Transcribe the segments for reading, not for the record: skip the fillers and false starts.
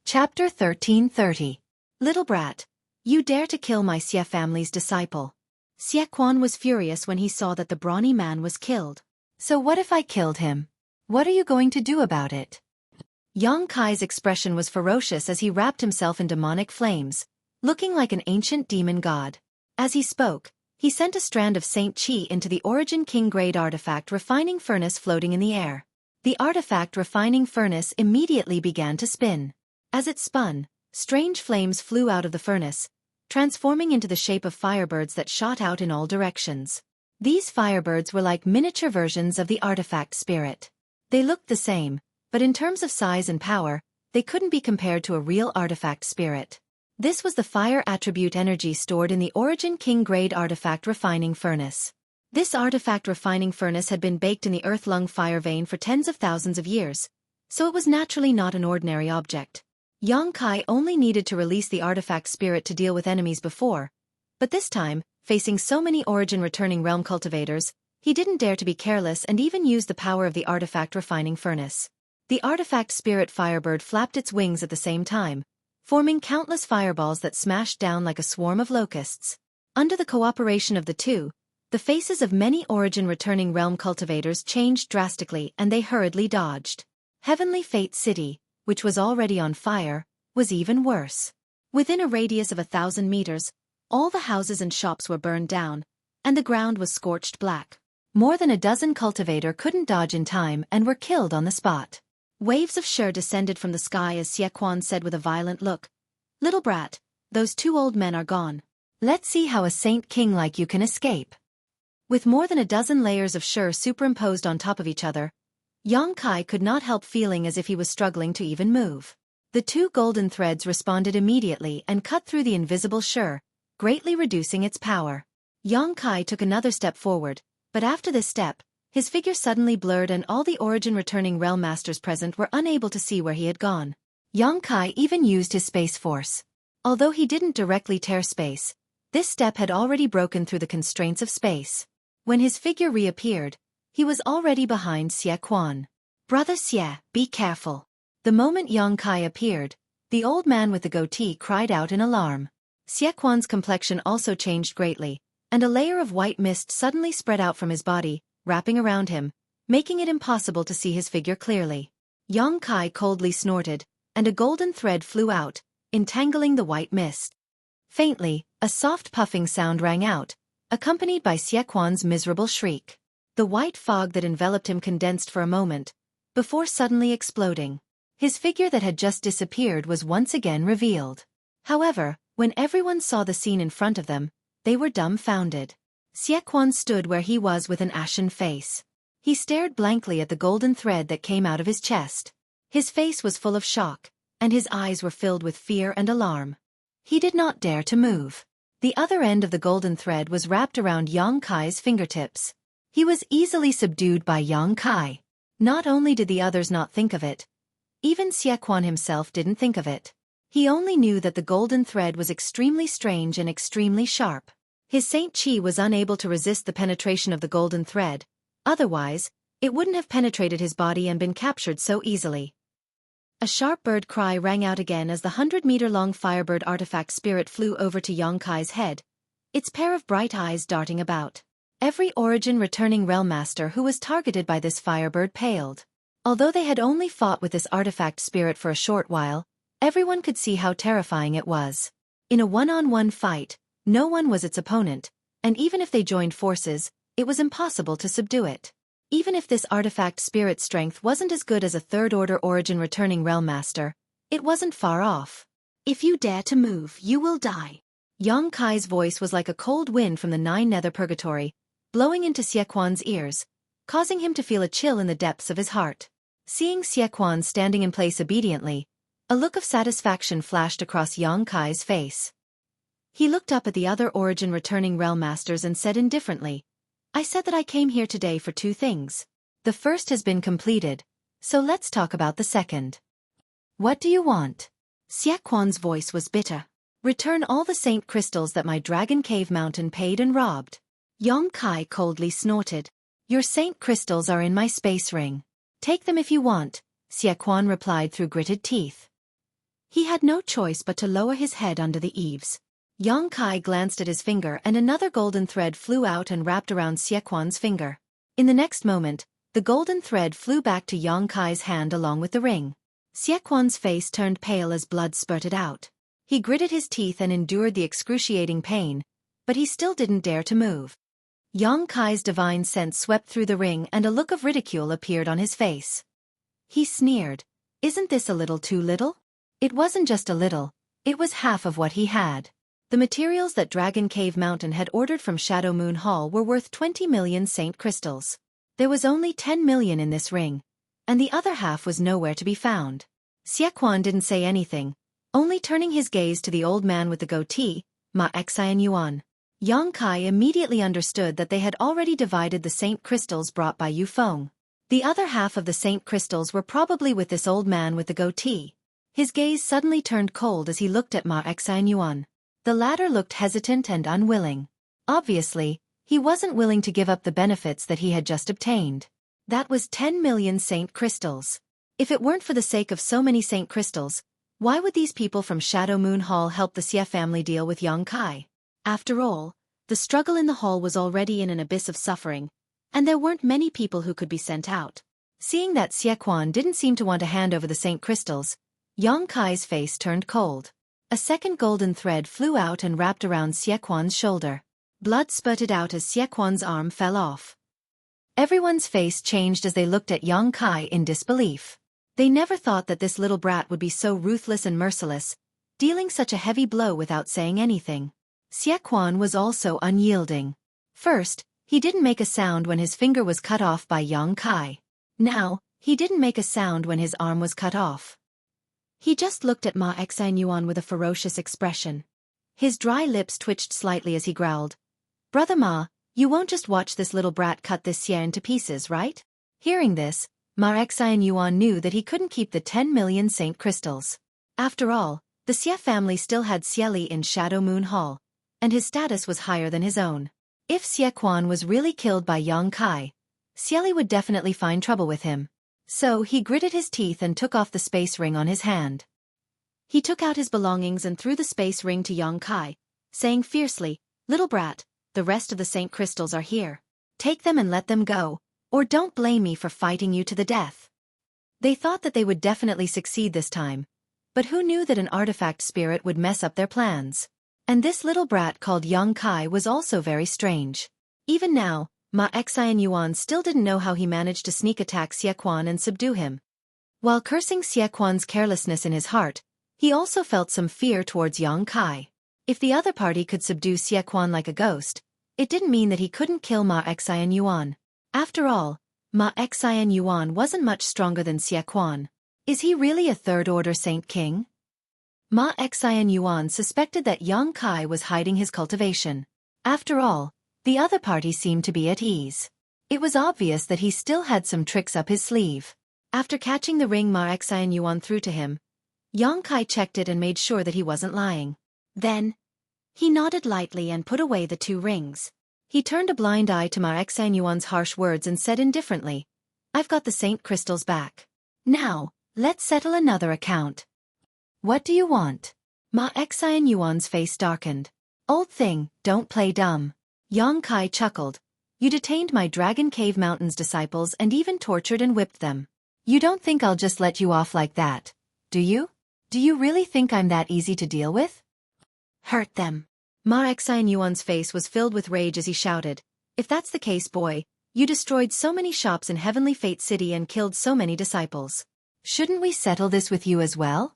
Chapter 1330. Little brat, you dare to kill my Xie family's disciple. Xueqi was furious when he saw that the brawny man was killed. So what if I killed him? What are you going to do about it? Yang Kai's expression was ferocious as he wrapped himself in demonic flames, looking like an ancient demon god. As he spoke, he sent a strand of Saint Qi into the Origin King-grade artifact refining furnace floating in the air. The artifact refining furnace immediately began to spin. As it spun, strange flames flew out of the furnace, transforming into the shape of firebirds that shot out in all directions. These firebirds were like miniature versions of the artifact spirit. They looked the same, but in terms of size and power, they couldn't be compared to a real artifact spirit. This was the fire attribute energy stored in the Origin King-grade artifact refining furnace. This artifact refining furnace had been baked in the earth-lung fire vein for tens of thousands of years, so it was naturally not an ordinary object. Yang Kai only needed to release the artifact spirit to deal with enemies before, but this time, facing so many Origin returning realm cultivators, he didn't dare to be careless and even use the power of the artifact refining furnace. The artifact spirit firebird flapped its wings at the same time, forming countless fireballs that smashed down like a swarm of locusts. Under the cooperation of the two, the faces of many Origin returning realm cultivators changed drastically and they hurriedly dodged. Heavenly Fate City, which was already on fire, was even worse. Within a radius of 1,000 meters, all the houses and shops were burned down, and the ground was scorched black. More than a dozen cultivator couldn't dodge in time and were killed on the spot. Waves of Shi descended from the sky as Xueqi said with a violent look, "Little brat, those two old men are gone. Let's see how a saint king like you can escape." With more than a dozen layers of Shi superimposed on top of each other, Yang Kai could not help feeling as if he was struggling to even move. The two golden threads responded immediately and cut through the invisible Shi, greatly reducing its power. Yang Kai took another step forward, but after this step, his figure suddenly blurred and all the Origin returning realm masters present were unable to see where he had gone. Yang Kai even used his space force. Although he didn't directly tear space, this step had already broken through the constraints of space. When his figure reappeared, he was already behind Xueqi. "Brother Xie, be careful." The moment Yang Kai appeared, the old man with the goatee cried out in alarm. Xueqi's complexion also changed greatly, and a layer of white mist suddenly spread out from his body, wrapping around him, making it impossible to see his figure clearly. Yang Kai coldly snorted, and a golden thread flew out, entangling the white mist. Faintly, a soft puffing sound rang out, accompanied by Xueqi's miserable shriek. The white fog that enveloped him condensed for a moment, before suddenly exploding. His figure that had just disappeared was once again revealed. However, when everyone saw the scene in front of them, they were dumbfounded. Xueqi stood where he was with an ashen face. He stared blankly at the golden thread that came out of his chest. His face was full of shock, and his eyes were filled with fear and alarm. He did not dare to move. The other end of the golden thread was wrapped around Yang Kai's fingertips. He was easily subdued by Yang Kai. Not only did the others not think of it, even Xueqi himself didn't think of it. He only knew that the golden thread was extremely strange and extremely sharp. His Saint Qi was unable to resist the penetration of the golden thread, otherwise, it wouldn't have penetrated his body and been captured so easily. A sharp bird cry rang out again as the 100-meter-long firebird artifact spirit flew over to Yang Kai's head, its pair of bright eyes darting about. Every Origin returning realm master who was targeted by this firebird paled. Although they had only fought with this artifact spirit for a short while, everyone could see how terrifying it was. In a one-on-one fight, no one was its opponent, and even if they joined forces, it was impossible to subdue it. Even if this artifact spirit strength wasn't as good as a third-order Origin returning realm master, it wasn't far off. "If you dare to move, you will die." Yang Kai's voice was like a cold wind from the nine nether purgatory, blowing into Xueqi's ears, causing him to feel a chill in the depths of his heart. Seeing Xueqi standing in place obediently, a look of satisfaction flashed across Yang Kai's face. He looked up at the other Origin returning realm masters and said indifferently, "I said that I came here today for two things. The first has been completed, so let's talk about the second." "What do you want?" Xueqi's voice was bitter. "Return all the saint crystals that my Dragon Cave Mountain paid and robbed." Yang Kai coldly snorted. "Your saint crystals are in my space ring. Take them if you want," Xueqi replied through gritted teeth. He had no choice but to lower his head under the eaves. Yang Kai glanced at his finger and another golden thread flew out and wrapped around Xueqi's finger. In the next moment, the golden thread flew back to Yang Kai's hand along with the ring. Xueqi's face turned pale as blood spurted out. He gritted his teeth and endured the excruciating pain, but he still didn't dare to move. Yang Kai's divine sense swept through the ring and a look of ridicule appeared on his face. He sneered, "Isn't this a little too little?" It wasn't just a little, it was half of what he had. The materials that Dragon Cave Mountain had ordered from Shadow Moon Hall were worth 20 million saint crystals. There was only 10 million in this ring, and the other half was nowhere to be found. Xueqi didn't say anything, only turning his gaze to the old man with the goatee, Ma Xianyuan. Yang Kai immediately understood that they had already divided the saint crystals brought by Yufeng. The other half of the saint crystals were probably with this old man with the goatee. His gaze suddenly turned cold as he looked at Ma Xianyuan. The latter looked hesitant and unwilling. Obviously, he wasn't willing to give up the benefits that he had just obtained. That was 10 million saint crystals. If it weren't for the sake of so many saint crystals, why would these people from Shadow Moon Hall help the Xie family deal with Yang Kai? After all, the struggle in the hall was already in an abyss of suffering, and there weren't many people who could be sent out. Seeing that Xueqi didn't seem to want to hand over the saint crystals, Yang Kai's face turned cold. A second golden thread flew out and wrapped around Xueqi's shoulder. Blood spurted out as Xueqi's arm fell off. Everyone's face changed as they looked at Yang Kai in disbelief. They never thought that this little brat would be so ruthless and merciless, dealing such a heavy blow without saying anything. Xueqi was also unyielding. First, he didn't make a sound when his finger was cut off by Yang Kai. Now, he didn't make a sound when his arm was cut off. He just looked at Ma Xianyuan with a ferocious expression. His dry lips twitched slightly as he growled, "Brother Ma, you won't just watch this little brat cut this Xie into pieces, right?" Hearing this, Ma Xianyuan knew that he couldn't keep the 10 million saint crystals. After all, the Xie family still had Xueqi in Shadow Moon Hall, and his status was higher than his own. If Xueqi was really killed by Yang Kai, Xueqi would definitely find trouble with him. So he gritted his teeth and took off the space ring on his hand. He took out his belongings and threw the space ring to Yang Kai, saying fiercely, "Little brat, the rest of the saint crystals are here. Take them and let them go, or don't blame me for fighting you to the death." They thought that they would definitely succeed this time, but who knew that an artifact spirit would mess up their plans? And this little brat called Yang Kai was also very strange. Even now, Ma Xianyuan still didn't know how he managed to sneak attack Xueqi and subdue him. While cursing Xueqi's carelessness in his heart, he also felt some fear towards Yang Kai. If the other party could subdue Xueqi like a ghost, it didn't mean that he couldn't kill Ma Xianyuan. After all, Ma Xianyuan wasn't much stronger than Xueqi. Is he really a third-order saint king? Ma Xianyuan suspected that Yang Kai was hiding his cultivation. After all, the other party seemed to be at ease. It was obvious that he still had some tricks up his sleeve. After catching the ring Ma Xianyuan threw to him, Yang Kai checked it and made sure that he wasn't lying. Then, he nodded lightly and put away the two rings. He turned a blind eye to Ma Xianyuan's harsh words and said indifferently, "I've got the saint crystals back. Now, let's settle another account." "What do you want?" Ma Xianyuan's face darkened. "Old thing, don't play dumb." Yang Kai chuckled. "You detained my Dragon Cave Mountain's disciples and even tortured and whipped them. You don't think I'll just let you off like that, do you? Do you really think I'm that easy to deal with?" "Hurt them." Ma Xianyuan's face was filled with rage as he shouted, "If that's the case, boy, you destroyed so many shops in Heavenly Fate City and killed so many disciples. Shouldn't we settle this with you as well?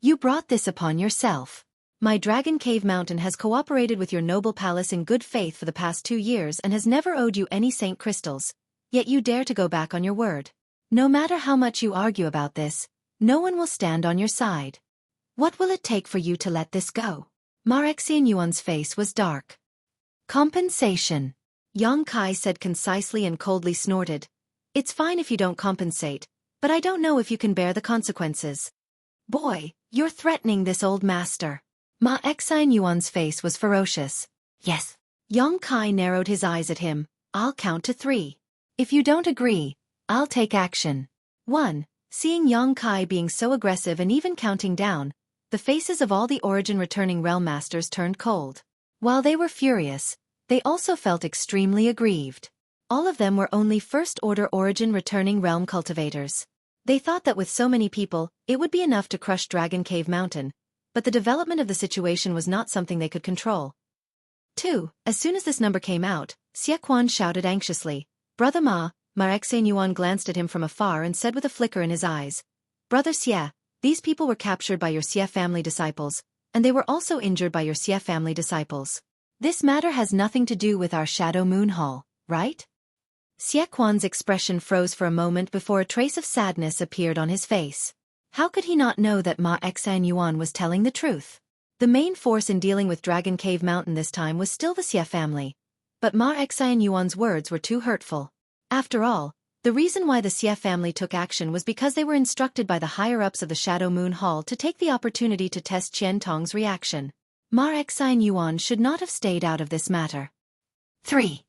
You brought this upon yourself. My Dragon Cave Mountain has cooperated with your noble palace in good faith for the past 2 years and has never owed you any saint crystals, yet you dare to go back on your word. No matter how much you argue about this, no one will stand on your side. What will it take for you to let this go?" Ma Xianyuan's face was dark. "Compensation," Yang Kai said concisely and coldly snorted. "It's fine if you don't compensate, but I don't know if you can bear the consequences. Boy, you're threatening this old master." Ma Xianyuan's face was ferocious. "Yes." Yang Kai narrowed his eyes at him. "I'll count to 3. If you don't agree, I'll take action. 1. Seeing Yang Kai being so aggressive and even counting down, the faces of all the Origin Returning Realm Masters turned cold. While they were furious, they also felt extremely aggrieved. All of them were only First Order Origin Returning Realm cultivators. They thought that with so many people, it would be enough to crush Dragon Cave Mountain, but the development of the situation was not something they could control. 2. As soon as this number came out, Xueqi shouted anxiously. Brother Ma Xie glanced at him from afar and said with a flicker in his eyes, Brother Xie, these people were captured by your Xie family disciples, and they were also injured by your Xie family disciples. This matter has nothing to do with our Shadow Moon Hall, right? Xueqi's expression froze for a moment before a trace of sadness appeared on his face. How could he not know that Ma Xie was telling the truth? The main force in dealing with Dragon Cave Mountain this time was still the Xie family, but Ma Xie's words were too hurtful. After all, the reason why the Xie family took action was because they were instructed by the higher-ups of the Shadow Moon Hall to take the opportunity to test Qian Tong's reaction. Ma Xie should not have stayed out of this matter. 3.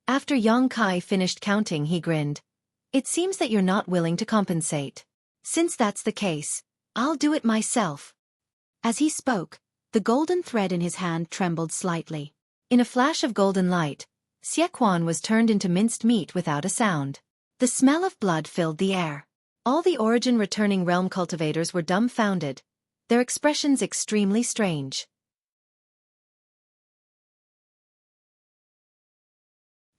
After Yang Kai finished counting, he grinned. It seems that you're not willing to compensate. Since that's the case, I'll do it myself. As he spoke, the golden thread in his hand trembled slightly. In a flash of golden light, Xueqi was turned into minced meat without a sound. The smell of blood filled the air. All the Origin Returning Realm cultivators were dumbfounded, their expressions extremely strange.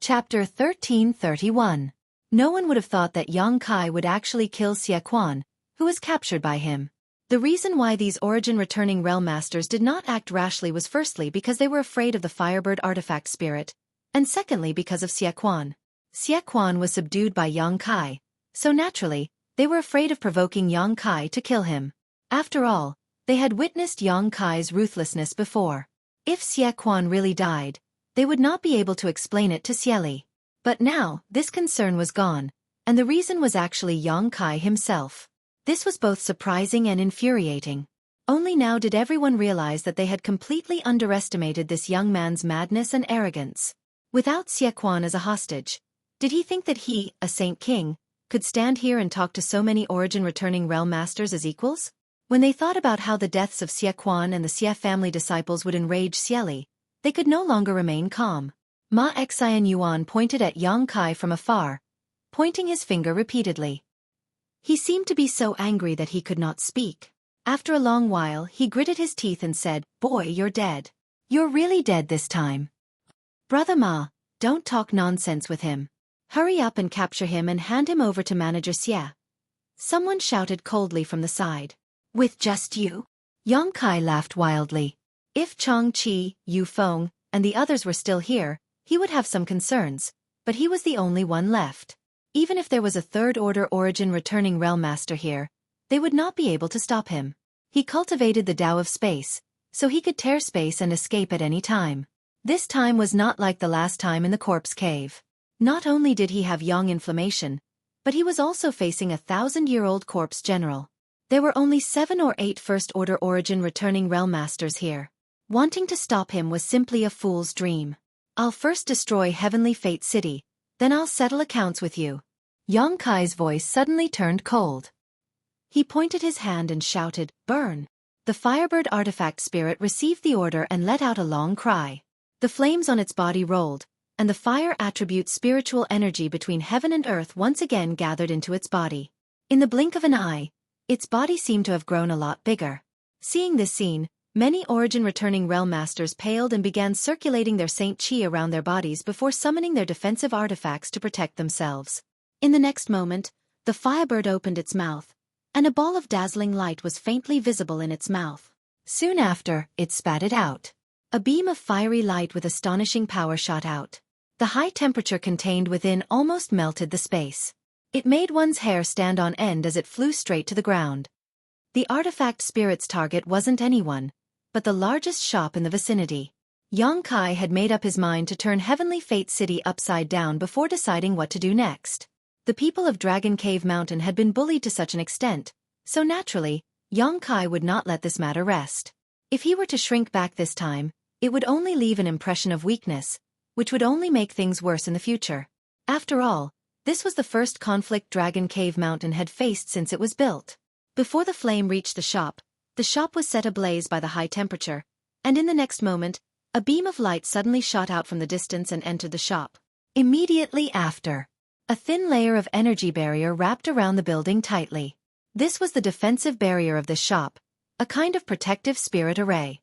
Chapter 1331. No one would have thought that Yang Kai would actually kill Xueqi, who was captured by him. The reason why these Origin Returning Realm Masters did not act rashly was firstly because they were afraid of the Firebird artifact spirit, and secondly because of Xueqi. Xueqi was subdued by Yang Kai, so naturally, they were afraid of provoking Yang Kai to kill him. After all, they had witnessed Yang Kai's ruthlessness before. If Xueqi really died, they would not be able to explain it to Xueli. But now, this concern was gone, and the reason was actually Yang Kai himself. This was both surprising and infuriating. Only now did everyone realize that they had completely underestimated this young man's madness and arrogance. Without Xueqi as a hostage, did he think that he, a Saint King, could stand here and talk to so many Origin Returning Realm Masters as equals? When they thought about how the deaths of Xueqi and the Xie family disciples would enrage Xueli, they could no longer remain calm. Ma Xie pointed at Yang Kai from afar, pointing his finger repeatedly. He seemed to be so angry that he could not speak. After a long while, he gritted his teeth and said, Boy, you're dead. You're really dead this time. Brother Ma, don't talk nonsense with him. Hurry up and capture him and hand him over to Manager Xie. Someone shouted coldly from the side. With just you? Yang Kai laughed wildly. If Chang Qi, Yu Feng, and the others were still here, he would have some concerns, but he was the only one left. Even if there was a Third Order Origin Returning Realm Master here, they would not be able to stop him. He cultivated the Tao of Space, so he could tear space and escape at any time. This time was not like the last time in the Corpse Cave. Not only did he have Yang inflammation, but he was also facing a 1,000-year-old corpse general. There were only 7 or 8 First Order Origin Returning Realm Masters here. Wanting to stop him was simply a fool's dream. I'll first destroy Heavenly Fate City, then I'll settle accounts with you. Yang Kai's voice suddenly turned cold. He pointed his hand and shouted, Burn! The Firebird artifact spirit received the order and let out a long cry. The flames on its body rolled, and the fire attribute spiritual energy between heaven and earth once again gathered into its body. In the blink of an eye, its body seemed to have grown a lot bigger. Seeing this scene, many Origin Returning Realm Masters paled and began circulating their Saint Qi around their bodies before summoning their defensive artifacts to protect themselves. In the next moment, the Firebird opened its mouth, and a ball of dazzling light was faintly visible in its mouth. Soon after, it spat it out. A beam of fiery light with astonishing power shot out. The high temperature contained within almost melted the space. It made one's hair stand on end as it flew straight to the ground. The artifact spirit's target wasn't anyone, but the largest shop in the vicinity. Yang Kai had made up his mind to turn Heavenly Fate City upside down before deciding what to do next. The people of Dragon Cave Mountain had been bullied to such an extent, so naturally, Yang Kai would not let this matter rest. If he were to shrink back this time, it would only leave an impression of weakness, which would only make things worse in the future. After all, This was the first conflict Dragon Cave Mountain had faced since it was built. Before the flame reached the shop was set ablaze by the high temperature, and in the next moment, a beam of light suddenly shot out from the distance and entered the shop. Immediately after, a thin layer of energy barrier wrapped around the building tightly. This was the defensive barrier of this shop, a kind of protective spirit array.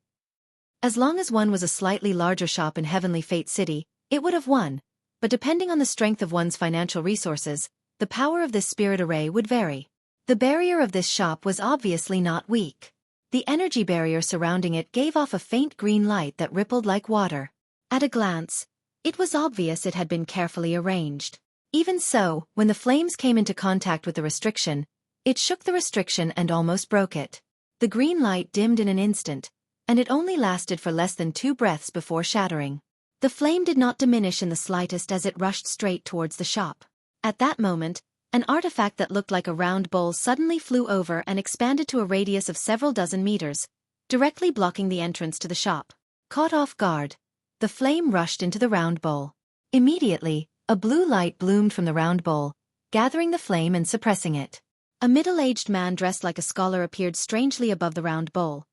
As long as one was a slightly larger shop in Heavenly Fate City, it would have won, but depending on the strength of one's financial resources, the power of this spirit array would vary. The barrier of this shop was obviously not weak. The energy barrier surrounding it gave off a faint green light that rippled like water. At a glance, it was obvious it had been carefully arranged. Even so, when the flames came into contact with the restriction, it shook the restriction and almost broke it. The green light dimmed in an instant, and it only lasted for less than 2 breaths before shattering. The flame did not diminish in the slightest as it rushed straight towards the shop. At that moment, an artifact that looked like a round bowl suddenly flew over and expanded to a radius of several dozen meters, directly blocking the entrance to the shop. Caught off guard, the flame rushed into the round bowl. Immediately, a blue light bloomed from the round bowl, gathering the flame and suppressing it. A middle-aged man dressed like a scholar appeared strangely above the round bowl,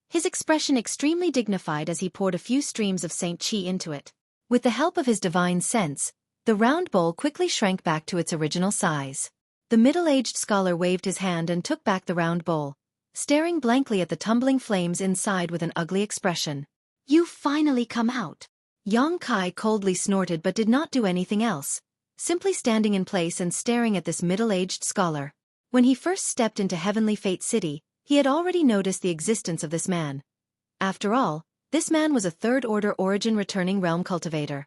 his expression extremely dignified as he poured a few streams of Saint Qi into it. With the help of his divine sense, the round bowl quickly shrank back to its original size. The middle-aged scholar waved his hand and took back the round bowl, staring blankly at the tumbling flames inside with an ugly expression. "You've finally come out." Yang Kai coldly snorted but did not do anything else, simply standing in place and staring at this middle-aged scholar. When he first stepped into Heavenly Fate City, he had already noticed the existence of this man. After all, this man was a third-order origin returning realm cultivator.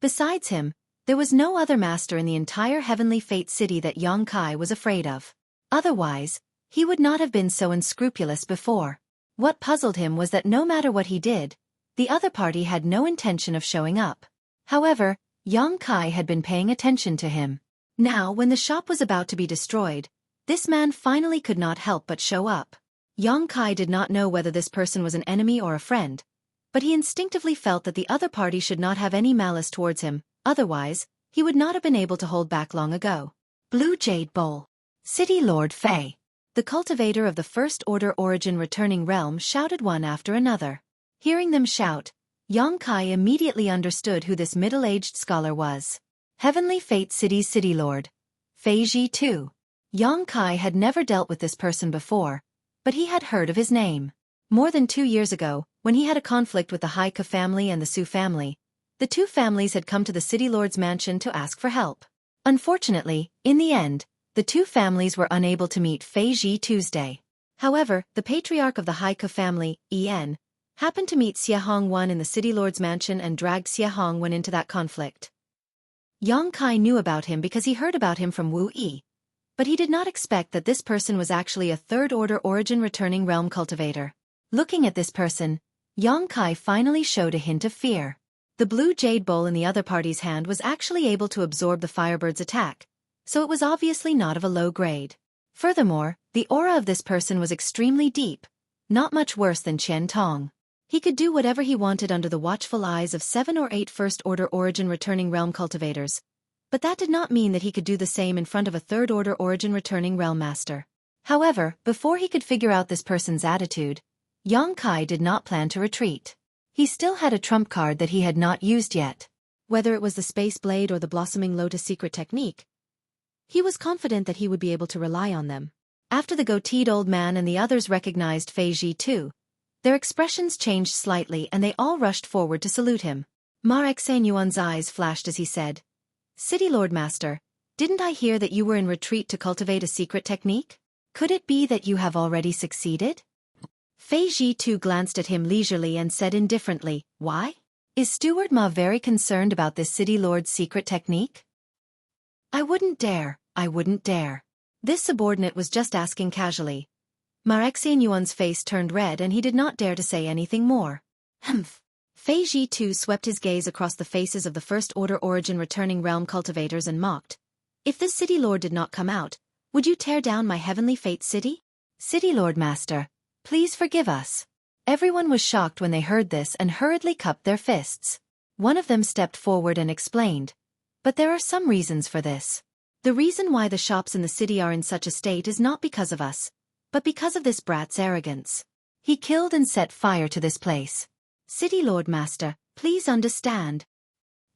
Besides him, there was no other master in the entire Heavenly Fate City that Yang Kai was afraid of. Otherwise, he would not have been so unscrupulous before. What puzzled him was that no matter what he did, the other party had no intention of showing up. However, Yang Kai had been paying attention to him. Now, when the shop was about to be destroyed, this man finally could not help but show up. Yang Kai did not know whether this person was an enemy or a friend, but he instinctively felt that the other party should not have any malice towards him, otherwise, he would not have been able to hold back long ago. Blue Jade Bowl. City Lord Fei. The cultivator of the First Order Origin returning realm shouted one after another. Hearing them shout, Yang Kai immediately understood who this middle-aged scholar was. Heavenly Fate City's City Lord, Fei Ji too. Yang Kai had never dealt with this person before, but he had heard of his name. More than 2 years ago, when he had a conflict with the Haika family and the Su family, the two families had come to the City Lord's mansion to ask for help. Unfortunately, in the end, the two families were unable to meet Fei Ji Tuesday. However, the patriarch of the Haika family, En, happened to meet Xie Hongwen in the City Lord's mansion and dragged Xie Hongwen into that conflict. Yang Kai knew about him because he heard about him from Wu Yi, but he did not expect that this person was actually a third-order origin returning realm cultivator. Looking at this person, Yang Kai finally showed a hint of fear. The blue jade bowl in the other party's hand was actually able to absorb the Firebird's attack, so it was obviously not of a low grade. Furthermore, the aura of this person was extremely deep, not much worse than Qian Tong. He could do whatever he wanted under the watchful eyes of 7 or 8 first-order origin returning realm cultivators, but that did not mean that he could do the same in front of a third-order origin returning realm master. However, before he could figure out this person's attitude, Yang Kai did not plan to retreat. He still had a trump card that he had not used yet. Whether it was the Space Blade or the Blossoming Lotus secret technique, he was confident that he would be able to rely on them. After the goateed old man and the others recognized Fei Ji too, their expressions changed slightly and they all rushed forward to salute him. Marek Sanyuan's eyes flashed as he said, "City Lord Master, didn't I hear that you were in retreat to cultivate a secret technique? Could it be that you have already succeeded?" Fei Ji too glanced at him leisurely and said indifferently, "Why? Is Steward Ma very concerned about this City Lord's secret technique?" I wouldn't dare. This subordinate was just asking casually. Marek Sanyuan's face turned red and he did not dare to say anything more. Humph. Fei Ji too swept his gaze across the faces of the first-order origin returning realm cultivators and mocked. "If this City Lord did not come out, would you tear down my Heavenly Fate City? City Lord Master, please forgive us." Everyone was shocked when they heard this and hurriedly cupped their fists. One of them stepped forward and explained, But there are some reasons for this. The reason why the shops in the city are in such a state is not because of us, but because of this brat's arrogance. He killed and set fire to this place. City Lord Master, please understand.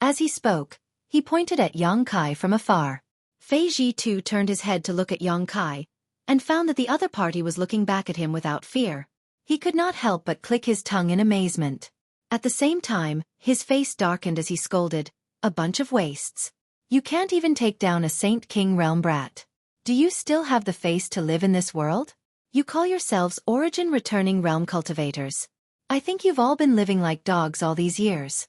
As he spoke, he pointed at Yang Kai from afar. Fei Ji too turned his head to look at Yang Kai, and found that the other party was looking back at him without fear. He could not help but click his tongue in amazement. At the same time, his face darkened as he scolded, "A bunch of wastes. You can't even take down a Saint King realm brat. Do you still have the face to live in this world? You call yourselves origin returning realm cultivators. I think you've all been living like dogs all these years."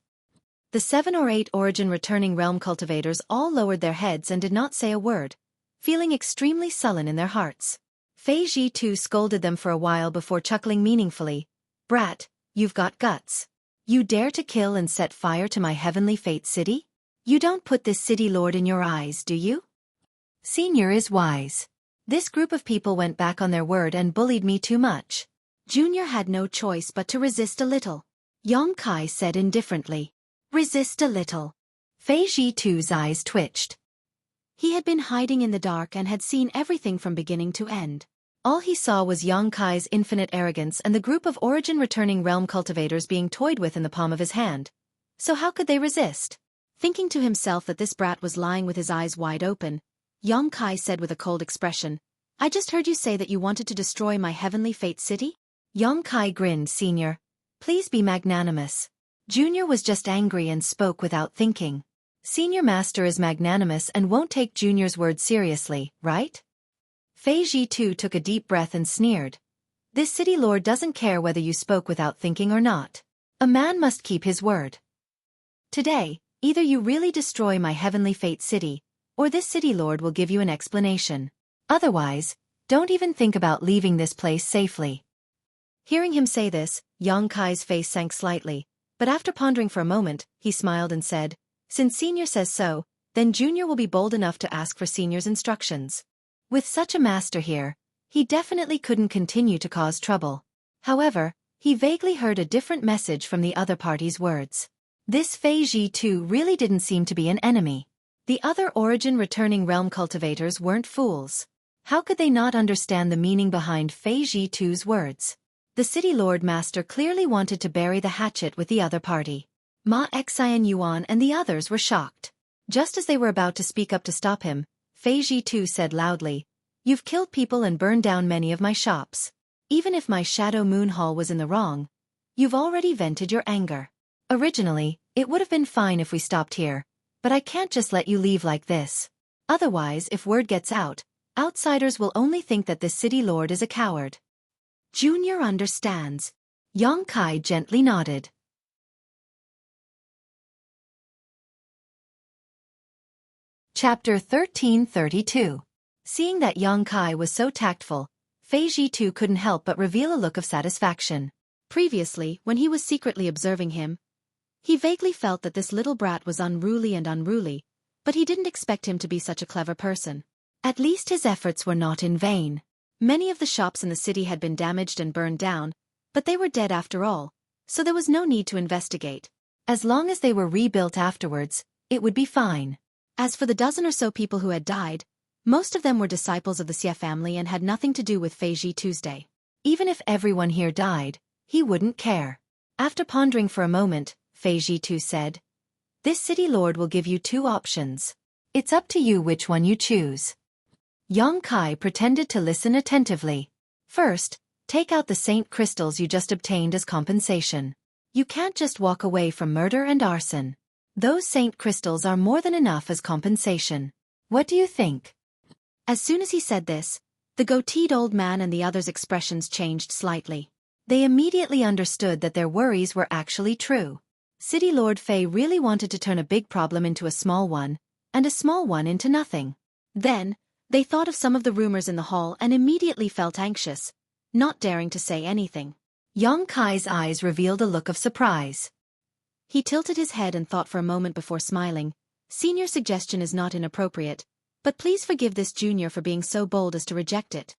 The 7 or 8 origin returning realm cultivators all lowered their heads and did not say a word, feeling extremely sullen in their hearts. Fei Ji too scolded them for a while before chuckling meaningfully. "Brat, you've got guts. You dare to kill and set fire to my heavenly fate city? You don't put this city lord in your eyes, do you? Senior is wise. This group of people went back on their word and bullied me too much. Junior had no choice but to resist a little," Yang Kai said indifferently. "Resist a little." Fei Ji too's eyes twitched. He had been hiding in the dark and had seen everything from beginning to end. All he saw was Yang Kai's infinite arrogance and the group of origin returning realm cultivators being toyed with in the palm of his hand. So how could they resist? Thinking to himself that this brat was lying with his eyes wide open, Yang Kai said with a cold expression, "I just heard you say that you wanted to destroy my heavenly fate city?" Yang Kai grinned. "Senior, please be magnanimous." Junior was just angry and spoke without thinking. Senior Master is magnanimous and won't take Junior's word seriously, right? Fei Ji too took a deep breath and sneered. "This city lord doesn't care whether you spoke without thinking or not. A man must keep his word. Today, either you really destroy my heavenly fate city, or this city lord will give you an explanation. Otherwise, don't even think about leaving this place safely." Hearing him say this, Yang Kai's face sank slightly, but after pondering for a moment, he smiled and said, "Since Senior says so, then Junior will be bold enough to ask for Senior's instructions. With such a master here, he definitely couldn't continue to cause trouble." However, he vaguely heard a different message from the other party's words. This Fei Ji too really didn't seem to be an enemy. The other origin returning realm cultivators weren't fools. How could they not understand the meaning behind Fei Ji too's words? The city lord master clearly wanted to bury the hatchet with the other party. Ma Xian Yuan and the others were shocked. Just as they were about to speak up to stop him, Fei Ji too said loudly, "You've killed people and burned down many of my shops. Even if my Shadow Moon Hall was in the wrong, you've already vented your anger. Originally, it would have been fine if we stopped here, but I can't just let you leave like this. Otherwise, if word gets out, outsiders will only think that this city lord is a coward." Junior understands. Yang Kai gently nodded. Chapter 1332. Seeing that Yang Kai was so tactful, Fei Ji too couldn't help but reveal a look of satisfaction. Previously, when he was secretly observing him, he vaguely felt that this little brat was unruly, but he didn't expect him to be such a clever person. At least his efforts were not in vain. Many of the shops in the city had been damaged and burned down, but they were dead after all, so there was no need to investigate. As long as they were rebuilt afterwards, it would be fine. As for the dozen or so people who had died, most of them were disciples of the Xie family and had nothing to do with Fei Ji Tuesday. Even if everyone here died, he wouldn't care. After pondering for a moment, Fei Ji Tu said, "This city lord will give you 2 options. It's up to you which one you choose." Yang Kai pretended to listen attentively. "First, take out the saint crystals you just obtained as compensation. You can't just walk away from murder and arson. Those saint crystals are more than enough as compensation. What do you think?" As soon as he said this, the goateed old man and the others' expressions changed slightly. They immediately understood that their worries were actually true. City Lord Fei really wanted to turn a big problem into a small one, and a small one into nothing. Then, they thought of some of the rumors in the hall and immediately felt anxious, not daring to say anything. Yang Kai's eyes revealed a look of surprise. He tilted his head and thought for a moment before smiling. "Senior's suggestion is not inappropriate, but please forgive this junior for being so bold as to reject it."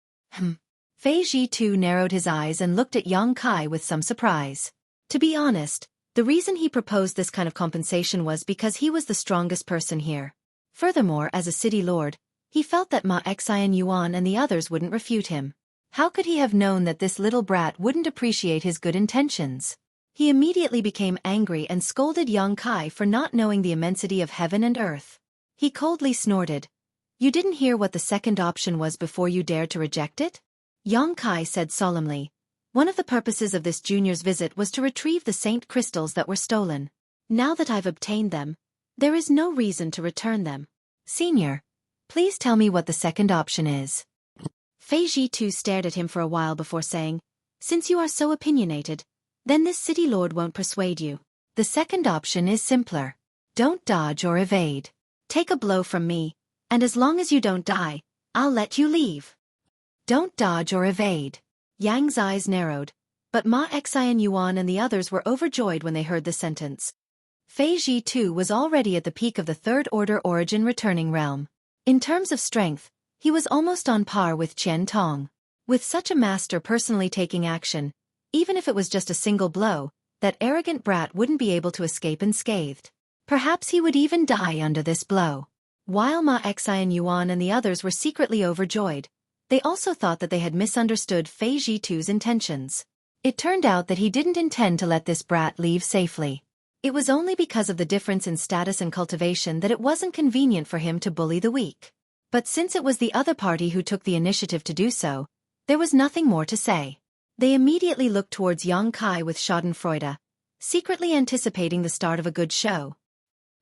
Fei Ji too narrowed his eyes and looked at Yang Kai with some surprise. To be honest, The reason he proposed this kind of compensation was because he was the strongest person here. Furthermore, as a city lord, he felt that Ma Xian Yuan and the others wouldn't refute him. How could he have known that this little brat wouldn't appreciate his good intentions? He immediately became angry and scolded Yang Kai for not knowing the immensity of heaven and earth. He coldly snorted. "You didn't hear what the second option was before you dared to reject it?" Yang Kai said solemnly. "One of the purposes of this junior's visit was to retrieve the saint crystals that were stolen. Now that I've obtained them, there is no reason to return them. Senior, please tell me what the second option is." Fei Ji too stared at him for a while before saying, "Since you are so opinionated, then this city lord won't persuade you. The second option is simpler. Don't dodge or evade. Take a blow from me, and as long as you don't die, I'll let you leave." Don't dodge or evade. Yang's eyes narrowed, but Ma Xian Yuan and the others were overjoyed when they heard the sentence. Fei Ji too was already at the peak of the third order origin returning realm. In terms of strength, he was almost on par with Qian Tong. With such a master personally taking action, even if it was just a single blow, that arrogant brat wouldn't be able to escape unscathed. Perhaps he would even die under this blow. While Ma Xian Yuan and the others were secretly overjoyed, they also thought that they had misunderstood Fei Ji too's intentions. It turned out that he didn't intend to let this brat leave safely. It was only because of the difference in status and cultivation that it wasn't convenient for him to bully the weak. But since it was the other party who took the initiative to do so, there was nothing more to say. They immediately looked towards Yang Kai with schadenfreude, secretly anticipating the start of a good show.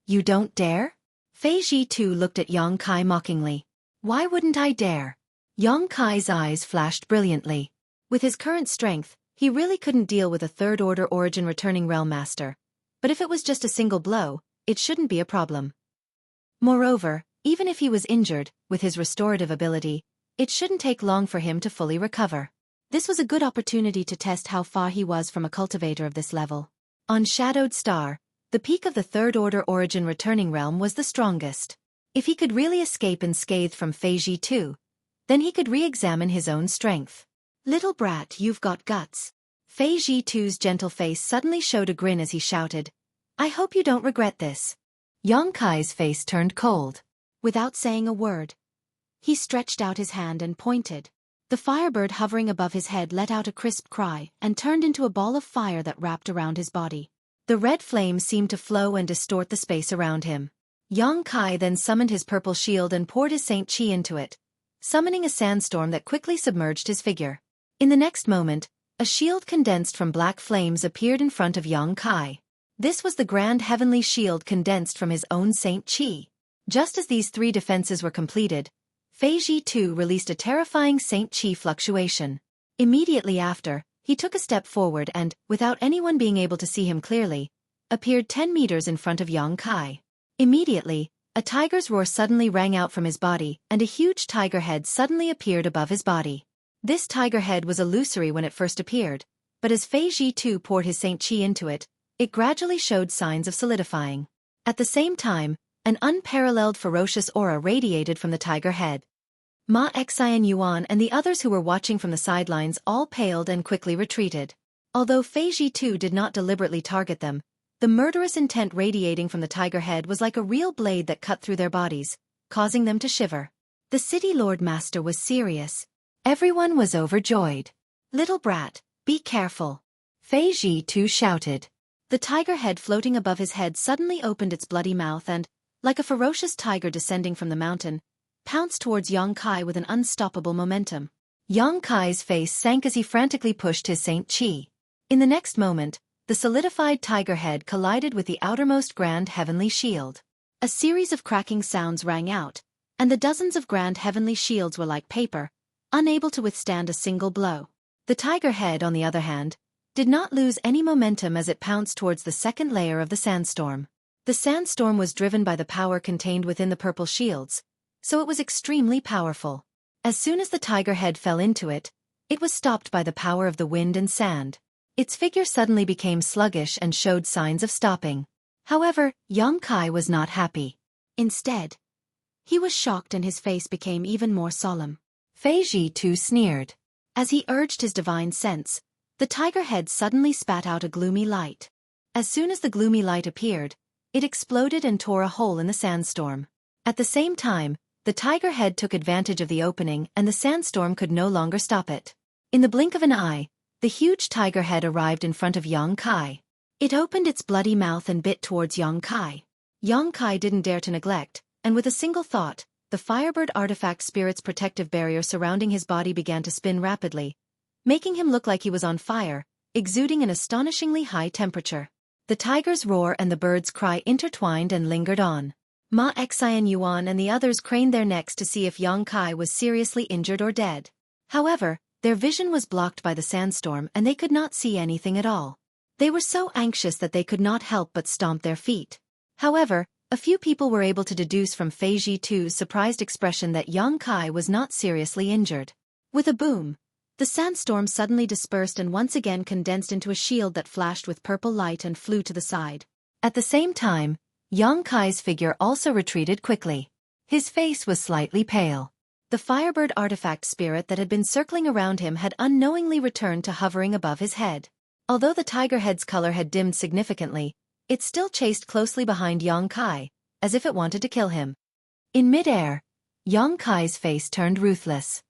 "You don't dare?" Fei Ji too looked at Yang Kai mockingly. "Why wouldn't I dare?" Yang Kai's eyes flashed brilliantly. With his current strength, he really couldn't deal with a third-order origin returning realm master. But if it was just a single blow, it shouldn't be a problem. Moreover, even if he was injured, with his restorative ability, it shouldn't take long for him to fully recover. This was a good opportunity to test how far he was from a cultivator of this level. On Shadowed Star, the peak of the third-order origin returning realm was the strongest. If he could really escape unscathed from Fei Ji too, then he could re-examine his own strength. "Little brat, you've got guts." Fei Ji too's gentle face suddenly showed a grin as he shouted, "I hope you don't regret this." Yang Kai's face turned cold. Without saying a word, he stretched out his hand and pointed. The firebird hovering above his head let out a crisp cry and turned into a ball of fire that wrapped around his body. The red flames seemed to flow and distort the space around him. Yang Kai then summoned his purple shield and poured his Saint Qi into it, summoning a sandstorm that quickly submerged his figure. In the next moment, a shield condensed from black flames appeared in front of Yang Kai. This was the grand heavenly shield condensed from his own Saint Qi. Just as these three defenses were completed, Fei Ji too released a terrifying Saint Qi fluctuation. Immediately after, he took a step forward and, without anyone being able to see him clearly, appeared 10 meters in front of Yang Kai. Immediately, a tiger's roar suddenly rang out from his body and a huge tiger head suddenly appeared above his body. This tiger head was illusory when it first appeared, but as Fei Ji too poured his Saint Qi into it, it gradually showed signs of solidifying. At the same time, an unparalleled ferocious aura radiated from the tiger head. Ma Xian Yuan and the others who were watching from the sidelines all paled and quickly retreated. Although Fei Ji too did not deliberately target them, the murderous intent radiating from the tiger head was like a real blade that cut through their bodies, causing them to shiver. The city lord master was serious. Everyone was overjoyed. "Little brat, be careful," Fei Ji too shouted. The tiger head floating above his head suddenly opened its bloody mouth and, like a ferocious tiger descending from the mountain, pounced towards Yang Kai with an unstoppable momentum. Yang Kai's face sank as he frantically pushed his Saint Qi. In the next moment, the solidified tiger head collided with the outermost grand heavenly shield. A series of cracking sounds rang out, and the dozens of grand heavenly shields were like paper, unable to withstand a single blow. The tiger head, on the other hand, did not lose any momentum as it pounced towards the second layer of the sandstorm. The sandstorm was driven by the power contained within the purple shields, so it was extremely powerful. As soon as the tiger head fell into it, it was stopped by the power of the wind and sand. Its figure suddenly became sluggish and showed signs of stopping. However, Yang Kai was not happy. Instead, he was shocked and his face became even more solemn. Fei Ji too sneered. As he urged his divine sense, the tiger head suddenly spat out a gloomy light. As soon as the gloomy light appeared, it exploded and tore a hole in the sandstorm. At the same time, the tiger head took advantage of the opening and the sandstorm could no longer stop it. In the blink of an eye, the huge tiger head arrived in front of Xueqi. It opened its bloody mouth and bit towards Xueqi. Xueqi didn't dare to neglect, and with a single thought, the Firebird artifact spirit's protective barrier surrounding his body began to spin rapidly, making him look like he was on fire, exuding an astonishingly high temperature. The tiger's roar and the bird's cry intertwined and lingered on. Ma Xian Yuan and the others craned their necks to see if Xueqi was seriously injured or dead. However, their vision was blocked by the sandstorm and they could not see anything at all. They were so anxious that they could not help but stomp their feet. However, a few people were able to deduce from Fei Zhitu's surprised expression that Xueqi was not seriously injured. With a boom, the sandstorm suddenly dispersed and once again condensed into a shield that flashed with purple light and flew to the side. At the same time, Xueqi's figure also retreated quickly. His face was slightly pale. The Firebird artifact spirit that had been circling around him had unknowingly returned to hovering above his head. Although the tiger head's color had dimmed significantly, it still chased closely behind Xueqi, as if it wanted to kill him. In mid-air, Xueqi's face turned ruthless.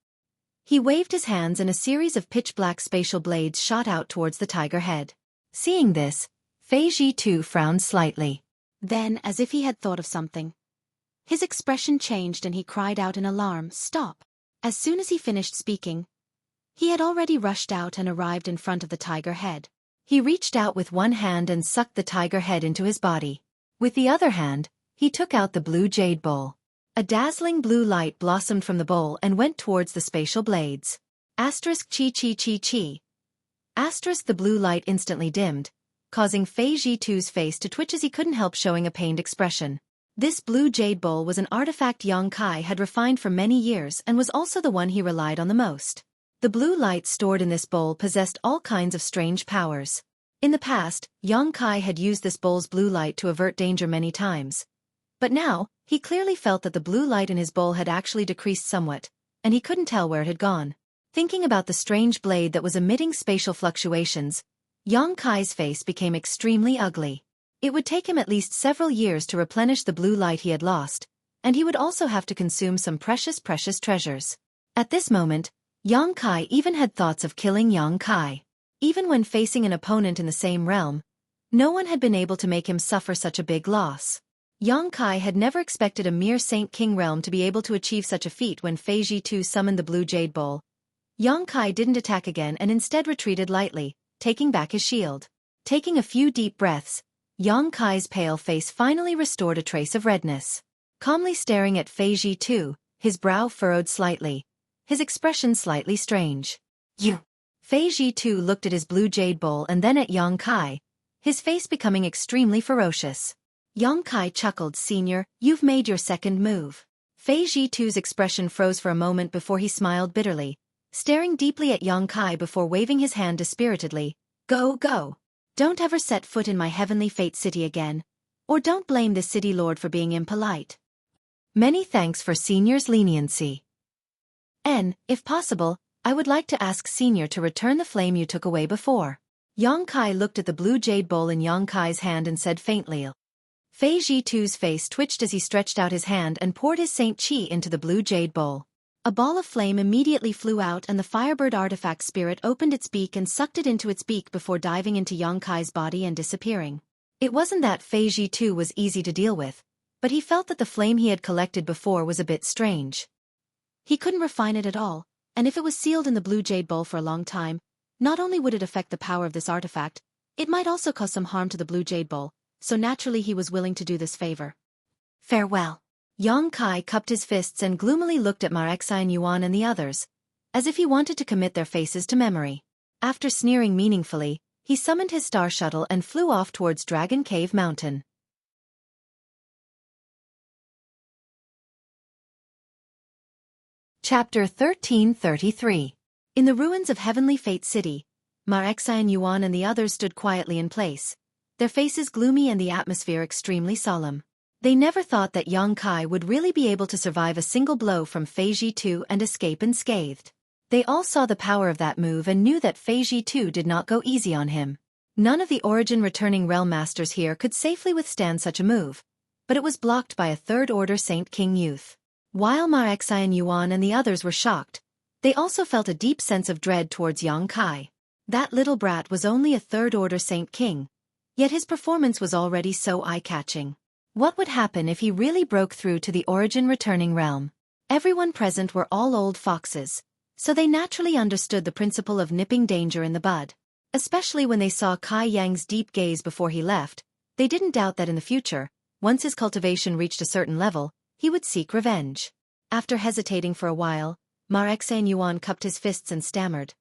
He waved his hands and a series of pitch-black spatial blades shot out towards the tiger head. Seeing this, Fei Zhitu frowned slightly. Then, as if he had thought of something, his expression changed and he cried out in alarm, "Stop!" As soon as he finished speaking, he had already rushed out and arrived in front of the tiger head. He reached out with one hand and sucked the tiger head into his body. With the other hand, he took out the blue jade bowl. A dazzling blue light blossomed from the bowl and went towards the spatial blades. Asterisk chi chi chi chi. Asterisk the blue light instantly dimmed, causing Fei Zhitu's face to twitch as he couldn't help showing a pained expression. This blue jade bowl was an artifact Xueqi had refined for many years and was also the one he relied on the most. The blue light stored in this bowl possessed all kinds of strange powers. In the past, Xueqi had used this bowl's blue light to avert danger many times. But now, he clearly felt that the blue light in his bowl had actually decreased somewhat, and he couldn't tell where it had gone. Thinking about the strange blade that was emitting spatial fluctuations, Xueqi's face became extremely ugly. It would take him at least several years to replenish the blue light he had lost, and he would also have to consume some precious treasures. At this moment, Xueqi even had thoughts of killing Xueqi. Even when facing an opponent in the same realm, no one had been able to make him suffer such a big loss. Xueqi had never expected a mere Saint King realm to be able to achieve such a feat. When Fei Zhitu summoned the blue jade bowl, Xueqi didn't attack again and instead retreated lightly, taking back his shield. Taking a few deep breaths, Xueqi's pale face finally restored a trace of redness. Calmly staring at Fei Zhitu, his brow furrowed slightly, his expression slightly strange. "You." Fei Zhitu looked at his blue jade bowl and then at Xueqi, his face becoming extremely ferocious. Xueqi chuckled, "Senior, you've made your second move." Fei Zhitu's expression froze for a moment before he smiled bitterly, staring deeply at Xueqi before waving his hand dispiritedly. "Go, go. Don't ever set foot in my heavenly fate city again, or don't blame the city lord for being impolite. Many thanks for Senior's leniency. And, if possible, I would like to ask Senior to return the flame you took away before." Xueqi looked at the blue jade bowl in Xueqi's hand and said faintly. Fei Zhitu's face twitched as he stretched out his hand and poured his Saint Qi into the blue jade bowl. A ball of flame immediately flew out and the Firebird artifact spirit opened its beak and sucked it into its beak before diving into Xueqi's body and disappearing. It wasn't that Fei Zhitu was easy to deal with, but he felt that the flame he had collected before was a bit strange. He couldn't refine it at all, and if it was sealed in the blue jade bowl for a long time, not only would it affect the power of this artifact, it might also cause some harm to the blue jade bowl, so naturally he was willing to do this favor. "Farewell." Xueqi cupped his fists and gloomily looked at Ma Xian Yuan and the others, as if he wanted to commit their faces to memory. After sneering meaningfully, he summoned his star shuttle and flew off towards Dragon Cave Mountain. Chapter 1333. In the ruins of Heavenly Fate City, Ma Xian Yuan and the others stood quietly in place, their faces gloomy and the atmosphere extremely solemn. They never thought that Xueqi would really be able to survive a single blow from Fei Zhitu and escape unscathed. They all saw the power of that move and knew that Fei Zhitu did not go easy on him. None of the Origin Returning Realm Masters here could safely withstand such a move, but it was blocked by a third-order Saint King youth. While Ma Xian Yuan and the others were shocked, they also felt a deep sense of dread towards Yang Kai. That little brat was only a third-order Saint King, yet his performance was already so eye-catching. What would happen if he really broke through to the Origin Returning Realm? Everyone present were all old foxes, so they naturally understood the principle of nipping danger in the bud. Especially when they saw Kai Yang's deep gaze before he left, they didn't doubt that in the future, once his cultivation reached a certain level, he would seek revenge. After hesitating for a while, Ma Xian Yuan cupped his fists and stammered.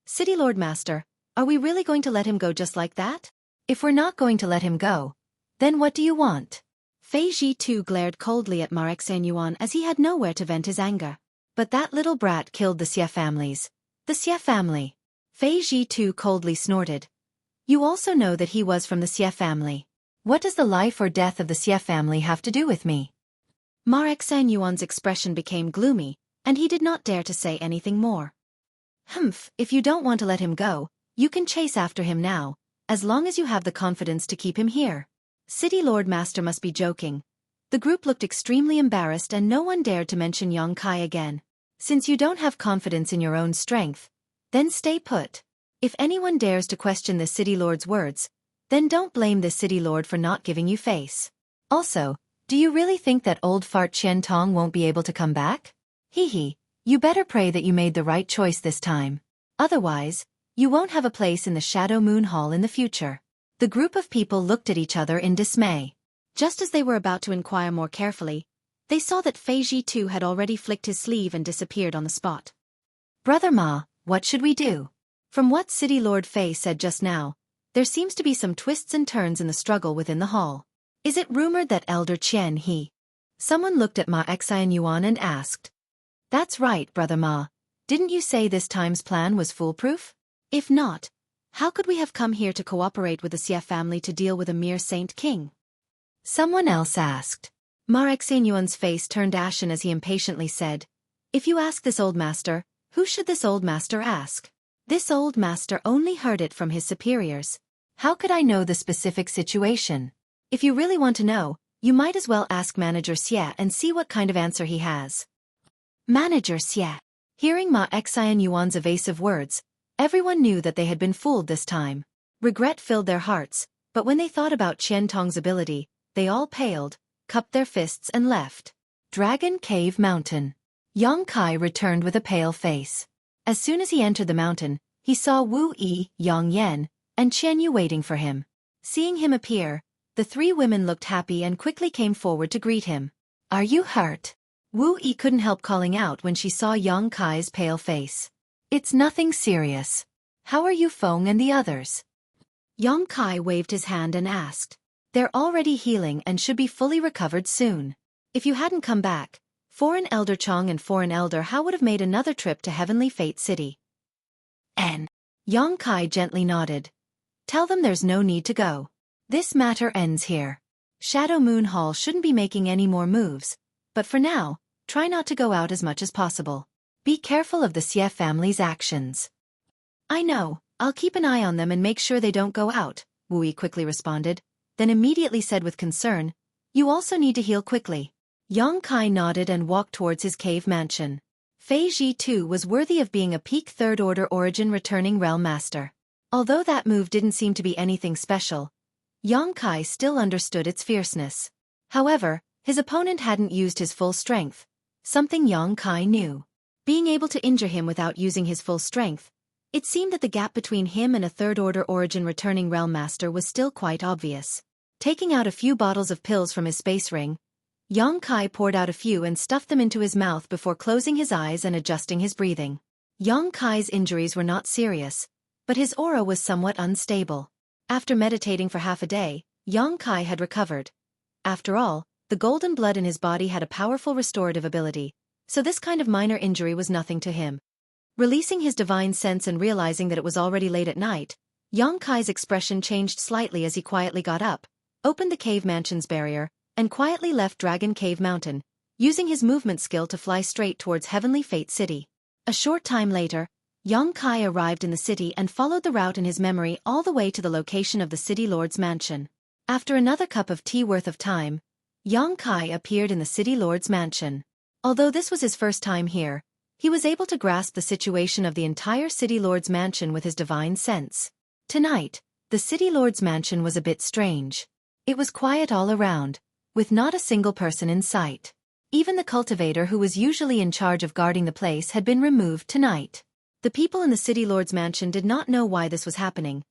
City Lord Master, are we really going to let him go just like that? If we're not going to let him go, then what do you want? Fei Ji too glared coldly at Ma Xian Yuan as he had nowhere to vent his anger. But that little brat killed the Xie families. The Xie family. Fei Ji too coldly snorted. You also know that he was from the Xie family. What does the life or death of the Xie family have to do with me? Ma Xian Yuan's expression became gloomy, and he did not dare to say anything more. Humph, if you don't want to let him go, you can chase after him now, as long as you have the confidence to keep him here. City Lord Master must be joking. The group looked extremely embarrassed and no one dared to mention Yang Kai again. Since you don't have confidence in your own strength, then stay put. If anyone dares to question the City Lord's words, then don't blame the City Lord for not giving you face. Also, do you really think that old fart Qian Tong won't be able to come back? Hee hee, you better pray that you made the right choice this time. Otherwise, you won't have a place in the Shadow Moon Hall in the future. The group of people looked at each other in dismay. Just as they were about to inquire more carefully, they saw that Fei Ji too had already flicked his sleeve and disappeared on the spot. Brother Ma, what should we do? From what City Lord Fei said just now, there seems to be some twists and turns in the struggle within the hall. Is it rumored that Elder Qian He? Someone looked at Ma Xian Yuan and asked. That's right, Brother Ma. Didn't you say this time's plan was foolproof? If not, how could we have come here to cooperate with the Xie family to deal with a mere Saint King? Someone else asked. Ma Xian Yuan's face turned ashen as he impatiently said, If you ask this old master, who should this old master ask? This old master only heard it from his superiors. How could I know the specific situation? If you really want to know, you might as well ask Manager Xie and see what kind of answer he has. Manager Xie. Hearing Ma Xian Yuan's evasive words, everyone knew that they had been fooled this time. Regret filled their hearts, but when they thought about Qian Tong's ability, they all paled, cupped their fists and left. Dragon Cave Mountain. Yang Kai returned with a pale face. As soon as he entered the mountain, he saw Wu Yi, Yang Yan, and Qian Yu waiting for him. Seeing him appear, the three women looked happy and quickly came forward to greet him. Are you hurt? Wu Yi couldn't help calling out when she saw Yang Kai's pale face. It's nothing serious. How are you Feng and the others? Yang Kai waved his hand and asked. They're already healing and should be fully recovered soon. If you hadn't come back, Foreign Elder Chong and Foreign Elder Hao would have made another trip to Heavenly Fate City. Yang Kai gently nodded. Tell them there's no need to go. This matter ends here. Shadow Moon Hall shouldn't be making any more moves, but for now, try not to go out as much as possible. Be careful of the Xie family's actions. I know, I'll keep an eye on them and make sure they don't go out, Wu Yi quickly responded, then immediately said with concern, You also need to heal quickly. Yang Kai nodded and walked towards his cave mansion. Fei Ji too was worthy of being a peak third-order Origin Returning Realm Master. Although that move didn't seem to be anything special, Yang Kai still understood its fierceness. However, his opponent hadn't used his full strength, something Yang Kai knew. Being able to injure him without using his full strength, it seemed that the gap between him and a third-order Origin Returning Realm Master was still quite obvious. Taking out a few bottles of pills from his space ring, Yang Kai poured out a few and stuffed them into his mouth before closing his eyes and adjusting his breathing. Yang Kai's injuries were not serious, but his aura was somewhat unstable. After meditating for half a day, Yang Kai had recovered. After all, the golden blood in his body had a powerful restorative ability, so this kind of minor injury was nothing to him. Releasing his divine sense and realizing that it was already late at night, Yang Kai's expression changed slightly as he quietly got up, opened the cave mansion's barrier, and quietly left Dragon Cave Mountain, using his movement skill to fly straight towards Heavenly Fate City. A short time later, Yang Kai arrived in the city and followed the route in his memory all the way to the location of the city lord's mansion. After another cup of tea worth of time, Yang Kai appeared in the city lord's mansion. Although this was his first time here, he was able to grasp the situation of the entire city lord's mansion with his divine sense. Tonight, the city lord's mansion was a bit strange. It was quiet all around, with not a single person in sight. Even the cultivator who was usually in charge of guarding the place had been removed tonight. The people in the city lord's mansion did not know why this was happening,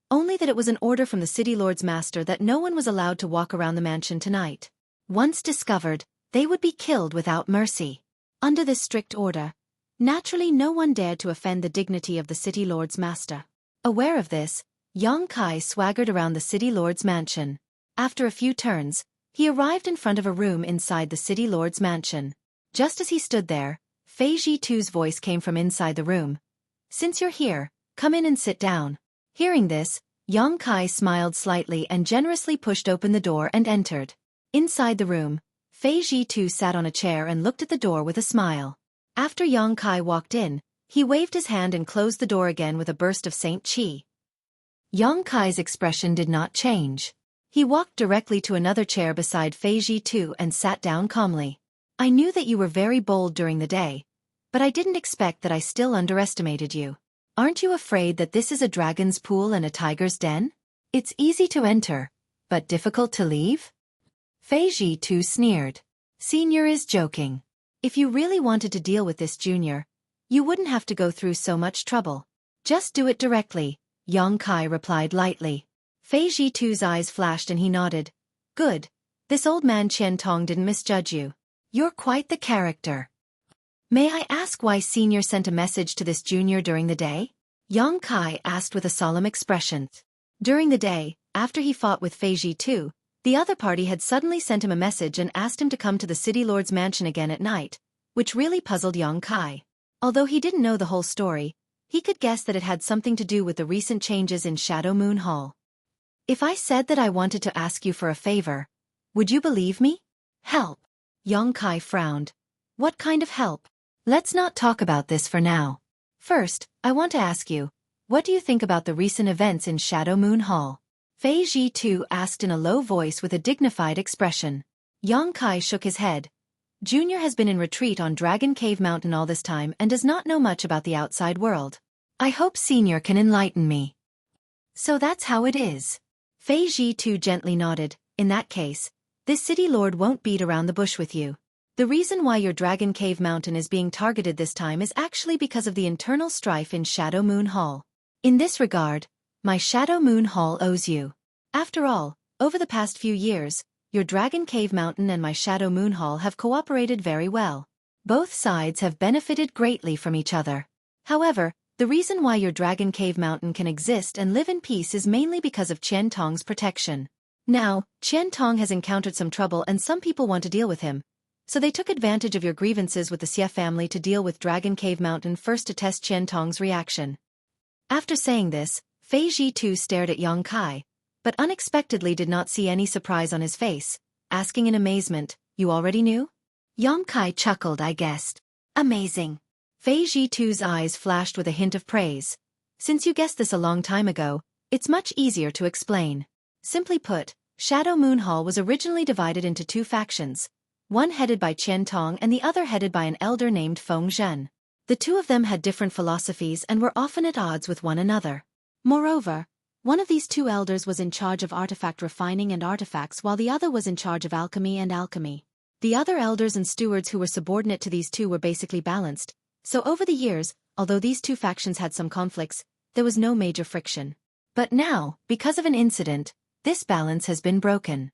only that it was an order from the city lord's master that no one was allowed to walk around the mansion tonight. Once discovered, they would be killed without mercy. Under this strict order, naturally no one dared to offend the dignity of the city lord's master. Aware of this, Yang Kai swaggered around the city lord's mansion. After a few turns, he arrived in front of a room inside the city lord's mansion. Just as he stood there, Fei Jitu's voice came from inside the room. "Since you're here, come in and sit down." Hearing this, Yang Kai smiled slightly and generously pushed open the door and entered. Inside the room, Fei Jitu sat on a chair and looked at the door with a smile. After Yang Kai walked in, he waved his hand and closed the door again with a burst of Saint Qi. Yang Kai's expression did not change. He walked directly to another chair beside Fei Jitu and sat down calmly. "I knew that you were very bold during the day, but I didn't expect that I still underestimated you. Aren't you afraid that this is a dragon's pool and a tiger's den? It's easy to enter, but difficult to leave?" Fei Jitu sneered. "Senior is joking. If you really wanted to deal with this junior, you wouldn't have to go through so much trouble. Just do it directly," Yang Kai replied lightly. Fei Jitu's eyes flashed and he nodded. "Good. This old man Qian Tong didn't misjudge you. You're quite the character. May I ask why Senior sent a message to this junior during the day?" Yang Kai asked with a solemn expression. During the day, after he fought with Fei Jitu, the other party had suddenly sent him a message and asked him to come to the city lord's mansion again at night, which really puzzled Yang Kai. Although he didn't know the whole story, he could guess that it had something to do with the recent changes in Shadow Moon Hall. "If I said that I wanted to ask you for a favor, would you believe me?" "Help." Yang Kai frowned. "What kind of help?" "Let's not talk about this for now. First, I want to ask you, what do you think about the recent events in Shadow Moon Hall?" Fei Jitu asked in a low voice with a dignified expression. Yang Kai shook his head. Junior has been in retreat on Dragon Cave Mountain all this time and does not know much about the outside world. I hope Senior can enlighten me. "So that's how it is." Fei Jitu gently nodded. "In that case, this city lord won't beat around the bush with you. The reason why your Dragon Cave Mountain is being targeted this time is actually because of the internal strife in Shadow Moon Hall. In this regard, my Shadow Moon Hall owes you. After all, over the past few years, your Dragon Cave Mountain and my Shadow Moon Hall have cooperated very well. Both sides have benefited greatly from each other. However, the reason why your Dragon Cave Mountain can exist and live in peace is mainly because of Qian Tong's protection. Now, Qian Tong has encountered some trouble and some people want to deal with him. So they took advantage of your grievances with the Xie family to deal with Dragon Cave Mountain first to test Qian Tong's reaction." After saying this, Fei Jitu stared at Yang Kai, but unexpectedly did not see any surprise on his face, asking in amazement, "You already knew?" Yang Kai chuckled. "I guessed." "Amazing." Fei Jitu's eyes flashed with a hint of praise. "Since you guessed this a long time ago, it's much easier to explain. Simply put, Shadow Moon Hall was originally divided into two factions, one headed by Qian Tong and the other headed by an elder named Feng Zhen. The two of them had different philosophies and were often at odds with one another. Moreover, one of these two elders was in charge of artifact refining and artifacts while the other was in charge of alchemy and alchemy. The other elders and stewards who were subordinate to these two were basically balanced, so over the years, although these two factions had some conflicts, there was no major friction. But now, because of an incident, this balance has been broken."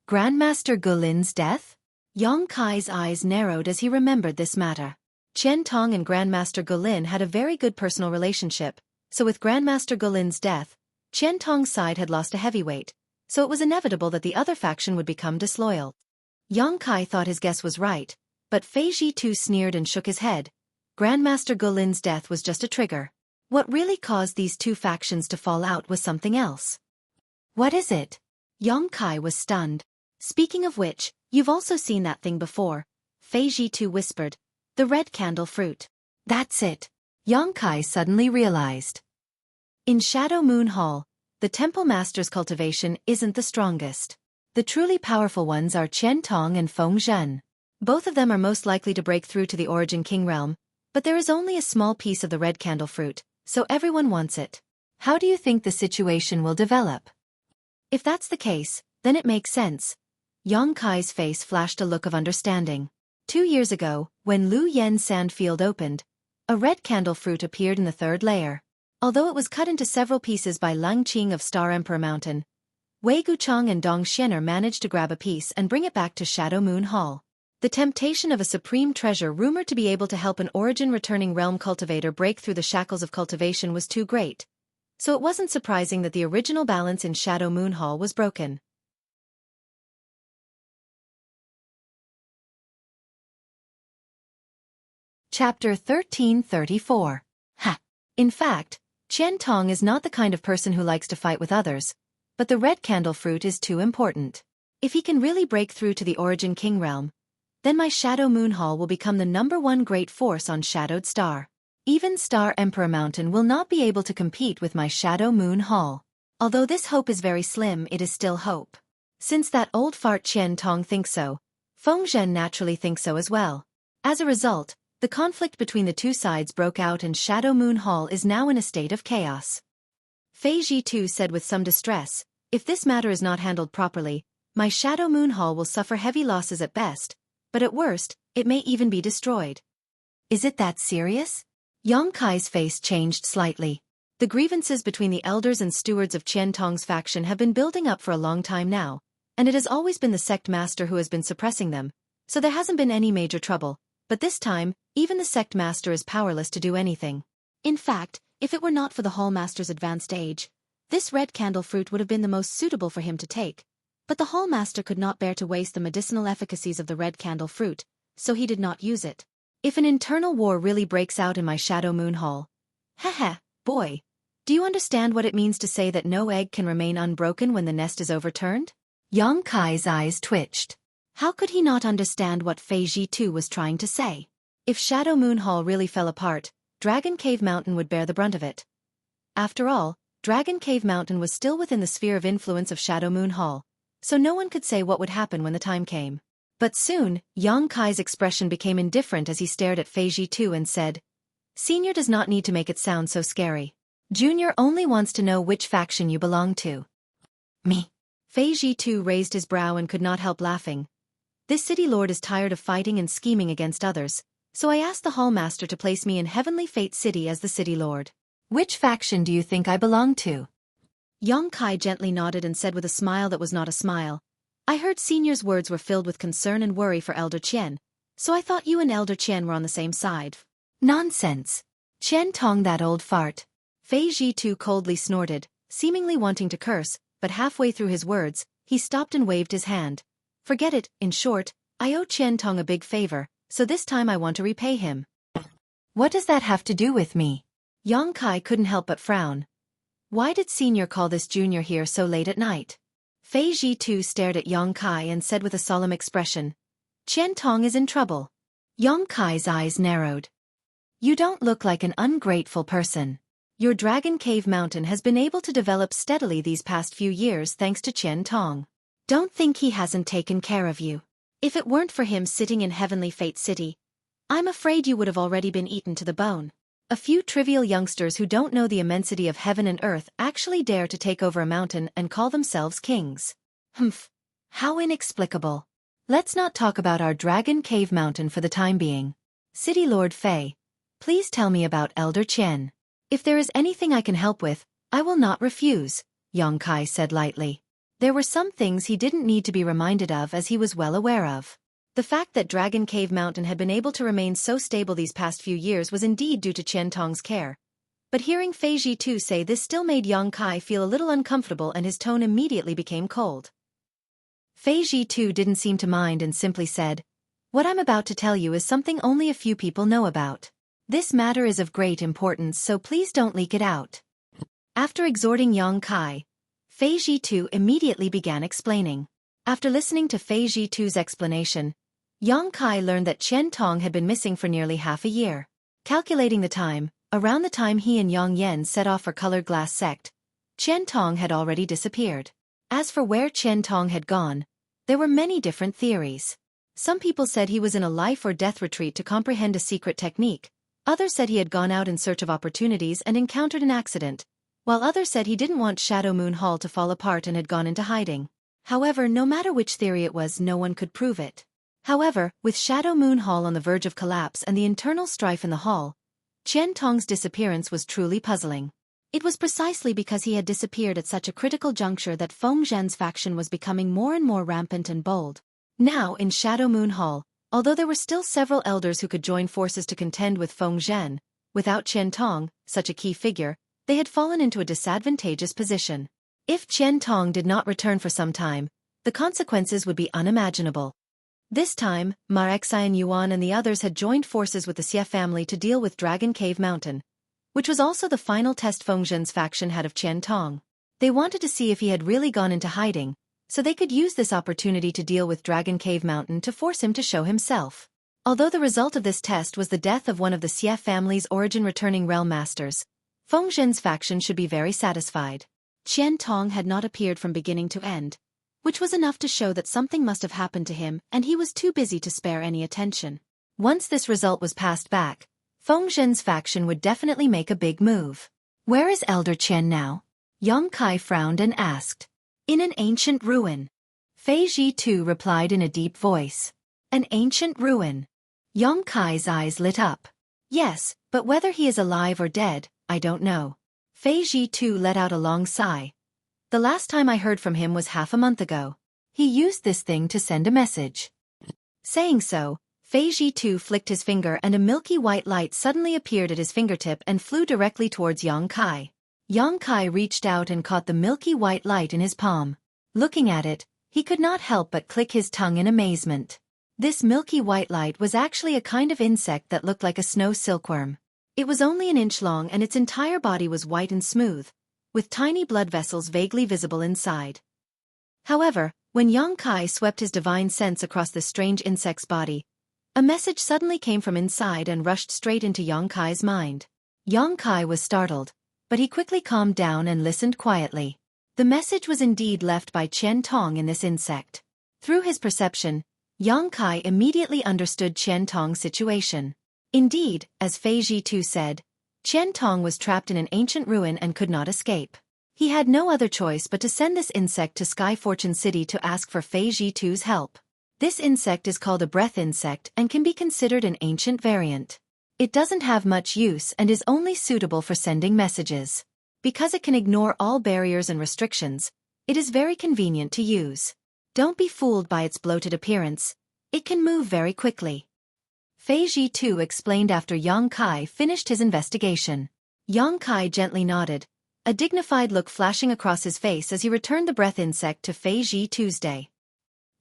Grandmaster Gulin's death? Yang Kai's eyes narrowed as he remembered this matter. Qian Tong and Grandmaster Gulin had a very good personal relationship, so with Grandmaster Gulin's death, Qian Tong's side had lost a heavyweight, so it was inevitable that the other faction would become disloyal. Yang Kai thought his guess was right, but Fei Jitu sneered and shook his head. Grandmaster Gulin's death was just a trigger. What really caused these two factions to fall out was something else. "What is it?" Yang Kai was stunned. "Speaking of which, you've also seen that thing before," Fei Jitu whispered. "The red candle fruit." "That's it." Yang Kai suddenly realized. In Shadow Moon Hall, the temple master's cultivation isn't the strongest. The truly powerful ones are Qian Tong and Feng Zhen. Both of them are most likely to break through to the Origin King realm, but there is only a small piece of the red candle fruit, so everyone wants it. How do you think the situation will develop? If that's the case, then it makes sense. Yang Kai's face flashed a look of understanding. 2 years ago, when Lu Yen's sandfield opened, a red candle fruit appeared in the 3rd layer. Although it was cut into several pieces by Leng Qing of Star Emperor Mountain, Wei Guchang and Dong Xianer managed to grab a piece and bring it back to Shadow Moon Hall. The temptation of a supreme treasure rumored to be able to help an origin-returning realm cultivator break through the shackles of cultivation was too great, so it wasn't surprising that the original balance in Shadow Moon Hall was broken. Chapter 1334. Ha! In fact, Qian Tong is not the kind of person who likes to fight with others, but the red candle fruit is too important. If he can really break through to the Origin King realm, then my Shadow Moon Hall will become the #1 great force on Shadowed Star. Even Star Emperor Mountain will not be able to compete with my Shadow Moon Hall. Although this hope is very slim, it is still hope. Since that old fart Qian Tong thinks so, Feng Zhen naturally thinks so as well. As a result, the conflict between the two sides broke out and Shadow Moon Hall is now in a state of chaos. Fei Ji too said with some distress, if this matter is not handled properly, my Shadow Moon Hall will suffer heavy losses at best, but at worst, it may even be destroyed. Is it that serious? Yang Kai's face changed slightly. The grievances between the elders and stewards of Qian Tong's faction have been building up for a long time now, and it has always been the sect master who has been suppressing them, so there hasn't been any major trouble, but this time, even the sect master is powerless to do anything. In fact, if it were not for the hall master's advanced age, this red candle fruit would have been the most suitable for him to take. But the hall master could not bear to waste the medicinal efficacies of the red candle fruit, so he did not use it. If an internal war really breaks out in my Shadow Moon Hall, haha, boy, do you understand what it means to say that no egg can remain unbroken when the nest is overturned? Yang Kai's eyes twitched. How could he not understand what Fei Ji too was trying to say? If Shadow Moon Hall really fell apart, Dragon Cave Mountain would bear the brunt of it. After all, Dragon Cave Mountain was still within the sphere of influence of Shadow Moon Hall, so no one could say what would happen when the time came. But soon, Yang Kai's expression became indifferent as he stared at Fei Ji too and said, Senior does not need to make it sound so scary. Junior only wants to know which faction you belong to. Me. Fei Ji too raised his brow and could not help laughing. This city lord is tired of fighting and scheming against others, so I asked the hall master to place me in Heavenly Fate City as the city lord. Which faction do you think I belong to? Yang Kai gently nodded and said with a smile that was not a smile, I heard Senior's words were filled with concern and worry for Elder Qian, so I thought you and Elder Qian were on the same side. Nonsense. Qian Tong, that old fart. Fei Ji too coldly snorted, seemingly wanting to curse, but halfway through his words, he stopped and waved his hand. Forget it, in short, I owe Qian Tong a big favor, so this time I want to repay him. What does that have to do with me? Yang Kai couldn't help but frown. Why did Senior call this junior here so late at night? Fei Ji too stared at Yang Kai and said with a solemn expression, Qian Tong is in trouble. Yang Kai's eyes narrowed. You don't look like an ungrateful person. Your Dragon Cave Mountain has been able to develop steadily these past few years thanks to Qian Tong. Don't think he hasn't taken care of you. If it weren't for him sitting in Heavenly Fate City, I'm afraid you would have already been eaten to the bone. A few trivial youngsters who don't know the immensity of heaven and earth actually dare to take over a mountain and call themselves kings. Humph. How inexplicable. Let's not talk about our Dragon Cave Mountain for the time being. City Lord Fei, please tell me about Elder Qian. If there is anything I can help with, I will not refuse, Yang Kai said lightly. There were some things he didn't need to be reminded of as he was well aware of. The fact that Dragon Cave Mountain had been able to remain so stable these past few years was indeed due to Qian Tong's care. But hearing Fei Ji too say this still made Yang Kai feel a little uncomfortable and his tone immediately became cold. Fei Ji too didn't seem to mind and simply said, What I'm about to tell you is something only a few people know about. This matter is of great importance, so please don't leak it out. After exhorting Yang Kai, Fei Ji too immediately began explaining. After listening to Fei Ji too's explanation, Yang Kai learned that Qian Tong had been missing for nearly half a year. Calculating the time, Around the time he and Yang Yen set off for Colored Glass Sect, Qian Tong had already disappeared. As for where Qian Tong had gone, there were many different theories. Some people said he was in a life-or-death retreat to comprehend a secret technique, others said he had gone out in search of opportunities and encountered an accident, while others said he didn't want Shadow Moon Hall to fall apart and had gone into hiding. However, no matter which theory it was, no one could prove it. However, with Shadow Moon Hall on the verge of collapse and the internal strife in the hall, Qian Tong's disappearance was truly puzzling. It was precisely because he had disappeared at such a critical juncture that Feng Zhen's faction was becoming more and more rampant and bold. Now, in Shadow Moon Hall, although there were still several elders who could join forces to contend with Feng Zhen, without Qian Tong, such a key figure, they had fallen into a disadvantageous position. If Qian Tong did not return for some time, the consequences would be unimaginable. This time, Ma Xian Yuan and the others had joined forces with the Xie family to deal with Dragon Cave Mountain, which was also the final test Feng Zhen's faction had of Qian Tong. They wanted to see if he had really gone into hiding, so they could use this opportunity to deal with Dragon Cave Mountain to force him to show himself. Although the result of this test was the death of one of the Xie family's origin-returning realm masters, Feng Zhen's faction should be very satisfied. Qian Tong had not appeared from beginning to end, which was enough to show that something must have happened to him and he was too busy to spare any attention. Once this result was passed back, Feng Zhen's faction would definitely make a big move. Where is Elder Qian now? Yang Kai frowned and asked. In an ancient ruin. Fei Ji too replied in a deep voice. An ancient ruin. Yang Kai's eyes lit up. Yes, but whether he is alive or dead, I don't know. Fei Ji too let out a long sigh. The last time I heard from him was half a month ago. He used this thing to send a message. Saying so, Fei Ji too flicked his finger and a milky white light suddenly appeared at his fingertip and flew directly towards Yang Kai. Yang Kai reached out and caught the milky white light in his palm. Looking at it, he could not help but click his tongue in amazement. This milky white light was actually a kind of insect that looked like a snow silkworm. It was only an inch long and its entire body was white and smooth, with tiny blood vessels vaguely visible inside. However, when Yang Kai swept his divine sense across this strange insect's body, a message suddenly came from inside and rushed straight into Yang Kai's mind. Yang Kai was startled, but he quickly calmed down and listened quietly. The message was indeed left by Qian Tong in this insect. Through his perception, Yang Kai immediately understood Qian Tong's situation. Indeed, as Fei Ji too said, Qian Tong was trapped in an ancient ruin and could not escape. He had no other choice but to send this insect to Sky Fortune City to ask for Fei Ji too's help. This insect is called a breath insect and can be considered an ancient variant. It doesn't have much use and is only suitable for sending messages. Because it can ignore all barriers and restrictions, it is very convenient to use. Don't be fooled by its bloated appearance. It can move very quickly. Fei Ji too explained after Yang Kai finished his investigation. Yang Kai gently nodded, a dignified look flashing across his face as he returned the breath insect to Fei Ji Tuesday.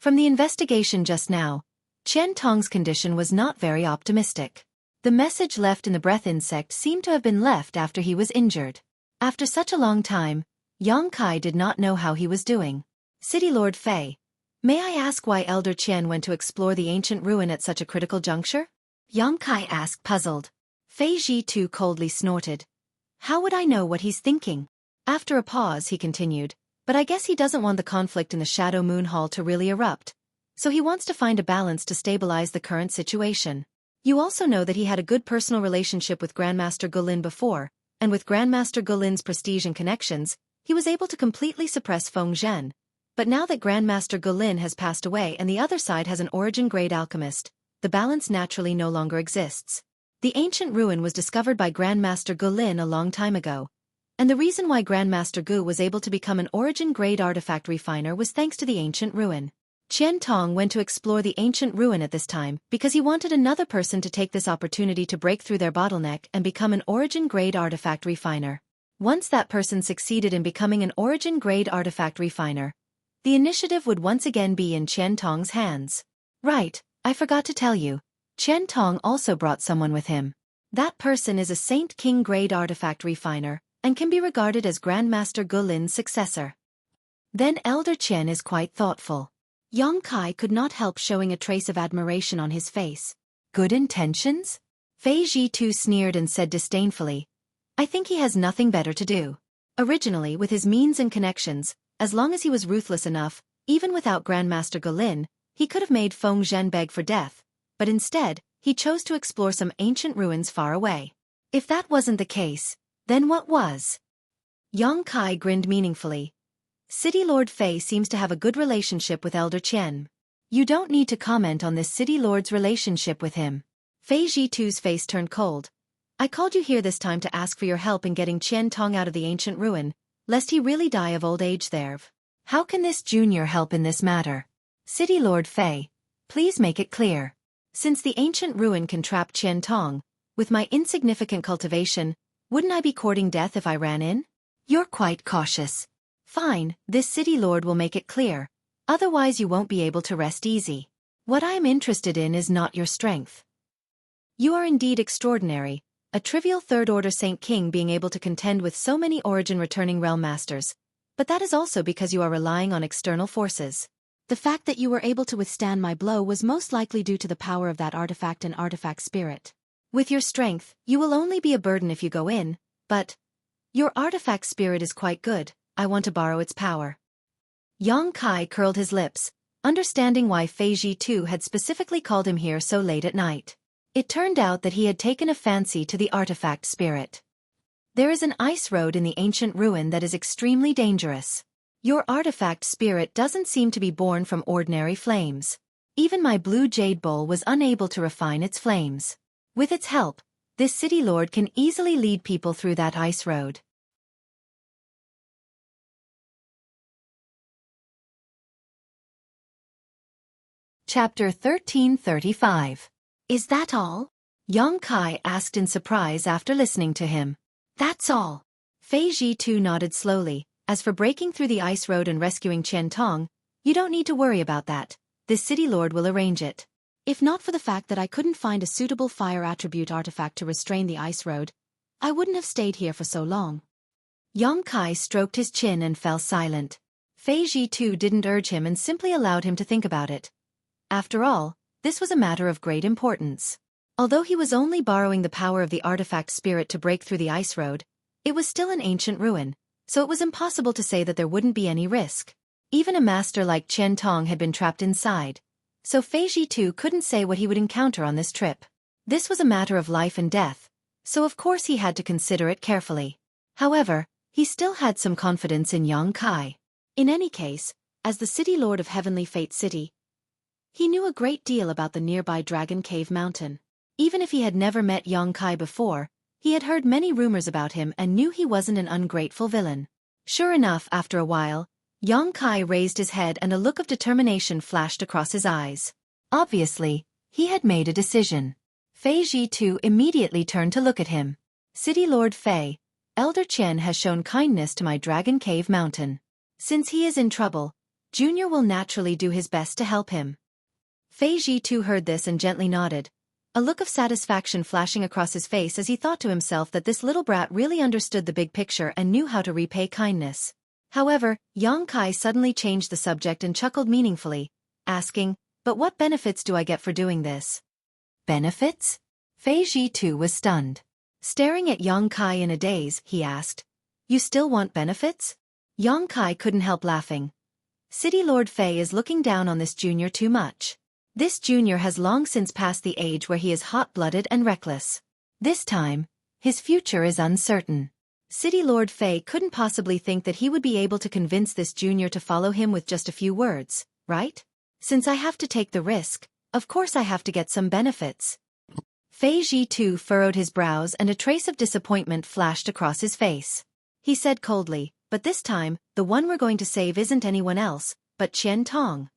From the investigation just now, Qian Tong's condition was not very optimistic. The message left in the breath insect seemed to have been left after he was injured. After such a long time, Yang Kai did not know how he was doing. City Lord Fei, may I ask why Elder Qian went to explore the ancient ruin at such a critical juncture? Yang Kai asked, puzzled. Fei Ji too coldly snorted. How would I know what he's thinking? After a pause he continued, but I guess he doesn't want the conflict in the Shadow Moon Hall to really erupt, so he wants to find a balance to stabilize the current situation. You also know that he had a good personal relationship with Grandmaster Gulin before, and with Grandmaster Gulin's prestige and connections, he was able to completely suppress Feng Zhen. But now that Grandmaster Gulin has passed away and the other side has an origin-grade alchemist, the balance naturally no longer exists. The ancient ruin was discovered by Grandmaster Gulin a long time ago, and the reason why Grandmaster Gu was able to become an origin-grade artifact refiner was thanks to the ancient ruin. Qian Tong went to explore the ancient ruin at this time because he wanted another person to take this opportunity to break through their bottleneck and become an origin-grade artifact refiner. Once that person succeeded in becoming an origin-grade artifact refiner, the initiative would once again be in Qian Tong's hands. Right, I forgot to tell you, Qian Tong also brought someone with him. That person is a Saint King-grade artifact refiner, and can be regarded as Grandmaster Gulin's successor. Then Elder Qian is quite thoughtful. Yang Kai could not help showing a trace of admiration on his face. Good intentions? Fei Ji sneered and said disdainfully, I think he has nothing better to do. Originally, with his means and connections, as long as he was ruthless enough, even without Grandmaster Golin, he could have made Feng Zhen beg for death, but instead, he chose to explore some ancient ruins far away. If that wasn't the case, then what was? Yang Kai grinned meaningfully. City Lord Fei seems to have a good relationship with Elder Qian. You don't need to comment on this City Lord's relationship with him. Fei Jitu's face turned cold. I called you here this time to ask for your help in getting Qian Tong out of the ancient ruin, lest he really die of old age there. How can this junior help in this matter? City Lord Fei, please make it clear. Since the ancient ruin can trap Qian Tong, with my insignificant cultivation, wouldn't I be courting death if I ran in? You're quite cautious. Fine, this city lord will make it clear. Otherwise you won't be able to rest easy. What I am interested in is not your strength. You are indeed extraordinary, a trivial third-order Saint King being able to contend with so many origin-returning realm masters. But that is also because you are relying on external forces. The fact that you were able to withstand my blow was most likely due to the power of that artifact and artifact spirit. With your strength, you will only be a burden if you go in, but your artifact spirit is quite good, I want to borrow its power. Yang Kai curled his lips, understanding why Fei Ji had specifically called him here so late at night. It turned out that he had taken a fancy to the artifact spirit. There is an ice road in the ancient ruin that is extremely dangerous. Your artifact spirit doesn't seem to be born from ordinary flames. Even my blue jade bowl was unable to refine its flames. With its help, this city lord can easily lead people through that ice road. Chapter 1335. Is that all? Yang Kai asked in surprise after listening to him. That's all. Fei Ji nodded slowly. As for breaking through the ice road and rescuing Qian Tong, you don't need to worry about that. This city lord will arrange it. If not for the fact that I couldn't find a suitable fire attribute artifact to restrain the ice road, I wouldn't have stayed here for so long. Yang Kai stroked his chin and fell silent. Fei Ji didn't urge him and simply allowed him to think about it. After all, this was a matter of great importance. Although he was only borrowing the power of the artifact spirit to break through the ice road, it was still an ancient ruin, so it was impossible to say that there wouldn't be any risk. Even a master like Qian Tong had been trapped inside, so Fei Ji couldn't say what he would encounter on this trip. This was a matter of life and death, so of course he had to consider it carefully. However, he still had some confidence in Yang Kai. In any case, as the city lord of Heavenly Fate City, he knew a great deal about the nearby Dragon Cave Mountain. Even if he had never met Yang Kai before, he had heard many rumors about him and knew he wasn't an ungrateful villain. Sure enough, after a while, Yang Kai raised his head and a look of determination flashed across his eyes. Obviously, he had made a decision. Fei Ji immediately turned to look at him. City Lord Fei, Elder Qian has shown kindness to my Dragon Cave Mountain. Since he is in trouble, Junior will naturally do his best to help him. Fei Ji heard this and gently nodded, a look of satisfaction flashing across his face as he thought to himself that this little brat really understood the big picture and knew how to repay kindness. However, Yang Kai suddenly changed the subject and chuckled meaningfully, asking, but what benefits do I get for doing this? Benefits? Fei Ji was stunned. Staring at Yang Kai in a daze, he asked, you still want benefits? Yang Kai couldn't help laughing. City Lord Fei is looking down on this junior too much. This junior has long since passed the age where he is hot-blooded and reckless. This time, his future is uncertain. City Lord Fei couldn't possibly think that he would be able to convince this junior to follow him with just a few words, right? Since I have to take the risk, of course I have to get some benefits. Fei Ji furrowed his brows and a trace of disappointment flashed across his face. He said coldly, but this time, the one we're going to save isn't anyone else, but Qian Tong.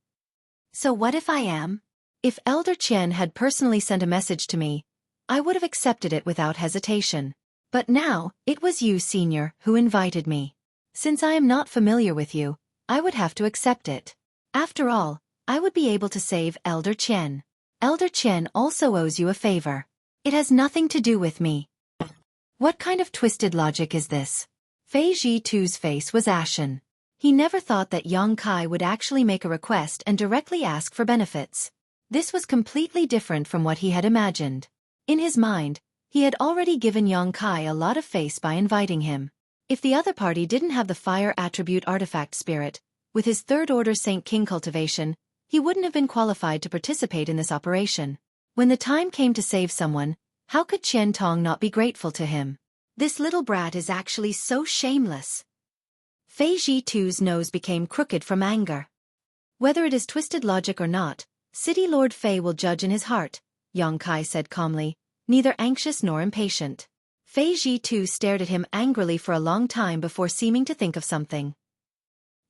So what if I am? If Elder Qian had personally sent a message to me, I would have accepted it without hesitation. But now, it was you, Senior, who invited me. Since I am not familiar with you, I would have to accept it. After all, I would be able to save Elder Qian. Elder Qian also owes you a favor. It has nothing to do with me. What kind of twisted logic is this? Fei Ji face was ashen. He never thought that Yang Kai would actually make a request and directly ask for benefits. This was completely different from what he had imagined. In his mind, he had already given Yang Kai a lot of face by inviting him. If the other party didn't have the fire attribute artifact spirit, with his third-order Saint King cultivation, he wouldn't have been qualified to participate in this operation. When the time came to save someone, how could Qian Tong not be grateful to him? This little brat is actually so shameless. Fei Zhitu's nose became crooked from anger. Whether it is twisted logic or not, City Lord Fei will judge in his heart, Yang Kai said calmly, neither anxious nor impatient. Fei Zhitu stared at him angrily for a long time before seeming to think of something.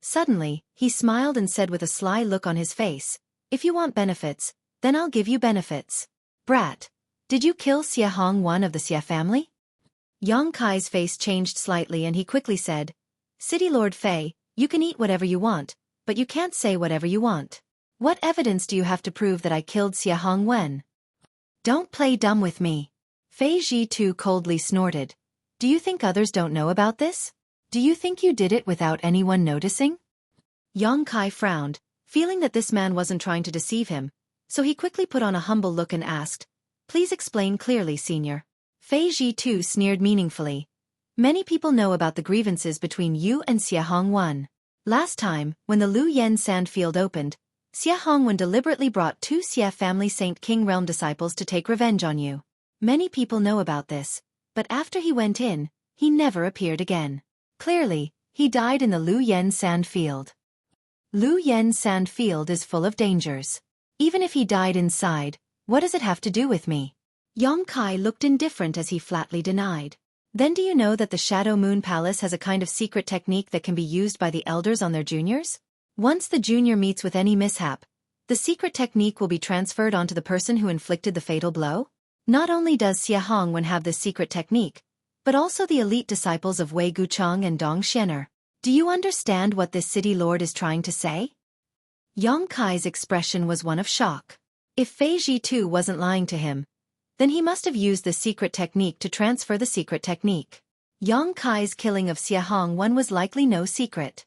Suddenly, he smiled and said with a sly look on his face, if you want benefits, then I'll give you benefits. Brat, did you kill Xie Hong one of the Xie family? Yang Kai's face changed slightly and he quickly said, City Lord Fei, you can eat whatever you want, but you can't say whatever you want. What evidence do you have to prove that I killed Xie Hong Wen? Don't play dumb with me. Fei Zhitu coldly snorted. Do you think others don't know about this? Do you think you did it without anyone noticing? Yang Kai frowned, feeling that this man wasn't trying to deceive him, so he quickly put on a humble look and asked, Please explain clearly, senior. Fei Zhitu sneered meaningfully. Many people know about the grievances between you and Xie Hongwen. Last time, when the Lu Yen Sandfield opened, Xie Hongwen deliberately brought 2 Xie family Saint King Realm disciples to take revenge on you. Many people know about this, but after he went in, he never appeared again. Clearly, he died in the Lu Yen Sandfield. Lu Yen Sandfield is full of dangers. Even if he died inside, what does it have to do with me? Yang Kai looked indifferent as he flatly denied. Then do you know that the Shadow Moon Palace has a kind of secret technique that can be used by the elders on their juniors? Once the junior meets with any mishap, the secret technique will be transferred onto the person who inflicted the fatal blow? Not only does Xie Hongwen have this secret technique, but also the elite disciples of Wei Guchang and Dong Xianer. Do you understand what this city lord is trying to say? Yang Kai's expression was one of shock. If Fei Zhitu wasn't lying to him, then he must have used the secret technique to transfer the secret technique. Yang Kai's killing of Xie Hongwen was likely no secret.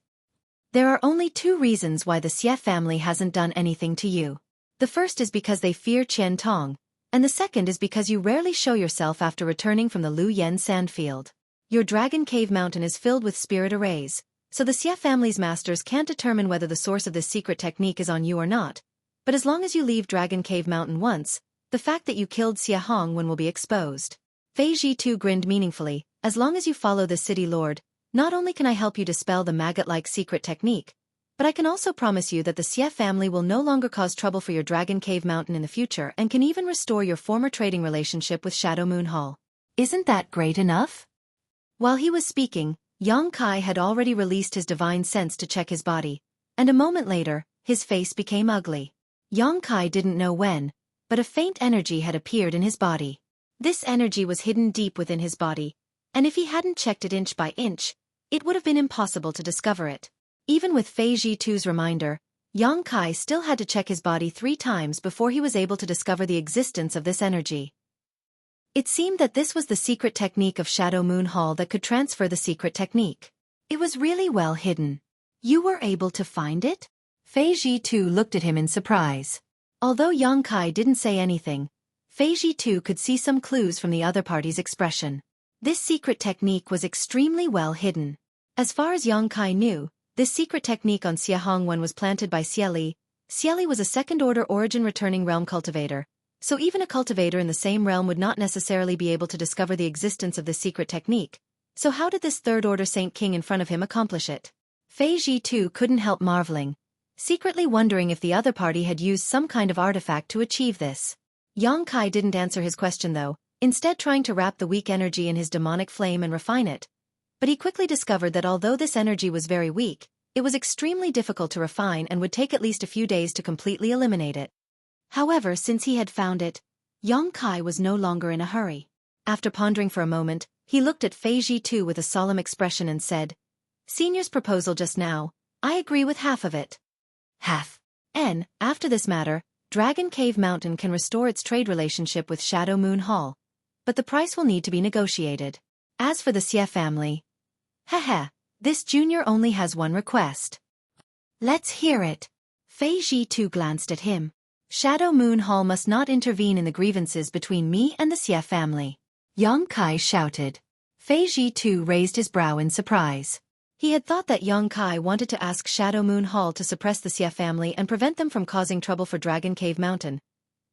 There are only 2 reasons why the Xie family hasn't done anything to you. The first is because they fear Qian Tong, and the second is because you rarely show yourself after returning from the Lu Yen Sandfield. Your Dragon Cave Mountain is filled with spirit arrays, so the Xie family's masters can't determine whether the source of this secret technique is on you or not, but as long as you leave Dragon Cave Mountain once, the fact that you killed Xie Hongwen will be exposed. Fei Zhitu grinned meaningfully, as long as you follow the city lord, not only can I help you dispel the maggot-like secret technique, but I can also promise you that the Xie family will no longer cause trouble for your Dragon Cave Mountain in the future and can even restore your former trading relationship with Shadow Moon Hall. Isn't that great enough? While he was speaking, Yang Kai had already released his divine sense to check his body, and a moment later, his face became ugly. Yang Kai didn't know when, but a faint energy had appeared in his body. This energy was hidden deep within his body, and if he hadn't checked it inch by inch, it would have been impossible to discover it. Even with Fei Zhitu's reminder, Yang Kai still had to check his body 3 times before he was able to discover the existence of this energy. It seemed that this was the secret technique of Shadow Moon Hall that could transfer the secret technique. It was really well hidden. You were able to find it? Fei Zhitu looked at him in surprise. Although Yang Kai didn't say anything, Fei Zhitu could see some clues from the other party's expression. This secret technique was extremely well hidden. As far as Yang Kai knew, this secret technique on Xie Hongwen was planted by Xie Li. Xie Li was a second-order origin-returning realm cultivator, so even a cultivator in the same realm would not necessarily be able to discover the existence of this secret technique. So how did this third-order Saint King in front of him accomplish it? Fei Zhitu couldn't help marveling, secretly wondering if the other party had used some kind of artifact to achieve this. Yang Kai didn't answer his question though, instead trying to wrap the weak energy in his demonic flame and refine it. But he quickly discovered that although this energy was very weak, it was extremely difficult to refine and would take at least a few days to completely eliminate it. However, since he had found it, Yang Kai was no longer in a hurry. After pondering for a moment, he looked at Fei Zhitu with a solemn expression and said, Senior's proposal just now, I agree with half of it. Half. After this matter, Dragon Cave Mountain can restore its trade relationship with Shadow Moon Hall, but the price will need to be negotiated. As for the Xie family, this junior only has one request. Let's hear it. Fei Zhitu glanced at him. Shadow Moon Hall must not intervene in the grievances between me and the Xie family. Yang Kai shouted. Fei Ji too raised his brow in surprise. He had thought that Yang Kai wanted to ask Shadow Moon Hall to suppress the Xie family and prevent them from causing trouble for Dragon Cave Mountain.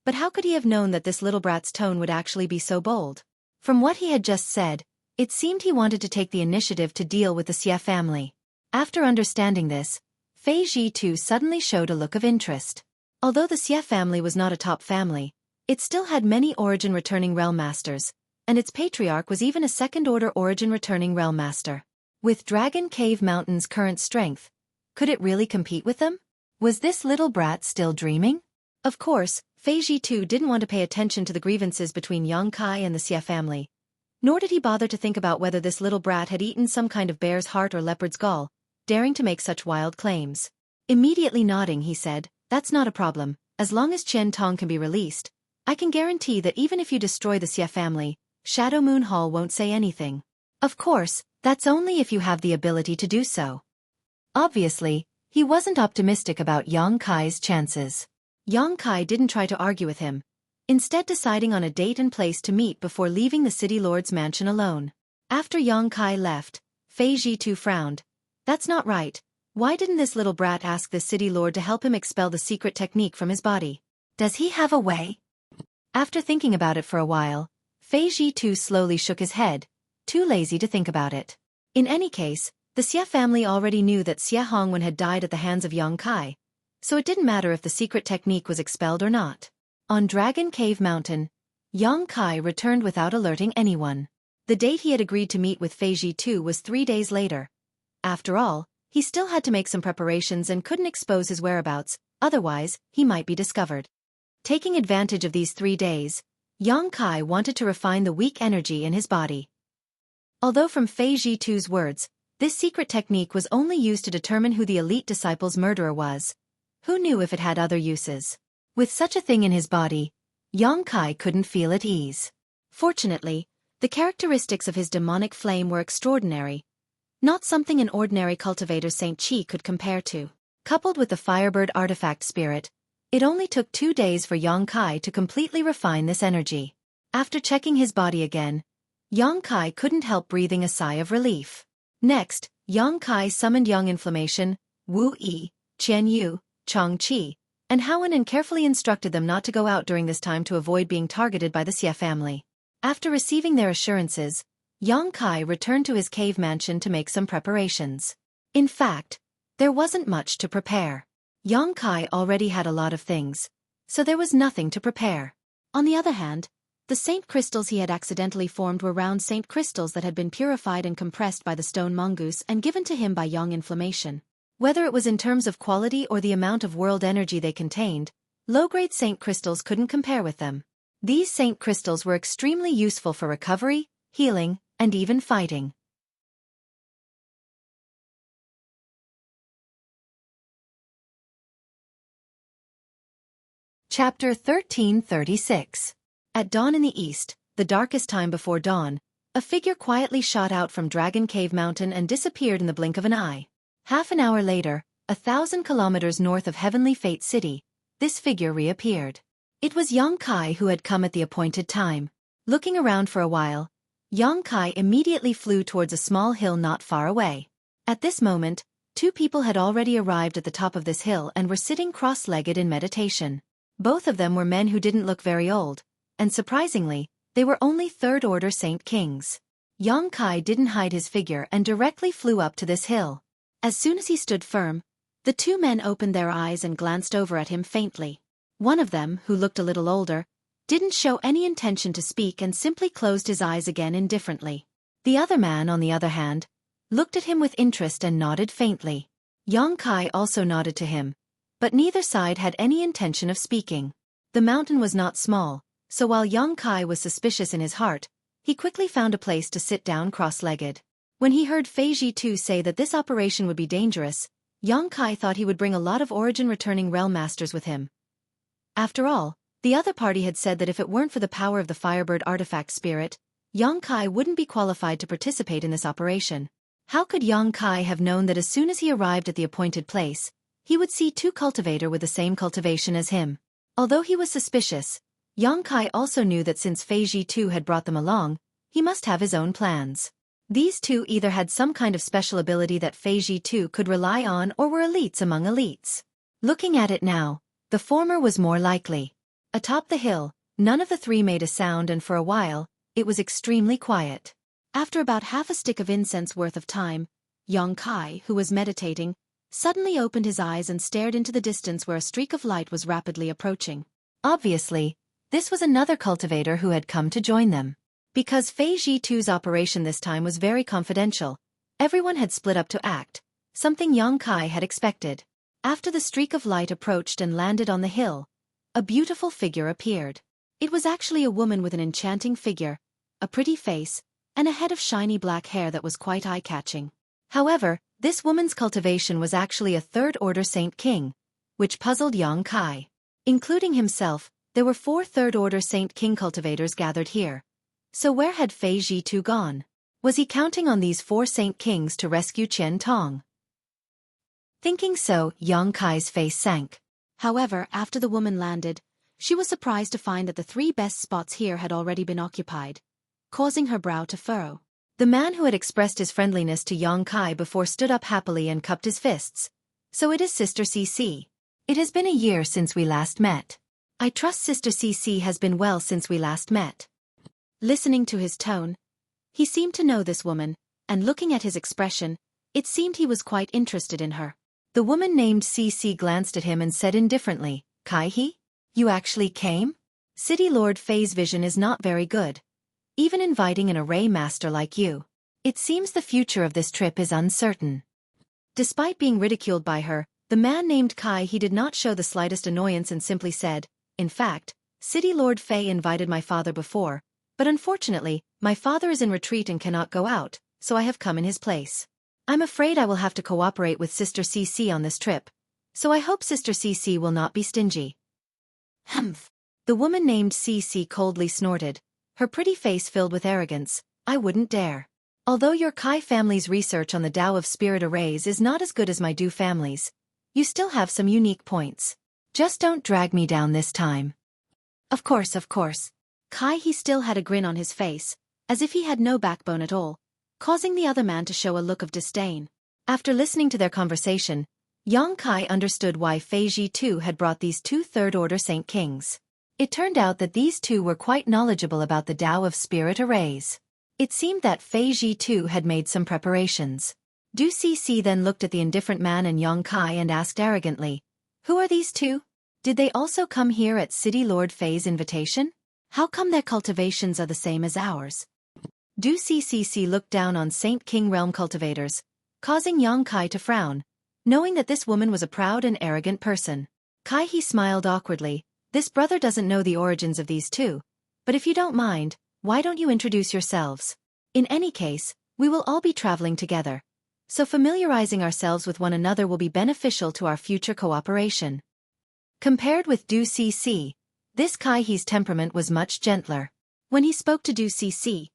But how could he have known that this little brat's tone would actually be so bold? From what he had just said, it seemed he wanted to take the initiative to deal with the Xie family. After understanding this, Fei Ji too suddenly showed a look of interest. Although the Xie family was not a top family, it still had many origin-returning realm masters, and its patriarch was even a second-order origin-returning realm master. With Dragon Cave Mountain's current strength, could it really compete with them? Was this little brat still dreaming? Of course, Fei Ji too didn't want to pay attention to the grievances between Yang Kai and the Xie family. Nor did he bother to think about whether this little brat had eaten some kind of bear's heart or leopard's gall, daring to make such wild claims. Immediately nodding, he said, "That's not a problem. As long as Qian Tong can be released, I can guarantee that even if you destroy the Xie family, Shadow Moon Hall won't say anything. Of course, that's only if you have the ability to do so." Obviously, he wasn't optimistic about Yang Kai's chances. Yang Kai didn't try to argue with him, instead deciding on a date and place to meet before leaving the city lord's mansion alone. After Yang Kai left, Fei Ji too frowned. That's not right. Why didn't this little brat ask the city lord to help him expel the secret technique from his body? Does he have a way? After thinking about it for a while, Fei Ji too slowly shook his head, too lazy to think about it. In any case, the Xie family already knew that Xie Hongwen had died at the hands of Yang Kai, so it didn't matter if the secret technique was expelled or not. On Dragon Cave Mountain, Yang Kai returned without alerting anyone. The date he had agreed to meet with Fei Ji too was 3 days later. After all, he still had to make some preparations and couldn't expose his whereabouts, otherwise, he might be discovered. Taking advantage of these 3 days, Yang Kai wanted to refine the weak energy in his body. Although from Fei Ji too's words, this secret technique was only used to determine who the elite disciple's murderer was, who knew if it had other uses? With such a thing in his body, Yang Kai couldn't feel at ease. Fortunately, the characteristics of his demonic flame were extraordinary, not something an ordinary cultivator Xueqi could compare to. Coupled with the Firebird artifact spirit, it only took 2 days for Yang Kai to completely refine this energy. After checking his body again, Yang Kai couldn't help breathing a sigh of relief. Next, Yang Kai summoned Yang Inflammation, Wu Yi, Qian Yu, Chang Qi, and Howen and carefully instructed them not to go out during this time to avoid being targeted by the Xie family. After receiving their assurances, Yang Kai returned to his cave mansion to make some preparations. In fact, there wasn't much to prepare. Yang Kai already had a lot of things, so there was nothing to prepare. On the other hand, the saint crystals he had accidentally formed were round saint crystals that had been purified and compressed by the stone mongoose and given to him by Yang Inflammation. Whether it was in terms of quality or the amount of world energy they contained, low-grade saint crystals couldn't compare with them. These saint crystals were extremely useful for recovery, healing, and even fighting. Chapter 1336. At dawn in the east, the darkest time before dawn, a figure quietly shot out from Dragon Cave Mountain and disappeared in the blink of an eye. Half an hour later, 1,000 kilometers north of Heavenly Fate City, this figure reappeared. It was Yang Kai who had come at the appointed time. Looking around for a while, Yang Kai immediately flew towards a small hill not far away. At this moment, 2 people had already arrived at the top of this hill and were sitting cross-legged in meditation. Both of them were men who didn't look very old, and surprisingly, they were only third-order Saint Kings. Yang Kai didn't hide his figure and directly flew up to this hill. As soon as he stood firm, the 2 men opened their eyes and glanced over at him faintly. One of them, who looked a little older, didn't show any intention to speak and simply closed his eyes again indifferently. The other man, on the other hand, looked at him with interest and nodded faintly. Yang Kai also nodded to him, but neither side had any intention of speaking. The mountain was not small, so while Yang Kai was suspicious in his heart, he quickly found a place to sit down cross-legged. When he heard Fei Ji too say that this operation would be dangerous, Yang Kai thought he would bring a lot of origin-returning realm masters with him. After all, the other party had said that if it weren't for the power of the Firebird artifact spirit, Yang Kai wouldn't be qualified to participate in this operation. How could Yang Kai have known that as soon as he arrived at the appointed place, he would see 2 cultivators with the same cultivation as him? Although he was suspicious, Yang Kai also knew that since Fei Ji too had brought them along, he must have his own plans. These two either had some kind of special ability that Fei Ji too could rely on or were elites among elites. Looking at it now, the former was more likely. Atop the hill, none of the three made a sound, and for a while, it was extremely quiet. After about half a stick of incense worth of time, Yang Kai, who was meditating, suddenly opened his eyes and stared into the distance where a streak of light was rapidly approaching. Obviously, this was another cultivator who had come to join them. Because Fei Ji too's operation this time was very confidential, everyone had split up to act, something Yang Kai had expected. After the streak of light approached and landed on the hill, a beautiful figure appeared. It was actually a woman with an enchanting figure, a pretty face, and a head of shiny black hair that was quite eye-catching. However, this woman's cultivation was actually a third-order Saint King, which puzzled Yang Kai. Including himself, there were 4 third-order Saint King cultivators gathered here. So where had Fei Ji too gone? Was he counting on these 4 Saint Kings to rescue Qian Tong? Thinking so, Yang Kai's face sank. However, after the woman landed, she was surprised to find that the 3 best spots here had already been occupied, causing her brow to furrow. The man who had expressed his friendliness to Yang Kai before stood up happily and cupped his fists. So it is Sister CC. It has been a year since we last met. I trust Sister CC has been well since we last met. Listening to his tone, he seemed to know this woman, and looking at his expression, it seemed he was quite interested in her. The woman named CC glanced at him and said indifferently, Kai he? You actually came? City Lord Fei's vision is not very good. Even inviting an array master like you. It seems the future of this trip is uncertain. Despite being ridiculed by her, the man named Kai he did not show the slightest annoyance and simply said, in fact, City Lord Fei invited my father before, but unfortunately, my father is in retreat and cannot go out, so I have come in his place. I'm afraid I will have to cooperate with Sister CC on this trip, so I hope Sister CC will not be stingy. Humph. The woman named CC coldly snorted, her pretty face filled with arrogance. I wouldn't dare. Although your Kai family's research on the Tao of Spirit Arrays is not as good as my Du family's, you still have some unique points. Just don't drag me down this time. Of course. Kai he still had a grin on his face, as if he had no backbone at all, causing the other man to show a look of disdain. After listening to their conversation, Yang Kai understood why Fei Ji too had brought these 2 third-order Saint Kings. It turned out that these 2 were quite knowledgeable about the Tao of Spirit Arrays. It seemed that Fei Ji too had made some preparations. Du Cc then looked at the indifferent man and Yang Kai and asked arrogantly, who are these 2? Did they also come here at City Lord Fei's invitation? How come their cultivations are the same as ours? Du Cc looked down on Saint King realm cultivators, causing Yang Kai to frown, knowing that this woman was a proud and arrogant person. Kai he smiled awkwardly. This brother doesn't know the origins of these 2, but if you don't mind, why don't you introduce yourselves? In any case, we will all be traveling together, so familiarizing ourselves with one another will be beneficial to our future cooperation. Compared with Du Cc, this Kai he's temperament was much gentler. When he spoke to Du Cc,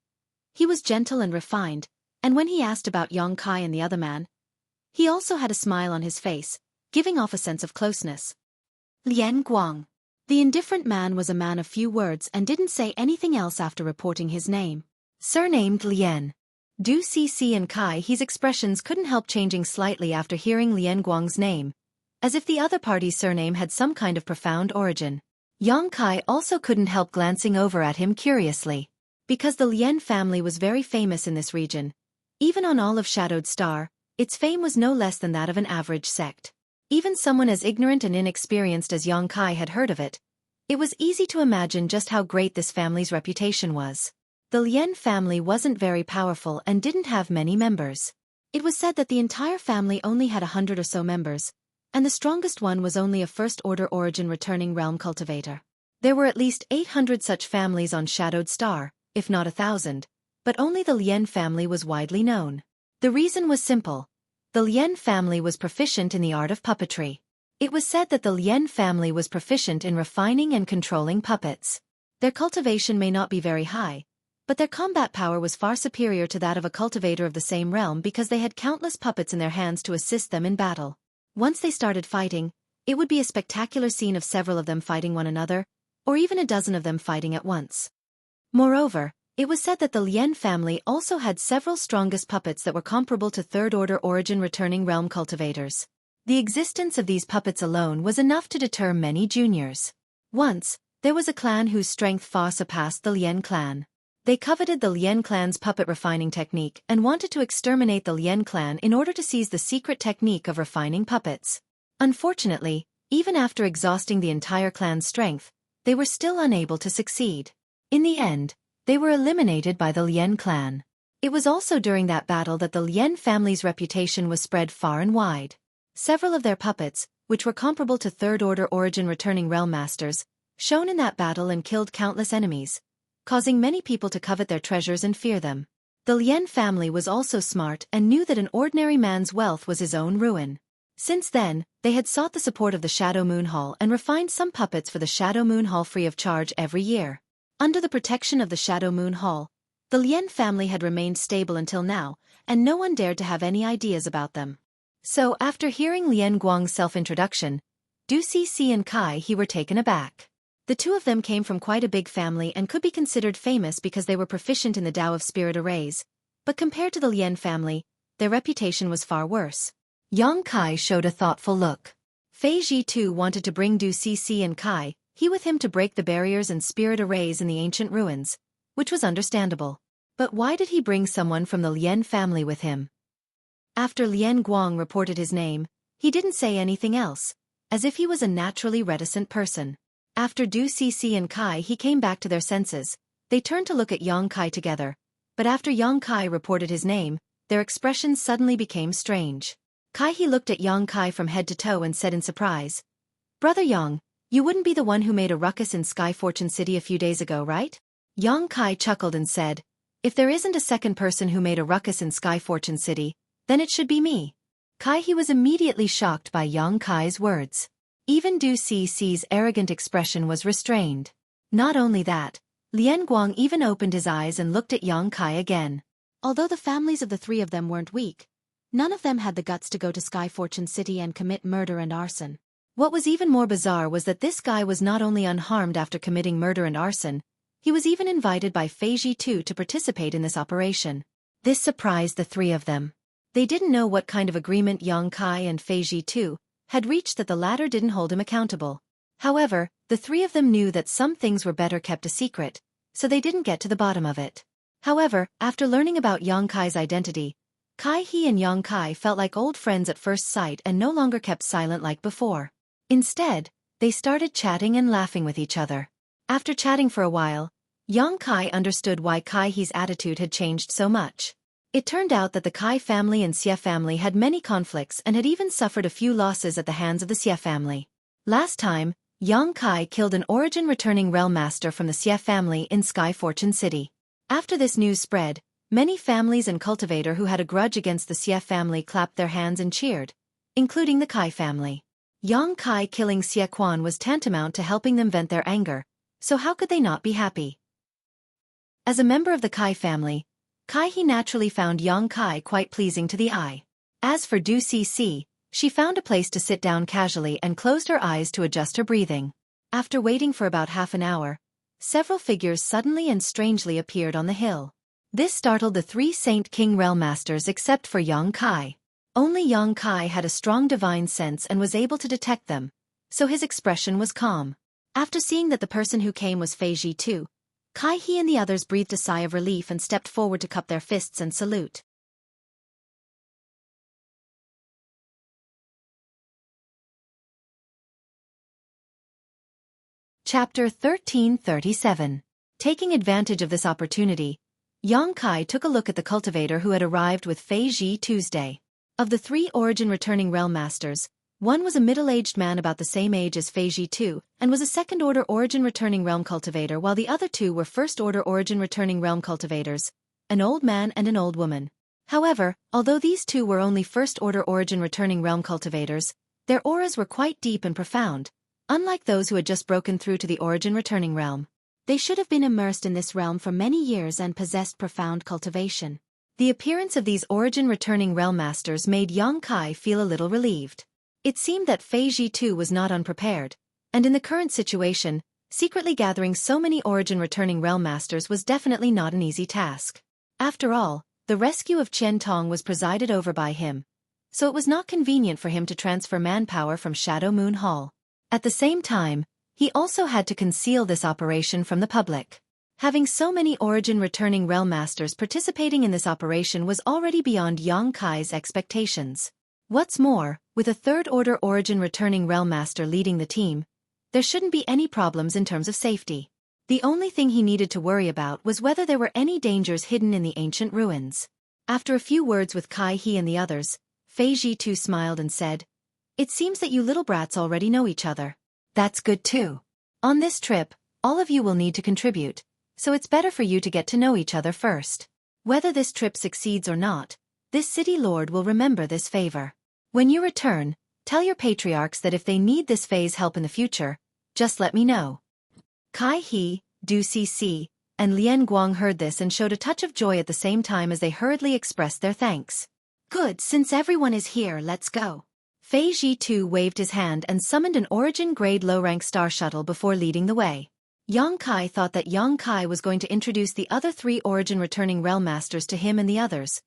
he was gentle and refined, and when he asked about Yang Kai and the other man, he also had a smile on his face, giving off a sense of closeness. Lian Guang. The indifferent man was a man of few words and didn't say anything else after reporting his name. Surnamed Lian. Du Cc and Kai he's expressions couldn't help changing slightly after hearing Lian Guang's name, as if the other party's surname had some kind of profound origin. Yang Kai also couldn't help glancing over at him curiously. Because the Lian family was very famous in this region, even on Olive Shadowed Star, its fame was no less than that of an average sect. Even someone as ignorant and inexperienced as Yang Kai had heard of it. It was easy to imagine just how great this family's reputation was. The Lian family wasn't very powerful and didn't have many members. It was said that the entire family only had 100 or so members, and the strongest one was only a first-order origin returning realm cultivator. There were at least 800 such families on Shadowed Star, if not 1,000, but only the Lian family was widely known. The reason was simple. The Lian family was proficient in the art of puppetry. It was said that the Lian family was proficient in refining and controlling puppets. Their cultivation may not be very high, but their combat power was far superior to that of a cultivator of the same realm because they had countless puppets in their hands to assist them in battle. Once they started fighting, It would be a spectacular scene of several of them fighting one another, or even a dozen of them fighting at once. Moreover, it was said that the Lien family also had several strongest puppets that were comparable to third-order origin returning realm cultivators. The existence of these puppets alone was enough to deter many juniors. Once, there was a clan whose strength far surpassed the Lien clan. They coveted the Lien clan's puppet refining technique and wanted to exterminate the Lien clan in order to seize the secret technique of refining puppets. Unfortunately, even after exhausting the entire clan's strength, they were still unable to succeed. In the end, they were eliminated by the Lien clan. It was also during that battle that the Lien family's reputation was spread far and wide. Several of their puppets, which were comparable to third-order origin returning realm masters, shone in that battle and killed countless enemies, causing many people to covet their treasures and fear them. The Lien family was also smart and knew that an ordinary man's wealth was his own ruin. Since then, they had sought the support of the Shadow Moon Hall and refined some puppets for the Shadow Moon Hall free of charge every year. Under the protection of the Shadow Moon Hall, the Lien family had remained stable until now, and no one dared to have any ideas about them. So, after hearing Lien Guang's self-introduction, Du Cixi and Kai He were taken aback. The two of them came from quite a big family and could be considered famous because they were proficient in the Tao of Spirit Arrays, but compared to the Lien family, their reputation was far worse. Yang Kai showed a thoughtful look. Fei Ji too wanted to bring Du Cixi and Kai He with him to break the barriers and spirit arrays in the ancient ruins, which was understandable. But why did he bring someone from the Lien family with him? After Lien Guang reported his name, he didn't say anything else, as if he was a naturally reticent person. After Du Cixi and Kai He came back to their senses, they turned to look at Yang Kai together, but after Yang Kai reported his name, their expressions suddenly became strange. Kai He looked at Yang Kai from head to toe and said in surprise, "Brother Yang, you wouldn't be the one who made a ruckus in Sky Fortune City a few days ago, right?" Yang Kai chuckled and said, "If there isn't a second person who made a ruckus in Sky Fortune City, then it should be me." Kai He was immediately shocked by Yang Kai's words. Even Du Cixi's arrogant expression was restrained. Not only that, Lien Guang even opened his eyes and looked at Yang Kai again. Although the families of the three of them weren't weak, none of them had the guts to go to Sky Fortune City and commit murder and arson. What was even more bizarre was that this guy was not only unharmed after committing murder and arson, he was even invited by Fei Ji too to participate in this operation. This surprised the three of them. They didn't know what kind of agreement Yang Kai and Fei Ji too had reached that the latter didn't hold him accountable. However, the three of them knew that some things were better kept a secret, so they didn't get to the bottom of it. However, after learning about Yang Kai's identity, Kai He and Yang Kai felt like old friends at first sight and no longer kept silent like before. Instead, they started chatting and laughing with each other. After chatting for a while, Yang Kai understood why Kai He's attitude had changed so much. It turned out that the Kai family and Xie family had many conflicts and had even suffered a few losses at the hands of the Xie family. Last time, Yang Kai killed an origin-returning realm master from the Xie family in Sky Fortune City. After this news spread, many families and cultivator who had a grudge against the Xie family clapped their hands and cheered, including the Kai family. Yang Kai killing Xueqi was tantamount to helping them vent their anger, so how could they not be happy? As a member of the Kai family, Kai He naturally found Yang Kai quite pleasing to the eye. As for Du Cixi, she found a place to sit down casually and closed her eyes to adjust her breathing. After waiting for about half an hour, several figures suddenly and strangely appeared on the hill. This startled the three Saint King Realm Masters except for Yang Kai. Only Yang Kai had a strong divine sense and was able to detect them, so his expression was calm. After seeing that the person who came was Fei Ji too, Kai He and the others breathed a sigh of relief and stepped forward to cup their fists and salute. Chapter 1337. Taking advantage of this opportunity, Yang Kai took a look at the cultivator who had arrived with Fei Ji Tuesday. Of the three origin-returning realm masters, one was a middle-aged man about the same age as Fei Ji too, and was a second-order origin-returning realm cultivator, while the other two were first-order origin-returning realm cultivators, an old man and an old woman. However, although these two were only first-order origin-returning realm cultivators, their auras were quite deep and profound, unlike those who had just broken through to the origin-returning realm. They should have been immersed in this realm for many years and possessed profound cultivation. The appearance of these origin-returning realm masters made Yang Kai feel a little relieved. It seemed that Fei Ji too was not unprepared, and in the current situation, secretly gathering so many origin-returning realm masters was definitely not an easy task. After all, the rescue of Qian Tong was presided over by him, so it was not convenient for him to transfer manpower from Shadow Moon Hall. At the same time, he also had to conceal this operation from the public. Having so many origin-returning realm masters participating in this operation was already beyond Yang Kai's expectations. What's more, with a third-order origin-returning realm master leading the team, there shouldn't be any problems in terms of safety. The only thing he needed to worry about was whether there were any dangers hidden in the ancient ruins. After a few words with Kai He and the others, Fei Ji too smiled and said, "It seems that you little brats already know each other. That's good too. On this trip, all of you will need to contribute, so it's better for you to get to know each other first. Whether this trip succeeds or not, this city lord will remember this favor. When you return, tell your patriarchs that if they need this Fei's help in the future, just let me know." Kai He, Du Cc, and Lian Guang heard this and showed a touch of joy at the same time as they hurriedly expressed their thanks. "Good, since everyone is here, let's go." Fei Ji too waved his hand and summoned an origin-grade low-rank star shuttle before leading the way. Yang Kai thought that Yang Kai was going to introduce the other 3 origin-returning realm masters to him and the others,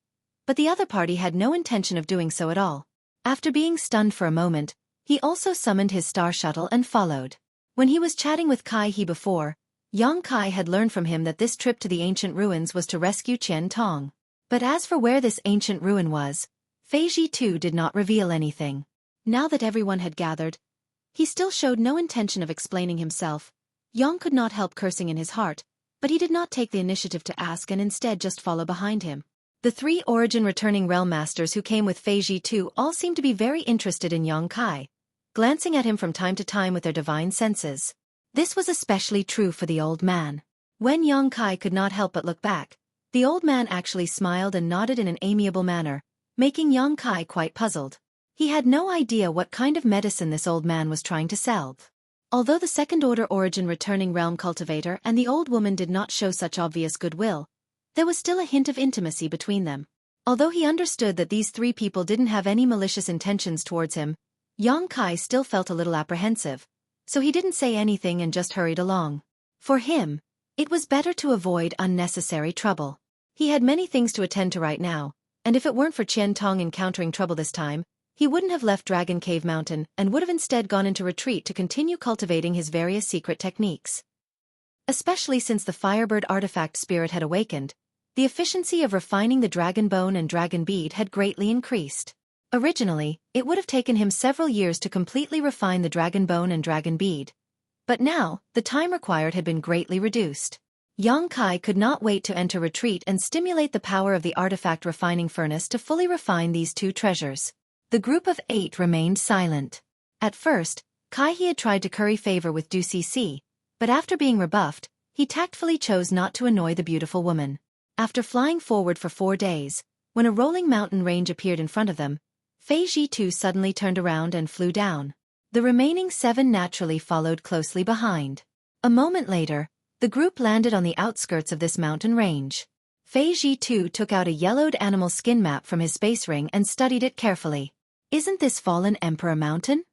but the other party had no intention of doing so at all. After being stunned for a moment, he also summoned his star shuttle and followed. When he was chatting with Kai He before, Yang Kai had learned from him that this trip to the ancient ruins was to rescue Qian Tong. But as for where this ancient ruin was, Fei Ji too did not reveal anything. Now that everyone had gathered, he still showed no intention of explaining himself. Yang could not help cursing in his heart, but he did not take the initiative to ask and instead just follow behind him. The 3 origin-returning realm masters who came with Fei Ji too all seemed to be very interested in Yang Kai, glancing at him from time to time with their divine senses. This was especially true for the old man. When Yang Kai could not help but look back, the old man actually smiled and nodded in an amiable manner, making Yang Kai quite puzzled. He had no idea what kind of medicine this old man was trying to sell. Although the second-order origin-returning realm cultivator and the old woman did not show such obvious goodwill, there was still a hint of intimacy between them. Although he understood that these 3 people didn't have any malicious intentions towards him, Yang Kai still felt a little apprehensive, so he didn't say anything and just hurried along. For him, it was better to avoid unnecessary trouble. He had many things to attend to right now, and if it weren't for Qian Tong encountering trouble this time, he wouldn't have left Dragon Cave Mountain and would have instead gone into retreat to continue cultivating his various secret techniques. Especially since the Firebird artifact spirit had awakened, the efficiency of refining the dragon bone and dragon bead had greatly increased. Originally, it would have taken him several years to completely refine the dragon bone and dragon bead, but now, the time required had been greatly reduced. Yang Kai could not wait to enter retreat and stimulate the power of the artifact refining furnace to fully refine these 2 treasures. The group of 8 remained silent. At first, Kai He had tried to curry favor with Du Cc, but after being rebuffed, he tactfully chose not to annoy the beautiful woman. After flying forward for 4 days, when a rolling mountain range appeared in front of them, Fei Ji too suddenly turned around and flew down. The remaining 7 naturally followed closely behind. A moment later, the group landed on the outskirts of this mountain range. Fei Ji too took out a yellowed animal skin map from his space ring and studied it carefully. "Isn't this Fallen Emperor Mountain?"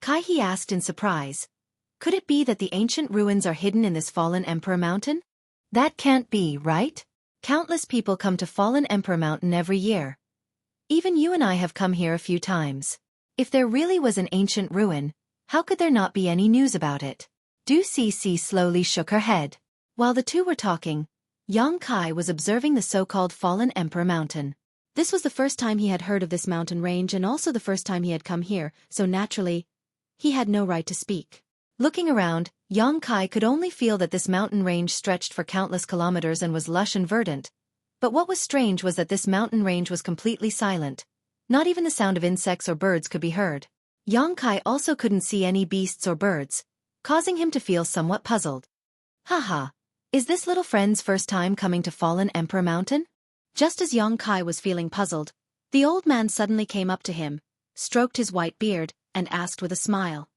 Kai He asked in surprise. "Could it be that the ancient ruins are hidden in this Fallen Emperor Mountain? That can't be, right? Countless people come to Fallen Emperor Mountain every year. Even you and I have come here a few times. If there really was an ancient ruin, how could there not be any news about it?" Du Cc slowly shook her head. While the 2 were talking, Yang Kai was observing the so-called Fallen Emperor Mountain. This was the first time he had heard of this mountain range and also the first time he had come here, so naturally, he had no right to speak. Looking around, Yang Kai could only feel that this mountain range stretched for countless kilometers and was lush and verdant. But what was strange was that this mountain range was completely silent. Not even the sound of insects or birds could be heard. Yang Kai also couldn't see any beasts or birds, causing him to feel somewhat puzzled. Haha, is this little friend's first time coming to Fallen Emperor Mountain? Just as Yang Kai was feeling puzzled, the old man suddenly came up to him, stroked his white beard, and asked with a smile.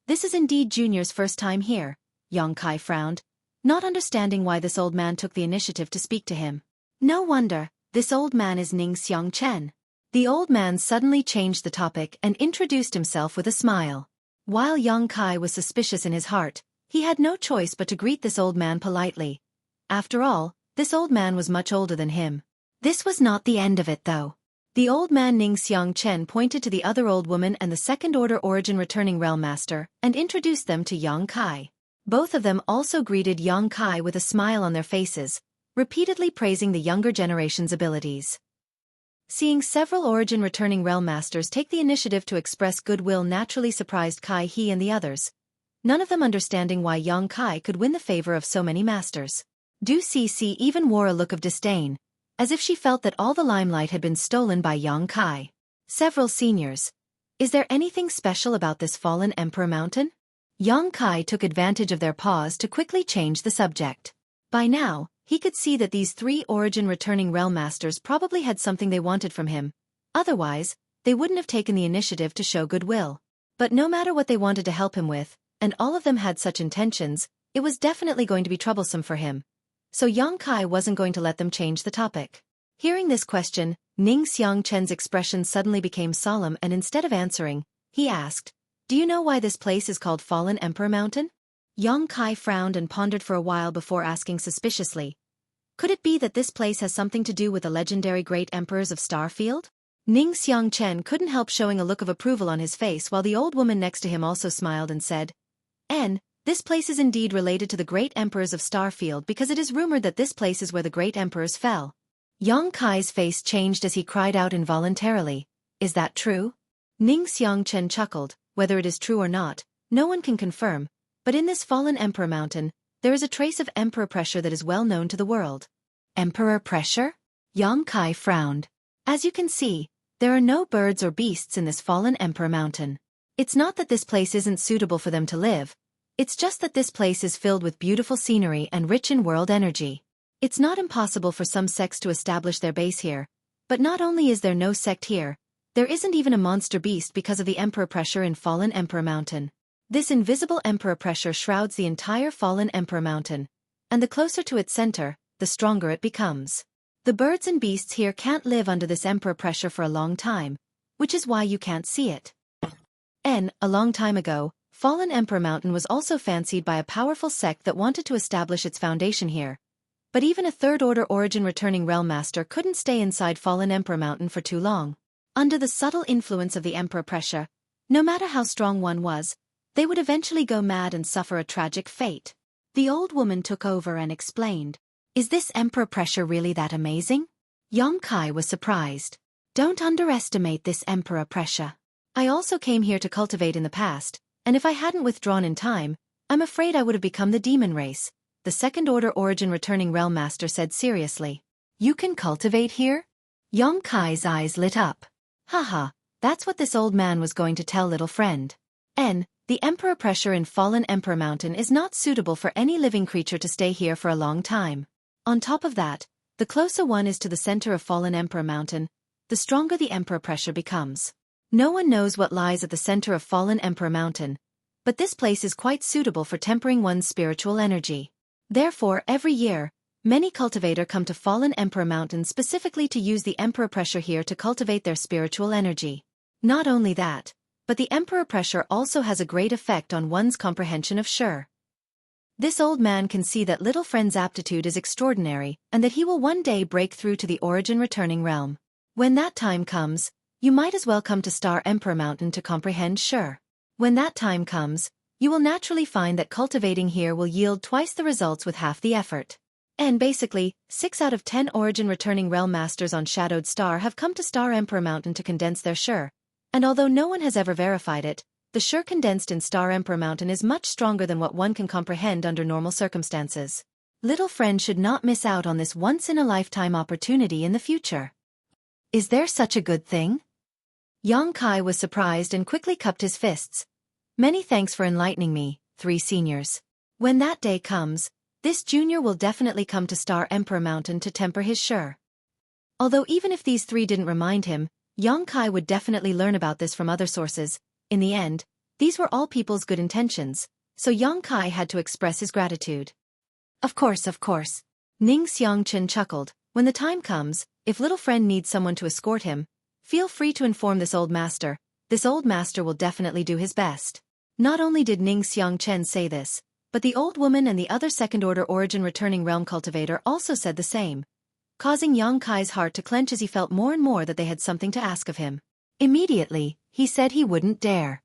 This is indeed Junior's first time here." Yang Kai frowned, not understanding why this old man took the initiative to speak to him. No wonder, this old man is Ning Xiang Chen. The old man suddenly changed the topic and introduced himself with a smile. While Yang Kai was suspicious in his heart, he had no choice but to greet this old man politely. After all, this old man was much older than him. This was not the end of it though. The old man Ning Xiang Chen pointed to the other old woman and the second-order origin returning realm master and introduced them to Yang Kai. Both of them also greeted Yang Kai with a smile on their faces, repeatedly praising the younger generation's abilities. Seeing several origin returning realm masters take the initiative to express goodwill naturally surprised Kai He and the others, none of them understanding why Yang Kai could win the favor of so many masters. Du Cece even wore a look of disdain, as if she felt that all the limelight had been stolen by Yang Kai. Several seniors. Is there anything special about this fallen emperor mountain? Yang Kai took advantage of their pause to quickly change the subject. By now, he could see that these three origin returning realm masters probably had something they wanted from him. Otherwise, they wouldn't have taken the initiative to show goodwill. But no matter what they wanted to help him with, and all of them had such intentions, it was definitely going to be troublesome for him. So Yang Kai wasn't going to let them change the topic. Hearing this question, Ning Xiang Chen's expression suddenly became solemn and instead of answering, he asked, "Do you know why this place is called Fallen Emperor Mountain?" Yang Kai frowned and pondered for a while before asking suspiciously, "Could it be that this place has something to do with the legendary great emperors of Starfield?" Ning Xiang Chen couldn't help showing a look of approval on his face while the old woman next to him also smiled and said, "This place is indeed related to the great emperors of Starfield because it is rumored that this place is where the great emperors fell." Yang Kai's face changed as he cried out involuntarily, "Is that true?" Ning Xiang Chen chuckled, "Whether it is true or not, no one can confirm, but in this fallen emperor mountain, there is a trace of emperor pressure that is well known to the world." Emperor pressure? Yang Kai frowned. "As you can see, there are no birds or beasts in this fallen emperor mountain. It's not that this place isn't suitable for them to live. It's just that this place is filled with beautiful scenery and rich in world energy. It's not impossible for some sects to establish their base here, but not only is there no sect here, there isn't even a monster beast because of the emperor pressure in Fallen Emperor Mountain. This invisible emperor pressure shrouds the entire Fallen Emperor Mountain, and the closer to its center, the stronger it becomes. The birds and beasts here can't live under this emperor pressure for a long time, which is why you can't see it. A long time ago, Fallen Emperor Mountain was also fancied by a powerful sect that wanted to establish its foundation here. But even a third-order origin returning realm master couldn't stay inside Fallen Emperor Mountain for too long. Under the subtle influence of the emperor pressure, no matter how strong one was, they would eventually go mad and suffer a tragic fate. The old woman took over and explained, "Is this emperor pressure really that amazing?" Yang Kai was surprised. "Don't underestimate this emperor pressure. I also came here to cultivate in the past, and if I hadn't withdrawn in time, I'm afraid I would have become the demon race," the second-order origin returning realm master said seriously. "You can cultivate here?" Yang Kai's eyes lit up. Haha, that's what this old man was going to tell little friend. The emperor pressure in Fallen Emperor Mountain is not suitable for any living creature to stay here for a long time. On top of that, the closer one is to the center of Fallen Emperor Mountain, the stronger the emperor pressure becomes. No one knows what lies at the center of Fallen Emperor Mountain, but this place is quite suitable for tempering one's spiritual energy. Therefore, every year, many cultivators come to Fallen Emperor Mountain specifically to use the emperor pressure here to cultivate their spiritual energy. Not only that, but the emperor pressure also has a great effect on one's comprehension of Sure. This old man can see that little friend's aptitude is extraordinary and that he will one day break through to the origin returning realm. When that time comes, you might as well come to Star Emperor Mountain to comprehend Sure. When that time comes, you will naturally find that cultivating here will yield twice the results with half the effort. And basically, 6 out of 10 origin returning realm masters on Shadowed Star have come to Star Emperor Mountain to condense their Sure. And although no one has ever verified it, the Sure condensed in Star Emperor Mountain is much stronger than what one can comprehend under normal circumstances. Little friend should not miss out on this once-in-a-lifetime opportunity in the future. Is there such a good thing? Yang Kai was surprised and quickly cupped his fists. "Many thanks for enlightening me, 3 seniors. When that day comes, this junior will definitely come to Star Emperor Mountain to temper his Sure." Although even if these 3 didn't remind him, Yang Kai would definitely learn about this from other sources. In the end, these were all people's good intentions, so Yang Kai had to express his gratitude. Of course. Ning Xiang Chen chuckled. "When the time comes, if little friend needs someone to escort him, Feel free to inform this old master. This old master will definitely do his best. Not only did Ning Xiangchen say this, but the old woman and the other second-order origin returning realm cultivator also said the same, causing Yang Kai's heart to clench as he felt more and more that they had something to ask of him. Immediately, he said he wouldn't dare.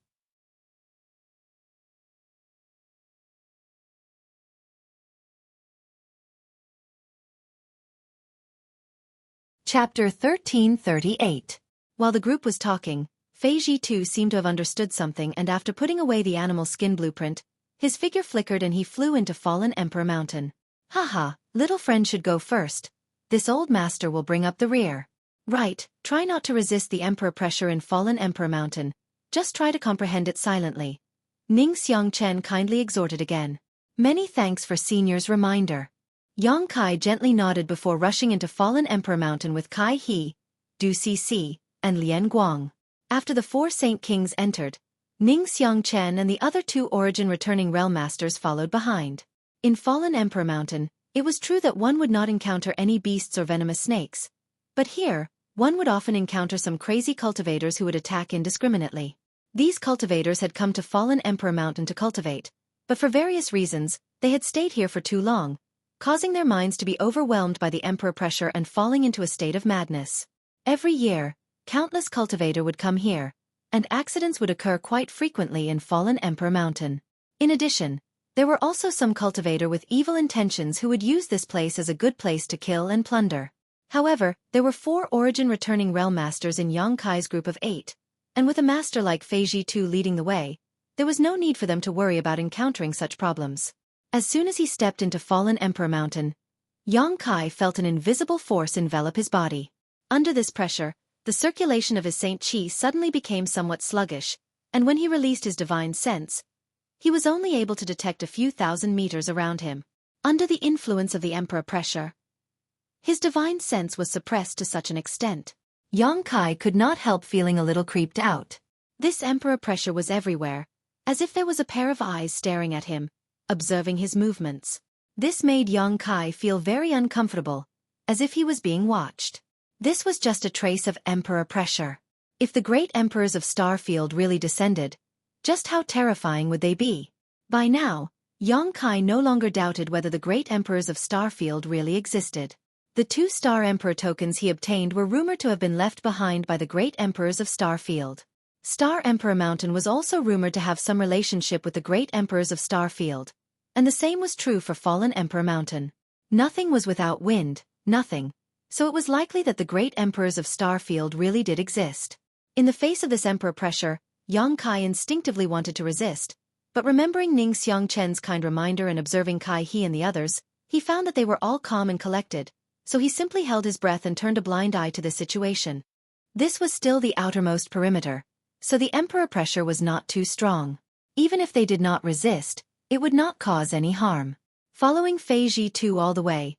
Chapter 1338. While the group was talking, Fei Ji too seemed to have understood something, and after putting away the animal skin blueprint, his figure flickered and he flew into Fallen Emperor Mountain. Haha, little friend should go first. This old master will bring up the rear. Right, try not to resist the emperor pressure in Fallen Emperor Mountain. Just try to comprehend it silently. Ning Xiangchen kindly exhorted again. Many thanks for senior's reminder. Yang Kai gently nodded before rushing into Fallen Emperor Mountain with Kai He, Du Cc, and Lian Guang. After the 4 Saint Kings entered, Ning Xiangchen and the other 2 origin returning realm masters followed behind. In Fallen Emperor Mountain, it was true that one would not encounter any beasts or venomous snakes. But here, one would often encounter some crazy cultivators who would attack indiscriminately. These cultivators had come to Fallen Emperor Mountain to cultivate, but for various reasons, they had stayed here for too long, causing their minds to be overwhelmed by the emperor pressure and falling into a state of madness. Every year, countless cultivators would come here, and accidents would occur quite frequently in Fallen Emperor Mountain. In addition, there were also some cultivators with evil intentions who would use this place as a good place to kill and plunder. However, there were 4 origin returning realm masters in Yang Kai's group of 8, and with a master like Fei Ji Tu leading the way, there was no need for them to worry about encountering such problems. As soon as he stepped into Fallen Emperor Mountain, Yang Kai felt an invisible force envelop his body. Under this pressure, the circulation of his Saint Qi suddenly became somewhat sluggish, and when he released his divine sense, he was only able to detect a few thousand meters around him. Under the influence of the emperor pressure, his divine sense was suppressed to such an extent. Yang Kai could not help feeling a little creeped out. This emperor pressure was everywhere, as if there was a pair of eyes staring at him, observing his movements. This made Yang Kai feel very uncomfortable, as if he was being watched. This was just a trace of emperor pressure. If the great emperors of Starfield really descended, just how terrifying would they be? By now, Yang Kai no longer doubted whether the great emperors of Starfield really existed. The 2 Star Emperor tokens he obtained were rumored to have been left behind by the great emperors of Starfield. Star Emperor Mountain was also rumored to have some relationship with the great emperors of Starfield, and the same was true for Fallen Emperor Mountain. Nothing was without wind, nothing, so it was likely that the great emperors of Starfield really did exist. In the face of this emperor pressure, Yang Kai instinctively wanted to resist, but remembering Ning Xiangchen's kind reminder and observing Kai He and the others, he found that they were all calm and collected, so he simply held his breath and turned a blind eye to this situation. This was still the outermost perimeter, so the emperor pressure was not too strong. Even if they did not resist, it would not cause any harm. Following Fei Ji Tu all the way,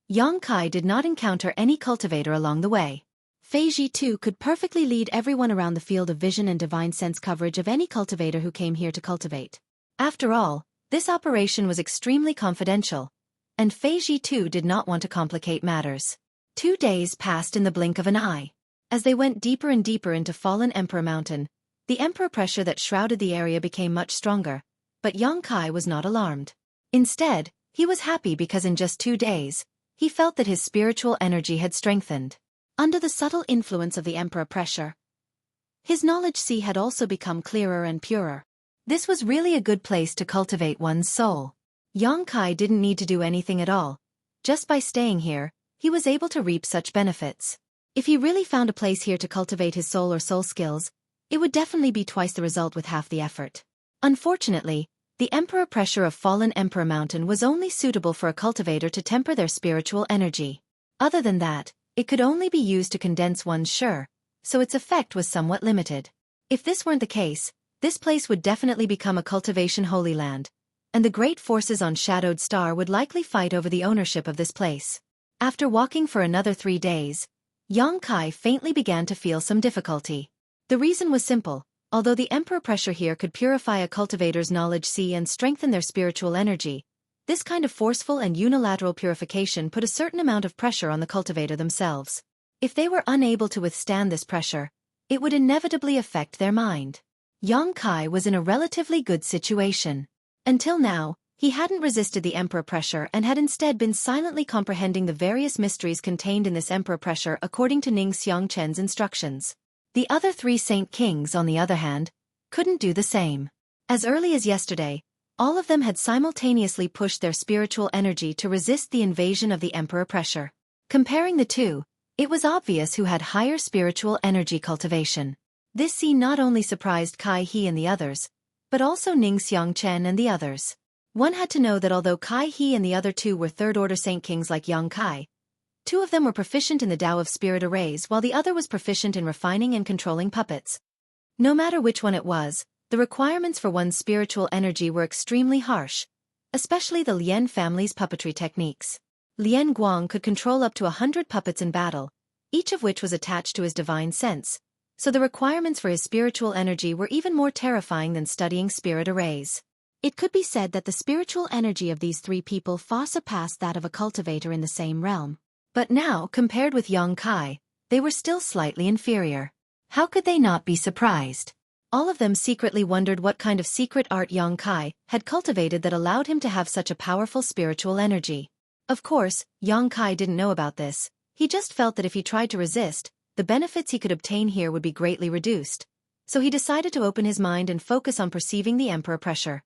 Yang Kai did not encounter any cultivator along the way. Fei Ji Tu could perfectly lead everyone around the field of vision and divine sense coverage of any cultivator who came here to cultivate. After all, this operation was extremely confidential, and Fei Ji Tu did not want to complicate matters. 2 days passed in the blink of an eye. As they went deeper and deeper into Fallen Emperor Mountain, the emperor pressure that shrouded the area became much stronger, but Yang Kai was not alarmed. Instead, he was happy because in just 2 days, he felt that his spiritual energy had strengthened. Under the subtle influence of the emperor pressure, his knowledge sea had also become clearer and purer. This was really a good place to cultivate one's soul. Yang Kai didn't need to do anything at all. Just by staying here, he was able to reap such benefits. If he really found a place here to cultivate his soul or soul skills, it would definitely be twice the result with half the effort. Unfortunately, the emperor pressure of Fallen Emperor Mountain was only suitable for a cultivator to temper their spiritual energy. Other than that, it could only be used to condense one's sure, so its effect was somewhat limited. If this weren't the case, this place would definitely become a cultivation holy land, and the great forces on Shadowed Star would likely fight over the ownership of this place. After walking for another 3 days, Yang Kai faintly began to feel some difficulty. The reason was simple. Although the emperor pressure here could purify a cultivator's knowledge sea and strengthen their spiritual energy, this kind of forceful and unilateral purification put a certain amount of pressure on the cultivator themselves. If they were unable to withstand this pressure, it would inevitably affect their mind. Yang Kai was in a relatively good situation. Until now, he hadn't resisted the emperor pressure and had instead been silently comprehending the various mysteries contained in this emperor pressure according to Ning Xiangchen's instructions. The other 3 saint kings, on the other hand, couldn't do the same. As early as yesterday, all of them had simultaneously pushed their spiritual energy to resist the invasion of the emperor pressure. Comparing the two, it was obvious who had higher spiritual energy cultivation. This scene not only surprised Kai He and the others, but also Ning Xiangchen and the others. One had to know that although Kai He and the other 2 were third-order saint kings like Yang Kai, 2 of them were proficient in the Tao of spirit arrays while the other was proficient in refining and controlling puppets. No matter which one it was, the requirements for one's spiritual energy were extremely harsh, especially the Lien family's puppetry techniques. Lien Guang could control up to 100 puppets in battle, each of which was attached to his divine sense, so the requirements for his spiritual energy were even more terrifying than studying spirit arrays. It could be said that the spiritual energy of these 3 people far surpassed that of a cultivator in the same realm. But now, compared with Yang Kai, they were still slightly inferior. How could they not be surprised? All of them secretly wondered what kind of secret art Yang Kai had cultivated that allowed him to have such a powerful spiritual energy. Of course, Yang Kai didn't know about this. He just felt that if he tried to resist, the benefits he could obtain here would be greatly reduced. So he decided to open his mind and focus on perceiving the emperor pressure.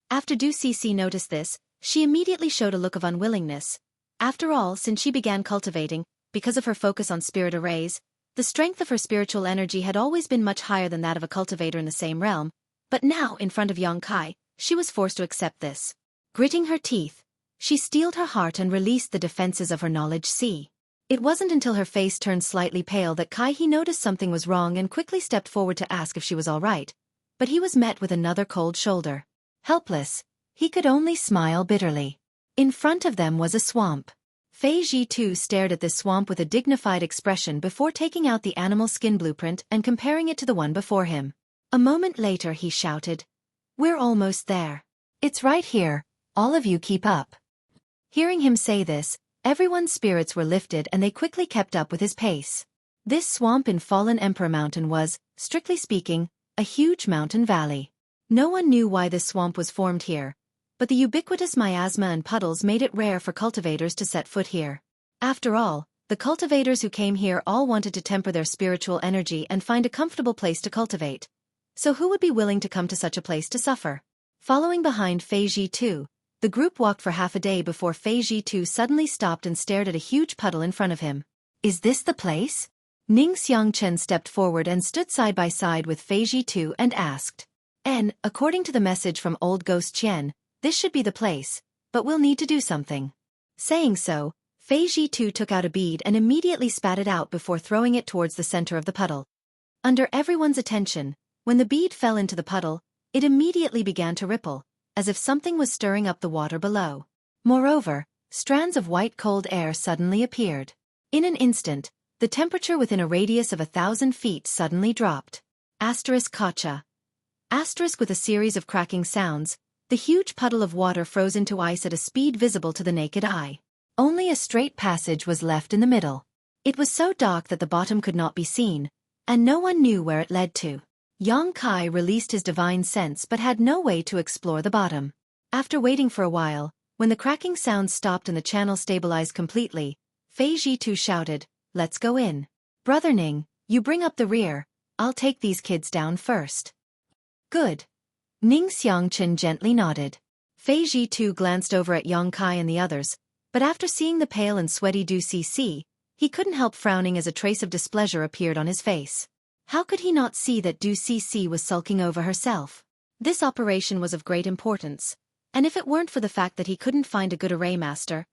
After Du Cixi noticed this, she immediately showed a look of unwillingness. After all, since she began cultivating, because of her focus on spirit arrays, the strength of her spiritual energy had always been much higher than that of a cultivator in the same realm, but now, in front of Yang Kai, she was forced to accept this. Gritting her teeth, she steeled her heart and released the defenses of her knowledge sea. It wasn't until her face turned slightly pale that Kai He noticed something was wrong and quickly stepped forward to ask if she was all right, but he was met with another cold shoulder. Helpless, he could only smile bitterly. In front of them was a swamp. Fei Ji too stared at this swamp with a dignified expression before taking out the animal skin blueprint and comparing it to the one before him. A moment later he shouted, "We're almost there. It's right here, all of you keep up." Hearing him say this, everyone's spirits were lifted and they quickly kept up with his pace. This swamp in Fallen Emperor Mountain was, strictly speaking, a huge mountain valley. No one knew why this swamp was formed here, but the ubiquitous miasma and puddles made it rare for cultivators to set foot here. After all, the cultivators who came here all wanted to temper their spiritual energy and find a comfortable place to cultivate. So who would be willing to come to such a place to suffer? Following behind Fei Ji too, the group walked for half a day before Fei Ji too suddenly stopped and stared at a huge puddle in front of him. "Is this the place?" Ning Xiangchen stepped forward and stood side by side with Fei Ji too and asked. According to the message from old Ghost Qian, this should be the place, but we'll need to do something." Saying so, Fei Ji too took out a bead and immediately spat it out before throwing it towards the center of the puddle. Under everyone's attention, when the bead fell into the puddle, it immediately began to ripple, as if something was stirring up the water below. Moreover, strands of white cold air suddenly appeared. In an instant, the temperature within a radius of 1,000 feet suddenly dropped. Kacha. With a series of cracking sounds, the huge puddle of water froze into ice at a speed visible to the naked eye. Only a straight passage was left in the middle. It was so dark that the bottom could not be seen, and no one knew where it led to. Yang Kai released his divine sense but had no way to explore the bottom. After waiting for a while, when the cracking sounds stopped and the channel stabilized completely, Fei Ji too shouted, "Let's go in. Brother Ning, you bring up the rear, I'll take these kids down first." "Good." Ning Xiangchen gently nodded. Fei Ji too glanced over at Yang Kai and the others, but after seeing the pale and sweaty Du Cixi, he couldn't help frowning as a trace of displeasure appeared on his face. How could he not see that Du Cixi was sulking over herself? This operation was of great importance, and if it weren't for the fact that he couldn't find a good array master,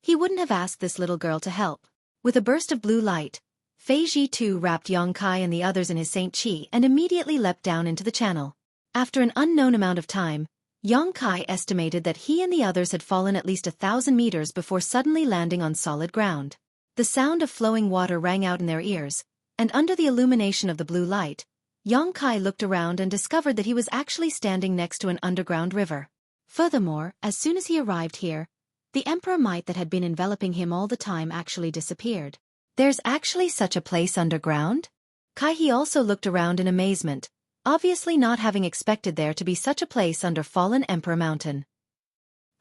he wouldn't have asked this little girl to help. With a burst of blue light, Fei Ji too wrapped Yang Kai and the others in his Saint Qi and immediately leapt down into the channel. After an unknown amount of time, Yang Kai estimated that he and the others had fallen at least 1,000 meters before suddenly landing on solid ground. The sound of flowing water rang out in their ears, and under the illumination of the blue light, Yang Kai looked around and discovered that he was actually standing next to an underground river. Furthermore, as soon as he arrived here, the emperor might that had been enveloping him all the time actually disappeared. "There's actually such a place underground?" Kai also looked around in amazement, obviously not having expected there to be such a place under fallen Emperor Mountain.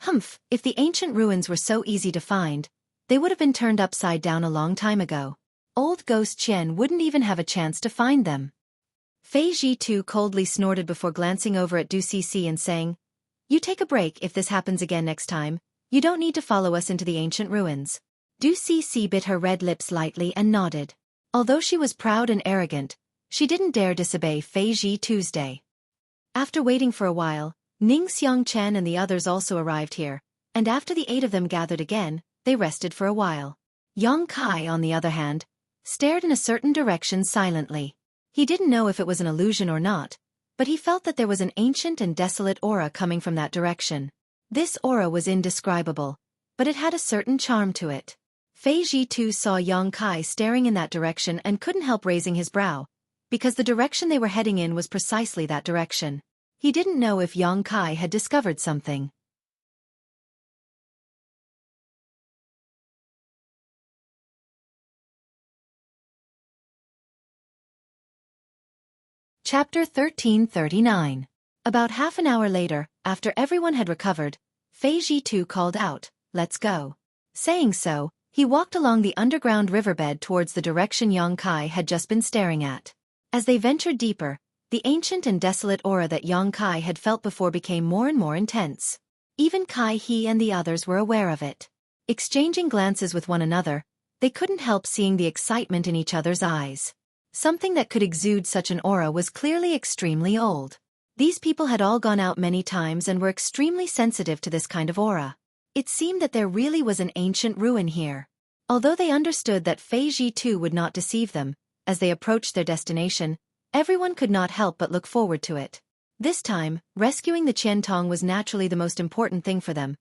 Humph, if the ancient ruins were so easy to find, they would have been turned upside down a long time ago. Old Ghost Qian wouldn't even have a chance to find them. Fei Ji too coldly snorted before glancing over at Du Cece and saying, "You take a break if this happens again next time, you don't need to follow us into the ancient ruins." Du Cece bit her red lips lightly and nodded. Although she was proud and arrogant, she didn't dare disobey Fei Ji Tuesday. After waiting for a while, Ning Xiangchen and the others also arrived here, and after the 8 of them gathered again, they rested for a while. Yang Kai, on the other hand, stared in a certain direction silently. He didn't know if it was an illusion or not, but he felt that there was an ancient and desolate aura coming from that direction. This aura was indescribable, but it had a certain charm to it. Fei Ji too saw Yang Kai staring in that direction and couldn't help raising his brow, because the direction they were heading in was precisely that direction. He didn't know if Yang Kai had discovered something. Chapter 1339. About half an hour later, after everyone had recovered, Fei Ji too called out, "Let's go." Saying so, he walked along the underground riverbed towards the direction Yang Kai had just been staring at. As they ventured deeper, the ancient and desolate aura that Yang Kai had felt before became more and more intense. Even Kai He and the others were aware of it. Exchanging glances with one another, they couldn't help seeing the excitement in each other's eyes. Something that could exude such an aura was clearly extremely old. These people had all gone out many times and were extremely sensitive to this kind of aura. It seemed that there really was an ancient ruin here. Although they understood that Fei Ji too would not deceive them, as they approached their destination, everyone could not help but look forward to it. This time, rescuing the Qiantong was naturally the most important thing for them.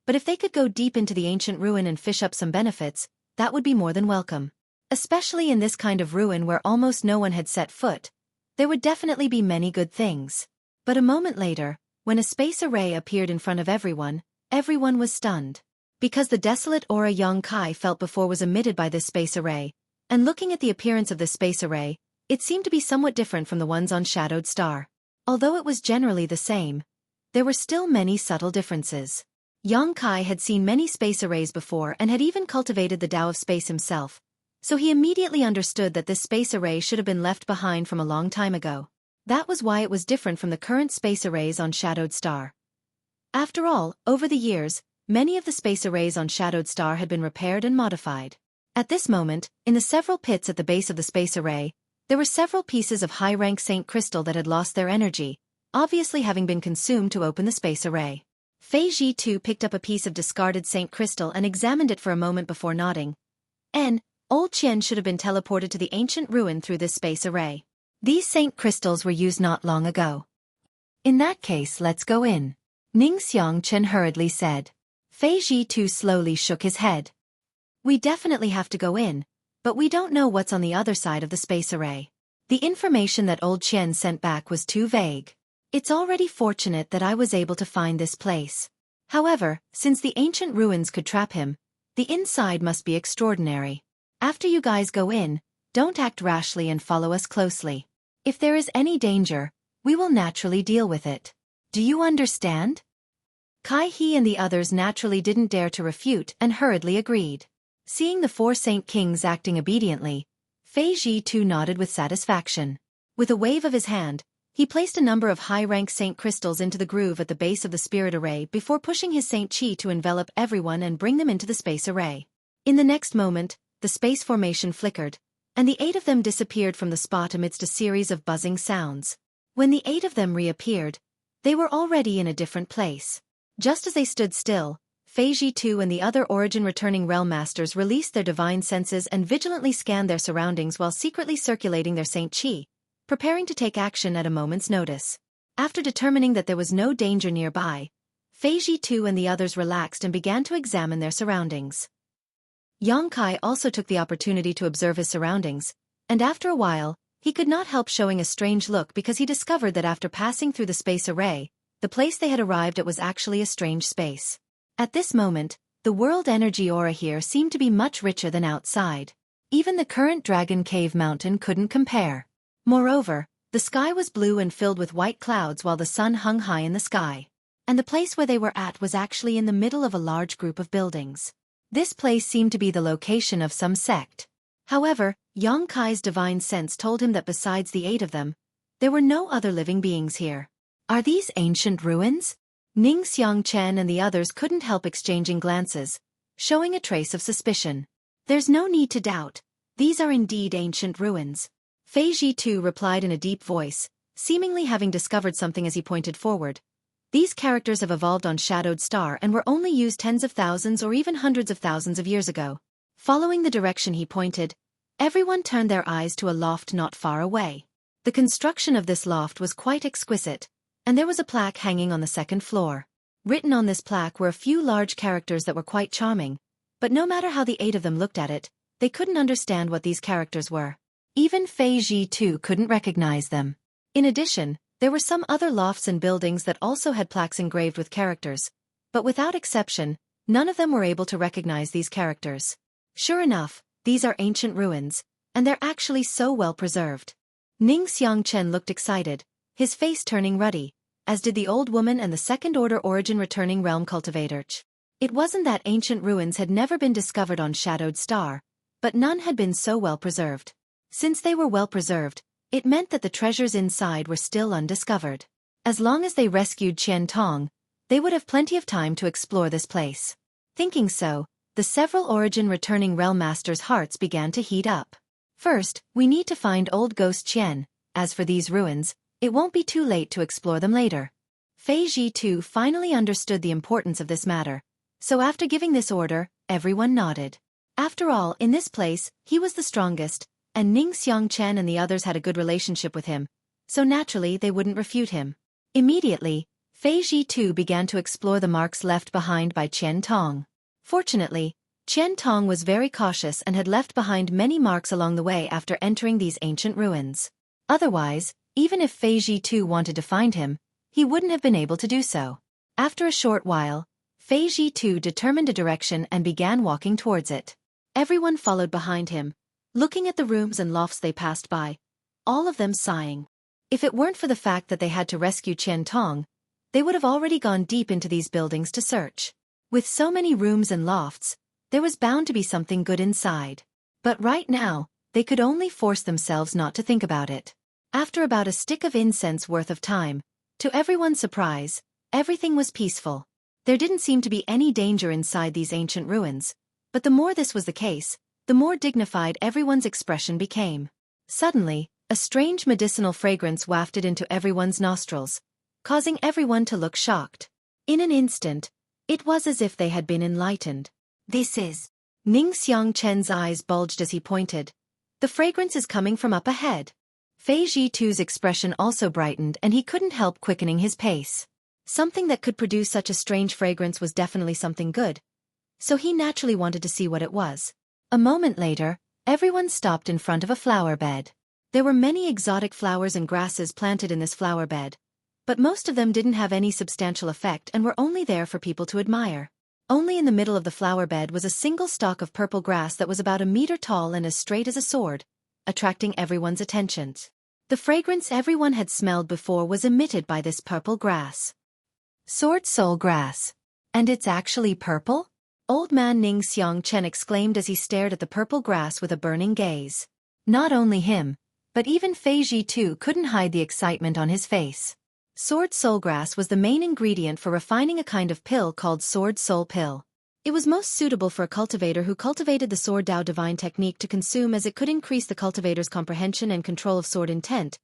But if they could go deep into the ancient ruin and fish up some benefits, that would be more than welcome. Especially in this kind of ruin where almost no one had set foot, there would definitely be many good things. But a moment later, when a space array appeared in front of everyone, everyone was stunned. Because the desolate aura Yang Kai felt before was emitted by this space array, and looking at the appearance of this space array, it seemed to be somewhat different from the ones on Shadowed Star. Although it was generally the same, there were still many subtle differences. Yang Kai had seen many space arrays before and had even cultivated the Tao of Space himself, so he immediately understood that this space array should have been left behind from a long time ago. That was why it was different from the current space arrays on Shadowed Star. After all, over the years, many of the space arrays on Shadowed Star had been repaired and modified. At this moment, in the several pits at the base of the space array, there were several pieces of high-rank Saint Crystal that had lost their energy, obviously having been consumed to open the space array. Fei Ji too picked up a piece of discarded Saint Crystal and examined it for a moment before nodding. Old Qian should have been teleported to the ancient ruin through this space array. These Saint Crystals were used not long ago. In that case, let's go in, Ning Xiangchen hurriedly said. Fei Ji too slowly shook his head. We definitely have to go in, but we don't know what's on the other side of the space array. The information that old Qian sent back was too vague. It's already fortunate that I was able to find this place. However, since the ancient ruins could trap him, the inside must be extraordinary. After you guys go in, don't act rashly and follow us closely. If there is any danger, we will naturally deal with it. Do you understand? Kai He and the others naturally didn't dare to refute and hurriedly agreed. Seeing the 4 Saint Kings acting obediently, Fei Ji too nodded with satisfaction. With a wave of his hand, he placed a number of high-rank Saint Crystals into the groove at the base of the spirit array before pushing his Saint Qi to envelop everyone and bring them into the space array. In the next moment, the space formation flickered, and the 8 of them disappeared from the spot amidst a series of buzzing sounds. When the 8 of them reappeared, they were already in a different place. Just as they stood still, Fei Ji too and the other origin-returning realm masters released their divine senses and vigilantly scanned their surroundings while secretly circulating their Saint Qi, preparing to take action at a moment's notice. After determining that there was no danger nearby, Fei Ji too and the others relaxed and began to examine their surroundings. Yang Kai also took the opportunity to observe his surroundings, and after a while, he could not help showing a strange look because he discovered that after passing through the space array, the place they had arrived at was actually a strange space. At this moment, the world energy aura here seemed to be much richer than outside. Even the current Dragon Cave mountain couldn't compare. Moreover, the sky was blue and filled with white clouds while the sun hung high in the sky. And the place where they were at was actually in the middle of a large group of buildings. This place seemed to be the location of some sect. However, Yang Kai's divine sense told him that besides the 8 of them, there were no other living beings here. Are these ancient ruins? Ning Xiangchen and the others couldn't help exchanging glances, showing a trace of suspicion. There's no need to doubt. These are indeed ancient ruins. Fei Ji too replied in a deep voice, seemingly having discovered something as he pointed forward. These characters have evolved on Shadowed Star and were only used tens of thousands or even hundreds of thousands of years ago. Following the direction he pointed, everyone turned their eyes to a loft not far away. The construction of this loft was quite exquisite, and there was a plaque hanging on the 2nd floor. Written on this plaque were a few large characters that were quite charming, but no matter how the 8 of them looked at it, they couldn't understand what these characters were. Even Fei Ji too couldn't recognize them. In addition, there were some other lofts and buildings that also had plaques engraved with characters, but without exception, none of them were able to recognize these characters. Sure enough, these are ancient ruins, and they're actually so well preserved. Ning Xiangchen looked excited, his face turning ruddy, as did the old woman and the second-order origin returning realm cultivator. It wasn't that ancient ruins had never been discovered on Shadowed Star, but none had been so well preserved. Since they were well preserved, it meant that the treasures inside were still undiscovered. As long as they rescued Qian Tong, they would have plenty of time to explore this place. Thinking so, the several origin returning realm masters' hearts began to heat up. First, we need to find old ghost Qian. As for these ruins, it won't be too late to explore them later. Fei Ji too finally understood the importance of this matter, so after giving this order, everyone nodded. After all, in this place, he was the strongest, and Ning Xiangchen and the others had a good relationship with him, so naturally they wouldn't refute him. Immediately, Fei Ji too began to explore the marks left behind by Qian Tong. Fortunately, Qian Tong was very cautious and had left behind many marks along the way after entering these ancient ruins. Otherwise, even if Fei Ji too wanted to find him, he wouldn't have been able to do so. After a short while, Fei Ji too determined a direction and began walking towards it. Everyone followed behind him, looking at the rooms and lofts they passed by, all of them sighing. If it weren't for the fact that they had to rescue Qian Tong, they would have already gone deep into these buildings to search. With so many rooms and lofts, there was bound to be something good inside. But right now, they could only force themselves not to think about it. After about a stick of incense worth of time, to everyone's surprise, everything was peaceful. There didn't seem to be any danger inside these ancient ruins, but the more this was the case, the more dignified everyone's expression became. Suddenly, a strange medicinal fragrance wafted into everyone's nostrils, causing everyone to look shocked. In an instant, it was as if they had been enlightened. This is... Ning Xiangchen's eyes bulged as he pointed. The fragrance is coming from up ahead. Fei Ji too's expression also brightened and he couldn't help quickening his pace. Something that could produce such a strange fragrance was definitely something good, so he naturally wanted to see what it was. A moment later, everyone stopped in front of a flower bed. There were many exotic flowers and grasses planted in this flower bed, but most of them didn't have any substantial effect and were only there for people to admire. Only in the middle of the flower bed was a single stalk of purple grass that was about a meter tall and as straight as a sword, attracting everyone's attention. The fragrance everyone had smelled before was emitted by this purple grass. Sword Soul Grass. And it's actually purple? Old man Ning Xiangchen exclaimed as he stared at the purple grass with a burning gaze. Not only him, but even Fei Ji too couldn't hide the excitement on his face. Sword Soul Grass was the main ingredient for refining a kind of pill called Sword Soul Pill. It was most suitable for a cultivator who cultivated the Sword Dao Divine technique to consume, as it could increase the cultivator's comprehension and control of sword intent,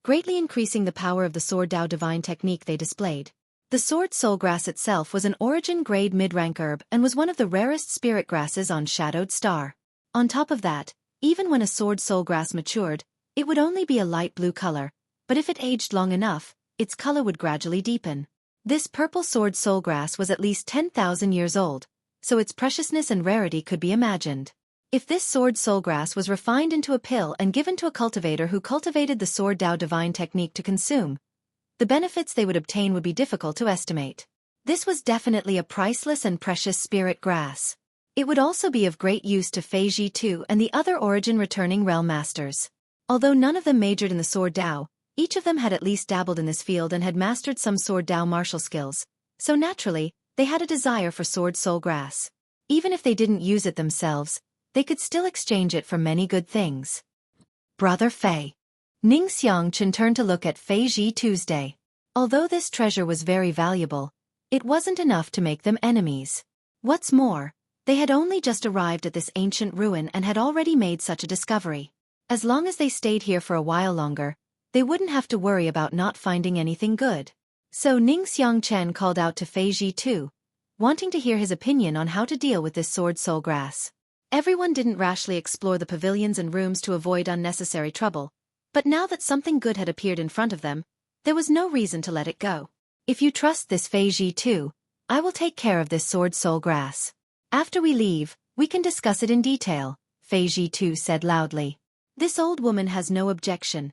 greatly increasing the power of the Sword Dao Divine technique they displayed. The Sword Soul Grass itself was an origin-grade mid-rank herb and was one of the rarest spirit grasses on Shadowed Star. On top of that, even when a Sword Soul Grass matured, it would only be a light blue color, but if it aged long enough, its color would gradually deepen. This purple Sword Soul Grass was at least 10,000 years old, so its preciousness and rarity could be imagined. If this Sword Soul Grass was refined into a pill and given to a cultivator who cultivated the Sword Dao Divine technique to consume, the benefits they would obtain would be difficult to estimate. This was definitely a priceless and precious spirit grass. It would also be of great use to Fei Ji too and the other origin-returning realm masters. Although none of them majored in the sword Dao, each of them had at least dabbled in this field and had mastered some sword Dao martial skills, so naturally, they had a desire for sword soul grass. Even if they didn't use it themselves, they could still exchange it for many good things. Brother Fei. Ning Xiangchen turned to look at Fei Ji Tuesday. Although this treasure was very valuable, it wasn't enough to make them enemies. What's more, they had only just arrived at this ancient ruin and had already made such a discovery. As long as they stayed here for a while longer, they wouldn't have to worry about not finding anything good. So Ning Xiangchen called out to Fei Ji too, wanting to hear his opinion on how to deal with this sword soul grass. Everyone didn't rashly explore the pavilions and rooms to avoid unnecessary trouble, but now that something good had appeared in front of them, there was no reason to let it go. If you trust this Fei Ji too, I will take care of this sword soul grass. After we leave, we can discuss it in detail, Fei Ji too said loudly. This old woman has no objection.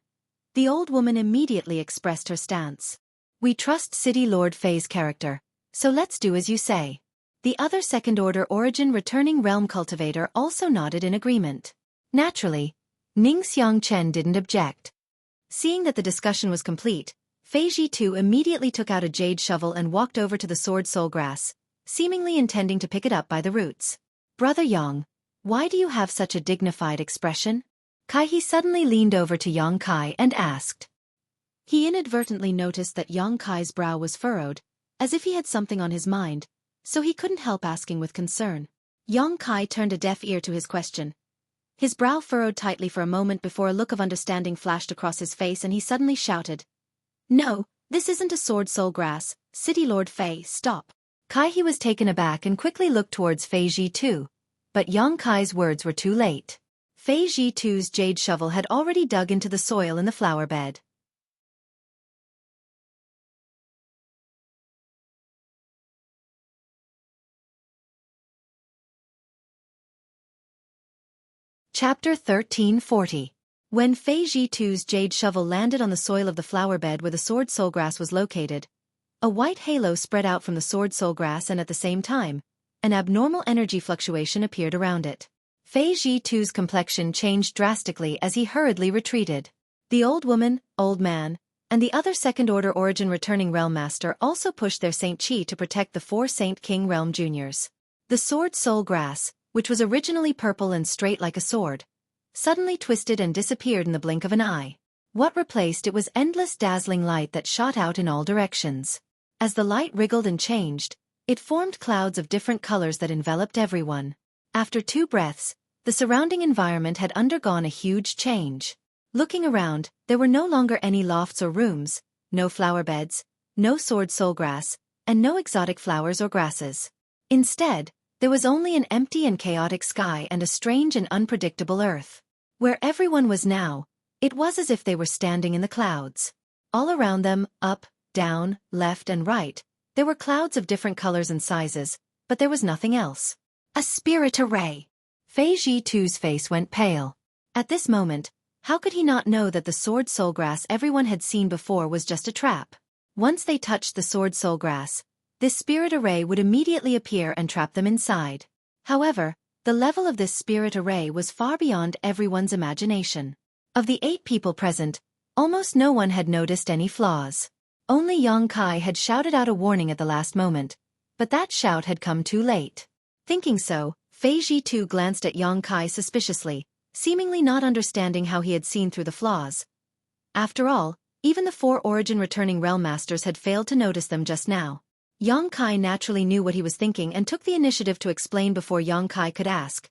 The old woman immediately expressed her stance. We trust City Lord Fei's character, so let's do as you say. The other second-order origin returning realm cultivator also nodded in agreement. Naturally, Ning Xiangchen didn't object. Seeing that the discussion was complete, Fei Ji too immediately took out a jade shovel and walked over to the sword soul grass, seemingly intending to pick it up by the roots. Brother Yang, why do you have such a dignified expression? Kai suddenly leaned over to Yang Kai and asked. He inadvertently noticed that Yang Kai's brow was furrowed, as if he had something on his mind, so he couldn't help asking with concern. Yang Kai turned a deaf ear to his question. His brow furrowed tightly for a moment before a look of understanding flashed across his face and he suddenly shouted. No, this isn't a sword soul grass, City Lord Fei, stop. Kai was taken aback and quickly looked towards Fei Ji too, but Yang Kai's words were too late. Fei Ji too's jade shovel had already dug into the soil in the flower bed. Chapter 1340. When Fei Ji too's jade shovel landed on the soil of the flower bed where the sword soul grass was located, a white halo spread out from the sword soul grass and at the same time, an abnormal energy fluctuation appeared around it. Fei Ji too's complexion changed drastically as he hurriedly retreated. The old woman, old man, and the other second-order origin returning realm master also pushed their Saint Chi to protect the 4 Saint King realm juniors. The sword soul grass, which was originally purple and straight like a sword, suddenly twisted and disappeared in the blink of an eye. What replaced it was endless dazzling light that shot out in all directions. As the light wriggled and changed, it formed clouds of different colors that enveloped everyone. After 2 breaths, the surrounding environment had undergone a huge change. Looking around, there were no longer any lofts or rooms, no flower beds, no sword soul grass, and no exotic flowers or grasses. Instead, there was only an empty and chaotic sky and a strange and unpredictable earth. Where everyone was now, it was as if they were standing in the clouds. All around them, up, down, left and right, there were clouds of different colors and sizes, but there was nothing else. A spirit array. Fei Ji too's face went pale. At this moment, how could he not know that the sword soul grass everyone had seen before was just a trap? Once they touched the sword soul grass, this spirit array would immediately appear and trap them inside. However, the level of this spirit array was far beyond everyone's imagination. Of the 8 people present, almost no one had noticed any flaws. Only Yang Kai had shouted out a warning at the last moment, but that shout had come too late. Thinking so, Fei Ji too glanced at Yang Kai suspiciously, seemingly not understanding how he had seen through the flaws. After all, even the 4 origin returning realm masters had failed to notice them just now. Yang Kai naturally knew what he was thinking and took the initiative to explain before Yang Kai could ask.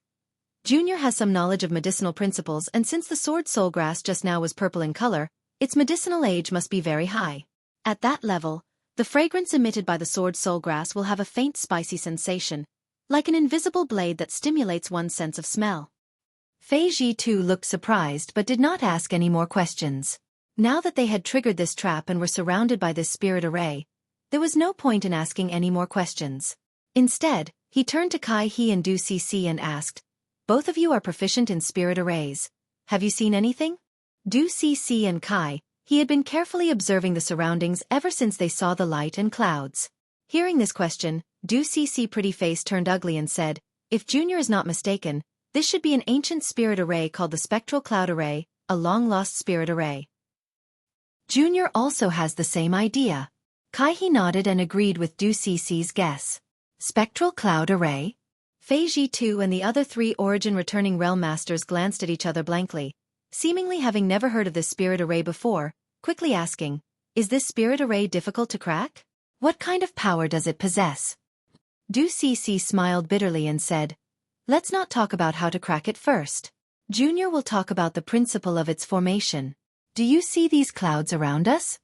Junior has some knowledge of medicinal principles and since the sword soul grass just now was purple in color, its medicinal age must be very high. At that level, the fragrance emitted by the sword soul grass will have a faint spicy sensation, like an invisible blade that stimulates one's sense of smell. Fei Ji too looked surprised but did not ask any more questions. Now that they had triggered this trap and were surrounded by this spirit array, there was no point in asking any more questions. Instead, he turned to Kai and Du Cc and asked, both of you are proficient in spirit arrays. Have you seen anything? Du Cc and Kai, he had been carefully observing the surroundings ever since they saw the light and clouds. Hearing this question, Du Cc pretty face turned ugly and said, If Junior is not mistaken, this should be an ancient spirit array called the Spectral Cloud Array, a long-lost spirit array. Junior also has the same idea. Kai-he nodded and agreed with Du Cici's guess. Spectral Cloud Array? Fei Ji2 and the other 3 origin-returning realm masters glanced at each other blankly, seemingly having never heard of this spirit array before, quickly asking, is this spirit array difficult to crack? What kind of power does it possess? Du Cici smiled bitterly and said, let's not talk about how to crack it first. Junior will talk about the principle of its formation. Do you see these clouds around us?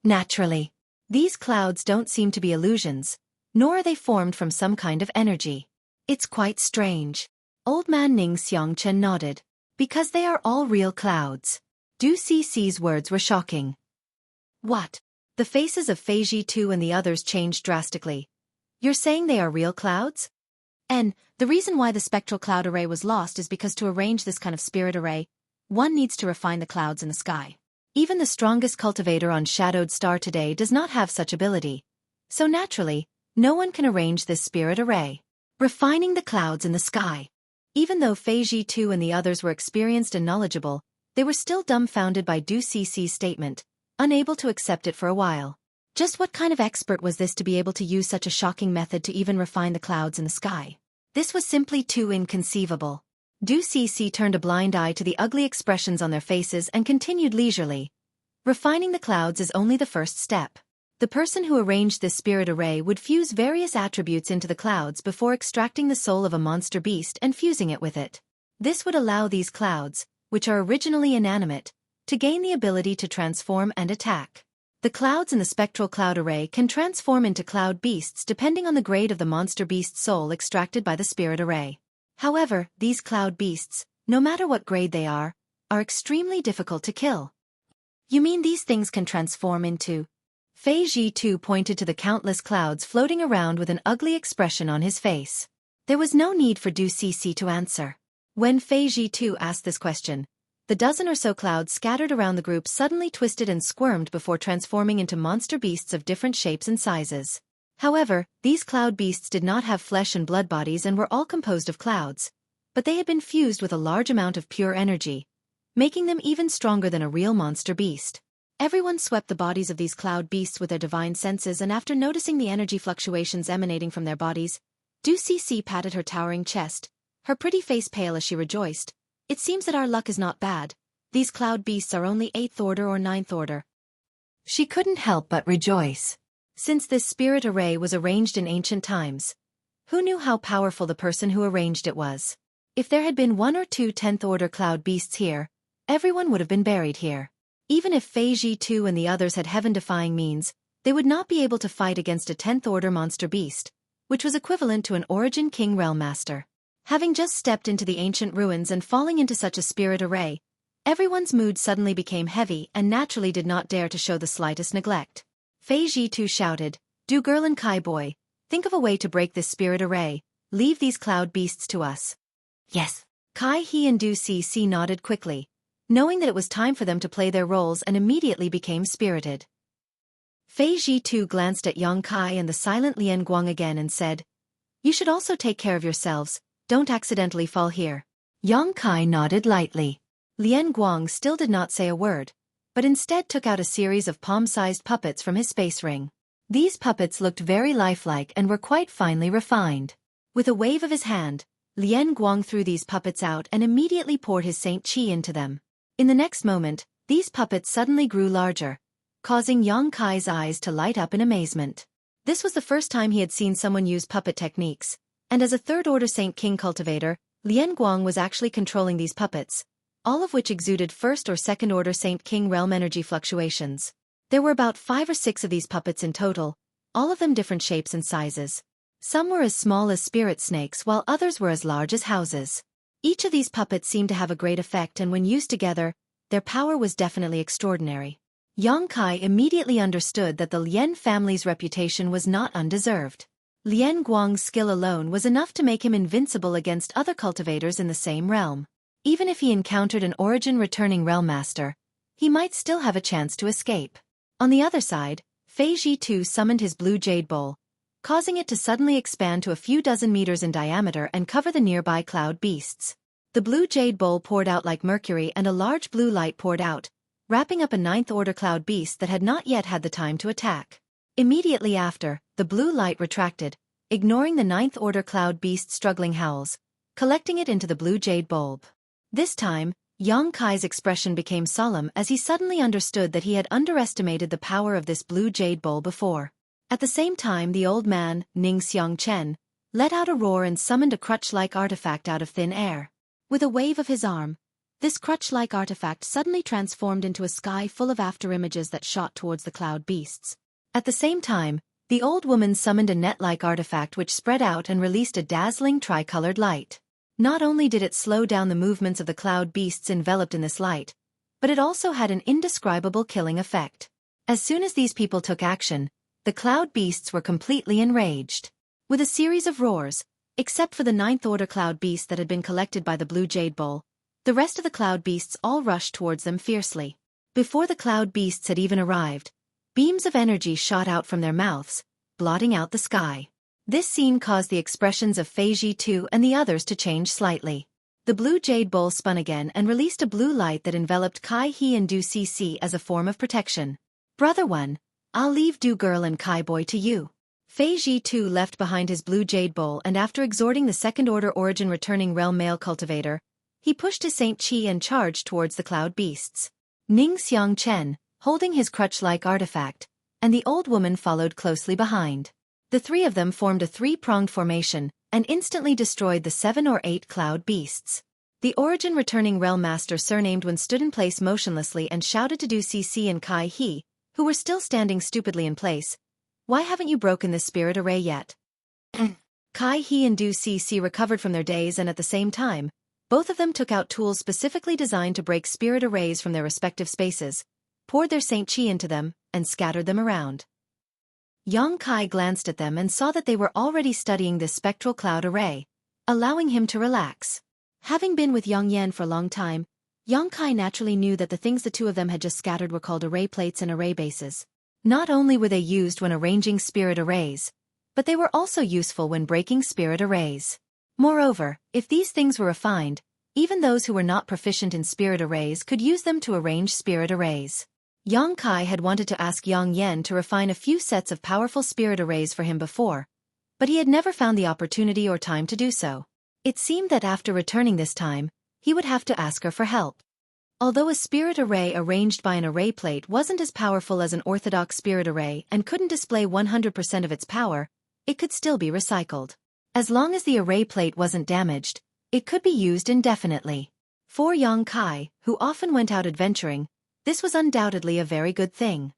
Naturally. These clouds don't seem to be illusions, nor are they formed from some kind of energy. It's quite strange. Old man Ning Xiangchen nodded. Because they are all real clouds. Du Cici's words were shocking. What? The faces of Fei Ji2 and the others changed drastically. You're saying they are real clouds? And the reason why the spectral cloud array was lost is because to arrange this kind of spirit array, one needs to refine the clouds in the sky. Even the strongest cultivator on Shadowed Star today does not have such ability. So naturally, no one can arrange this spirit array. Refining the clouds in the sky. Even though Fei Ji2 and the others were experienced and knowledgeable, they were still dumbfounded by Du Cici's statement, unable to accept it for a while. Just what kind of expert was this to be able to use such a shocking method to even refine the clouds in the sky? This was simply too inconceivable. Du Cici turned a blind eye to the ugly expressions on their faces and continued leisurely. Refining the clouds is only the first step. The person who arranged this spirit array would fuse various attributes into the clouds before extracting the soul of a monster beast and fusing it with it. This would allow these clouds, which are originally inanimate, to gain the ability to transform and attack. The clouds in the spectral cloud array can transform into cloud beasts depending on the grade of the monster beast's soul extracted by the spirit array. However, these cloud beasts, no matter what grade they are extremely difficult to kill. You mean these things can transform into? Fei Ji2 pointed to the countless clouds floating around with an ugly expression on his face. There was no need for Du Cici to answer. When Fei Ji2 asked this question, the dozen or so clouds scattered around the group suddenly twisted and squirmed before transforming into monster beasts of different shapes and sizes. However, these cloud beasts did not have flesh and blood bodies and were all composed of clouds, but they had been fused with a large amount of pure energy, making them even stronger than a real monster beast. Everyone swept the bodies of these cloud beasts with their divine senses, and after noticing the energy fluctuations emanating from their bodies, Du Cici patted her towering chest, her pretty face pale as she rejoiced. It seems that our luck is not bad. These cloud beasts are only 8th order or 9th order. She couldn't help but rejoice. Since this spirit array was arranged in ancient times, who knew how powerful the person who arranged it was? If there had been 1 or 2 10th order cloud beasts here, everyone would have been buried here. Even if Fei Ji2 and the others had heaven-defying means, they would not be able to fight against a 10th order monster beast, which was equivalent to an origin king realm master. Having just stepped into the ancient ruins and falling into such a spirit array, everyone's mood suddenly became heavy and naturally did not dare to show the slightest neglect. Fei Ji2 shouted, Du girl and Kai boy, think of a way to break this spirit array, leave these cloud beasts to us. Yes. Kai-he and Du Cici nodded quickly, knowing that it was time for them to play their roles, and immediately became spirited. Fei Ji2 glanced at Yang Kai and the silent Lian Guang again and said, you should also take care of yourselves, don't accidentally fall here. Yang Kai nodded lightly. Lian Guang still did not say a word, but instead took out a series of palm-sized puppets from his space ring. These puppets looked very lifelike and were quite finely refined. With a wave of his hand, Lian Guang threw these puppets out and immediately poured his Saint Qi into them. In the next moment, these puppets suddenly grew larger, causing Yang Kai's eyes to light up in amazement. This was the first time he had seen someone use puppet techniques, and as a third-order Saint King cultivator, Lian Guang was actually controlling these puppets, all of which exuded first or second-order Saint King realm energy fluctuations. There were about 5 or 6 of these puppets in total, all of them different shapes and sizes. Some were as small as spirit snakes while others were as large as houses. Each of these puppets seemed to have a great effect, and when used together, their power was definitely extraordinary. Yang Kai immediately understood that the Lien family's reputation was not undeserved. Lian Guang's skill alone was enough to make him invincible against other cultivators in the same realm. Even if he encountered an origin-returning realm master, he might still have a chance to escape. On the other side, Fei Ji2 summoned his blue jade bowl, causing it to suddenly expand to a few dozen meters in diameter and cover the nearby cloud beasts. The blue jade bowl poured out like mercury and a large blue light poured out, wrapping up a ninth-order cloud beast that had not yet had the time to attack. Immediately after, the blue light retracted, ignoring the ninth-order cloud beast's struggling howls, collecting it into the blue jade bulb. This time, Yang Kai's expression became solemn as he suddenly understood that he had underestimated the power of this blue jade bowl before. At the same time, the old man, Ning Xiangchen, let out a roar and summoned a crutch-like artifact out of thin air. With a wave of his arm, this crutch-like artifact suddenly transformed into a sky full of afterimages that shot towards the cloud beasts. At the same time, the old woman summoned a net-like artifact which spread out and released a dazzling tricolored light. Not only did it slow down the movements of the cloud beasts enveloped in this light, but it also had an indescribable killing effect. As soon as these people took action, the cloud beasts were completely enraged. With a series of roars, except for the ninth-order cloud beast that had been collected by the blue jade bowl, the rest of the cloud beasts all rushed towards them fiercely. Before the cloud beasts had even arrived, beams of energy shot out from their mouths, blotting out the sky. This scene caused the expressions of Fei Ji and the others to change slightly. The blue jade bowl spun again and released a blue light that enveloped Kai He and Du Cc as a form of protection. Brother One, I'll leave Du Girl and Kai Boy to you. Fei Ji left behind his blue jade bowl and after exhorting the second-order origin returning realm male cultivator, he pushed his Saint Qi and charged towards the cloud beasts. Ning Xiangchen, holding his crutch-like artifact, and the old woman followed closely behind. The three of them formed a three-pronged formation, and instantly destroyed the 7 or 8 cloud beasts. The origin returning realm master surnamed Wen stood in place motionlessly and shouted to Du Cc and Kai He, who were still standing stupidly in place, "Why haven't you broken this spirit array yet?" Kai He and Du Cc recovered from their daze and at the same time, both of them took out tools specifically designed to break spirit arrays from their respective spaces, poured their Saint Qi into them, and scattered them around. Yang Kai glanced at them and saw that they were already studying this spectral cloud array, allowing him to relax. Having been with Yang Yan for a long time, Yang Kai naturally knew that the things the two of them had just scattered were called array plates and array bases. Not only were they used when arranging spirit arrays, but they were also useful when breaking spirit arrays. Moreover, if these things were refined, even those who were not proficient in spirit arrays could use them to arrange spirit arrays. Yang Kai had wanted to ask Yang Yan to refine a few sets of powerful spirit arrays for him before, but he had never found the opportunity or time to do so. It seemed that after returning this time, he would have to ask her for help. Although a spirit array arranged by an array plate wasn't as powerful as an orthodox spirit array and couldn't display 100% of its power, it could still be recycled. As long as the array plate wasn't damaged, it could be used indefinitely. For Yang Kai, who often went out adventuring, this was undoubtedly a very good thing.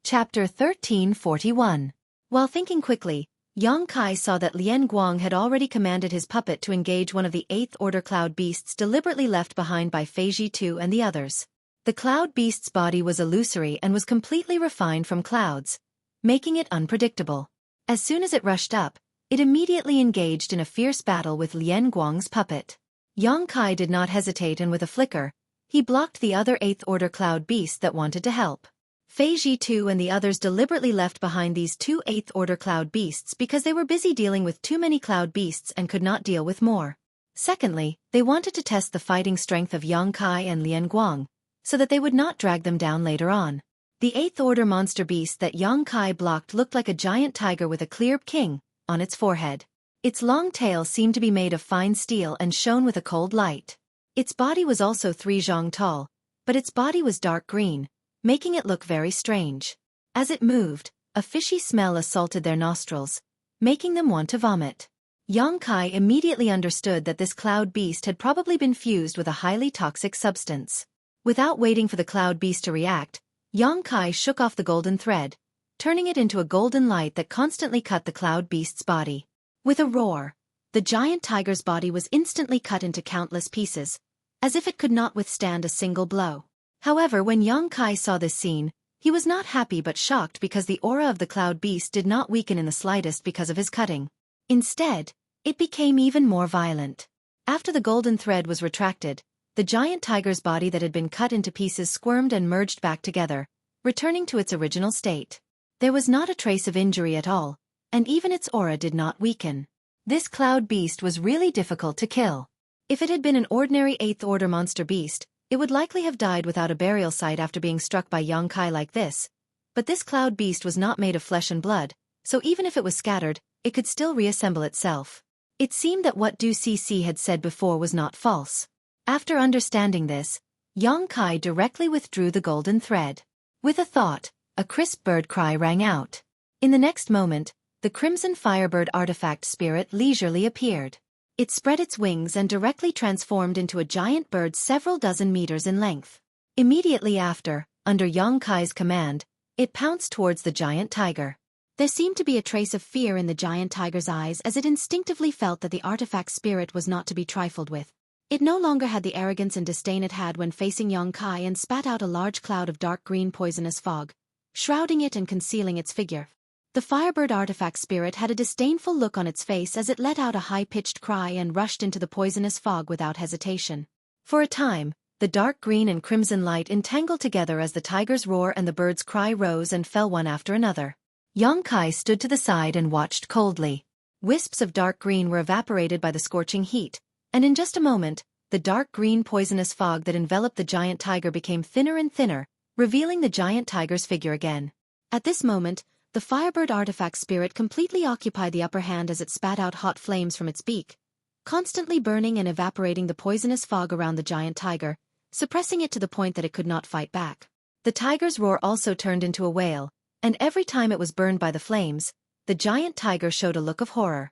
Chapter 1341. While thinking quickly, Yang Kai saw that Lian Guang had already commanded his puppet to engage one of the 8th-order cloud beasts deliberately left behind by Fei Ji and the others. The cloud beast's body was illusory and was completely refined from clouds, making it unpredictable. As soon as it rushed up, it immediately engaged in a fierce battle with Lian Guang's puppet. Yang Kai did not hesitate and with a flicker, he blocked the other 8th-order cloud beast that wanted to help. Fei Ji and the others deliberately left behind these 2 8th-order cloud beasts because they were busy dealing with too many cloud beasts and could not deal with more. Secondly, they wanted to test the fighting strength of Yang Kai and Lian Guang, so that they would not drag them down later on. The 8th-order monster beast that Yang Kai blocked looked like a giant tiger with a clear king on its forehead. Its long tail seemed to be made of fine steel and shone with a cold light. Its body was also 3 zhang tall, but its body was dark green, making it look very strange. As it moved, a fishy smell assaulted their nostrils, making them want to vomit. Yang Kai immediately understood that this cloud beast had probably been fused with a highly toxic substance. Without waiting for the cloud beast to react, Yang Kai shook off the golden thread, turning it into a golden light that constantly cut the cloud beast's body. With a roar, the giant tiger's body was instantly cut into countless pieces, as if it could not withstand a single blow. However, when Yang Kai saw this scene, he was not happy but shocked because the aura of the cloud beast did not weaken in the slightest because of his cutting. Instead, it became even more violent. After the golden thread was retracted, the giant tiger's body that had been cut into pieces squirmed and merged back together, returning to its original state. There was not a trace of injury at all, and even its aura did not weaken. This cloud beast was really difficult to kill. If it had been an ordinary 8th order monster beast, it would likely have died without a burial site after being struck by Xueqi like this. But this cloud beast was not made of flesh and blood, so even if it was scattered, it could still reassemble itself. It seemed that what Xueqi had said before was not false. After understanding this, Xueqi directly withdrew the golden thread. With a thought, a crisp bird cry rang out. In the next moment, the crimson firebird artifact spirit leisurely appeared. It spread its wings and directly transformed into a giant bird several dozen meters in length. Immediately after, under Xueqi's command, it pounced towards the giant tiger. There seemed to be a trace of fear in the giant tiger's eyes as it instinctively felt that the artifact spirit was not to be trifled with. It no longer had the arrogance and disdain it had when facing Xueqi and spat out a large cloud of dark green poisonous fog, shrouding it and concealing its figure. The firebird artifact spirit had a disdainful look on its face as it let out a high-pitched cry and rushed into the poisonous fog without hesitation. For a time, the dark green and crimson light entangled together as the tiger's roar and the bird's cry rose and fell one after another. Xueqi stood to the side and watched coldly. Wisps of dark green were evaporated by the scorching heat, and in just a moment, the dark green poisonous fog that enveloped the giant tiger became thinner and thinner, revealing the giant tiger's figure again. At this moment, the firebird artifact spirit completely occupied the upper hand as it spat out hot flames from its beak, constantly burning and evaporating the poisonous fog around the giant tiger, suppressing it to the point that it could not fight back. The tiger's roar also turned into a wail, and every time it was burned by the flames, the giant tiger showed a look of horror.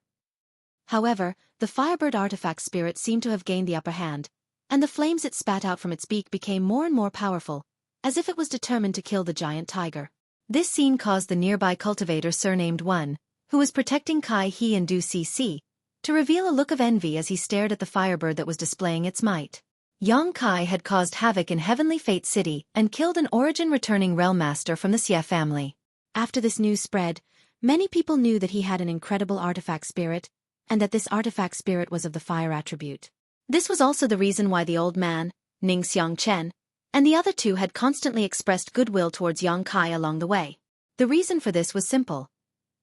However, the firebird artifact spirit seemed to have gained the upper hand, and the flames it spat out from its beak became more and more powerful, as if it was determined to kill the giant tiger. This scene caused the nearby cultivator surnamed One, who was protecting Kai He and Xueqi, to reveal a look of envy as he stared at the firebird that was displaying its might. Xueqi had caused havoc in Heavenly Fate City and killed an origin-returning realm master from the Xie family. After this news spread, many people knew that he had an incredible artifact spirit, and that this artifact spirit was of the fire attribute. This was also the reason why the old man, Ning Xiangchen, and the other two had constantly expressed goodwill towards Xueqi along the way. The reason for this was simple.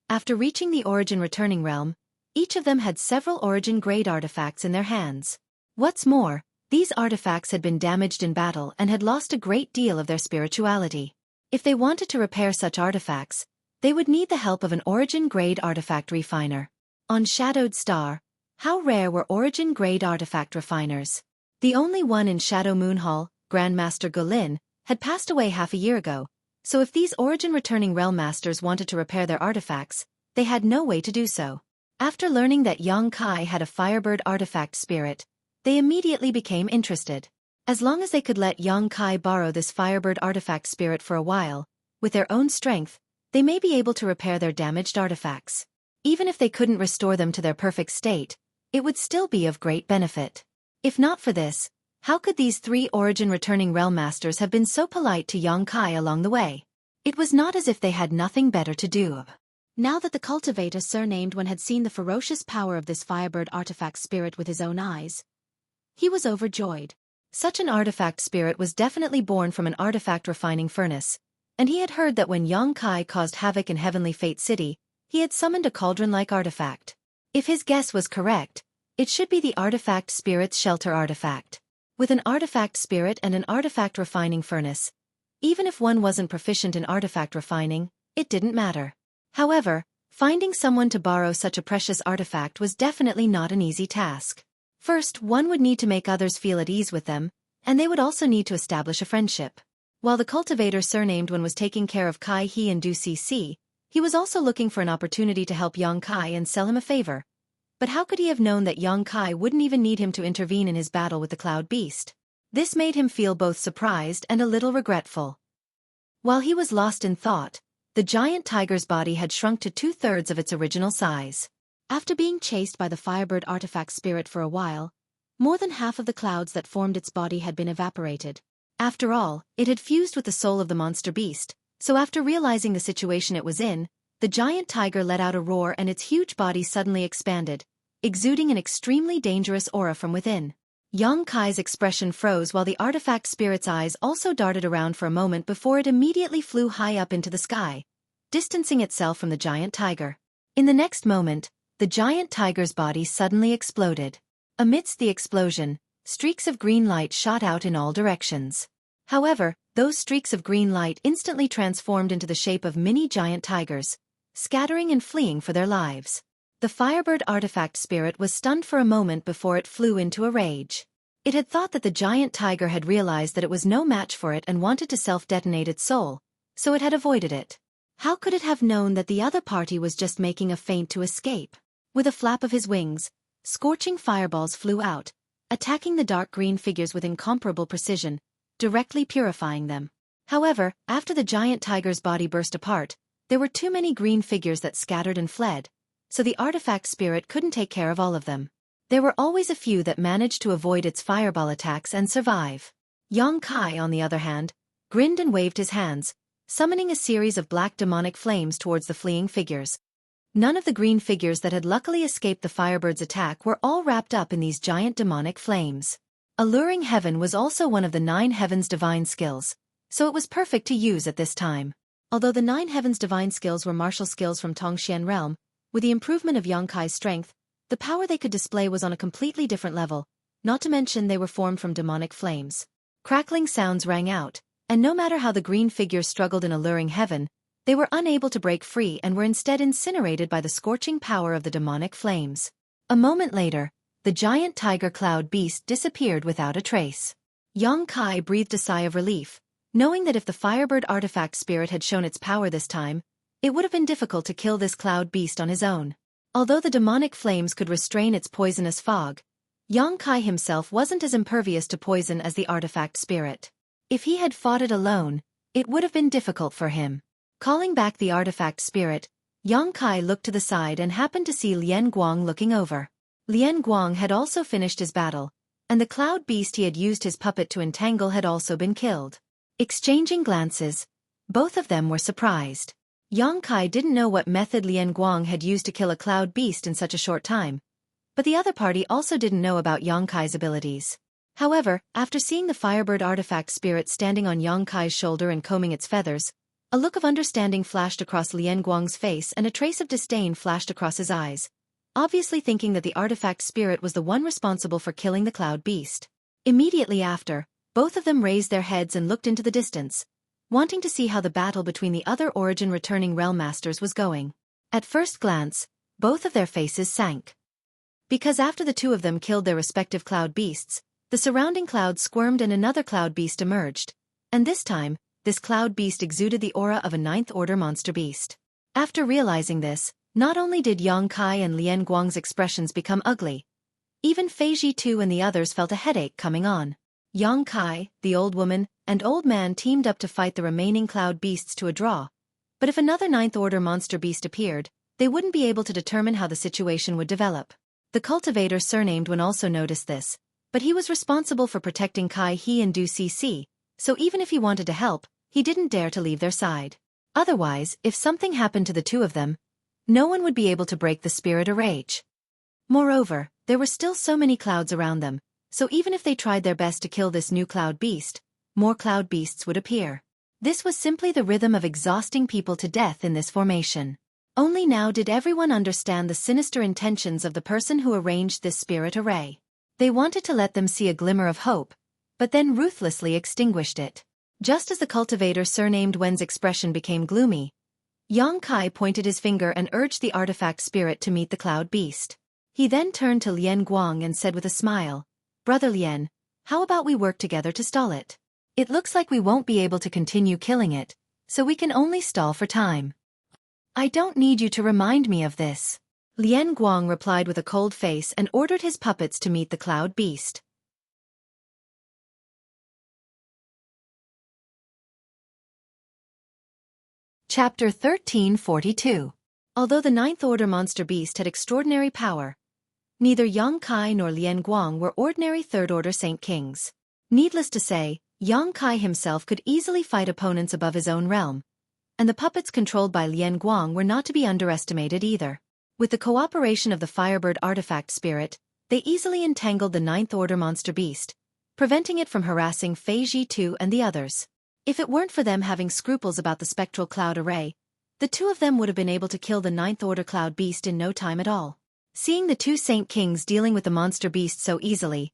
After reaching the origin-returning realm, each of them had several origin-grade artifacts in their hands. What's more, these artifacts had been damaged in battle and had lost a great deal of their spirituality. If they wanted to repair such artifacts, they would need the help of an origin-grade artifact refiner. On Shadowed Star, how rare were origin-grade artifact refiners? The only one in Shadow Moon Hall, Grandmaster Golin, had passed away half a year ago, so if these origin-returning realm masters wanted to repair their artifacts, they had no way to do so. After learning that Xueqi had a firebird artifact spirit, they immediately became interested. As long as they could let Xueqi borrow this firebird artifact spirit for a while, with their own strength, they may be able to repair their damaged artifacts. Even if they couldn't restore them to their perfect state, it would still be of great benefit. If not for this, how could these three origin-returning realm masters have been so polite to Xueqi along the way? It was not as if they had nothing better to do. Now that the cultivator surnamed One had seen the ferocious power of this firebird artifact spirit with his own eyes, he was overjoyed. Such an artifact spirit was definitely born from an artifact refining furnace, and he had heard that when Xueqi caused havoc in Heavenly Fate City, he had summoned a cauldron-like artifact. If his guess was correct, it should be the artifact spirit's shelter artifact. With an artifact spirit and an artifact refining furnace, even if one wasn't proficient in artifact refining, it didn't matter. However, finding someone to borrow such a precious artifact was definitely not an easy task. First, one would need to make others feel at ease with them, and they would also need to establish a friendship. While the cultivator surnamed One was taking care of Kai He and Xueqi, he was also looking for an opportunity to help Xueqi and sell him a favor. But how could he have known that Xueqi wouldn't even need him to intervene in his battle with the Cloud Beast? This made him feel both surprised and a little regretful. While he was lost in thought, the giant tiger's body had shrunk to 2/3 of its original size. After being chased by the firebird artifact spirit for a while, more than half of the clouds that formed its body had been evaporated. After all, it had fused with the soul of the monster beast, so after realizing the situation it was in, the giant tiger let out a roar and its huge body suddenly expanded, exuding an extremely dangerous aura from within. Yang Kai's expression froze while the artifact spirit's eyes also darted around for a moment before it immediately flew high up into the sky, distancing itself from the giant tiger. In the next moment, the giant tiger's body suddenly exploded. Amidst the explosion, streaks of green light shot out in all directions. However, those streaks of green light instantly transformed into the shape of mini giant tigers, scattering and fleeing for their lives. The Firebird artifact spirit was stunned for a moment before it flew into a rage. It had thought that the giant tiger had realized that it was no match for it and wanted to self-detonate its soul, so it had avoided it. How could it have known that the other party was just making a feint to escape? With a flap of his wings, scorching fireballs flew out, attacking the dark green figures with incomparable precision, directly purifying them. However, after the giant tiger's body burst apart, there were too many green figures that scattered and fled, so the artifact spirit couldn't take care of all of them. There were always a few that managed to avoid its fireball attacks and survive. Yang Kai, on the other hand, grinned and waved his hands, summoning a series of black demonic flames towards the fleeing figures. None of the green figures that had luckily escaped the Firebird's attack were all wrapped up in these giant demonic flames. Alluring Heaven was also one of the 9 Heavens' divine skills, so it was perfect to use at this time. Although the 9 Heavens' divine skills were martial skills from Tongxian realm, with the improvement of Yang Kai's strength, the power they could display was on a completely different level, not to mention they were formed from demonic flames. Crackling sounds rang out, and no matter how the green figures struggled in Alluring Heaven, they were unable to break free and were instead incinerated by the scorching power of the demonic flames. A moment later, the giant tiger cloud beast disappeared without a trace. Yang Kai breathed a sigh of relief, knowing that if the Firebird artifact spirit had shown its power this time, it would have been difficult to kill this cloud beast on his own. Although the demonic flames could restrain its poisonous fog, Yang Kai himself wasn't as impervious to poison as the artifact spirit. If he had fought it alone, it would have been difficult for him. Calling back the artifact spirit, Yang Kai looked to the side and happened to see Lian Guang looking over. Lian Guang had also finished his battle, and the cloud beast he had used his puppet to entangle had also been killed. Exchanging glances, both of them were surprised. Yang Kai didn't know what method Lian Guang had used to kill a cloud beast in such a short time, but the other party also didn't know about Yang Kai's abilities. However, after seeing the Firebird artifact spirit standing on Yang Kai's shoulder and combing its feathers, a look of understanding flashed across Lian Guang's face and a trace of disdain flashed across his eyes, obviously thinking that the artifact spirit was the one responsible for killing the cloud beast. Immediately after, both of them raised their heads and looked into the distance, wanting to see how the battle between the other origin returning realm masters was going. At first glance, both of their faces sank. Because after the two of them killed their respective cloud beasts, the surrounding clouds squirmed and another cloud beast emerged, and this time, this cloud beast exuded the aura of a 9th order monster beast. After realizing this, not only did Yang Kai and Lian Guang's expressions become ugly, even Fei Ji too and the others felt a headache coming on. Yang Kai, the old woman, and old man teamed up to fight the remaining cloud beasts to a draw, but if another 9th order monster beast appeared, they wouldn't be able to determine how the situation would develop. The cultivator surnamed Wen also noticed this, but he was responsible for protecting Kai He and Du Cc, so even if he wanted to help, he didn't dare to leave their side. Otherwise, if something happened to the two of them, no one would be able to break the spirit or rage. Moreover, there were still so many clouds around them, so even if they tried their best to kill this new cloud beast, more cloud beasts would appear. This was simply the rhythm of exhausting people to death in this formation. Only now did everyone understand the sinister intentions of the person who arranged this spirit array. They wanted to let them see a glimmer of hope, but then ruthlessly extinguished it. Just as the cultivator surnamed Wen's expression became gloomy, Yang Kai pointed his finger and urged the artifact spirit to meet the cloud beast. He then turned to Lian Guang and said with a smile, "Brother Lian, how about we work together to stall it? It looks like we won't be able to continue killing it, so we can only stall for time." "I don't need you to remind me of this," Lian Guang replied with a cold face and ordered his puppets to meet the cloud beast. Chapter 1342. Although the 9th order monster beast had extraordinary power, neither Yang Kai nor Lian Guang were ordinary 3rd order saint kings. Needless to say, Yang Kai himself could easily fight opponents above his own realm, and the puppets controlled by Lian Guang were not to be underestimated either. With the cooperation of the Firebird artifact spirit, they easily entangled the Ninth Order monster beast, preventing it from harassing Xueqi 2 and the others. If it weren't for them having scruples about the spectral cloud array, the two of them would have been able to kill the Ninth Order cloud beast in no time at all. Seeing the two Saint Kings dealing with the monster beast so easily,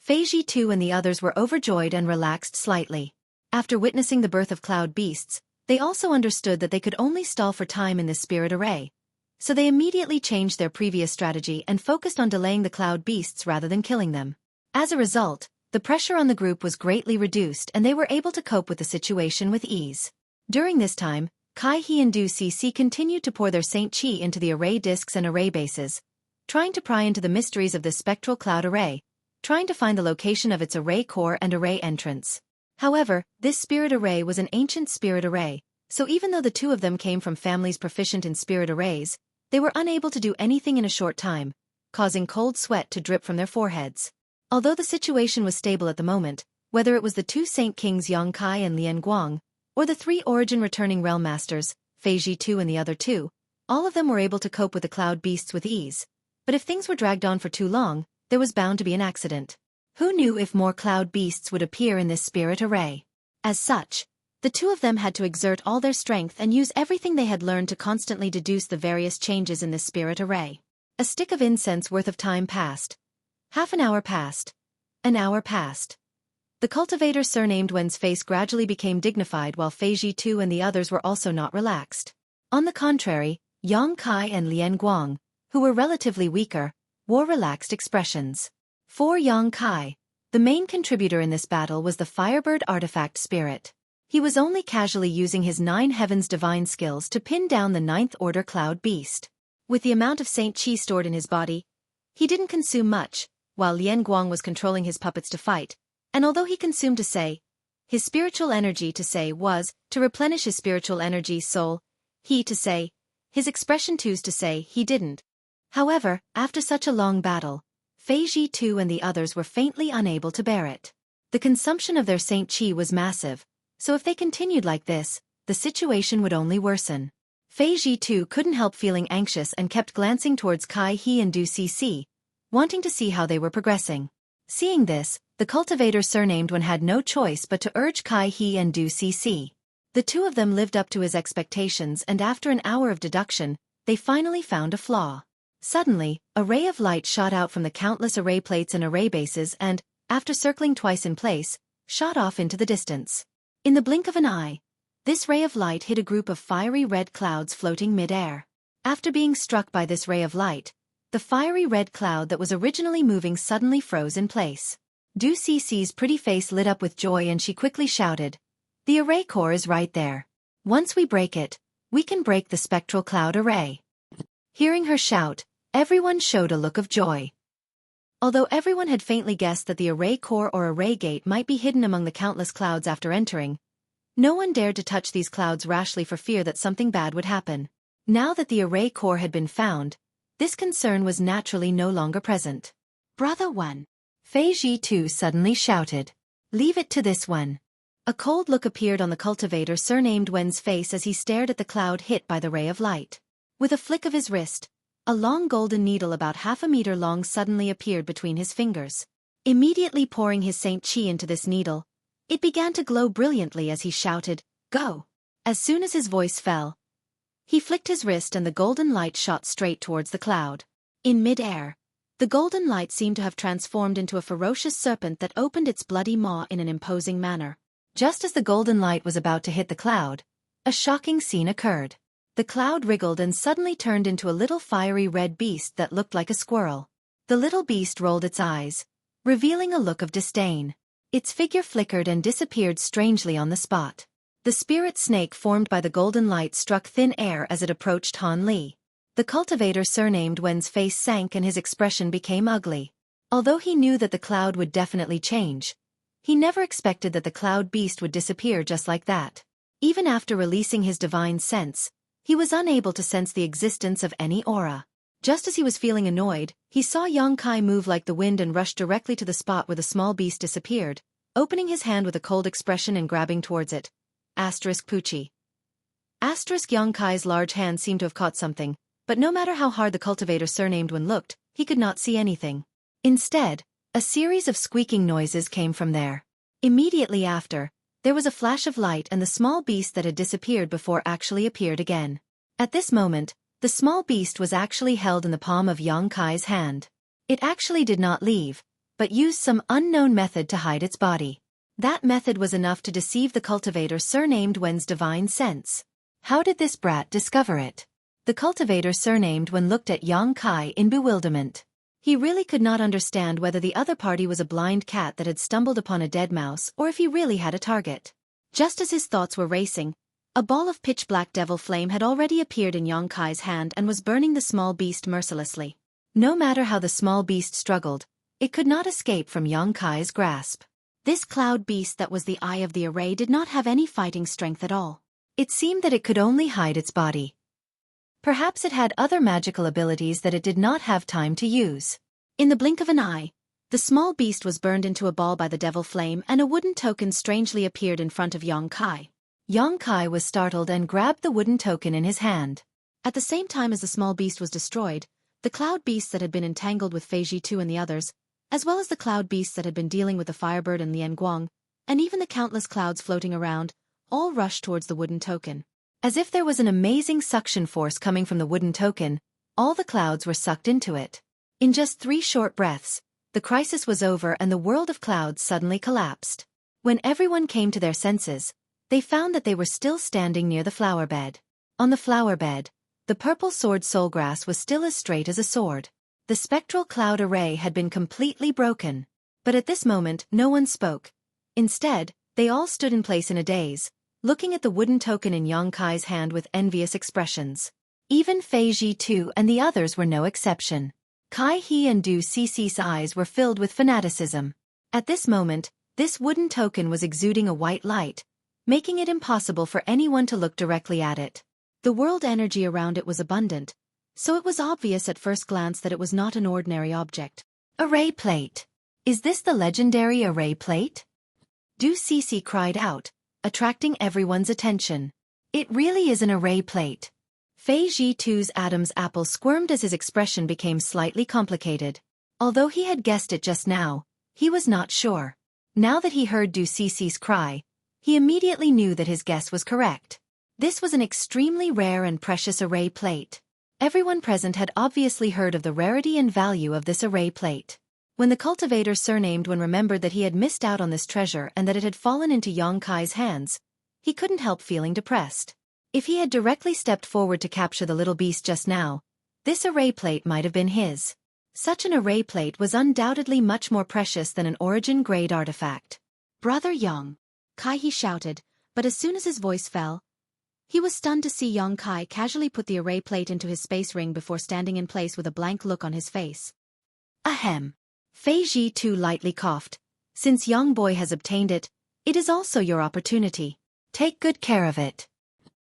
Xueqi 2 and the others were overjoyed and relaxed slightly. After witnessing the birth of cloud beasts, they also understood that they could only stall for time in this spirit array. So they immediately changed their previous strategy and focused on delaying the cloud beasts rather than killing them. As a result, the pressure on the group was greatly reduced and they were able to cope with the situation with ease. During this time, Kai He and Du Cc continued to pour their Saint Chi into the array disks and array bases, trying to pry into the mysteries of this spectral cloud array, trying to find the location of its array core and array entrance. However, this spirit array was an ancient spirit array, so even though the two of them came from families proficient in spirit arrays, they were unable to do anything in a short time, causing cold sweat to drip from their foreheads. Although the situation was stable at the moment, whether it was the two Saint Kings Yang Kai and Lian Guang, or the three Origin returning Realm Masters, Xueqi 2 and the other two, all of them were able to cope with the cloud beasts with ease. But if things were dragged on for too long, there was bound to be an accident. Who knew if more cloud beasts would appear in this spirit array? As such, the two of them had to exert all their strength and use everything they had learned to constantly deduce the various changes in this spirit array. A stick of incense worth of time passed. Half an hour passed. An hour passed. The cultivator surnamed Wen's face gradually became dignified while Xueqi 2 and the others were also not relaxed. On the contrary, Yang Kai and Lian Guang, who were relatively weaker, wore relaxed expressions. For Yang Kai, the main contributor in this battle was the Firebird artifact spirit. He was only casually using his 9 Heavens divine skills to pin down the Ninth Order cloud beast. With the amount of Saint Chi stored in his body, he didn't consume much, while Lian Guang was controlling his puppets to fight, and although he consumed to say, his spiritual energy to say was, to replenish his spiritual energy soul, he to say, his expression twos to say he didn't. However, after such a long battle, Xueqi 2 and the others were faintly unable to bear it. The consumption of their Saint Chi was massive, so if they continued like this, the situation would only worsen. Xueqi 2 couldn't help feeling anxious and kept glancing towards Kai He and Du Cc, wanting to see how they were progressing. Seeing this, the cultivator surnamed Wen had no choice but to urge Kai He and Du Cc. The two of them lived up to his expectations and after an hour of deduction, they finally found a flaw. Suddenly, a ray of light shot out from the countless array plates and array bases and, after circling twice in place, shot off into the distance. In the blink of an eye, this ray of light hit a group of fiery red clouds floating mid-air. After being struck by this ray of light, the fiery red cloud that was originally moving suddenly froze in place. Du Cc's pretty face lit up with joy and she quickly shouted, "The array core is right there. Once we break it, we can break the spectral cloud array." Hearing her shout, everyone showed a look of joy. Although everyone had faintly guessed that the array core or array gate might be hidden among the countless clouds after entering, no one dared to touch these clouds rashly for fear that something bad would happen. Now that the array core had been found, this concern was naturally no longer present. "Brother One," Xueqi 2 suddenly shouted. "Leave it to this one." A cold look appeared on the cultivator surnamed Wen's face as he stared at the cloud hit by the ray of light. With a flick of his wrist, a long golden needle about half a meter long suddenly appeared between his fingers. Immediately pouring his Saint Chi into this needle, it began to glow brilliantly as he shouted, "Go!" As soon as his voice fell, he flicked his wrist and the golden light shot straight towards the cloud. In mid-air, the golden light seemed to have transformed into a ferocious serpent that opened its bloody maw in an imposing manner. Just as the golden light was about to hit the cloud, a shocking scene occurred. The cloud wriggled and suddenly turned into a little fiery red beast that looked like a squirrel. The little beast rolled its eyes, revealing a look of disdain. Its figure flickered and disappeared strangely on the spot. The spirit snake formed by the golden light struck thin air as it approached Han Li. The cultivator surnamed Wen's face sank and his expression became ugly. Although he knew that the cloud would definitely change, he never expected that the cloud beast would disappear just like that. Even after releasing his divine sense, he was unable to sense the existence of any aura. Just as he was feeling annoyed, he saw Yang Kai move like the wind and rush directly to the spot where the small beast disappeared, opening his hand with a cold expression and grabbing towards it. Poochie. Yang Kai's large hand seemed to have caught something, but no matter how hard the cultivator surnamed one looked, he could not see anything. Instead, a series of squeaking noises came from there. Immediately after, there was a flash of light and the small beast that had disappeared before actually appeared again. At this moment, the small beast was actually held in the palm of Yang Kai's hand. It actually did not leave, but used some unknown method to hide its body. That method was enough to deceive the cultivator surnamed Wen's divine sense. How did this brat discover it? The cultivator surnamed Wen looked at Yang Kai in bewilderment. He really could not understand whether the other party was a blind cat that had stumbled upon a dead mouse or if he really had a target. Just as his thoughts were racing, a ball of pitch-black devil flame had already appeared in Yang Kai's hand and was burning the small beast mercilessly. No matter how the small beast struggled, it could not escape from Yang Kai's grasp. This cloud beast that was the eye of the array did not have any fighting strength at all. It seemed that it could only hide its body. Perhaps it had other magical abilities that it did not have time to use. In the blink of an eye, the small beast was burned into a ball by the devil flame and a wooden token strangely appeared in front of Yang Kai. Yang Kai was startled and grabbed the wooden token in his hand. At the same time as the small beast was destroyed, the cloud beasts that had been entangled with Fei Ji and the others, as well as the cloud beasts that had been dealing with the firebird and Lian Guang, and even the countless clouds floating around, all rushed towards the wooden token. As if there was an amazing suction force coming from the wooden token, all the clouds were sucked into it. In just 3 short breaths, the crisis was over and the world of clouds suddenly collapsed. When everyone came to their senses, they found that they were still standing near the flower bed. On the flower bed, the purple sword soulgrass was still as straight as a sword. The spectral cloud array had been completely broken. But at this moment, no one spoke. Instead, they all stood in place in a daze, looking at the wooden token in Yang Kai's hand with envious expressions. Even Fei Ji too and the others were no exception. Kai He and Du Cici's eyes were filled with fanaticism. At this moment, this wooden token was exuding a white light, making it impossible for anyone to look directly at it. The world energy around it was abundant, so it was obvious at first glance that it was not an ordinary object. Array plate. Is this the legendary array plate? Du Cici cried out, attracting everyone's attention. It really is an array plate. Fei Ji Tu's Adam's apple squirmed as his expression became slightly complicated. Although he had guessed it just now, he was not sure. Now that he heard Du Cici's cry, he immediately knew that his guess was correct. This was an extremely rare and precious array plate. Everyone present had obviously heard of the rarity and value of this array plate. When the cultivator surnamed Wen remembered that he had missed out on this treasure and that it had fallen into Yang Kai's hands, he couldn't help feeling depressed. If he had directly stepped forward to capture the little beast just now, this array plate might have been his. Such an array plate was undoubtedly much more precious than an origin-grade artifact. Brother Yang, Kai he shouted, but as soon as his voice fell, he was stunned to see Yang Kai casually put the array plate into his space ring before standing in place with a blank look on his face. Ahem. Fei Ji too lightly coughed. Since young boy has obtained it, it is also your opportunity. Take good care of it.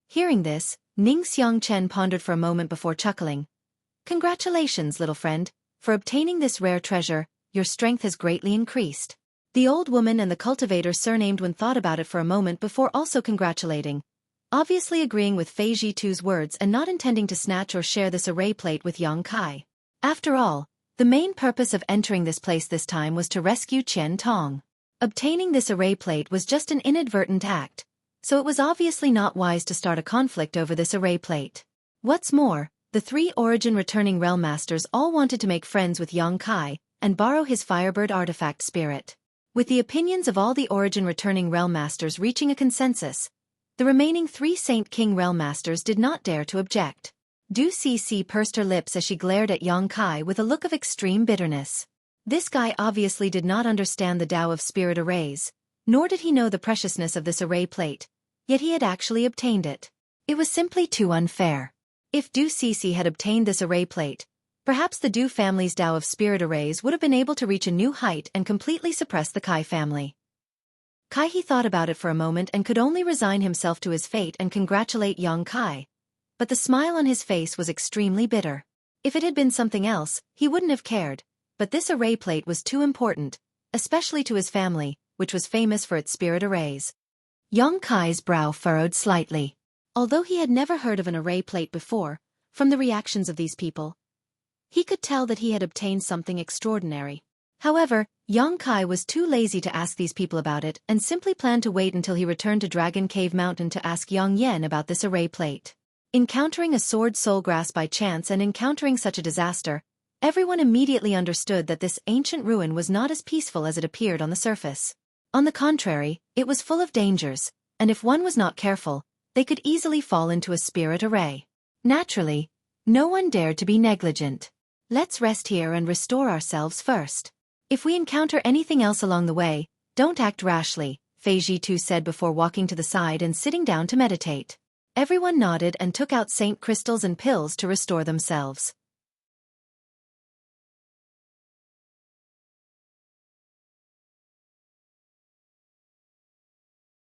Hearing this, Ning Xiangchen pondered for a moment before chuckling. Congratulations, little friend, for obtaining this rare treasure, your strength has greatly increased. The old woman and the cultivator surnamed Wen thought about it for a moment before also congratulating, obviously agreeing with Fei Ji tu's words and not intending to snatch or share this array plate with Yang Kai. After all, the main purpose of entering this place this time was to rescue Qian Tong. Obtaining this array plate was just an inadvertent act, so it was obviously not wise to start a conflict over this array plate. What's more, the 3 origin returning realm masters all wanted to make friends with Yang Kai and borrow his firebird artifact spirit. With the opinions of all the origin returning realm masters reaching a consensus, the remaining 3 Saint King realm masters did not dare to object. Du Cici pursed her lips as she glared at Yang Kai with a look of extreme bitterness. This guy obviously did not understand the Tao of spirit arrays, nor did he know the preciousness of this array plate, yet he had actually obtained it. It was simply too unfair. If Du Cici had obtained this array plate, perhaps the Du family's Tao of spirit arrays would have been able to reach a new height and completely suppress the Kai family. Kai he thought about it for a moment and could only resign himself to his fate and congratulate Yang Kai. But the smile on his face was extremely bitter. If it had been something else, he wouldn't have cared, but this array plate was too important, especially to his family, which was famous for its spirit arrays. Yang Kai's brow furrowed slightly. Although he had never heard of an array plate before, From the reactions of these people, he could tell that he had obtained something extraordinary. However, Yang Kai was too lazy to ask these people about it and simply planned to wait until he returned to Dragon Cave Mountain to ask Yang Yen about this array plate. Encountering a sword soul grass by chance and encountering such a disaster, everyone immediately understood that this ancient ruin was not as peaceful as it appeared on the surface. On the contrary, it was full of dangers, and if one was not careful, they could easily fall into a spirit array. Naturally, no one dared to be negligent. Let's rest here and restore ourselves first. If we encounter anything else along the way, don't act rashly, Fei Tu said before walking to the side and sitting down to meditate. Everyone nodded and took out saint crystals and pills to restore themselves.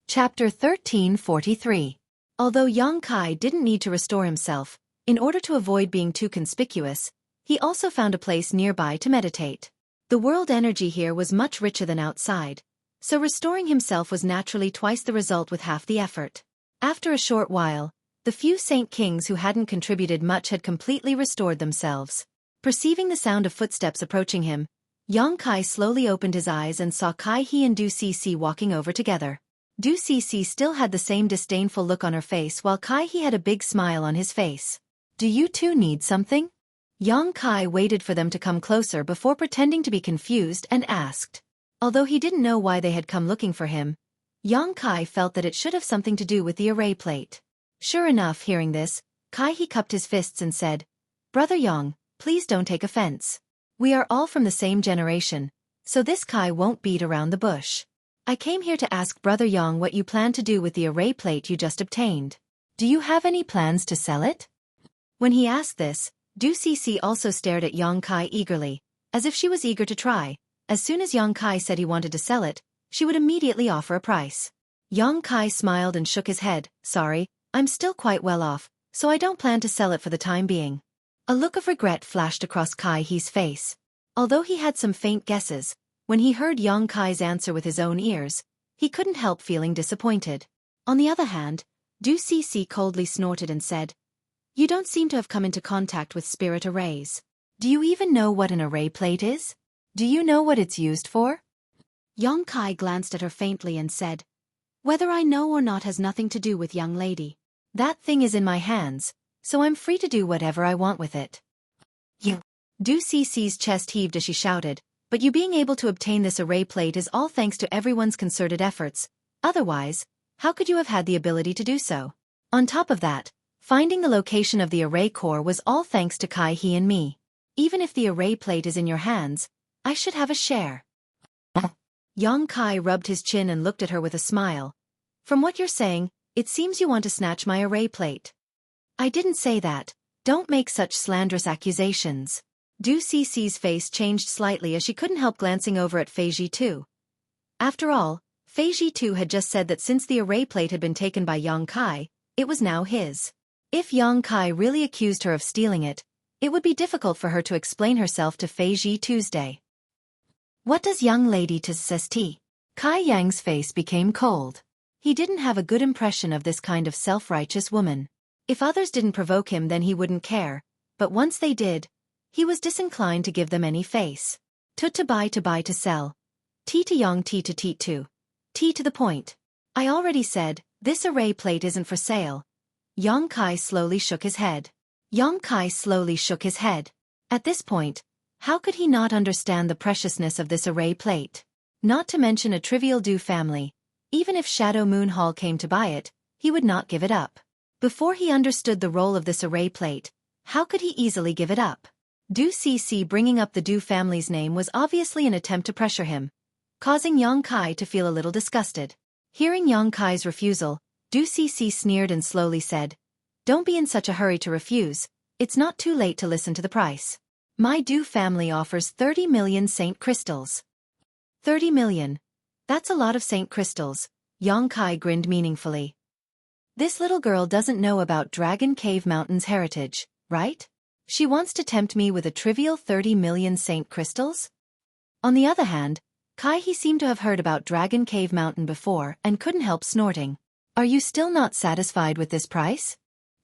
Chapter 1343. Although Yang Kai didn't need to restore himself, in order to avoid being too conspicuous, he also found a place nearby to meditate. The world energy here was much richer than outside, so restoring himself was naturally twice the result with half the effort. After a short while, the few saint kings who hadn't contributed much had completely restored themselves. Perceiving the sound of footsteps approaching him, Yang Kai slowly opened his eyes and saw Kai He and Du Cece walking over together. Du Cece still had the same disdainful look on her face while Kai He had a big smile on his face. Do you two need something? Yang Kai waited for them to come closer before pretending to be confused and asked. Although he didn't know why they had come looking for him, Yang Kai felt that it should have something to do with the array plate. Sure enough, hearing this, Kai He cupped his fists and said, Brother Yang, please don't take offense. We are all from the same generation, so this Kai won't beat around the bush. I came here to ask Brother Yang what you plan to do with the array plate you just obtained. Do you have any plans to sell it? When he asked this, Du Cece also stared at Yang Kai eagerly, as if she was eager to try. As soon as Yang Kai said he wanted to sell it, she would immediately offer a price. Yang Kai smiled and shook his head. Sorry, I'm still quite well off, so I don't plan to sell it for the time being. A look of regret flashed across Kai He's face. Although he had some faint guesses, when he heard Yang Kai's answer with his own ears, he couldn't help feeling disappointed. On the other hand, Du Cece coldly snorted and said, You don't seem to have come into contact with spirit arrays. Do you even know what an array plate is? Do you know what it's used for? Yang Kai glanced at her faintly and said, Whether I know or not has nothing to do with young lady. That thing is in my hands, so I'm free to do whatever I want with it. You. Du Cece's chest heaved as she shouted, But you being able to obtain this array plate is all thanks to everyone's concerted efforts. Otherwise, how could you have had the ability to do so? On top of that, finding the location of the array core was all thanks to Kai He and me. Even if the array plate is in your hands, I should have a share. Yang Kai rubbed his chin and looked at her with a smile. From what you're saying, it seems you want to snatch my array plate. I didn't say that. Don't make such slanderous accusations. Du Cece's face changed slightly as she couldn't help glancing over at Fei Tu. After all, Fei Tu had just said that since the array plate had been taken by Yang Kai, it was now his. If Yang Kai really accused her of stealing it, it would be difficult for her to explain herself to Fei Tuesday. What does young lady to st? Kai Yang's face became cold. He didn't have a good impression of this kind of self-righteous woman. If others didn't provoke him then he wouldn't care, but once they did, he was disinclined to give them any face. To buy to sell. T to yang T to to. T to the point. I already said, this array plate isn't for sale. Yang Kai slowly shook his head. Yang Kai slowly shook his head. At this point, how could he not understand the preciousness of this array plate? Not to mention a trivial Du family. Even if Shadow Moon Hall came to buy it, he would not give it up. Before he understood the role of this array plate, how could he easily give it up? Du Cece bringing up the Du family's name was obviously an attempt to pressure him, causing Yang Kai to feel a little disgusted. Hearing Yang Kai's refusal, Du Cece sneered and slowly said, Don't be in such a hurry to refuse, it's not too late to listen to the price. My Du family offers 30 million saint crystals. 30 million. That's a lot of saint crystals, Yang Kai grinned meaningfully. This little girl doesn't know about Dragon Cave Mountain's heritage, right? She wants to tempt me with a trivial 30 million saint crystals? On the other hand, Kai He seemed to have heard about Dragon Cave Mountain before and couldn't help snorting. Are you still not satisfied with this price?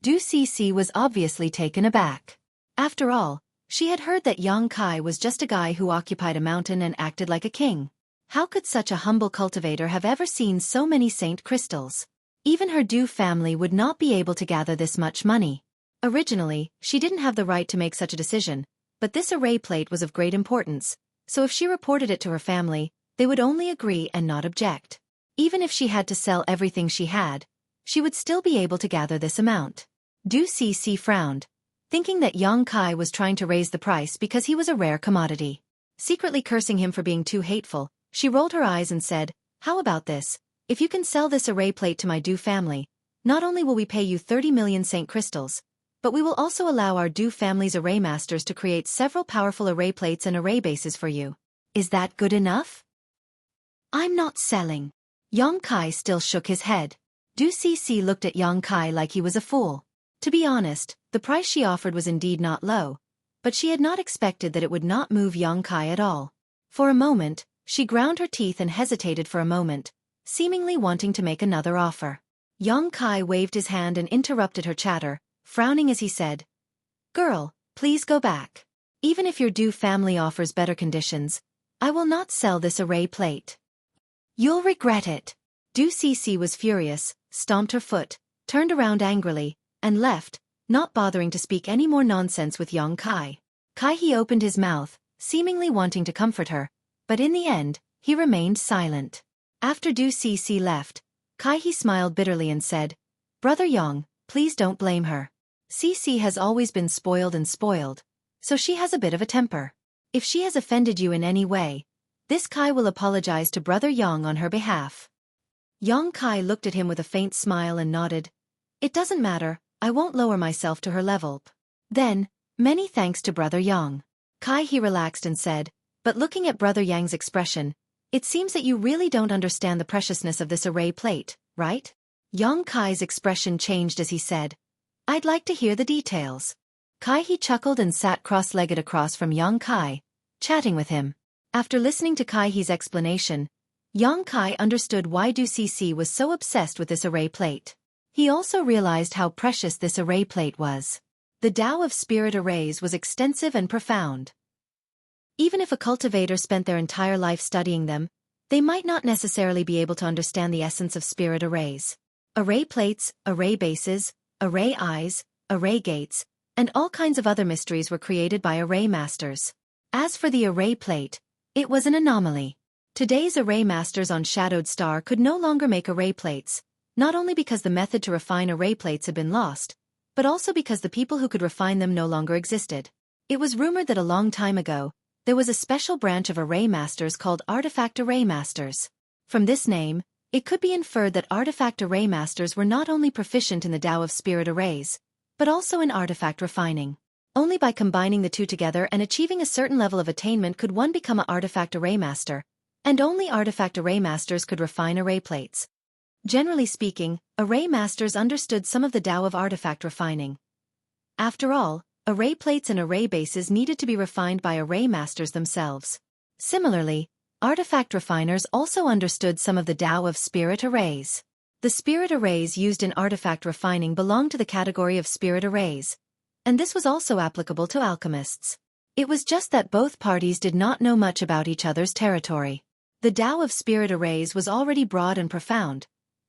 Du Cece was obviously taken aback. After all, she had heard that Yang Kai was just a guy who occupied a mountain and acted like a king. How could such a humble cultivator have ever seen so many saint crystals? Even her Du family would not be able to gather this much money. Originally, she didn't have the right to make such a decision, but this array plate was of great importance, so if she reported it to her family, they would only agree and not object. Even if she had to sell everything she had, she would still be able to gather this amount. Du Cece frowned, thinking that Yang Kai was trying to raise the price because he was a rare commodity. Secretly cursing him for being too hateful, she rolled her eyes and said, "How about this? If you can sell this array plate to my Du family, not only will we pay you 30 million saint crystals, but we will also allow our Du family's array masters to create several powerful array plates and array bases for you. Is that good enough?" "I'm not selling." Yang Kai still shook his head. Du Cece looked at Yang Kai like he was a fool. To be honest, the price she offered was indeed not low, but she had not expected that it would not move Yang Kai at all. For a moment, she ground her teeth and hesitated for a moment, seemingly wanting to make another offer. Yang Kai waved his hand and interrupted her chatter, frowning as he said, "Girl, please go back. Even if your Du family offers better conditions, I will not sell this array plate. You'll regret it." Du Cece was furious, stomped her foot, turned around angrily, and left, not bothering to speak any more nonsense with Yang Kai. He opened his mouth, seemingly wanting to comfort her, but in the end, he remained silent. After Du Cece left, He smiled bitterly and said, "Brother Yang, please don't blame her. Cece has always been spoiled, so she has a bit of a temper. If she has offended you in any way, this Kai will apologize to Brother Yang on her behalf." Yang Kai looked at him with a faint smile and nodded. "It doesn't matter, I won't lower myself to her level." Then, "Many thanks to Brother Yang." He relaxed and said, "But looking at Brother Yang's expression, it seems that you really don't understand the preciousness of this array plate, right?" Yang Kai's expression changed as he said, "I'd like to hear the details." He chuckled and sat cross-legged across from Yang Kai, chatting with him. After listening to Kai's explanation, Yang Kai understood why Du Cece was so obsessed with this array plate. He also realized how precious this array plate was. The Tao of spirit arrays was extensive and profound. Even if a cultivator spent their entire life studying them, they might not necessarily be able to understand the essence of spirit arrays. Array plates, array bases, array eyes, array gates, and all kinds of other mysteries were created by array masters. As for the array plate, it was an anomaly. Today's array masters on Shadowed Star could no longer make array plates, not only because the method to refine array plates had been lost, but also because the people who could refine them no longer existed. It was rumored that a long time ago, there was a special branch of array masters called artifact array masters. From this name, it could be inferred that artifact array masters were not only proficient in the Tao of spirit arrays, but also in artifact refining. Only by combining the two together and achieving a certain level of attainment could one become an artifact array master, and only artifact array masters could refine array plates. Generally speaking, array masters understood some of the Tao of artifact refining. After all, array plates and array bases needed to be refined by array masters themselves. Similarly, artifact refiners also understood some of the Tao of spirit arrays. The spirit arrays used in artifact refining belonged to the category of spirit arrays, and this was also applicable to alchemists. It was just that both parties did not know much about each other's territory. The Tao of spirit arrays was already broad and profound,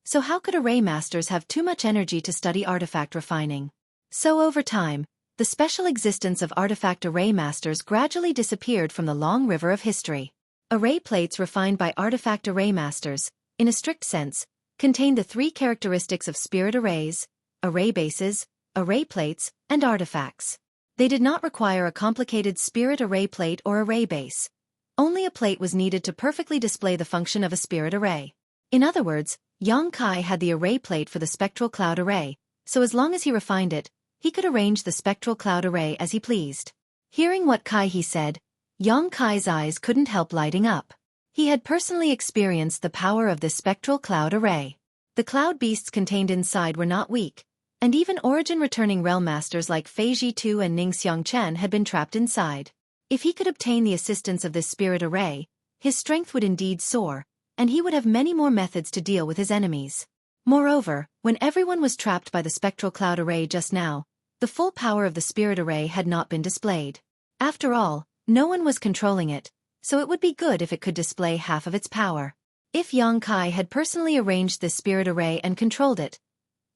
so how could array masters have too much energy to study artifact refining? So over time, the special existence of artifact array masters gradually disappeared from the long river of history. Array plates refined by artifact array masters, in a strict sense, contained the three characteristics of spirit arrays, array bases, array plates, and artifacts. They did not require a complicated spirit array plate or array base. Only a plate was needed to perfectly display the function of a spirit array. In other words, Yang Kai had the array plate for the spectral cloud array, so as long as he refined it, he could arrange the spectral cloud array as he pleased. Hearing what he said, Yang Kai's eyes couldn't help lighting up. He had personally experienced the power of this spectral cloud array. The cloud beasts contained inside were not weak, and even origin-returning realm masters like Fei Ji-tu and Ning Xiangchen had been trapped inside. If he could obtain the assistance of this spirit array, his strength would indeed soar, and he would have many more methods to deal with his enemies. Moreover, when everyone was trapped by the spectral cloud array just now, the full power of the spirit array had not been displayed. After all, no one was controlling it, so it would be good if it could display half of its power. If Yang Kai had personally arranged this spirit array and controlled it,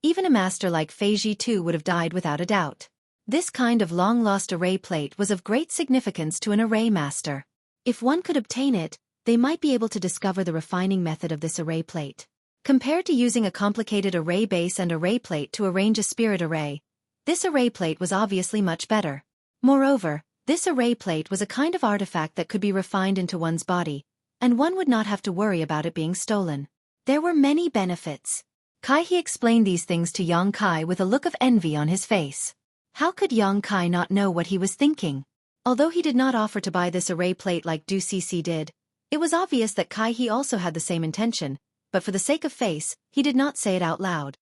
even a master like Xueqi too would have died without a doubt. This kind of long-lost array plate was of great significance to an array master. If one could obtain it, they might be able to discover the refining method of this array plate. Compared to using a complicated array base and array plate to arrange a spirit array, this array plate was obviously much better. Moreover, this array plate was a kind of artifact that could be refined into one's body, and one would not have to worry about it being stolen. There were many benefits. He explained these things to Yang Kai with a look of envy on his face. How could Yang Kai not know what he was thinking? Although he did not offer to buy this array plate like Du Cece did, it was obvious that He also had the same intention, but for the sake of face, he did not say it out loud.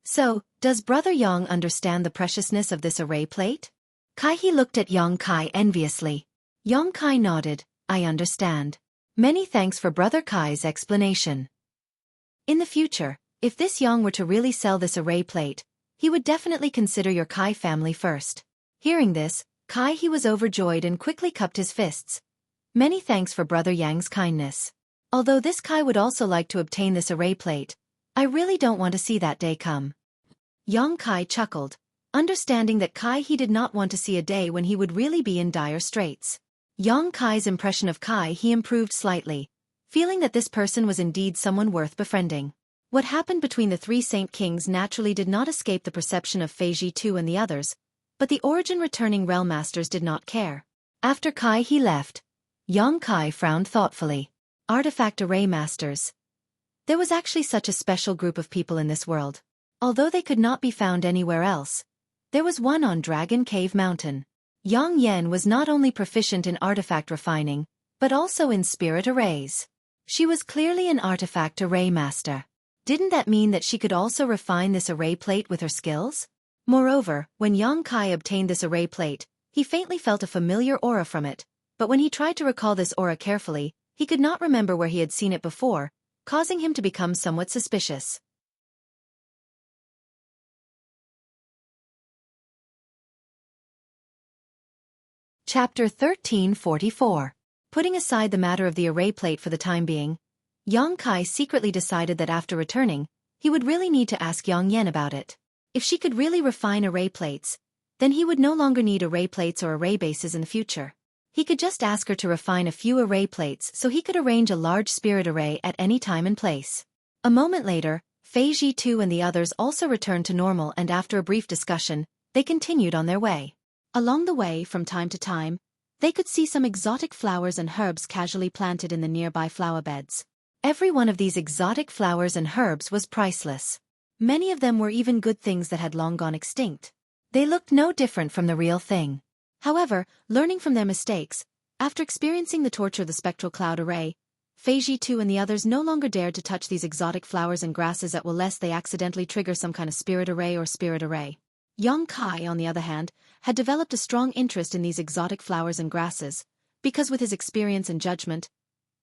So, does Brother Yang understand the preciousness of this array plate? He looked at Yang Kai enviously. Yang Kai nodded, I understand. Many thanks for Brother Kai's explanation. In the future, if this Yang were to really sell this array plate, he would definitely consider your Kai family first. Hearing this, He was overjoyed and quickly cupped his fists. Many thanks for Brother Yang's kindness. Although this Kai would also like to obtain this array plate, I really don't want to see that day come. Yang Kai chuckled, understanding that he did not want to see a day when he would really be in dire straits. Yang Kai's impression of he improved slightly, feeling that this person was indeed someone worth befriending. What happened between the three Saint Kings naturally did not escape the perception of Xueqi too and the others, but the origin returning realm masters did not care. After he left, Yang Kai frowned thoughtfully. Artifact array masters. There was actually such a special group of people in this world. Although they could not be found anywhere else, there was one on Dragon Cave Mountain. Yang Yan was not only proficient in artifact refining, but also in spirit arrays. She was clearly an artifact array master. Didn't that mean that she could also refine this array plate with her skills? Moreover, when Yang Kai obtained this array plate, he faintly felt a familiar aura from it, but when he tried to recall this aura carefully, he could not remember where he had seen it before, causing him to become somewhat suspicious. Chapter 1344. Putting aside the matter of the array plate for the time being, Yang Kai secretly decided that after returning, he would really need to ask Yang Yan about it. If she could really refine array plates, then he would no longer need array plates or array bases in the future. He could just ask her to refine a few array plates so he could arrange a large spirit array at any time and place. A moment later, Xueqi too and the others also returned to normal, and after a brief discussion, they continued on their way. Along the way, from time to time, they could see some exotic flowers and herbs casually planted in the nearby flower beds. Every one of these exotic flowers and herbs was priceless. Many of them were even good things that had long gone extinct. They looked no different from the real thing. However, learning from their mistakes, after experiencing the torture of the spectral cloud array, Xueqi too and the others no longer dared to touch these exotic flowers and grasses lest they accidentally trigger some kind of spirit array or spirit array. Yang Kai, on the other hand, had developed a strong interest in these exotic flowers and grasses, because with his experience and judgment,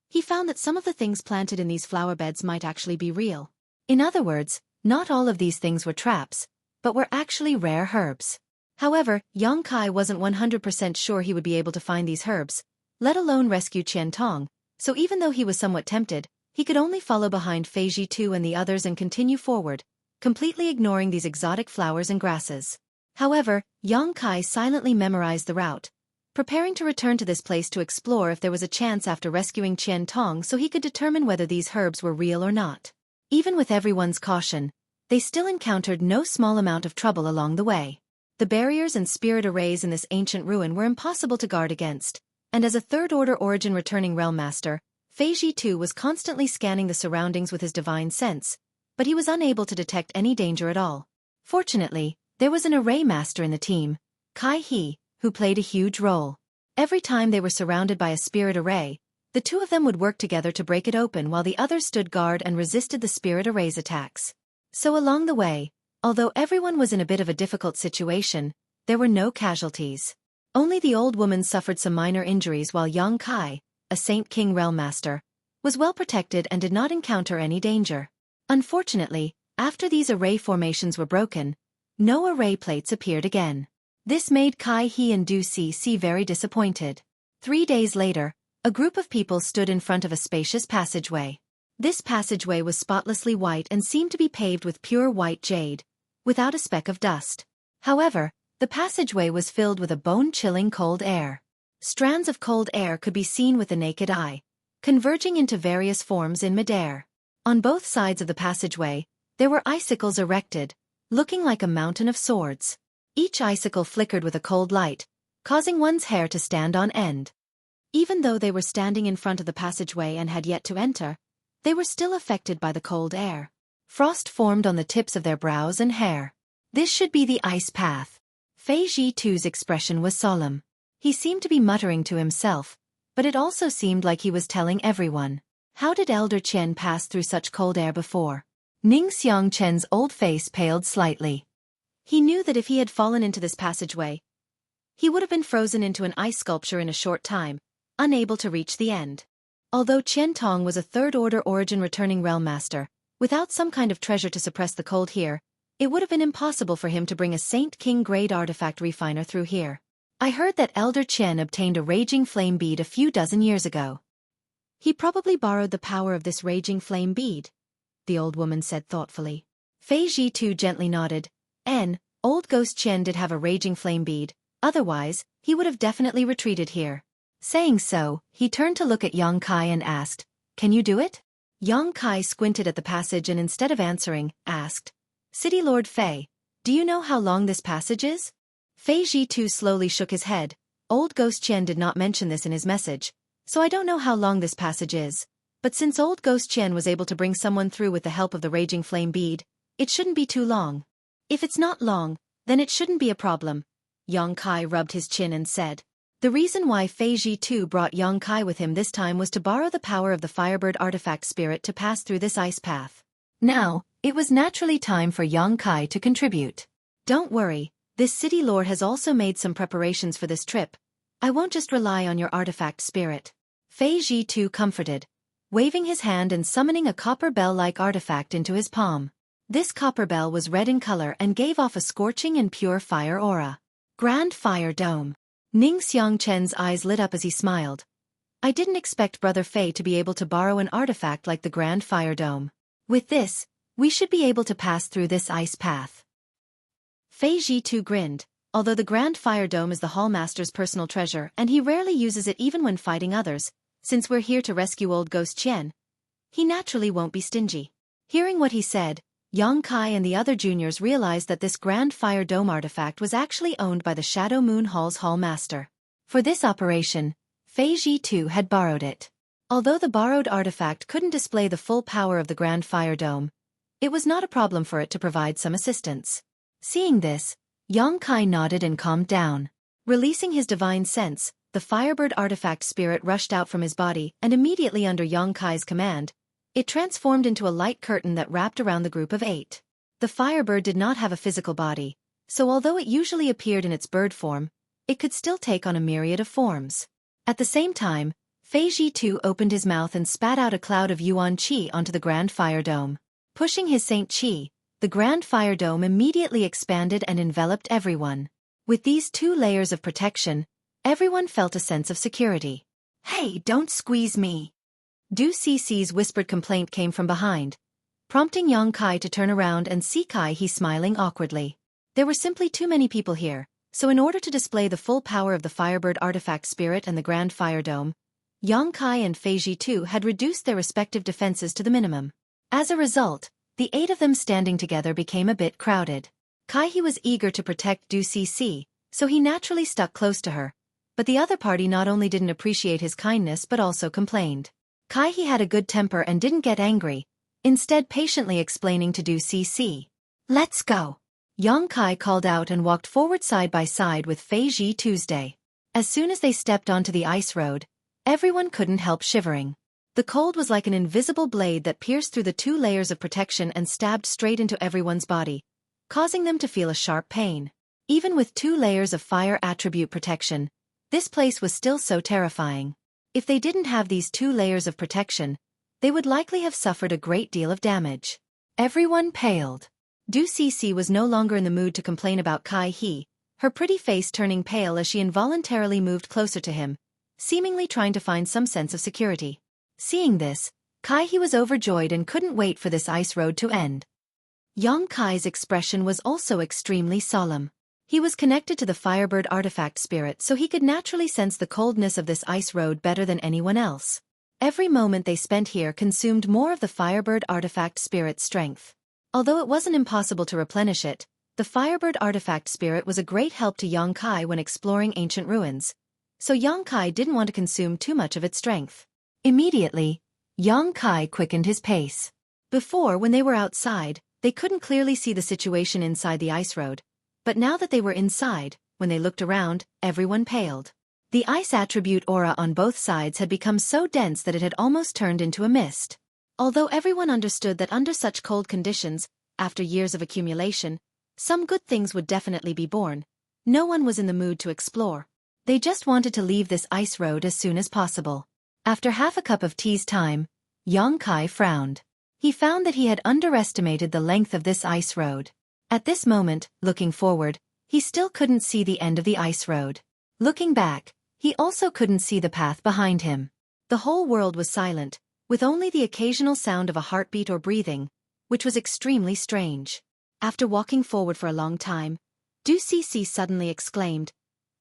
he found that some of the things planted in these flower beds might actually be real. In other words, not all of these things were traps, but were actually rare herbs. However, Yang Kai wasn't 100% sure he would be able to find these herbs, let alone rescue Qian Tong, so even though he was somewhat tempted, he could only follow behind Xueqi too and the others and continue forward, completely ignoring these exotic flowers and grasses. However, Yang Kai silently memorized the route, preparing to return to this place to explore if there was a chance after rescuing Qian Tong so he could determine whether these herbs were real or not. Even with everyone's caution, they still encountered no small amount of trouble along the way. The barriers and spirit arrays in this ancient ruin were impossible to guard against, and as a third-order origin returning realm master, Xueqi too was constantly scanning the surroundings with his divine sense, but he was unable to detect any danger at all. Fortunately, there was an array master in the team, He, who played a huge role. Every time they were surrounded by a spirit array, the two of them would work together to break it open while the others stood guard and resisted the spirit array's attacks. So along the way, although everyone was in a bit of a difficult situation, there were no casualties. Only the old woman suffered some minor injuries while Yang Kai, a Saint King realm master, was well protected and did not encounter any danger. Unfortunately, After these array formations were broken, no array plates appeared again. This made Kai He and Du Si very disappointed. 3 days later, a group of people stood in front of a spacious passageway. This passageway was spotlessly white and seemed to be paved with pure white jade, without a speck of dust. However, the passageway was filled with a bone-chilling cold air. Strands of cold air could be seen with the naked eye, converging into various forms in midair. On both sides of the passageway, there were icicles erected, looking like a mountain of swords. Each icicle flickered with a cold light, causing one's hair to stand on end. Even though they were standing in front of the passageway and had yet to enter, they were still affected by the cold air. Frost formed on the tips of their brows and hair. This should be the ice path. Fei Zhitu's expression was solemn. He seemed to be muttering to himself, but it also seemed like he was telling everyone. How did Elder Qian pass through such cold air before? Ning Xiangchen's old face paled slightly. He knew that if he had fallen into this passageway, he would have been frozen into an ice sculpture in a short time, unable to reach the end. Although Qian Tong was a third-order origin returning realm master, without some kind of treasure to suppress the cold here, it would have been impossible for him to bring a Saint King-grade artifact refiner through here. I heard that Elder Qian obtained a raging flame bead a few dozen years ago. He probably borrowed the power of this raging flame bead, the old woman said thoughtfully. Fei Zhitu gently nodded. Old Ghost Qian did have a raging flame bead, otherwise, he would have definitely retreated here. Saying so, he turned to look at Yang Kai and asked, "Can you do it?" Yang Kai squinted at the passage and instead of answering, asked, "City Lord Fei, do you know how long this passage is?" Fei Zhitu slowly shook his head. Old Ghost Qian did not mention this in his message, so I don't know how long this passage is. But since Old Ghost Qian was able to bring someone through with the help of the raging flame bead, it shouldn't be too long. If it's not long, then it shouldn't be a problem. Yang Kai rubbed his chin and said. The reason why Fei Zhitu brought Yang Kai with him this time was to borrow the power of the Firebird artifact spirit to pass through this ice path. Now, it was naturally time for Yang Kai to contribute. Don't worry, this city lord has also made some preparations for this trip. I won't just rely on your artifact spirit. Fei Zhitu comforted, waving his hand and summoning a copper bell-like artifact into his palm. This copper bell was red in color and gave off a scorching and pure fire aura. Grand Fire Dome. Ning Xiangchen's eyes lit up as he smiled. I didn't expect Brother Fei to be able to borrow an artifact like the Grand Fire Dome. With this, we should be able to pass through this ice path. Fei Zhitu grinned. Although the Grand Fire Dome is the Hallmaster's personal treasure and he rarely uses it even when fighting others, since we're here to rescue Old Ghost Qian, he naturally won't be stingy. Hearing what he said, Yang Kai and the other juniors realized that this Grand Fire Dome artifact was actually owned by the Shadow Moon Hall's Hall Master. For this operation, Fei Zhitu had borrowed it. Although the borrowed artifact couldn't display the full power of the Grand Fire Dome, it was not a problem for it to provide some assistance. Seeing this, Yang Kai nodded and calmed down. Releasing his divine sense, the Firebird artifact spirit rushed out from his body and immediately under Yang Kai's command, it transformed into a light curtain that wrapped around the group of 8. The Firebird did not have a physical body, so although it usually appeared in its bird form, it could still take on a myriad of forms. At the same time, Fei Zhitu opened his mouth and spat out a cloud of Yuan Qi onto the Grand Fire Dome. Pushing his Saint Qi, the Grand Fire Dome immediately expanded and enveloped everyone. With these 2 layers of protection, everyone felt a sense of security. Hey, don't squeeze me! Du Si's whispered complaint came from behind, prompting Yang Kai to turn around and see Kai He smiling awkwardly. There were simply too many people here, so in order to display the full power of the Firebird artifact spirit and the Grand Fire Dome, Yang Kai and Fei Zhitu had reduced their respective defenses to the minimum. As a result, the 8 of them standing together became a bit crowded. Kai He was eager to protect Du Si, so he naturally stuck close to her, but the other party not only didn't appreciate his kindness but also complained. Kai He had a good temper and didn't get angry, instead patiently explaining to Du Si. Let's go. Yang Kai called out and walked forward side by side with Fei Zhitu. As soon as they stepped onto the ice road, everyone couldn't help shivering. The cold was like an invisible blade that pierced through the 2 layers of protection and stabbed straight into everyone's body, causing them to feel a sharp pain. Even with 2 layers of fire attribute protection, this place was still so terrifying. If they didn't have these 2 layers of protection, they would likely have suffered a great deal of damage. Everyone paled. Du Cece was no longer in the mood to complain about Kai He, her pretty face turning pale as she involuntarily moved closer to him, seemingly trying to find some sense of security. Seeing this, Kai He was overjoyed and couldn't wait for this ice road to end. Yang Kai's expression was also extremely solemn. He was connected to the Firebird artifact spirit, so he could naturally sense the coldness of this ice road better than anyone else. Every moment they spent here consumed more of the Firebird artifact spirit's strength. Although it wasn't impossible to replenish it, the Firebird artifact spirit was a great help to Yang Kai when exploring ancient ruins, so Yang Kai didn't want to consume too much of its strength. Immediately, Yang Kai quickened his pace. Before, when they were outside, they couldn't clearly see the situation inside the ice road, but now that they were inside, when they looked around, everyone paled. The ice attribute aura on both sides had become so dense that it had almost turned into a mist. Although everyone understood that under such cold conditions, after years of accumulation, some good things would definitely be born, no one was in the mood to explore. They just wanted to leave this ice road as soon as possible. After half a cup of tea's time, Yang Kai frowned. He found that he had underestimated the length of this ice road. At this moment, looking forward, he still couldn't see the end of the ice road. Looking back, he also couldn't see the path behind him. The whole world was silent, with only the occasional sound of a heartbeat or breathing, which was extremely strange. After walking forward for a long time, Du Cece suddenly exclaimed,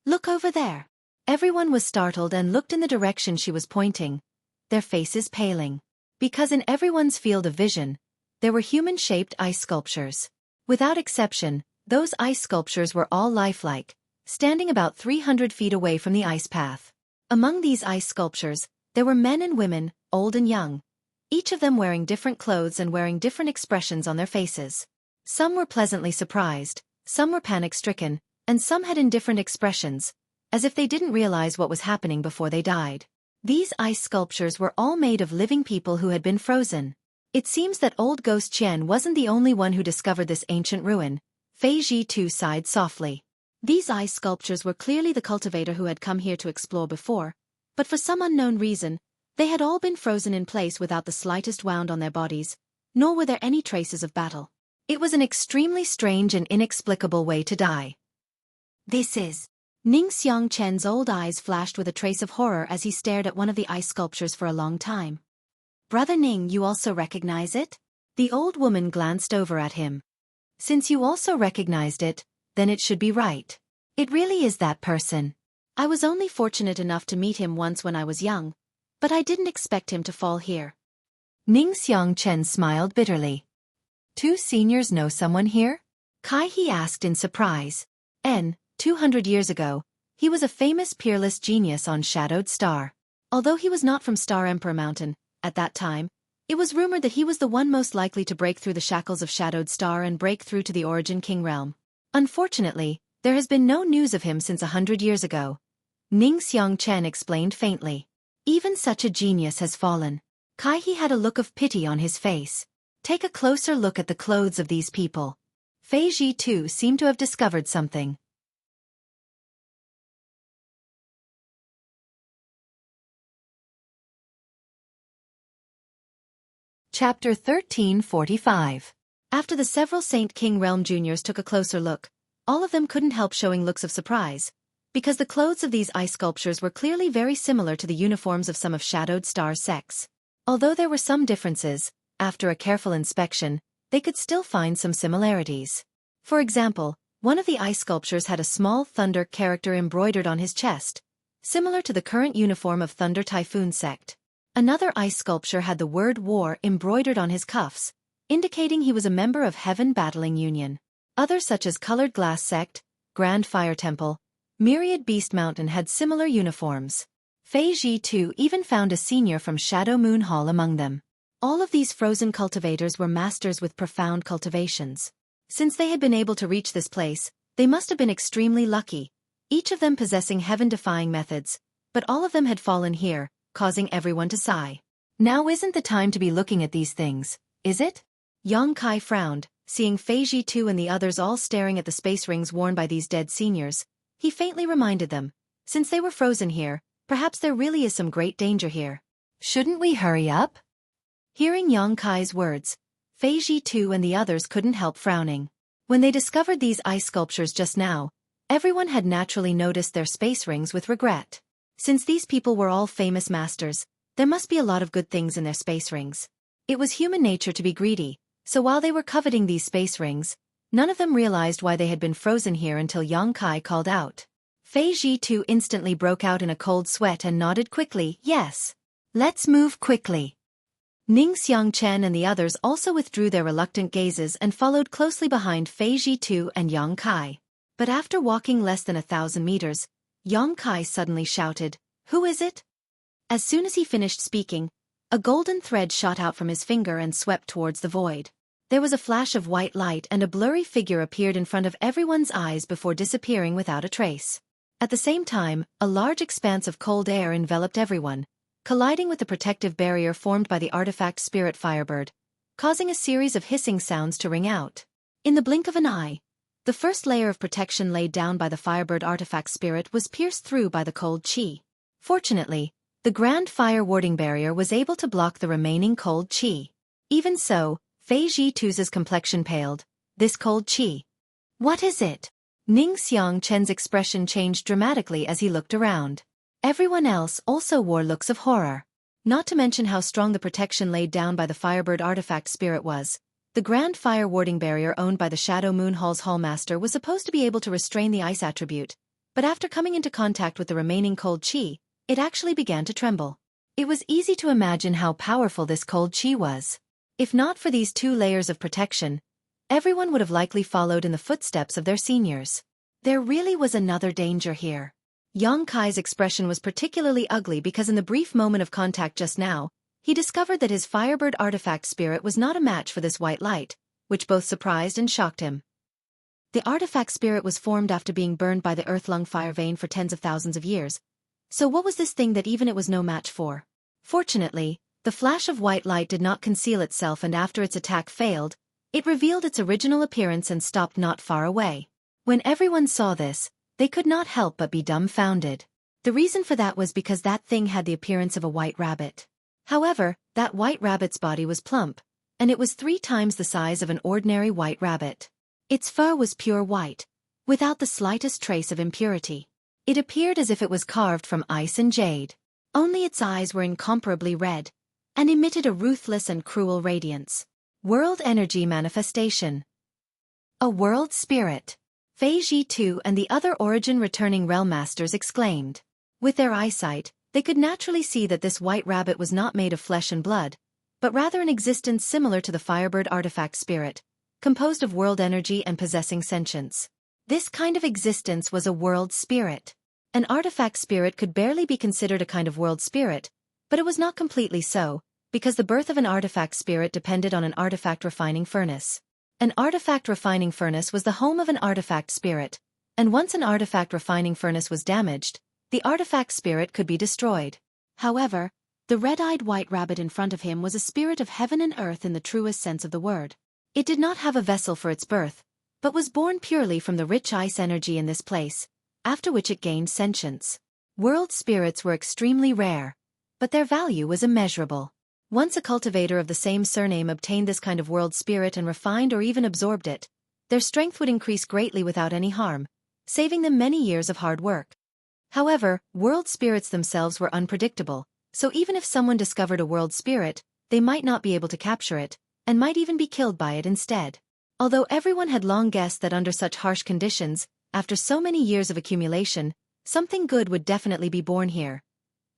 "Look over there." Everyone was startled and looked in the direction she was pointing, their faces paling. Because in everyone's field of vision, there were human-shaped ice sculptures. Without exception, those ice sculptures were all lifelike, standing about 300 feet away from the ice path. Among these ice sculptures, there were men and women, old and young, each of them wearing different clothes and wearing different expressions on their faces. Some were pleasantly surprised, some were panic-stricken, and some had indifferent expressions, as if they didn't realize what was happening before they died. These ice sculptures were all made of living people who had been frozen. It seems that old Ghost Qian wasn't the only one who discovered this ancient ruin. Fei Ji too sighed softly. These ice sculptures were clearly the cultivator who had come here to explore before, but for some unknown reason, they had all been frozen in place without the slightest wound on their bodies, nor were there any traces of battle. It was an extremely strange and inexplicable way to die. This is... Ning Xiangchen's old eyes flashed with a trace of horror as he stared at one of the ice sculptures for a long time. "Brother Ning, you also recognize it?" The old woman glanced over at him. "Since you also recognized it, then it should be right. It really is that person. I was only fortunate enough to meet him once when I was young, but I didn't expect him to fall here." Ning Xiangchen smiled bitterly. "Two seniors know someone here?" Kai He asked in surprise. 200 years ago, he was a famous peerless genius on Shadowed Star. Although he was not from Star Emperor Mountain, at that time, it was rumored that he was the one most likely to break through the shackles of Shadowed Star and break through to the Origin King realm. Unfortunately, there has been no news of him since 100 years ago. Ning Xiangchen explained faintly. Even such a genius has fallen. Kai He had a look of pity on his face. Take a closer look at the clothes of these people. Fei Ji too seemed to have discovered something. Chapter 1345. After the several Saint King Realm juniors took a closer look, all of them couldn't help showing looks of surprise, because the clothes of these ice sculptures were clearly very similar to the uniforms of some of Shadowed Star's sects. Although there were some differences, after a careful inspection, they could still find some similarities. For example, one of the ice sculptures had a small thunder character embroidered on his chest, similar to the current uniform of Thunder Typhoon sect. Another ice sculpture had the word war embroidered on his cuffs, indicating he was a member of Heaven Battling Union. Others such as Colored Glass Sect, Grand Fire Temple, Myriad Beast Mountain had similar uniforms. Fei Ji too even found a senior from Shadow Moon Hall among them. All of these frozen cultivators were masters with profound cultivations. Since they had been able to reach this place, they must have been extremely lucky, each of them possessing heaven-defying methods, but all of them had fallen here, causing everyone to sigh. Now isn't the time to be looking at these things, is it? Yang Kai frowned, seeing Fei Ji too and the others all staring at the space rings worn by these dead seniors. He faintly reminded them, since they were frozen here, perhaps there really is some great danger here. Shouldn't we hurry up? Hearing Yang Kai's words, Fei too and the others couldn't help frowning. When they discovered these ice sculptures just now, everyone had naturally noticed their space rings with regret. Since these people were all famous masters, there must be a lot of good things in their space rings. It was human nature to be greedy, so while they were coveting these space rings, none of them realized why they had been frozen here until Yang Kai called out. Fei too instantly broke out in a cold sweat and nodded quickly, yes. Let's move quickly. Ning Xiangchen and the others also withdrew their reluctant gazes and followed closely behind Fei too and Yang Kai. But after walking less than 1,000 meters, Yang Kai suddenly shouted, "Who is it?" As soon as he finished speaking, a golden thread shot out from his finger and swept towards the void. There was a flash of white light and a blurry figure appeared in front of everyone's eyes before disappearing without a trace. At the same time, a large expanse of cold air enveloped everyone, colliding with the protective barrier formed by the artifact spirit Firebird, causing a series of hissing sounds to ring out. In the blink of an eye, the first layer of protection laid down by the Firebird artifact spirit was pierced through by the cold chi. Fortunately, the grand fire warding barrier was able to block the remaining cold chi. Even so, Fei too's complexion paled. This cold chi. What is it? Ning Xiangchen's expression changed dramatically as he looked around. Everyone else also wore looks of horror. Not to mention how strong the protection laid down by the Firebird artifact spirit was. The grand fire warding barrier owned by the Shadow Moon Hall's Hallmaster was supposed to be able to restrain the ice attribute, but after coming into contact with the remaining cold chi, it actually began to tremble. It was easy to imagine how powerful this cold chi was. If not for these 2 layers of protection, everyone would have likely followed in the footsteps of their seniors. There really was another danger here. Yang Kai's expression was particularly ugly because in the brief moment of contact just now, he discovered that his Firebird artifact spirit was not a match for this white light, which both surprised and shocked him. The artifact spirit was formed after being burned by the earth-lung fire vein for tens of thousands of years. So what was this thing that even it was no match for? Fortunately, the flash of white light did not conceal itself and after its attack failed, it revealed its original appearance and stopped not far away. When everyone saw this, they could not help but be dumbfounded. The reason for that was because that thing had the appearance of a white rabbit. However, that white rabbit's body was plump, and it was 3 times the size of an ordinary white rabbit. Its fur was pure white, without the slightest trace of impurity. It appeared as if it was carved from ice and jade. Only its eyes were incomparably red, and emitted a ruthless and cruel radiance. World Energy Manifestation. A World Spirit. Fei too and the other origin-returning realm masters exclaimed. With their eyesight, they could naturally see that this white rabbit was not made of flesh and blood, but rather an existence similar to the Firebird artifact spirit, composed of world energy and possessing sentience. This kind of existence was a world spirit. An artifact spirit could barely be considered a kind of world spirit, but it was not completely so, because the birth of an artifact spirit depended on an artifact refining furnace. An artifact refining furnace was the home of an artifact spirit, and once an artifact refining furnace was damaged, the artifact spirit could be destroyed. However, the red-eyed white rabbit in front of him was a spirit of heaven and earth in the truest sense of the word. It did not have a vessel for its birth, but was born purely from the rich ice energy in this place, after which it gained sentience. World spirits were extremely rare, but their value was immeasurable. Once a cultivator of the same surname obtained this kind of world spirit and refined or even absorbed it, their strength would increase greatly without any harm, saving them many years of hard work. However, world spirits themselves were unpredictable, so even if someone discovered a world spirit, they might not be able to capture it, and might even be killed by it instead. Although everyone had long guessed that under such harsh conditions, after so many years of accumulation, something good would definitely be born here.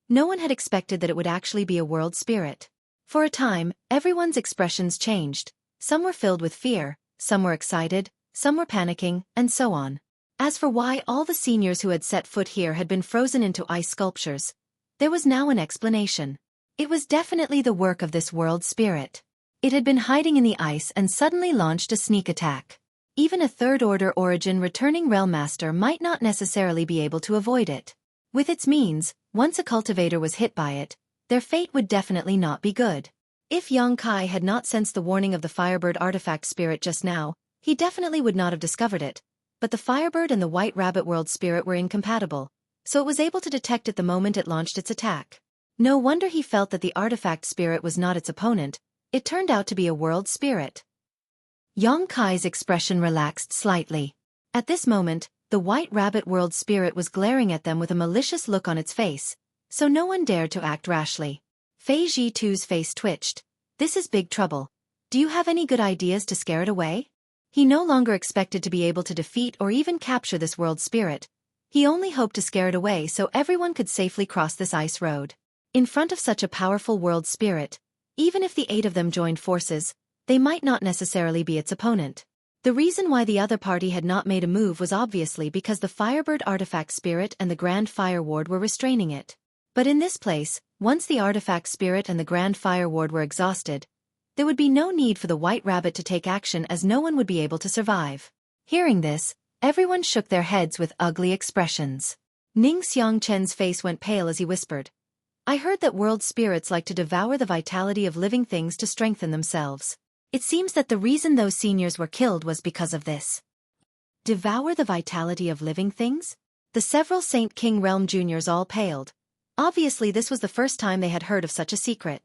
No one had expected that it would actually be a world spirit. For a time, everyone's expressions changed. Some were filled with fear, some were excited, some were panicking, and so on. As for why all the seniors who had set foot here had been frozen into ice sculptures, there was now an explanation. It was definitely the work of this world spirit. It had been hiding in the ice and suddenly launched a sneak attack. Even a third-order origin returning realm master might not necessarily be able to avoid it. With its means, once a cultivator was hit by it, their fate would definitely not be good. If Yang Kai had not sensed the warning of the Firebird artifact spirit just now, he definitely would not have discovered it. But the Firebird and the White Rabbit world spirit were incompatible, so it was able to detect it the moment it launched its attack. No wonder he felt that the artifact spirit was not its opponent, It turned out to be a world spirit. Yang Kai's expression relaxed slightly. At this moment, the white rabbit world spirit was glaring at them with a malicious look on its face, so no one dared to act rashly. Fei Zhitu's face twitched. This is big trouble. Do you have any good ideas to scare it away? He no longer expected to be able to defeat or even capture this world spirit. He only hoped to scare it away so everyone could safely cross this ice road. In front of such a powerful world spirit, even if the 8 of them joined forces, they might not necessarily be its opponent. The reason why the other party had not made a move was obviously because the Firebird artifact spirit and the Grand Fire Ward were restraining it. But in this place, once the artifact spirit and the Grand Fire Ward were exhausted, there would be no need for the White Rabbit to take action as no one would be able to survive. Hearing this, everyone shook their heads with ugly expressions. Ning Xiangchen's face went pale as he whispered, I heard that world spirits like to devour the vitality of living things to strengthen themselves. It seems that the reason those seniors were killed was because of this. Devour the vitality of living things? The several Saint King Realm juniors all paled. Obviously this was the first time they had heard of such a secret.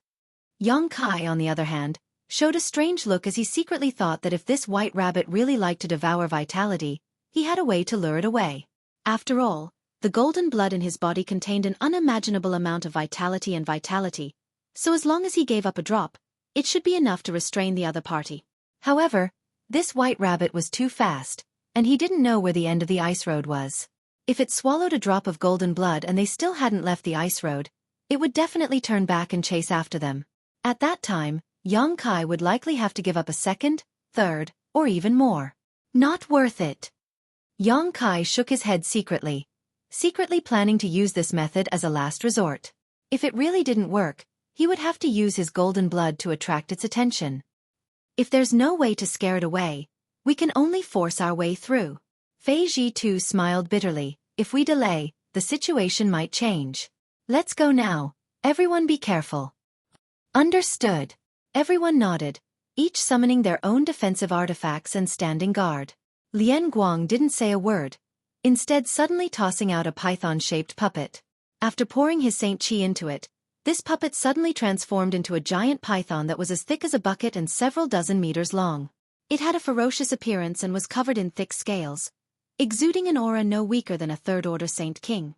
Yang Kai, on the other hand, showed a strange look as he secretly thought that if this white rabbit really liked to devour vitality, he had a way to lure it away. After all, the golden blood in his body contained an unimaginable amount of vitality, so as long as he gave up a drop, it should be enough to restrain the other party. However, this white rabbit was too fast, and he didn't know where the end of the ice road was. If it swallowed a drop of golden blood and they still hadn't left the ice road, it would definitely turn back and chase after them. At that time, Yang Kai would likely have to give up a second, third, or even more. Not worth it. Yang Kai shook his head secretly planning to use this method as a last resort. If it really didn't work, he would have to use his golden blood to attract its attention. If there's no way to scare it away, we can only force our way through. Fei Zhitu smiled bitterly. If we delay, the situation might change. Let's go now. Everyone be careful. Understood. Everyone nodded, each summoning their own defensive artifacts and standing guard. Lian Guang didn't say a word, instead suddenly tossing out a python-shaped puppet. After pouring his Saint Qi into it, this puppet suddenly transformed into a giant python that was as thick as a bucket and several dozen meters long. It had a ferocious appearance and was covered in thick scales, exuding an aura no weaker than a third-order Saint King.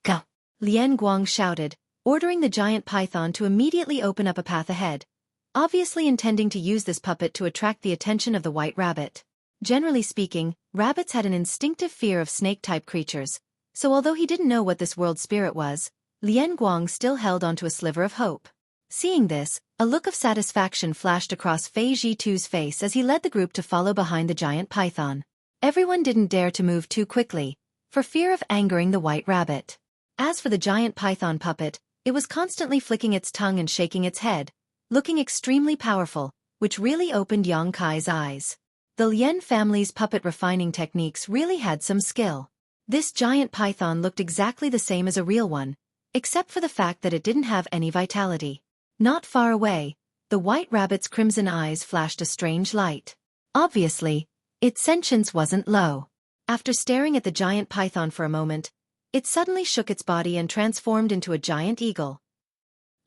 Go! Lian Guang shouted, ordering the giant python to immediately open up a path ahead, obviously intending to use this puppet to attract the attention of the white rabbit. Generally speaking, rabbits had an instinctive fear of snake-type creatures, so although he didn't know what this world spirit was, Lian Guang still held onto a sliver of hope. Seeing this, a look of satisfaction flashed across Fei Zhitu's face as he led the group to follow behind the giant python. Everyone didn't dare to move too quickly, for fear of angering the white rabbit. As for the giant python puppet, it was constantly flicking its tongue and shaking its head, looking extremely powerful, which really opened Yang Kai's eyes. The Lien family's puppet refining techniques really had some skill. This giant python looked exactly the same as a real one, except for the fact that it didn't have any vitality. Not far away, the white rabbit's crimson eyes flashed a strange light. Obviously, its sentience wasn't low. After staring at the giant python for a moment, it suddenly shook its body and transformed into a giant eagle.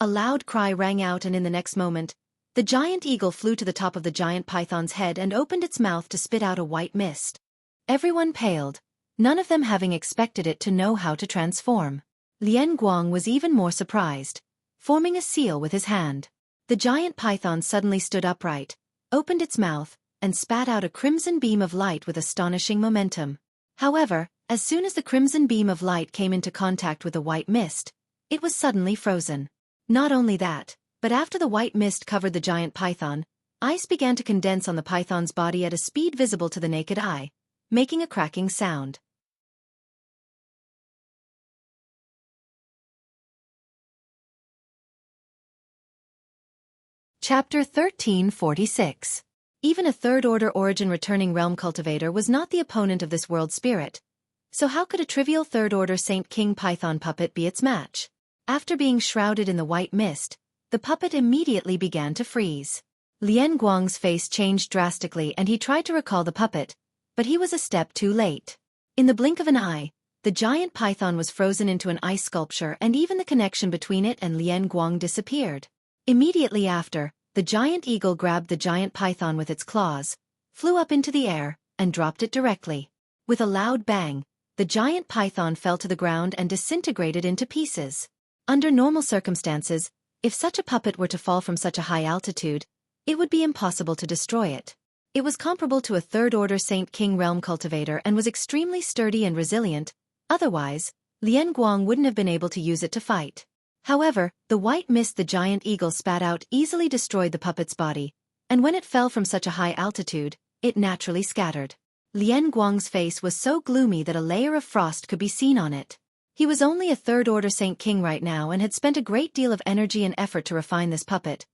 A loud cry rang out, and in the next moment, the giant eagle flew to the top of the giant python's head and opened its mouth to spit out a white mist. Everyone paled, none of them having expected it to know how to transform. Lian Guang was even more surprised, forming a seal with his hand. The giant python suddenly stood upright, opened its mouth, and spat out a crimson beam of light with astonishing momentum. However, as soon as the crimson beam of light came into contact with the white mist, it was suddenly frozen. Not only that, but after the white mist covered the giant python, ice began to condense on the python's body at a speed visible to the naked eye, making a cracking sound. Chapter 1346. Even a third-order origin returning realm cultivator was not the opponent of this world spirit, so how could a trivial third-order Saint King python puppet be its match? After being shrouded in the white mist, the puppet immediately began to freeze. Lian Guang's face changed drastically and he tried to recall the puppet, but he was a step too late. In the blink of an eye, the giant python was frozen into an ice sculpture and even the connection between it and Lian Guang disappeared. Immediately after, the giant eagle grabbed the giant python with its claws, flew up into the air, and dropped it directly. With a loud bang, the giant python fell to the ground and disintegrated into pieces. Under normal circumstances, if such a puppet were to fall from such a high altitude, it would be impossible to destroy it. It was comparable to a third-order Saint King realm cultivator and was extremely sturdy and resilient, otherwise, Lian Guang wouldn't have been able to use it to fight. However, the white mist the giant eagle spat out easily destroyed the puppet's body, and when it fell from such a high altitude, it naturally scattered. Lian Guang's face was so gloomy that a layer of frost could be seen on it. He was only a third-order Saint King right now and had spent a great deal of energy and effort to refine this puppet,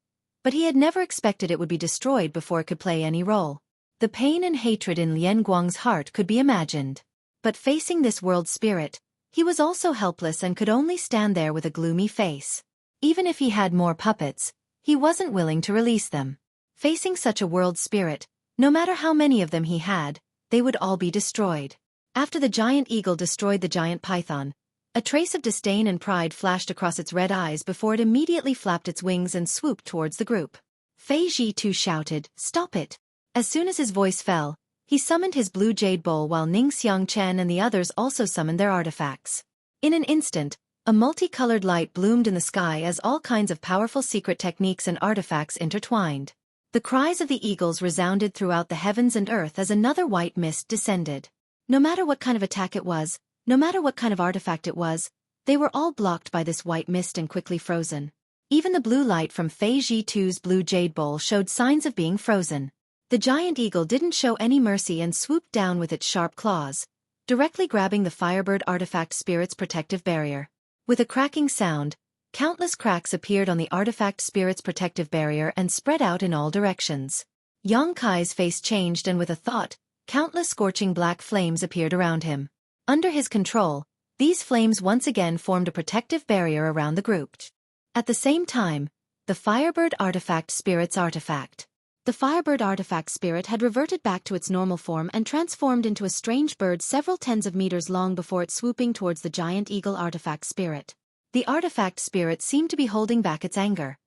but he had never expected it would be destroyed before it could play any role. The pain and hatred in Lian Guang's heart could be imagined. But facing this world spirit, he was also helpless and could only stand there with a gloomy face. Even if he had more puppets, he wasn't willing to release them. Facing such a world spirit, no matter how many of them he had, they would all be destroyed. After the giant eagle destroyed the giant python, a trace of disdain and pride flashed across its red eyes before it immediately flapped its wings and swooped towards the group. Fei Ji too shouted, "Stop it!" As soon as his voice fell, he summoned his blue jade bowl while Ning Xiangchen and the others also summoned their artifacts. In an instant, a multicolored light bloomed in the sky as all kinds of powerful secret techniques and artifacts intertwined. The cries of the eagles resounded throughout the heavens and earth as another white mist descended. No matter what kind of attack it was, no matter what kind of artifact it was, they were all blocked by this white mist and quickly frozen. Even the blue light from Fei Ji 2's blue jade bowl showed signs of being frozen. The giant eagle didn't show any mercy and swooped down with its sharp claws, directly grabbing the Firebird artifact spirit's protective barrier. With a cracking sound, countless cracks appeared on the artifact spirit's protective barrier and spread out in all directions. Yang Kai's face changed and with a thought, countless scorching black flames appeared around him. Under his control, these flames once again formed a protective barrier around the group. At the same time, the Firebird artifact spirit's artifact. The Firebird artifact spirit had reverted back to its normal form and transformed into a strange bird several tens of meters long before it swooping towards the giant eagle artifact spirit. The artifact spirit seemed to be holding back its anger.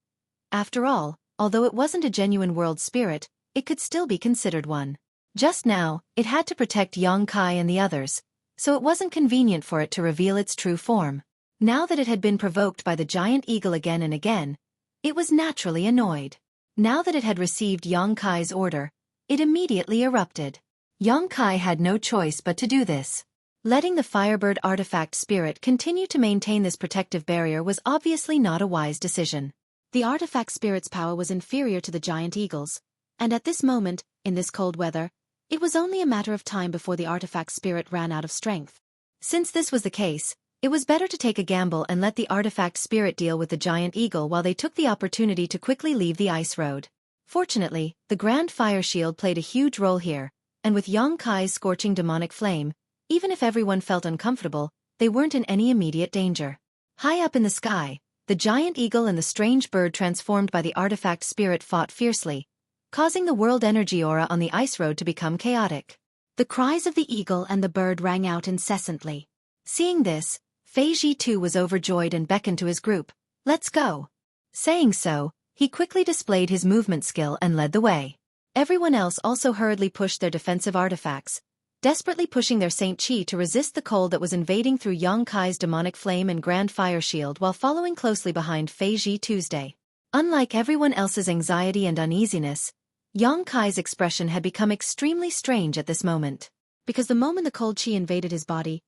After all, although it wasn't a genuine world spirit, it could still be considered one. Just now, it had to protect Yang Kai and the others, so it wasn't convenient for it to reveal its true form. Now that it had been provoked by the giant eagle again and again, it was naturally annoyed. Now that it had received Yang Kai's order, it immediately erupted. Yang Kai had no choice but to do this. Letting the Firebird artifact spirit continue to maintain this protective barrier was obviously not a wise decision. The artifact spirit's power was inferior to the giant eagle's, and at this moment, in this cold weather, it was only a matter of time before the artifact spirit ran out of strength. Since this was the case, it was better to take a gamble and let the artifact spirit deal with the giant eagle while they took the opportunity to quickly leave the ice road. Fortunately, the Grand Fire Shield played a huge role here, and with Yang Kai's scorching demonic flame, even if everyone felt uncomfortable, they weren't in any immediate danger. High up in the sky, the giant eagle and the strange bird transformed by the artifact spirit fought fiercely, causing the world energy aura on the ice road to become chaotic. The cries of the eagle and the bird rang out incessantly. Seeing this, Fei Ji too was overjoyed and beckoned to his group, "Let's go." Saying so, he quickly displayed his movement skill and led the way. Everyone else also hurriedly pushed their defensive artifacts, desperately pushing their Saint Chi to resist the cold that was invading through Yang Kai's demonic flame and Grand Fire Shield while following closely behind Fei Ji Tuesday. Unlike everyone else's anxiety and uneasiness, Yang Kai's expression had become extremely strange at this moment. Because the moment the cold chi invaded his body,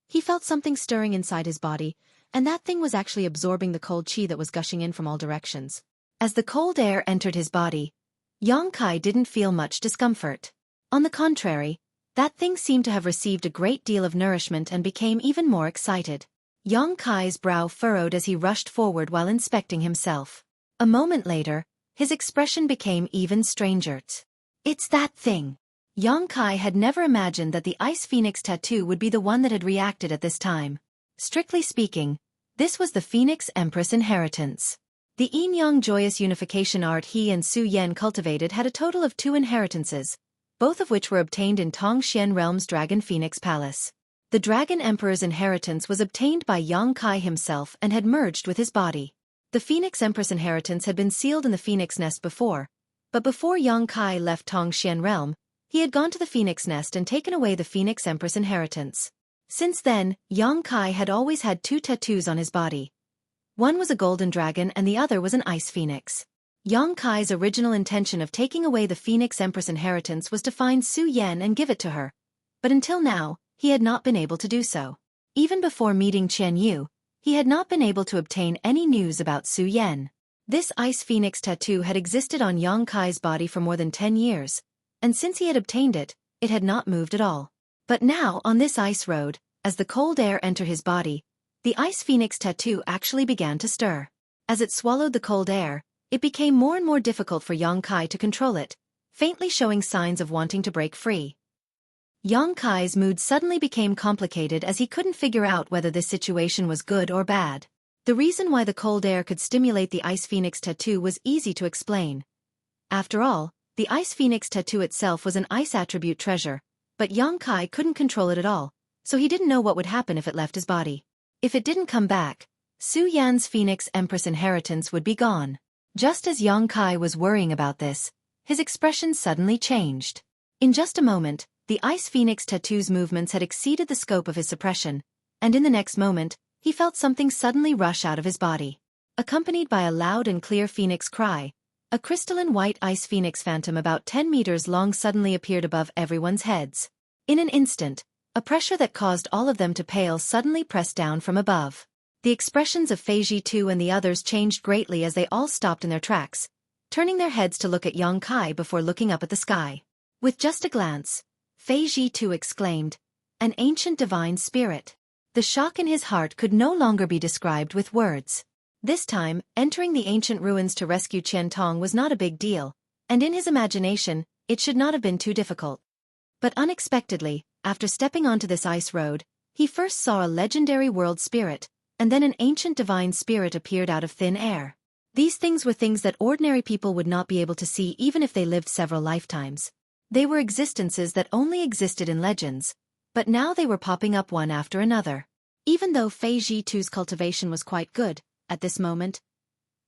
he felt something stirring inside his body, and that thing was actually absorbing the cold chi that was gushing in from all directions. As the cold air entered his body, Yang Kai didn't feel much discomfort. On the contrary, that thing seemed to have received a great deal of nourishment and became even more excited. Yang Kai's brow furrowed as he rushed forward while inspecting himself. A moment later, his expression became even stranger. "It's that thing." Yang Kai had never imagined that the Ice Phoenix tattoo would be the one that had reacted at this time. Strictly speaking, this was the Phoenix Empress inheritance. The Yin-Yang joyous unification art he and Su Yan cultivated had a total of 2 inheritances, both of which were obtained in Tongxian Realm's Dragon Phoenix Palace. The Dragon Emperor's inheritance was obtained by Yang Kai himself and had merged with his body. The Phoenix Empress inheritance had been sealed in the Phoenix Nest before, but before Yang Kai left Tongxian realm, he had gone to the Phoenix Nest and taken away the Phoenix Empress inheritance. Since then, Yang Kai had always had two tattoos on his body. One was a golden dragon and the other was an ice phoenix. Yang Kai's original intention of taking away the Phoenix Empress inheritance was to find Su Yan and give it to her, but until now, he had not been able to do so. Even before meeting Qian Yu, he had not been able to obtain any news about Su Yan. This ice phoenix tattoo had existed on Yang Kai's body for more than 10 years, and since he had obtained it, it had not moved at all. But now, on this ice road, as the cold air entered his body, the ice phoenix tattoo actually began to stir. As it swallowed the cold air, it became more and more difficult for Yang Kai to control it, faintly showing signs of wanting to break free. Yang Kai's mood suddenly became complicated as he couldn't figure out whether this situation was good or bad. The reason why the cold air could stimulate the ice phoenix tattoo was easy to explain. After all, the ice phoenix tattoo itself was an ice attribute treasure, but Yang Kai couldn't control it at all, so he didn't know what would happen if it left his body. If it didn't come back, Su Yan's Phoenix Empress inheritance would be gone. Just as Yang Kai was worrying about this, his expression suddenly changed. In just a moment, the ice phoenix tattoo's movements had exceeded the scope of his suppression, and in the next moment, he felt something suddenly rush out of his body. Accompanied by a loud and clear phoenix cry, a crystalline white ice phoenix phantom about 10 meters long suddenly appeared above everyone's heads. In an instant, a pressure that caused all of them to pale suddenly pressed down from above. The expressions of Fei Ji and the others changed greatly as they all stopped in their tracks, turning their heads to look at Yang Kai before looking up at the sky. With just a glance, Fei Ji exclaimed, "An ancient divine spirit." The shock in his heart could no longer be described with words. This time, entering the ancient ruins to rescue Qian Tong was not a big deal, and in his imagination, it should not have been too difficult. But unexpectedly, after stepping onto this ice road, he first saw a legendary world spirit, and then an ancient divine spirit appeared out of thin air. These things were things that ordinary people would not be able to see even if they lived several lifetimes. They were existences that only existed in legends, but now they were popping up one after another. Even though Fei Ji-tu's cultivation was quite good, at this moment,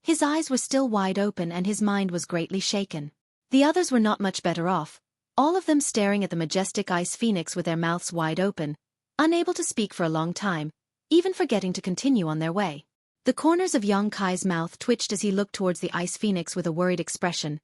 his eyes were still wide open and his mind was greatly shaken. The others were not much better off, all of them staring at the majestic ice phoenix with their mouths wide open, unable to speak for a long time, even forgetting to continue on their way. The corners of Yang Kai's mouth twitched as he looked towards the ice phoenix with a worried expression,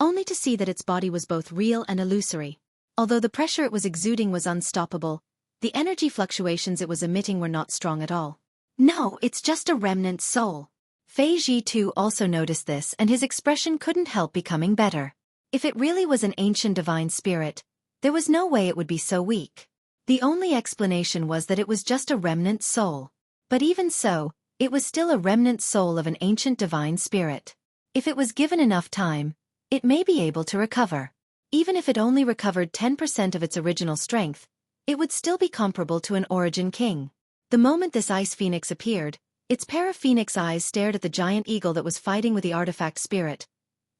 only to see that its body was both real and illusory. Although the pressure it was exuding was unstoppable, the energy fluctuations it was emitting were not strong at all. "No, it's just a remnant soul." Fei Ji also noticed this and his expression couldn't help becoming better. If it really was an ancient divine spirit, there was no way it would be so weak. The only explanation was that it was just a remnant soul. But even so, it was still a remnant soul of an ancient divine spirit. If it was given enough time, it may be able to recover. Even if it only recovered 10% of its original strength, it would still be comparable to an origin king. The moment this ice phoenix appeared, its pair of phoenix eyes stared at the giant eagle that was fighting with the artifact spirit,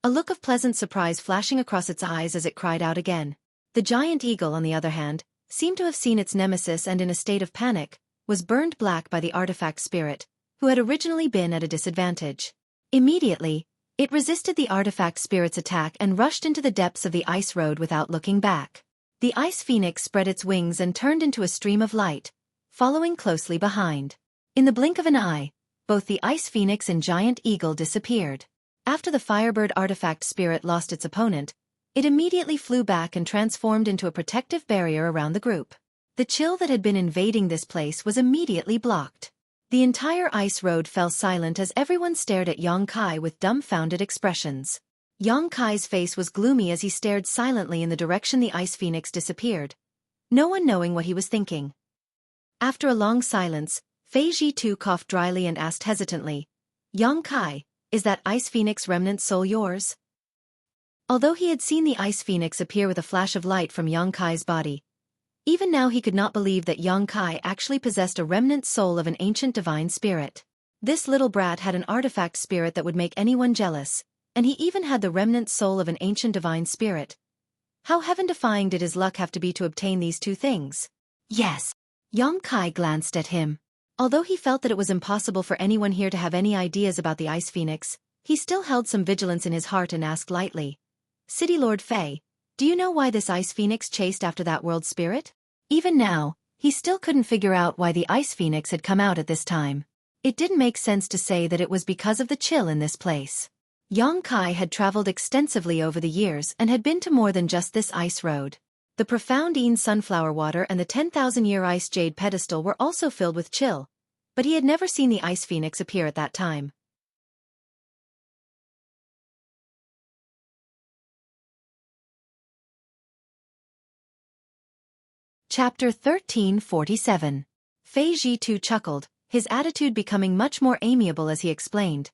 a look of pleasant surprise flashing across its eyes as it cried out again. The giant eagle, on the other hand, seemed to have seen its nemesis and in a state of panic, was burned black by the artifact spirit, who had originally been at a disadvantage. Immediately, it resisted the artifact spirit's attack and rushed into the depths of the ice road without looking back. The ice phoenix spread its wings and turned into a stream of light, following closely behind. In the blink of an eye, both the ice phoenix and giant eagle disappeared. After the firebird artifact spirit lost its opponent, it immediately flew back and transformed into a protective barrier around the group. The chill that had been invading this place was immediately blocked. The entire ice road fell silent as everyone stared at Yang Kai with dumbfounded expressions. Yang Kai's face was gloomy as he stared silently in the direction the ice phoenix disappeared, no one knowing what he was thinking. After a long silence, Fei Ji coughed dryly and asked hesitantly, "Yang Kai, is that ice phoenix remnant soul yours?" Although he had seen the ice phoenix appear with a flash of light from Yang Kai's body, even now he could not believe that Yang Kai actually possessed a remnant soul of an ancient divine spirit. This little brat had an artifact spirit that would make anyone jealous, and he even had the remnant soul of an ancient divine spirit. How heaven-defying did his luck have to be to obtain these two things? Yes. Yang Kai glanced at him. Although he felt that it was impossible for anyone here to have any ideas about the Ice Phoenix, he still held some vigilance in his heart and asked lightly, City Lord Fei, do you know why this Ice Phoenix chased after that world spirit? Even now, he still couldn't figure out why the Ice Phoenix had come out at this time. It didn't make sense to say that it was because of the chill in this place. Yang Kai had traveled extensively over the years and had been to more than just this ice road. The profound Een sunflower water and the 10,000-year ice jade pedestal were also filled with chill, but he had never seen the Ice Phoenix appear at that time. Chapter 1347. Fei Ji too chuckled, his attitude becoming much more amiable as he explained.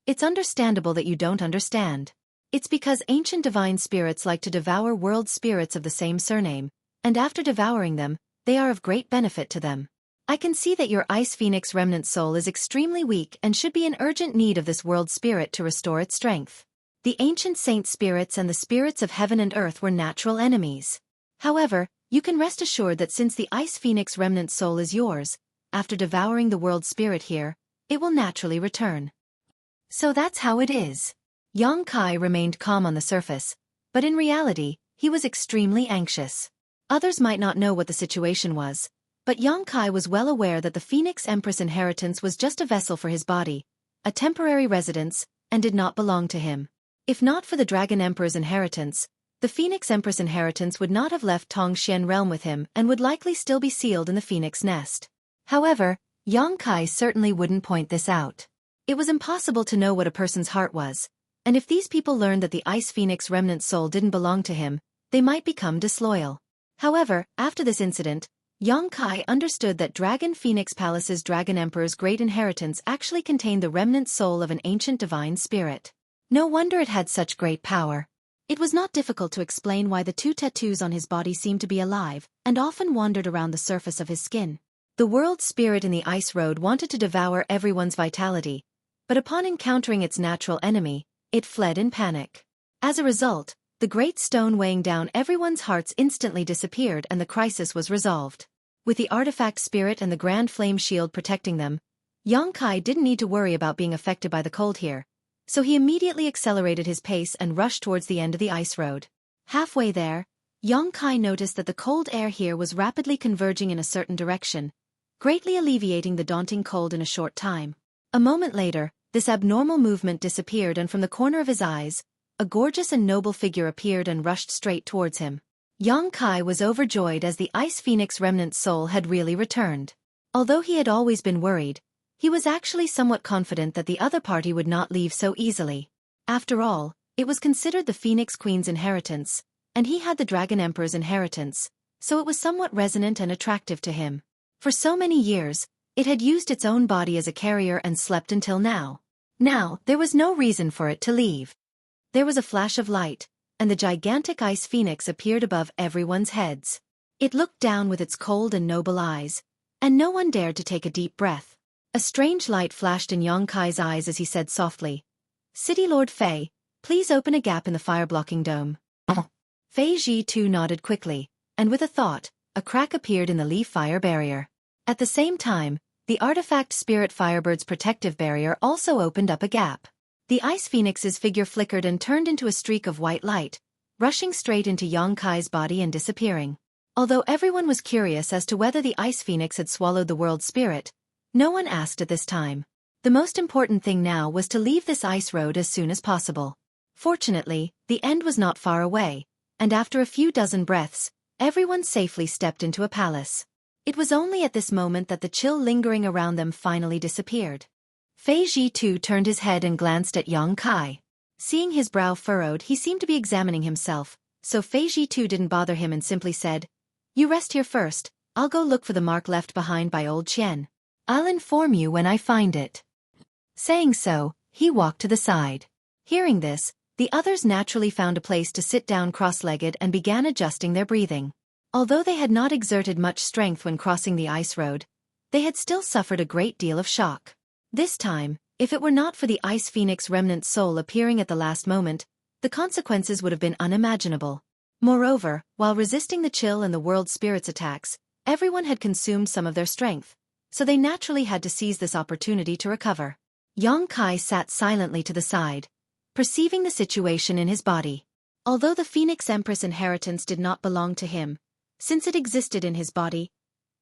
It's understandable that you don't understand. It's because ancient divine spirits like to devour world spirits of the same surname, and after devouring them, they are of great benefit to them. I can see that your Ice Phoenix remnant soul is extremely weak and should be in urgent need of this world spirit to restore its strength. The ancient saint spirits and the spirits of heaven and earth were natural enemies. However, you can rest assured that since the Ice Phoenix remnant soul is yours, after devouring the world spirit here, it will naturally return. So that's how it is. Yang Kai remained calm on the surface, but in reality, he was extremely anxious. Others might not know what the situation was, but Yang Kai was well aware that the Phoenix Empress inheritance was just a vessel for his body, a temporary residence, and did not belong to him. If not for the Dragon Emperor's inheritance, the Phoenix Empress inheritance would not have left Tongxian realm with him and would likely still be sealed in the Phoenix nest. However, Yang Kai certainly wouldn't point this out. It was impossible to know what a person's heart was, and if these people learned that the Ice Phoenix remnant soul didn't belong to him, they might become disloyal. However, after this incident, Yang Kai understood that Dragon Phoenix Palace's Dragon Emperor's great inheritance actually contained the remnant soul of an ancient divine spirit. No wonder it had such great power. It was not difficult to explain why the two tattoos on his body seemed to be alive and often wandered around the surface of his skin. The world spirit in the ice road wanted to devour everyone's vitality, but upon encountering its natural enemy, it fled in panic. As a result, the great stone weighing down everyone's hearts instantly disappeared and the crisis was resolved. With the artifact spirit and the grand flame shield protecting them, Yang Kai didn't need to worry about being affected by the cold here, so he immediately accelerated his pace and rushed towards the end of the ice road. Halfway there, Yang Kai noticed that the cold air here was rapidly converging in a certain direction, greatly alleviating the daunting cold in a short time. A moment later, this abnormal movement disappeared and from the corner of his eyes, a gorgeous and noble figure appeared and rushed straight towards him. Yang Kai was overjoyed as the Ice Phoenix remnant soul had really returned. Although he had always been worried, he was actually somewhat confident that the other party would not leave so easily. After all, it was considered the Phoenix Queen's inheritance, and he had the Dragon Emperor's inheritance, so it was somewhat resonant and attractive to him. For so many years, it had used its own body as a carrier and slept until now. Now, there was no reason for it to leave. There was a flash of light, and the gigantic Ice Phoenix appeared above everyone's heads. It looked down with its cold and noble eyes, and no one dared to take a deep breath. A strange light flashed in Yang Kai's eyes as he said softly, "City Lord Fei, please open a gap in the fire-blocking dome." Fei Ji too nodded quickly, and with a thought, a crack appeared in the leaf fire barrier. At the same time, the artifact Spirit Firebird's protective barrier also opened up a gap. The Ice Phoenix's figure flickered and turned into a streak of white light, rushing straight into Yang Kai's body and disappearing. Although everyone was curious as to whether the Ice Phoenix had swallowed the world spirit, no one asked at this time. The most important thing now was to leave this ice road as soon as possible. Fortunately, the end was not far away, and after a few dozen breaths, everyone safely stepped into a palace. It was only at this moment that the chill lingering around them finally disappeared. Fei Ji too turned his head and glanced at Yang Kai. Seeing his brow furrowed, he seemed to be examining himself, so Fei Ji too didn't bother him and simply said, "You rest here first, I'll go look for the mark left behind by old Qian. I'll inform you when I find it." Saying so, he walked to the side. Hearing this, the others naturally found a place to sit down cross-legged and began adjusting their breathing. Although they had not exerted much strength when crossing the ice road, they had still suffered a great deal of shock. This time, if it were not for the Ice Phoenix remnant soul appearing at the last moment, the consequences would have been unimaginable. Moreover, while resisting the chill and the world spirit's attacks, everyone had consumed some of their strength, so they naturally had to seize this opportunity to recover. Yang Kai sat silently to the side, perceiving the situation in his body. Although the Phoenix Empress inheritance did not belong to him, since it existed in his body,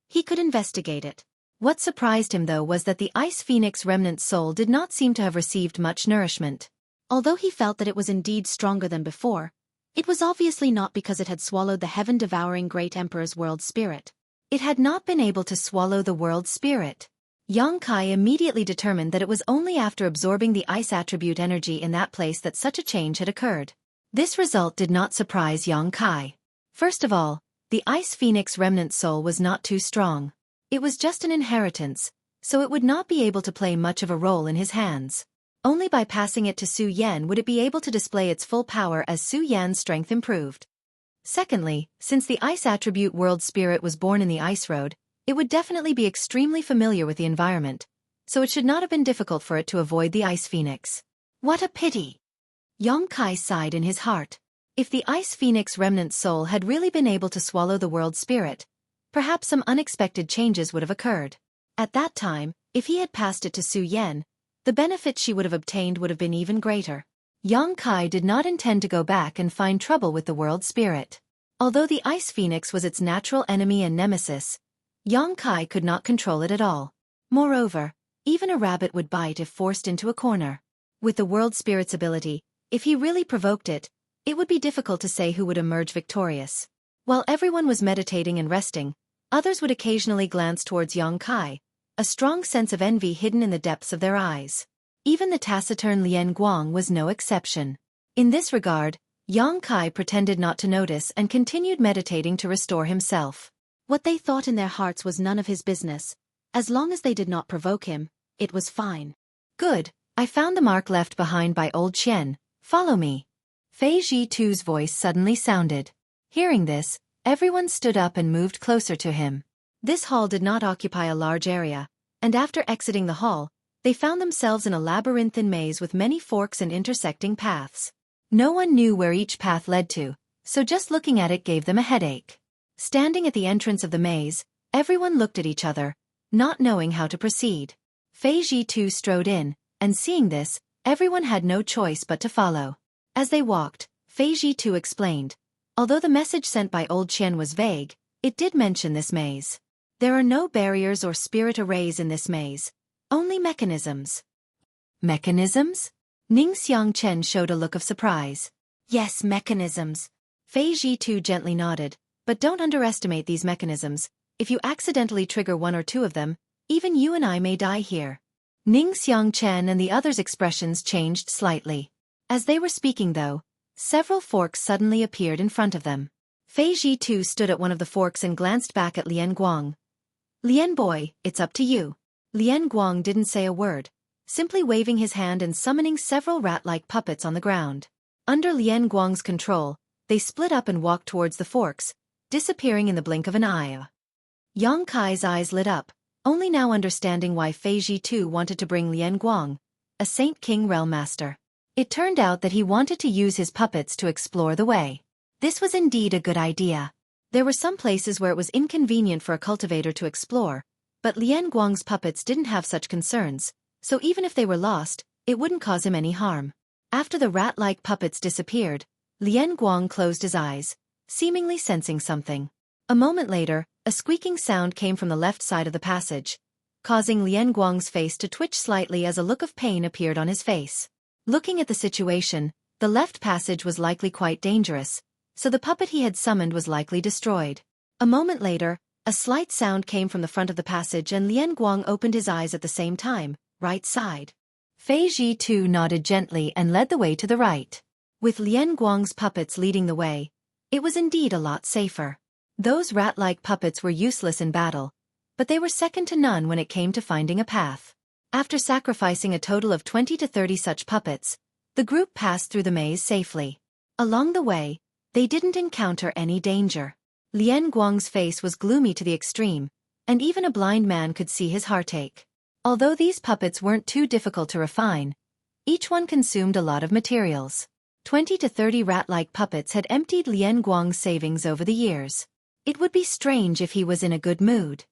he could investigate it. What surprised him though was that the Ice Phoenix remnant soul did not seem to have received much nourishment. Although he felt that it was indeed stronger than before, it was obviously not because it had swallowed the heaven-devouring Great Emperor's world spirit. It had not been able to swallow the world spirit. Yang Kai immediately determined that it was only after absorbing the ice attribute energy in that place that such a change had occurred. This result did not surprise Yang Kai. First of all, the Ice Phoenix remnant soul was not too strong. It was just an inheritance, so it would not be able to play much of a role in his hands. Only by passing it to Su Yan would it be able to display its full power as Su Yan's strength improved. Secondly, since the ice attribute world spirit was born in the ice road, it would definitely be extremely familiar with the environment, so it should not have been difficult for it to avoid the Ice Phoenix. What a pity! Yang Kai sighed in his heart. If the Ice Phoenix remnant soul had really been able to swallow the world spirit, perhaps some unexpected changes would have occurred. At that time, if he had passed it to Su Yan, the benefit she would have obtained would have been even greater. Yang Kai did not intend to go back and find trouble with the world spirit. Although the Ice Phoenix was its natural enemy and nemesis, Yang Kai could not control it at all. Moreover, even a rabbit would bite if forced into a corner. With the world spirit's ability, if he really provoked it, it would be difficult to say who would emerge victorious. While everyone was meditating and resting, others would occasionally glance towards Yang Kai, a strong sense of envy hidden in the depths of their eyes. Even the taciturn Lian Guang was no exception. In this regard, Yang Kai pretended not to notice and continued meditating to restore himself. What they thought in their hearts was none of his business. As long as they did not provoke him, it was fine. Good, I found the mark left behind by old Qian. Follow me. Fei Zhitu's voice suddenly sounded. Hearing this, everyone stood up and moved closer to him. This hall did not occupy a large area, and after exiting the hall, they found themselves in a labyrinthine maze with many forks and intersecting paths. No one knew where each path led to, so just looking at it gave them a headache. Standing at the entrance of the maze, everyone looked at each other, not knowing how to proceed. Fei Zhitu strode in, and seeing this, everyone had no choice but to follow. As they walked, Fei Zhitu explained, although the message sent by old Qian was vague, it did mention this maze. There are no barriers or spirit arrays in this maze, only mechanisms. Mechanisms? Ning Xiangchen showed a look of surprise. Yes, mechanisms. Fei Zhitu gently nodded. But don't underestimate these mechanisms. If you accidentally trigger one or two of them, even you and I may die here. Ning Xiangchen and the others' expressions changed slightly. As they were speaking though, several forks suddenly appeared in front of them. Fei Zhitu stood at one of the forks and glanced back at Lian Guang. Lian boy, it's up to you. Lian Guang didn't say a word, simply waving his hand and summoning several rat-like puppets on the ground. Under Lian Guang's control, they split up and walked towards the forks, disappearing in the blink of an eye. Yang Kai's eyes lit up, only now understanding why Fei Zhitu wanted to bring Lian Guang, a Saint King Realm Master. It turned out that he wanted to use his puppets to explore the way. This was indeed a good idea. There were some places where it was inconvenient for a cultivator to explore, but Lian Guang's puppets didn't have such concerns, so even if they were lost, it wouldn't cause him any harm. After the rat-like puppets disappeared, Lian Guang closed his eyes, seemingly sensing something. A moment later, a squeaking sound came from the left side of the passage, causing Lian Guang's face to twitch slightly as a look of pain appeared on his face. Looking at the situation, the left passage was likely quite dangerous, so the puppet he had summoned was likely destroyed. A moment later, a slight sound came from the front of the passage and Lian Guang opened his eyes at the same time, right side. Fei Zhitu nodded gently and led the way to the right. With Lian Guang's puppets leading the way, it was indeed a lot safer. Those rat-like puppets were useless in battle, but they were second to none when it came to finding a path. After sacrificing a total of 20 to 30 such puppets, the group passed through the maze safely. Along the way, they didn't encounter any danger. Lian Guang's face was gloomy to the extreme, and even a blind man could see his heartache. Although these puppets weren't too difficult to refine, each one consumed a lot of materials. 20 to 30 rat-like puppets had emptied Lian Guang's savings over the years. It would be strange if he was in a good mood.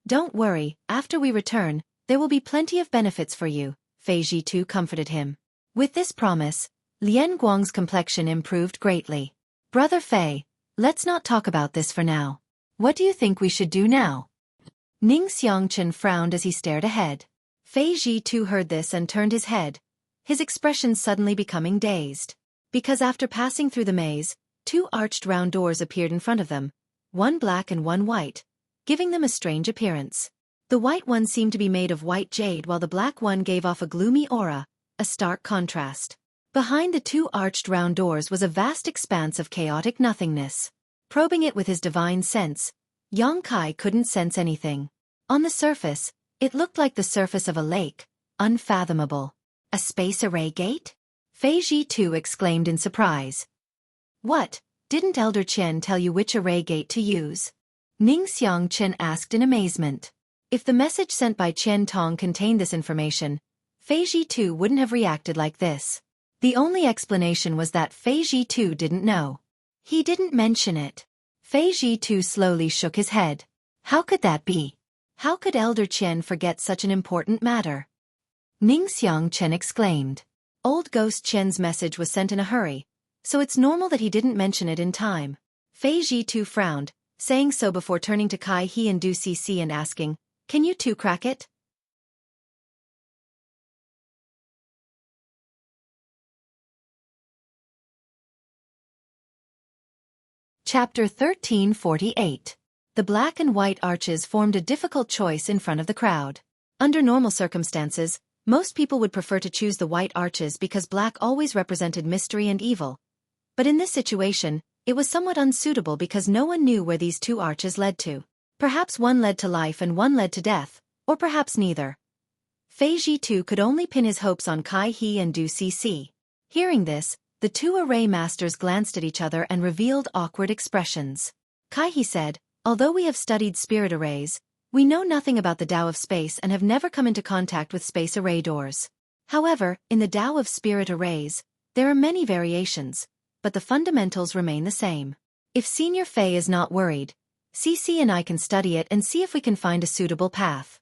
Don't worry, after we return, there will be plenty of benefits for you, Fei Zhitu comforted him. With this promise, Lian Guang's complexion improved greatly. Brother Fei, let's not talk about this for now. What do you think we should do now? Ning Xiangchen frowned as he stared ahead. Fei Zhitu heard this and turned his head, his expression suddenly becoming dazed. Because after passing through the maze, two arched round doors appeared in front of them, one black and one white, giving them a strange appearance. The white one seemed to be made of white jade while the black one gave off a gloomy aura, a stark contrast. Behind the two arched round doors was a vast expanse of chaotic nothingness. Probing it with his divine sense, Yang Kai couldn't sense anything. On the surface, it looked like the surface of a lake, unfathomable. A space array gate? Fei Zhitu exclaimed in surprise. What, didn't Elder Qian tell you which array gate to use? Ning Xiangchen asked in amazement. If the message sent by Qian Tong contained this information, Fei Zhitu wouldn't have reacted like this. The only explanation was that Fei Zhitu didn't know. He didn't mention it. Fei Zhitu slowly shook his head. How could that be? How could Elder Qian forget such an important matter? Ning Xiangchen exclaimed. Old Ghost Qian's message was sent in a hurry, so it's normal that he didn't mention it in time. Fei Zhitu frowned, saying so before turning to Kai He and Du Cc and asking, "Can you two crack it?" Chapter 1348. The black and white arches formed a difficult choice in front of the crowd. Under normal circumstances, most people would prefer to choose the white arches because black always represented mystery and evil. But in this situation, it was somewhat unsuitable because no one knew where these two arches led to. Perhaps one led to life and one led to death, or perhaps neither. Fei Zhitu could only pin his hopes on Kai He and Du Cc. Hearing this, the two array masters glanced at each other and revealed awkward expressions. Kai He said, although we have studied spirit arrays, we know nothing about the Tao of space and have never come into contact with space array doors. However, in the Tao of spirit arrays, there are many variations, but the fundamentals remain the same. If Senior Fei is not worried, Cc and I can study it and see if we can find a suitable path.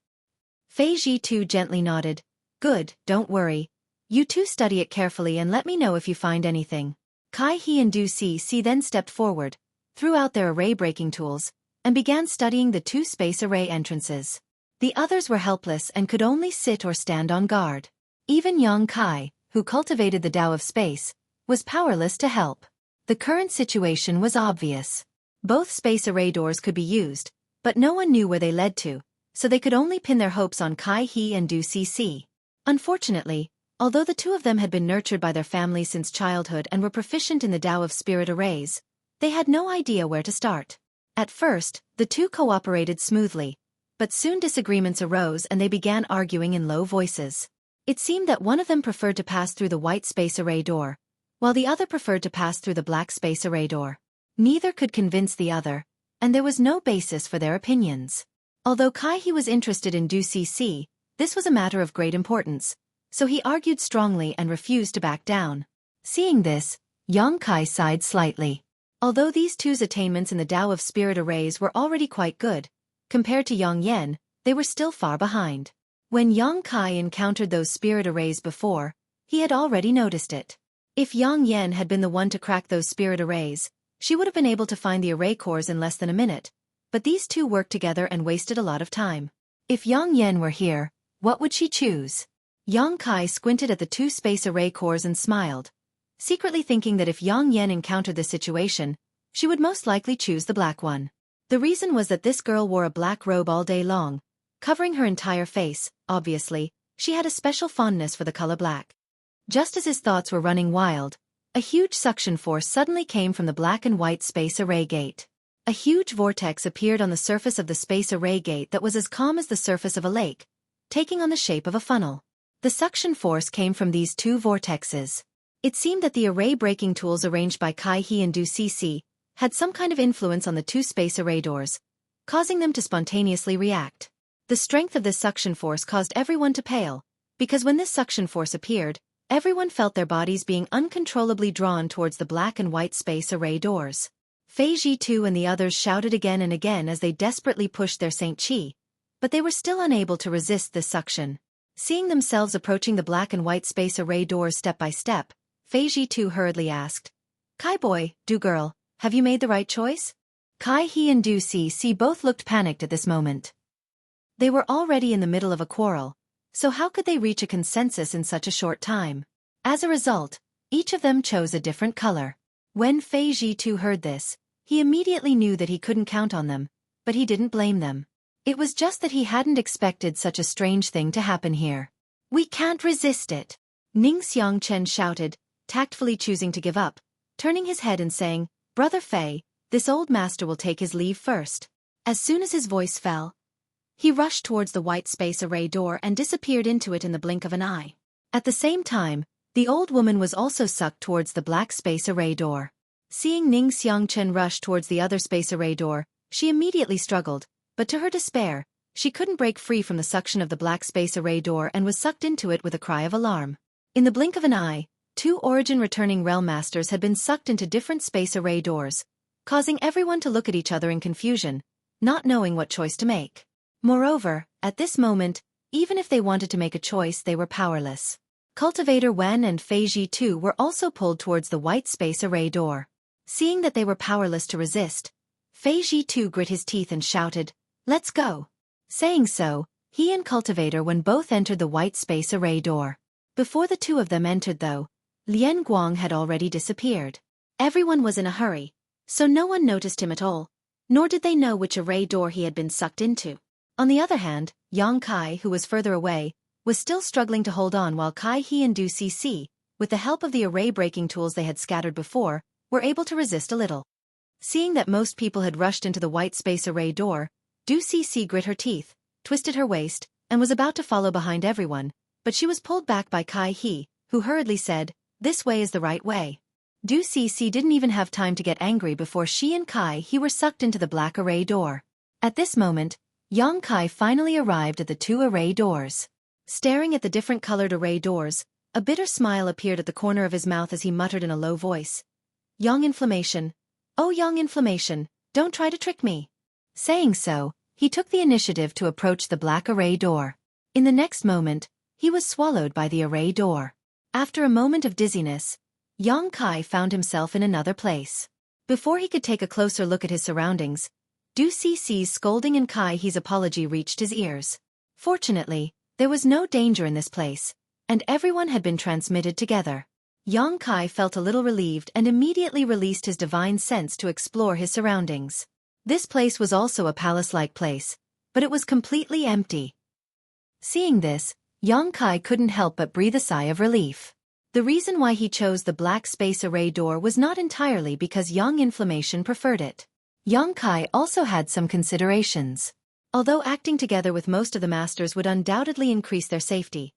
Fei Zhitu gently nodded. Good, don't worry. You two study it carefully and let me know if you find anything. Kai He and Du Cc then stepped forward, threw out their array-breaking tools, and began studying the two space array entrances. The others were helpless and could only sit or stand on guard. Even Yang Kai, who cultivated the Tao of space, was powerless to help. The current situation was obvious. Both space array doors could be used, but no one knew where they led to, so they could only pin their hopes on Kai He and Du Cc. Unfortunately, although the two of them had been nurtured by their families since childhood and were proficient in the Tao of spirit arrays, they had no idea where to start. At first, the two cooperated smoothly, but soon disagreements arose and they began arguing in low voices. It seemed that one of them preferred to pass through the white space array door, while the other preferred to pass through the black space array door. Neither could convince the other, and there was no basis for their opinions. Although Kai He was interested in Du Cc, this was a matter of great importance, so he argued strongly and refused to back down. Seeing this, Yang Kai sighed slightly. Although these two's attainments in the Tao of spirit arrays were already quite good, compared to Yang Yan, they were still far behind. When Yang Kai encountered those spirit arrays before, he had already noticed it. If Yang Yan had been the one to crack those spirit arrays, she would have been able to find the array cores in less than a minute, but these two worked together and wasted a lot of time. If Yang Yan were here, what would she choose? Yang Kai squinted at the two space array cores and smiled, secretly thinking that if Yang Yan encountered this situation, she would most likely choose the black one. The reason was that this girl wore a black robe all day long, covering her entire face. Obviously, she had a special fondness for the color black. Just as his thoughts were running wild, a huge suction force suddenly came from the black and white space array gate. A huge vortex appeared on the surface of the space array gate that was as calm as the surface of a lake, taking on the shape of a funnel. The suction force came from these two vortexes. It seemed that the array-breaking tools arranged by Kai He and Du Cc had some kind of influence on the two space array doors, causing them to spontaneously react. The strength of this suction force caused everyone to pale, because when this suction force appeared, everyone felt their bodies being uncontrollably drawn towards the black and white space array doors. Fei Zhitu and the others shouted again and again as they desperately pushed their Saint Qi, but they were still unable to resist this suction. Seeing themselves approaching the black and white space array doors step by step, Fei Ji too hurriedly asked, "Kai boy, Du girl, have you made the right choice?" Kai He and Du Si both looked panicked at this moment. They were already in the middle of a quarrel, so how could they reach a consensus in such a short time? As a result, each of them chose a different color. When Fei Ji too heard this, he immediately knew that he couldn't count on them, but he didn't blame them. It was just that he hadn't expected such a strange thing to happen here. "We can't resist it," Ning Xiangchen shouted, tactfully choosing to give up, turning his head and saying, "Brother Fei, this old master will take his leave first." As soon as his voice fell, he rushed towards the white space array door and disappeared into it in the blink of an eye. At the same time, the old woman was also sucked towards the black space array door. Seeing Ning Xiangchen rush towards the other space array door, she immediately struggled, but to her despair, she couldn't break free from the suction of the black space array door and was sucked into it with a cry of alarm. In the blink of an eye, 2 origin-returning realm masters had been sucked into different space array doors, causing everyone to look at each other in confusion, not knowing what choice to make. Moreover, at this moment, even if they wanted to make a choice, they were powerless. Cultivator Wen and Fei Ji too were also pulled towards the white space array door. Seeing that they were powerless to resist, Fei Ji too grit his teeth and shouted, "Let's go." Saying so, he and Cultivator Wen both entered the white space array door. Before the two of them entered though, Lian Guang had already disappeared. Everyone was in a hurry, so no one noticed him at all, nor did they know which array door he had been sucked into. On the other hand, Yang Kai, who was further away, was still struggling to hold on while Kai He and Du Si, with the help of the array-breaking tools they had scattered before, were able to resist a little. Seeing that most people had rushed into the white space array door, Du Si grit her teeth, twisted her waist, and was about to follow behind everyone, but she was pulled back by Kai He, who hurriedly said, "This way is the right way." Du Si didn't even have time to get angry before she and Kai He were sucked into the black array door. At this moment, Yang Kai finally arrived at the 2 array doors. Staring at the different colored array doors, a bitter smile appeared at the corner of his mouth as he muttered in a low voice, "Yang Inflammation. Oh Yang Inflammation, don't try to trick me." Saying so, he took the initiative to approach the black array door. In the next moment, he was swallowed by the array door. After a moment of dizziness, Yang Kai found himself in another place. Before he could take a closer look at his surroundings, Du Si's scolding and Kai He's apology reached his ears. Fortunately, there was no danger in this place, and everyone had been transmitted together. Yang Kai felt a little relieved and immediately released his divine sense to explore his surroundings. This place was also a palace-like place, but it was completely empty. Seeing this, Yang Kai couldn't help but breathe a sigh of relief. The reason why he chose the black space array door was not entirely because Yang Inflammation preferred it. Yang Kai also had some considerations. Although acting together with most of the masters would undoubtedly increase their safety,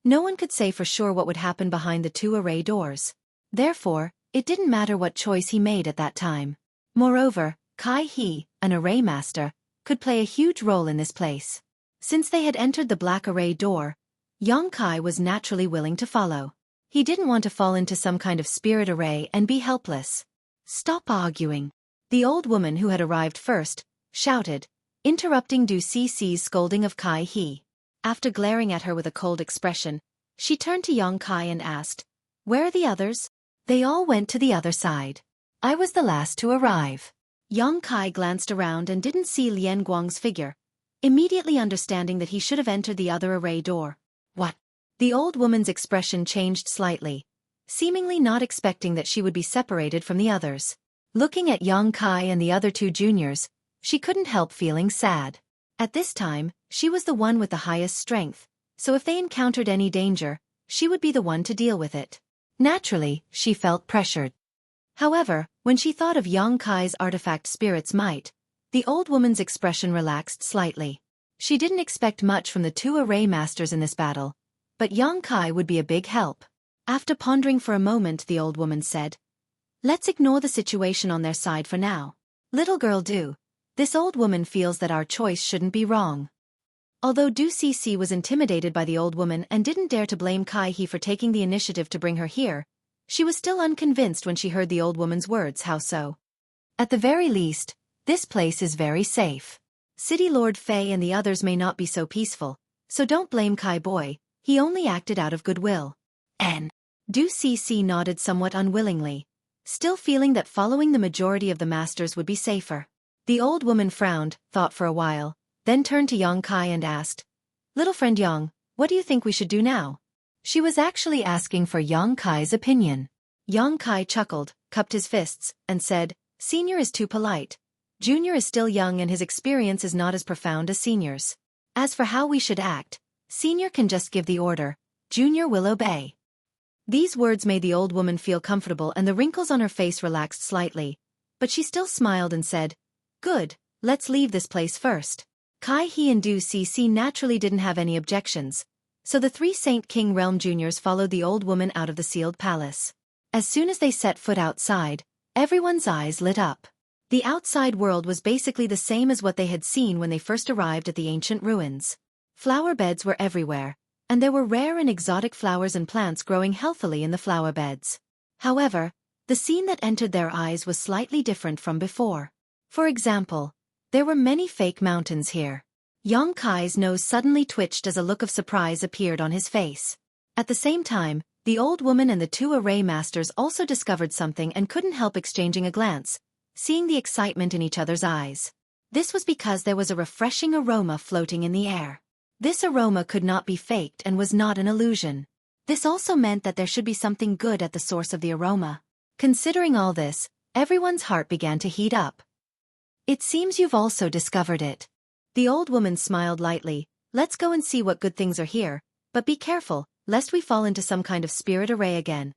no one could say for sure what would happen behind the 2 array doors. Therefore, it didn't matter what choice he made at that time. Moreover, Kai He, an array master, could play a huge role in this place. Since they had entered the black array door, Yang Kai was naturally willing to follow. He didn't want to fall into some kind of spirit array and be helpless. "Stop arguing," the old woman who had arrived first shouted, interrupting Du Si's scolding of Kai He. After glaring at her with a cold expression, she turned to Yang Kai and asked, "Where are the others?" "They all went to the other side. I was the last to arrive." Yang Kai glanced around and didn't see Lian Guang's figure, immediately understanding that he should have entered the other array door. "What?" The old woman's expression changed slightly, seemingly not expecting that she would be separated from the others. Looking at Yang Kai and the other 2 juniors, she couldn't help feeling sad. At this time, she was the one with the highest strength, so if they encountered any danger, she would be the one to deal with it. Naturally, she felt pressured. However, when she thought of Yang Kai's artifact spirit's might, the old woman's expression relaxed slightly. She didn't expect much from the 2 array masters in this battle, but Yang Kai would be a big help. After pondering for a moment, the old woman said, "Let's ignore the situation on their side for now. Little girl Du, this old woman feels that our choice shouldn't be wrong." Although Du Si was intimidated by the old woman and didn't dare to blame Kai He for taking the initiative to bring her here, she was still unconvinced when she heard the old woman's words. How so? "At the very least, this place is very safe. City Lord Fei and the others may not be so peaceful, so don't blame Kai Boy, he only acted out of goodwill. Du Cc nodded somewhat unwillingly, still feeling that following the majority of the masters would be safer. The old woman frowned, thought for a while, then turned to Yang Kai and asked, "Little friend Yang, what do you think we should do now?" She was actually asking for Yang Kai's opinion. Yang Kai chuckled, cupped his fists, and said, "Senior is too polite. Junior is still young and his experience is not as profound as Senior's. As for how we should act, Senior can just give the order, Junior will obey." These words made the old woman feel comfortable and the wrinkles on her face relaxed slightly, but she still smiled and said, "Good, let's leave this place first." Kai He and Du Cc naturally didn't have any objections, so the three Saint King Realm Juniors followed the old woman out of the sealed palace. As soon as they set foot outside, everyone's eyes lit up. The outside world was basically the same as what they had seen when they first arrived at the ancient ruins. Flower beds were everywhere, and there were rare and exotic flowers and plants growing healthily in the flower beds. However, the scene that entered their eyes was slightly different from before. For example, there were many fake mountains here. Yang Kai's nose suddenly twitched as a look of surprise appeared on his face. At the same time, the old woman and the two array masters also discovered something and couldn't help exchanging a glance, seeing the excitement in each other's eyes. This was because there was a refreshing aroma floating in the air. This aroma could not be faked and was not an illusion. This also meant that there should be something good at the source of the aroma. Considering all this, everyone's heart began to heat up. "It seems you've also discovered it." The old woman smiled lightly. "Let's go and see what good things are here, but be careful, lest we fall into some kind of spirit array again."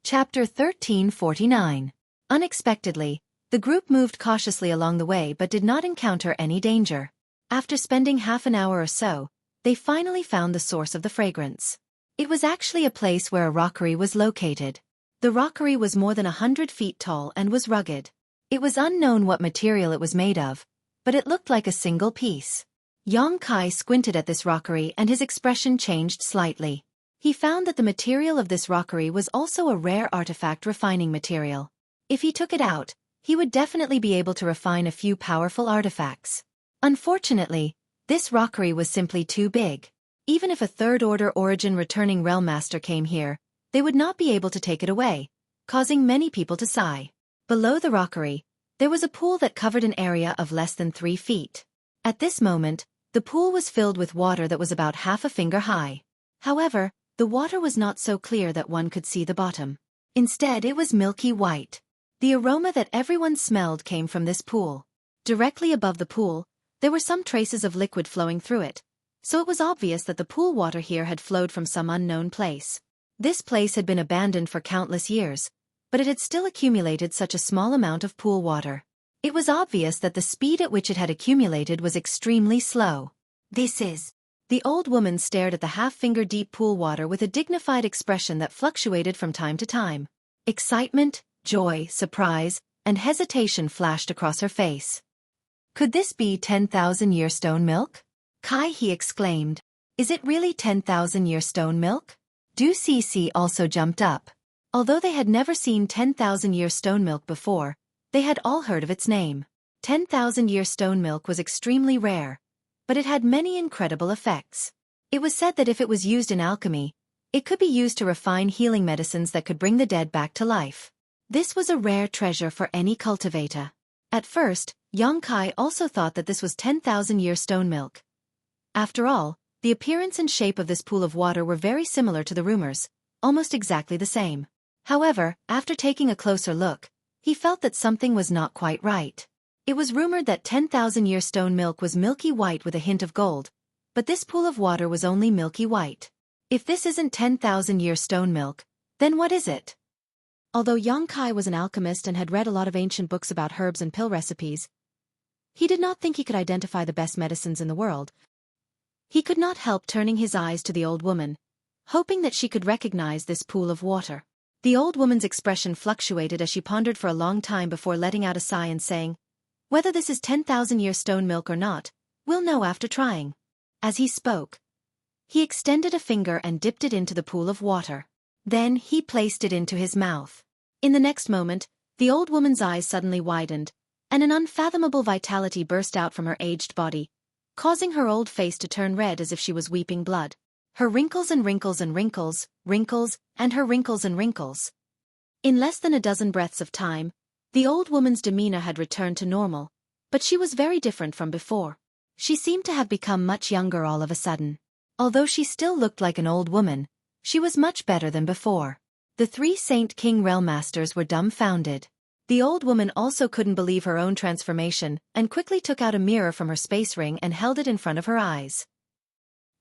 Chapter 1349. Unexpectedly, the group moved cautiously along the way but did not encounter any danger. After spending half an hour or so, they finally found the source of the fragrance. It was actually a place where a rockery was located. The rockery was more than 100 feet tall and was rugged. It was unknown what material it was made of, but it looked like a single piece. Yang Kai squinted at this rockery and his expression changed slightly. He found that the material of this rockery was also a rare artifact refining material. If he took it out, he would definitely be able to refine a few powerful artifacts. Unfortunately, this rockery was simply too big. Even if a third-order origin returning realm master came here, they would not be able to take it away, causing many people to sigh. Below the rockery, there was a pool that covered an area of less than 3 feet. At this moment, the pool was filled with water that was about half a finger high. However, the water was not so clear that one could see the bottom. Instead, it was milky white. The aroma that everyone smelled came from this pool. Directly above the pool, there were some traces of liquid flowing through it, so it was obvious that the pool water here had flowed from some unknown place. This place had been abandoned for countless years, but it had still accumulated such a small amount of pool water. It was obvious that the speed at which it had accumulated was extremely slow. "This is..." The old woman stared at the half-finger-deep pool water with a dignified expression that fluctuated from time to time. Excitement, joy, surprise, and hesitation flashed across her face. "Could this be 10,000-year stone milk?" Kai He exclaimed. "Is it really 10,000-year stone milk?" Du Cc also jumped up. Although they had never seen 10,000-year stone milk before, they had all heard of its name. 10,000-year stone milk was extremely rare, but it had many incredible effects. It was said that if it was used in alchemy, it could be used to refine healing medicines that could bring the dead back to life. This was a rare treasure for any cultivator. At first, Yang Kai also thought that this was 10,000-year stone milk. After all, the appearance and shape of this pool of water were very similar to the rumors, almost exactly the same. However, after taking a closer look, he felt that something was not quite right. It was rumored that 10,000-year stone milk was milky white with a hint of gold, but this pool of water was only milky white. If this isn't 10,000-year stone milk, then what is it? Although Yang Kai was an alchemist and had read a lot of ancient books about herbs and pill recipes, he did not think he could identify the best medicines in the world. He could not help turning his eyes to the old woman, hoping that she could recognize this pool of water. The old woman's expression fluctuated as she pondered for a long time before letting out a sigh and saying, "Whether this is 10,000-year stone milk or not, we'll know after trying." As he spoke, he extended a finger and dipped it into the pool of water. Then he placed it into his mouth. In the next moment, the old woman's eyes suddenly widened, and an unfathomable vitality burst out from her aged body, causing her old face to turn red as if she was weeping blood. Her wrinkles and wrinkles and wrinkles, wrinkles, and her wrinkles and wrinkles. In less than a dozen breaths of time, the old woman's demeanor had returned to normal, but she was very different from before. She seemed to have become much younger all of a sudden. Although she still looked like an old woman, she was much better than before. The three Saint King Realm Masters were dumbfounded. The old woman also couldn't believe her own transformation and quickly took out a mirror from her space ring and held it in front of her eyes.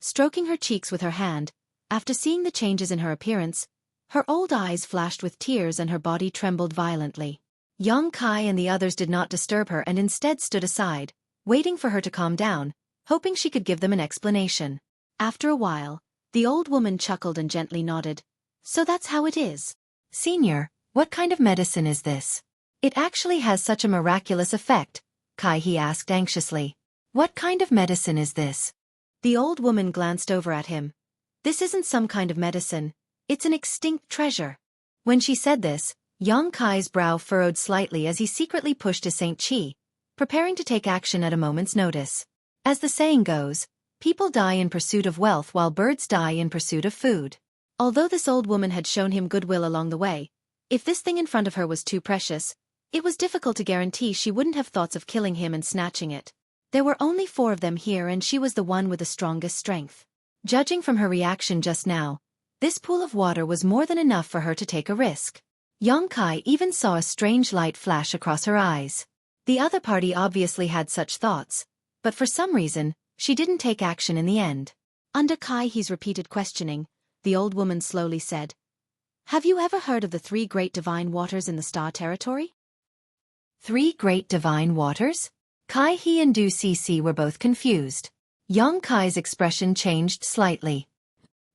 Stroking her cheeks with her hand, after seeing the changes in her appearance, her old eyes flashed with tears and her body trembled violently. Xueqi and the others did not disturb her and instead stood aside, waiting for her to calm down, hoping she could give them an explanation. After a while, the old woman chuckled and gently nodded. So that's how it is. Senior, what kind of medicine is this? It actually has such a miraculous effect, Kai asked anxiously. What kind of medicine is this? The old woman glanced over at him. This isn't some kind of medicine, it's an extinct treasure. When she said this, Xueqi's brow furrowed slightly as he secretly pushed his Saint Qi, preparing to take action at a moment's notice. As the saying goes, people die in pursuit of wealth while birds die in pursuit of food. Although this old woman had shown him goodwill along the way, if this thing in front of her was too precious, it was difficult to guarantee she wouldn't have thoughts of killing him and snatching it. There were only 4 of them here and she was the one with the strongest strength. Judging from her reaction just now, this pool of water was more than enough for her to take a risk. Xueqi even saw a strange light flash across her eyes. The other party obviously had such thoughts, but for some reason, she didn't take action in the end. Under Kai's repeated questioning, the old woman slowly said, "Have you ever heard of the 3 great divine waters in the star territory?" 3 great divine waters? Kai and Du Cece were both confused. Xueqi's expression changed slightly.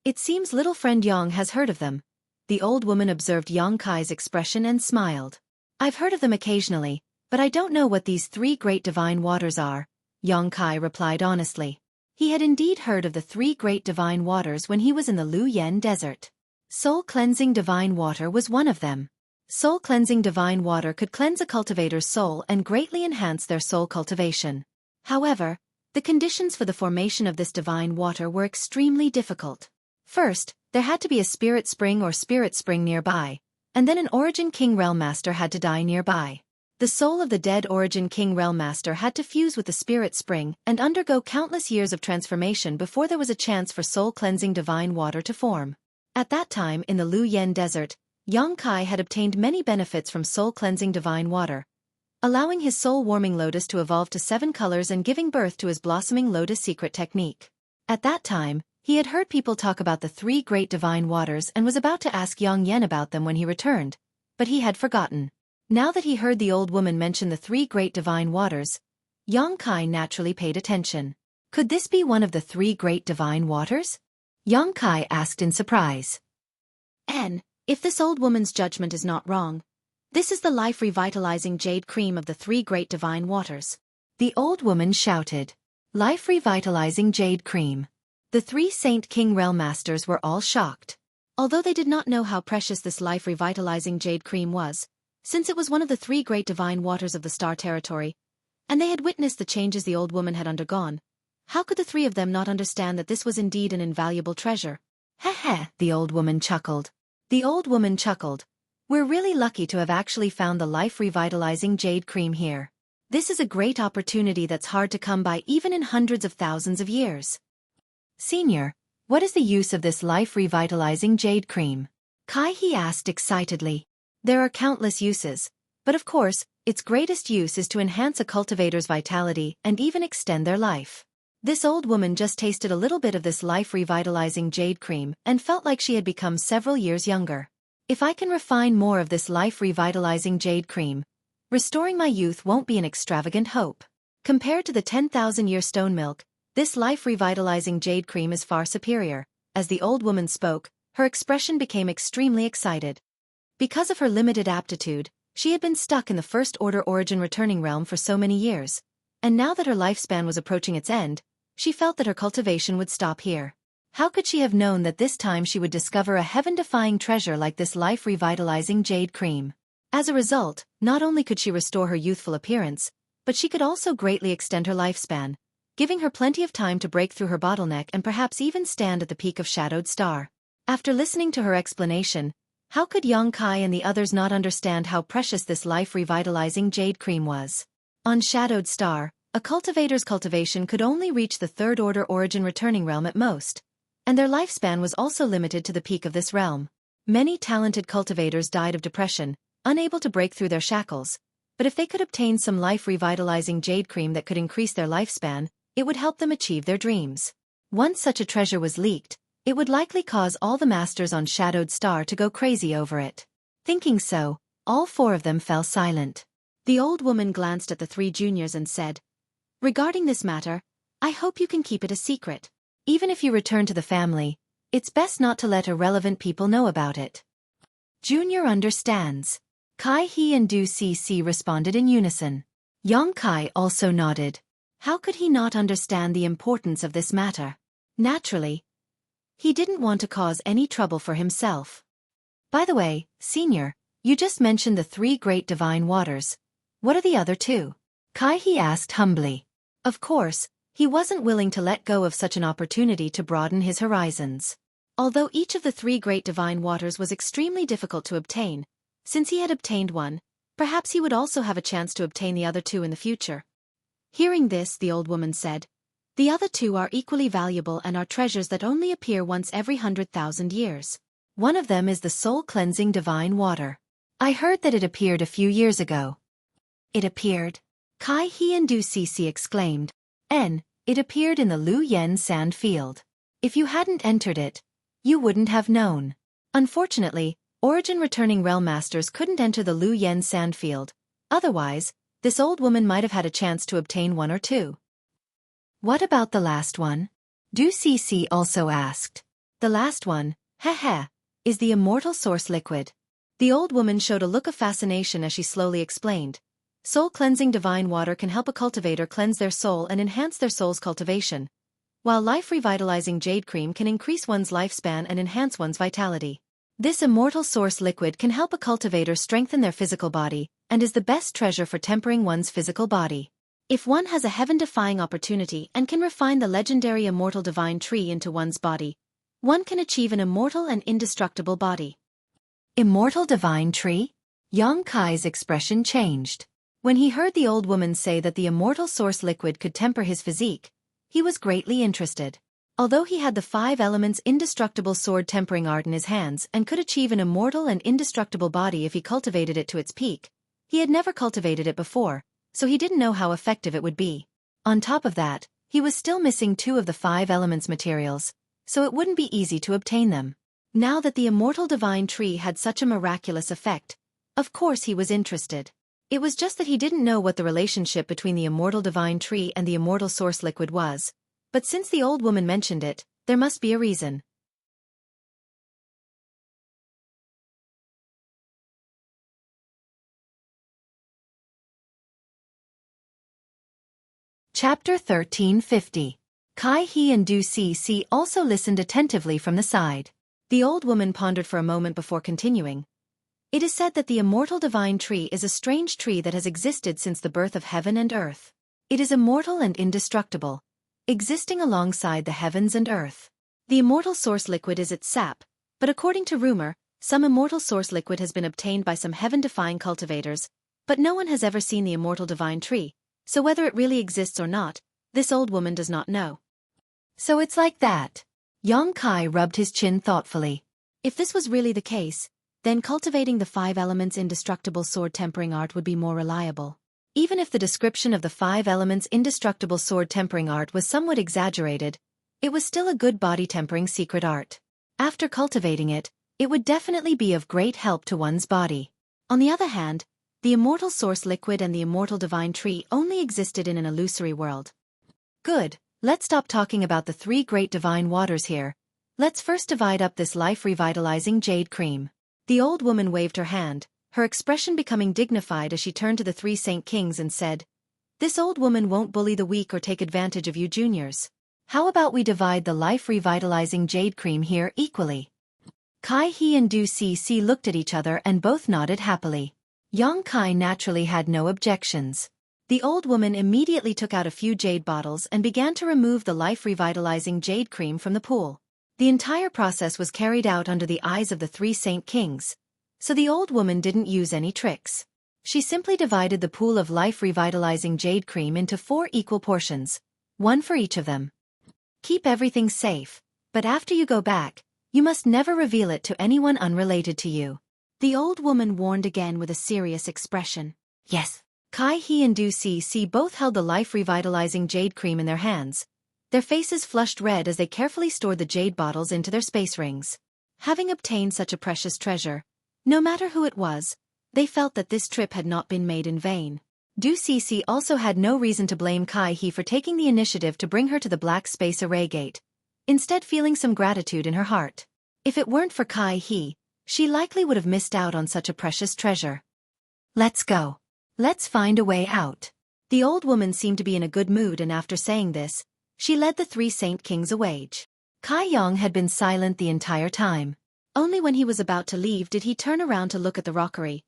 It seems little friend Yang has heard of them. The old woman observed Xueqi's expression and smiled. I've heard of them occasionally, but I don't know what these 3 great divine waters are, Xueqi replied honestly. He had indeed heard of the 3 great divine waters when he was in the Luoyan desert. Soul-cleansing divine water was one of them. Soul-cleansing divine water could cleanse a cultivator's soul and greatly enhance their soul cultivation. However, the conditions for the formation of this divine water were extremely difficult. First, there had to be a spirit spring nearby, and then an Origin King Realm Master had to die nearby. The soul of the dead Origin King Realm Master had to fuse with the spirit spring and undergo countless years of transformation before there was a chance for soul-cleansing divine water to form. At that time in the Luoyan desert, Xueqi had obtained many benefits from soul-cleansing divine water, allowing his soul-warming lotus to evolve to 7 colors and giving birth to his blossoming lotus secret technique. At that time, he had heard people talk about the 3 great divine waters and was about to ask Yang Yan about them when he returned, but he had forgotten. Now that he heard the old woman mention the 3 great divine waters, Xueqi naturally paid attention. Could this be one of the 3 great divine waters? Xueqi asked in surprise. If this old woman's judgment is not wrong, this is the life-revitalizing jade cream of the 3 great divine waters. The old woman shouted. Life-revitalizing jade cream. The 3 Saint King Realm Masters were all shocked. Although they did not know how precious this life-revitalizing jade cream was, since it was one of the 3 great divine waters of the star territory, and they had witnessed the changes the old woman had undergone, how could the 3 of them not understand that this was indeed an invaluable treasure? Heh, the old woman chuckled. We're really lucky to have actually found the life-revitalizing jade cream here. This is a great opportunity that's hard to come by even in hundreds of thousands of years. Senior, what is the use of this life-revitalizing jade cream? Kai asked excitedly. There are countless uses, but of course, its greatest use is to enhance a cultivator's vitality and even extend their life. This old woman just tasted a little bit of this life-revitalizing jade cream and felt like she had become several years younger. If I can refine more of this life-revitalizing jade cream, restoring my youth won't be an extravagant hope. Compared to the 10,000-year stone milk, this life-revitalizing jade cream is far superior. As the old woman spoke, her expression became extremely excited. Because of her limited aptitude, she had been stuck in the First Order Origin returning realm for so many years, and now that her lifespan was approaching its end, she felt that her cultivation would stop here. How could she have known that this time she would discover a heaven-defying treasure like this life-revitalizing jade cream? As a result, not only could she restore her youthful appearance, but she could also greatly extend her lifespan, giving her plenty of time to break through her bottleneck and perhaps even stand at the peak of Shadowed Star. After listening to her explanation, how could Xueqi and the others not understand how precious this life-revitalizing jade cream was? On Shadowed Star, a cultivator's cultivation could only reach the third-order origin returning realm at most, and their lifespan was also limited to the peak of this realm. Many talented cultivators died of depression, unable to break through their shackles, but if they could obtain some life-revitalizing jade cream that could increase their lifespan, it would help them achieve their dreams. Once such a treasure was leaked, it would likely cause all the masters on Shadowed Star to go crazy over it. Thinking so, all four of them fell silent. The old woman glanced at the three juniors and said, "Regarding this matter, I hope you can keep it a secret. Even if you return to the family, it's best not to let irrelevant people know about it." Junior understands. Kai He and Du Cc responded in unison. Xueqi also nodded. How could he not understand the importance of this matter? Naturally, he didn't want to cause any trouble for himself. By the way, Senior, you just mentioned the three great divine waters. What are the other two? Kai He asked humbly. Of course, he wasn't willing to let go of such an opportunity to broaden his horizons. Although each of the three great divine waters was extremely difficult to obtain, since he had obtained one, perhaps he would also have a chance to obtain the other two in the future. Hearing this, the old woman said, "The other two are equally valuable and are treasures that only appear once every 100,000 years. One of them is the soul-cleansing divine water. I heard that it appeared a few years ago." It appeared? Kai He and Du Cc exclaimed. It appeared in the Lu Yen sand field. If you hadn't entered it, you wouldn't have known. Unfortunately, Origin returning realm masters couldn't enter the Lu Yen sand field. Otherwise, this old woman might have had a chance to obtain one or two. What about the last one? Du Cc also asked. The last one, is the immortal source liquid. The old woman showed a look of fascination as she slowly explained. Soul-cleansing divine water can help a cultivator cleanse their soul and enhance their soul's cultivation, while life-revitalizing jade cream can increase one's lifespan and enhance one's vitality. This immortal source liquid can help a cultivator strengthen their physical body, and is the best treasure for tempering one's physical body. If one has a heaven-defying opportunity and can refine the legendary immortal divine tree into one's body, one can achieve an immortal and indestructible body. Immortal divine tree? Xueqi's expression changed. When he heard the old woman say that the immortal source liquid could temper his physique, he was greatly interested. Although he had the 5 elements indestructible sword tempering art in his hands and could achieve an immortal and indestructible body if he cultivated it to its peak, he had never cultivated it before, so he didn't know how effective it would be. On top of that, he was still missing 2 of the 5 elements materials, so it wouldn't be easy to obtain them. Now that the immortal divine tree had such a miraculous effect, of course he was interested. It was just that he didn't know what the relationship between the immortal divine tree and the immortal source liquid was, but since the old woman mentioned it, there must be a reason. Chapter 1350. Kai He and Du Cc also listened attentively from the side. The old woman pondered for a moment before continuing. It is said that the immortal divine tree is a strange tree that has existed since the birth of heaven and earth. It is immortal and indestructible, existing alongside the heavens and earth. The immortal source liquid is its sap, but according to rumor, some immortal source liquid has been obtained by some heaven-defying cultivators, but no one has ever seen the immortal divine tree, so whether it really exists or not, this old woman does not know. So it's like that. Xueqi rubbed his chin thoughtfully. If this was really the case, then cultivating the 5 elements indestructible sword tempering art would be more reliable. Even if the description of the 5 elements indestructible sword tempering art was somewhat exaggerated, it was still a good body tempering secret art. After cultivating it, it would definitely be of great help to one's body. On the other hand, the immortal source liquid and the immortal divine tree only existed in an illusory world. Good, let's stop talking about the 3 great divine waters here. Let's first divide up this life-revitalizing jade cream. The old woman waved her hand, her expression becoming dignified as she turned to the 3 Saint Kings and said, "This old woman won't bully the weak or take advantage of you juniors. How about we divide the life-revitalizing jade cream here equally? Kai He and Du Cc looked at each other and both nodded happily. Yang Kai naturally had no objections. The old woman immediately took out a few jade bottles and began to remove the life-revitalizing jade cream from the pool. The entire process was carried out under the eyes of the three Saint Kings, so the old woman didn't use any tricks. She simply divided the pool of life-revitalizing jade cream into 4 equal portions, one for each of them. Keep everything safe, but after you go back, you must never reveal it to anyone unrelated to you. The old woman warned again with a serious expression. Yes. Kai He and Du Cc both held the life-revitalizing jade cream in their hands. Their faces flushed red as they carefully stored the jade bottles into their space rings. Having obtained such a precious treasure, no matter who it was, they felt that this trip had not been made in vain. Du Cc also had no reason to blame Kai He for taking the initiative to bring her to the Black Space Array Gate, instead feeling some gratitude in her heart. If it weren't for Kai He, she likely would have missed out on such a precious treasure. Let's go. Let's find a way out. The old woman seemed to be in a good mood, and after saying this, she led the three Saint Kings away. Kai Yang had been silent the entire time. Only when he was about to leave did he turn around to look at the rockery,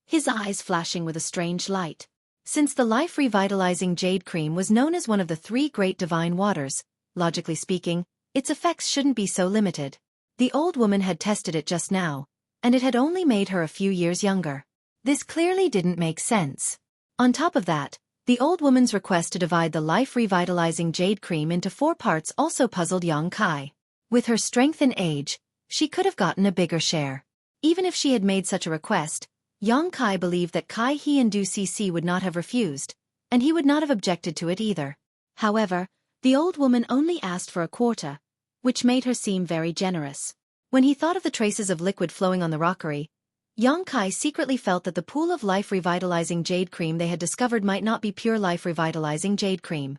his eyes flashing with a strange light. Since the life-revitalizing jade cream was known as one of the 3 great divine waters, logically speaking, its effects shouldn't be so limited. The old woman had tested it just now, and it had only made her a few years younger. This clearly didn't make sense. On top of that, the old woman's request to divide the life-revitalizing jade cream into 4 parts also puzzled Yang Kai. With her strength and age, she could have gotten a bigger share. Even if she had made such a request, Yang Kai believed that Kai He and Du Cc would not have refused, and he would not have objected to it either. However, the old woman only asked for a quarter, which made her seem very generous. When he thought of the traces of liquid flowing on the rockery, Yang Kai secretly felt that the pool of life-revitalizing jade cream they had discovered might not be pure life-revitalizing jade cream.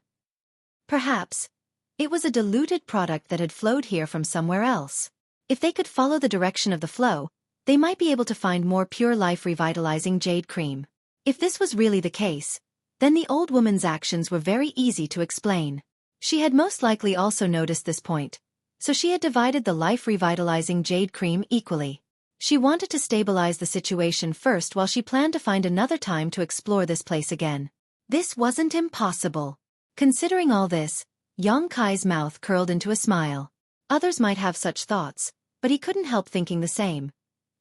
Perhaps it was a diluted product that had flowed here from somewhere else. If they could follow the direction of the flow, they might be able to find more pure life-revitalizing jade cream. If this was really the case, then the old woman's actions were very easy to explain. She had most likely also noticed this point, so she had divided the life-revitalizing jade cream equally. She wanted to stabilize the situation first while she planned to find another time to explore this place again. This wasn't impossible. Considering all this, Yang Kai's mouth curled into a smile. Others might have such thoughts, but he couldn't help thinking the same.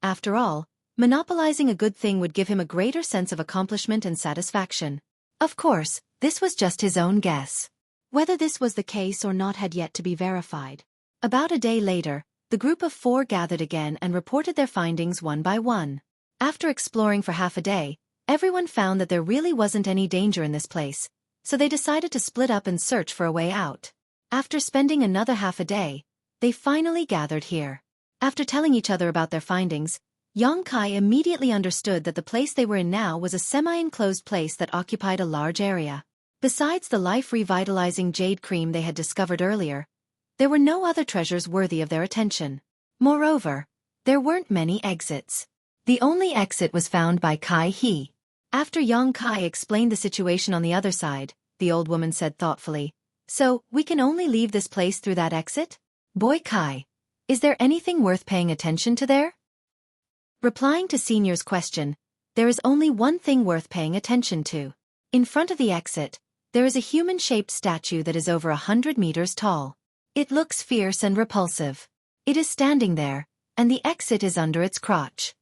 After all, monopolizing a good thing would give him a greater sense of accomplishment and satisfaction. Of course, this was just his own guess. Whether this was the case or not had yet to be verified. About a day later, the group of 4 gathered again and reported their findings one by one. After exploring for half a day, everyone found that there really wasn't any danger in this place, so they decided to split up and search for a way out. After spending another half a day, they finally gathered here. After telling each other about their findings, Yang Kai immediately understood that the place they were in now was a semi-enclosed place that occupied a large area. Besides the life-revitalizing jade cream they had discovered earlier, there were no other treasures worthy of their attention. Moreover, there weren't many exits. The only exit was found by Kai He. After Yang Kai explained the situation on the other side, the old woman said thoughtfully, "So, we can only leave this place through that exit? Boy Kai, is there anything worth paying attention to there?" Replying to Senior's question, there is only one thing worth paying attention to. In front of the exit, there is a human-shaped statue that is over 100 meters tall. It looks fierce and repulsive. It is standing there, and the exit is under its crotch.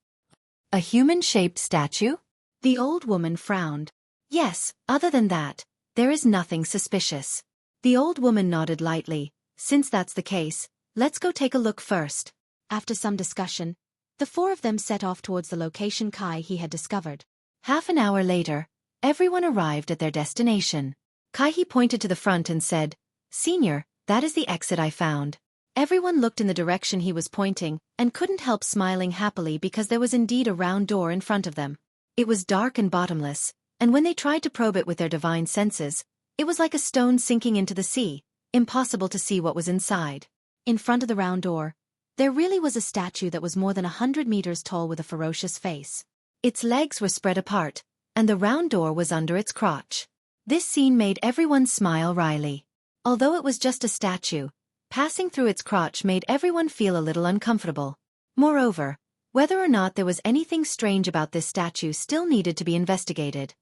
A human-shaped statue? The old woman frowned. Yes, other than that, there is nothing suspicious. The old woman nodded lightly. Since that's the case, let's go take a look first. After some discussion, the 4 of them set off towards the location Kai He had discovered. Half an hour later, everyone arrived at their destination. Kai He pointed to the front and said, "Senior, that is the exit I found." Everyone looked in the direction he was pointing, and couldn't help smiling happily because there was indeed a round door in front of them. It was dark and bottomless, and when they tried to probe it with their divine senses, it was like a stone sinking into the sea, impossible to see what was inside. In front of the round door, there really was a statue that was more than 100 meters tall with a ferocious face. Its legs were spread apart, and the round door was under its crotch. This scene made everyone smile wryly. Although it was just a statue, passing through its crotch made everyone feel a little uncomfortable. Moreover, whether or not there was anything strange about this statue still needed to be investigated.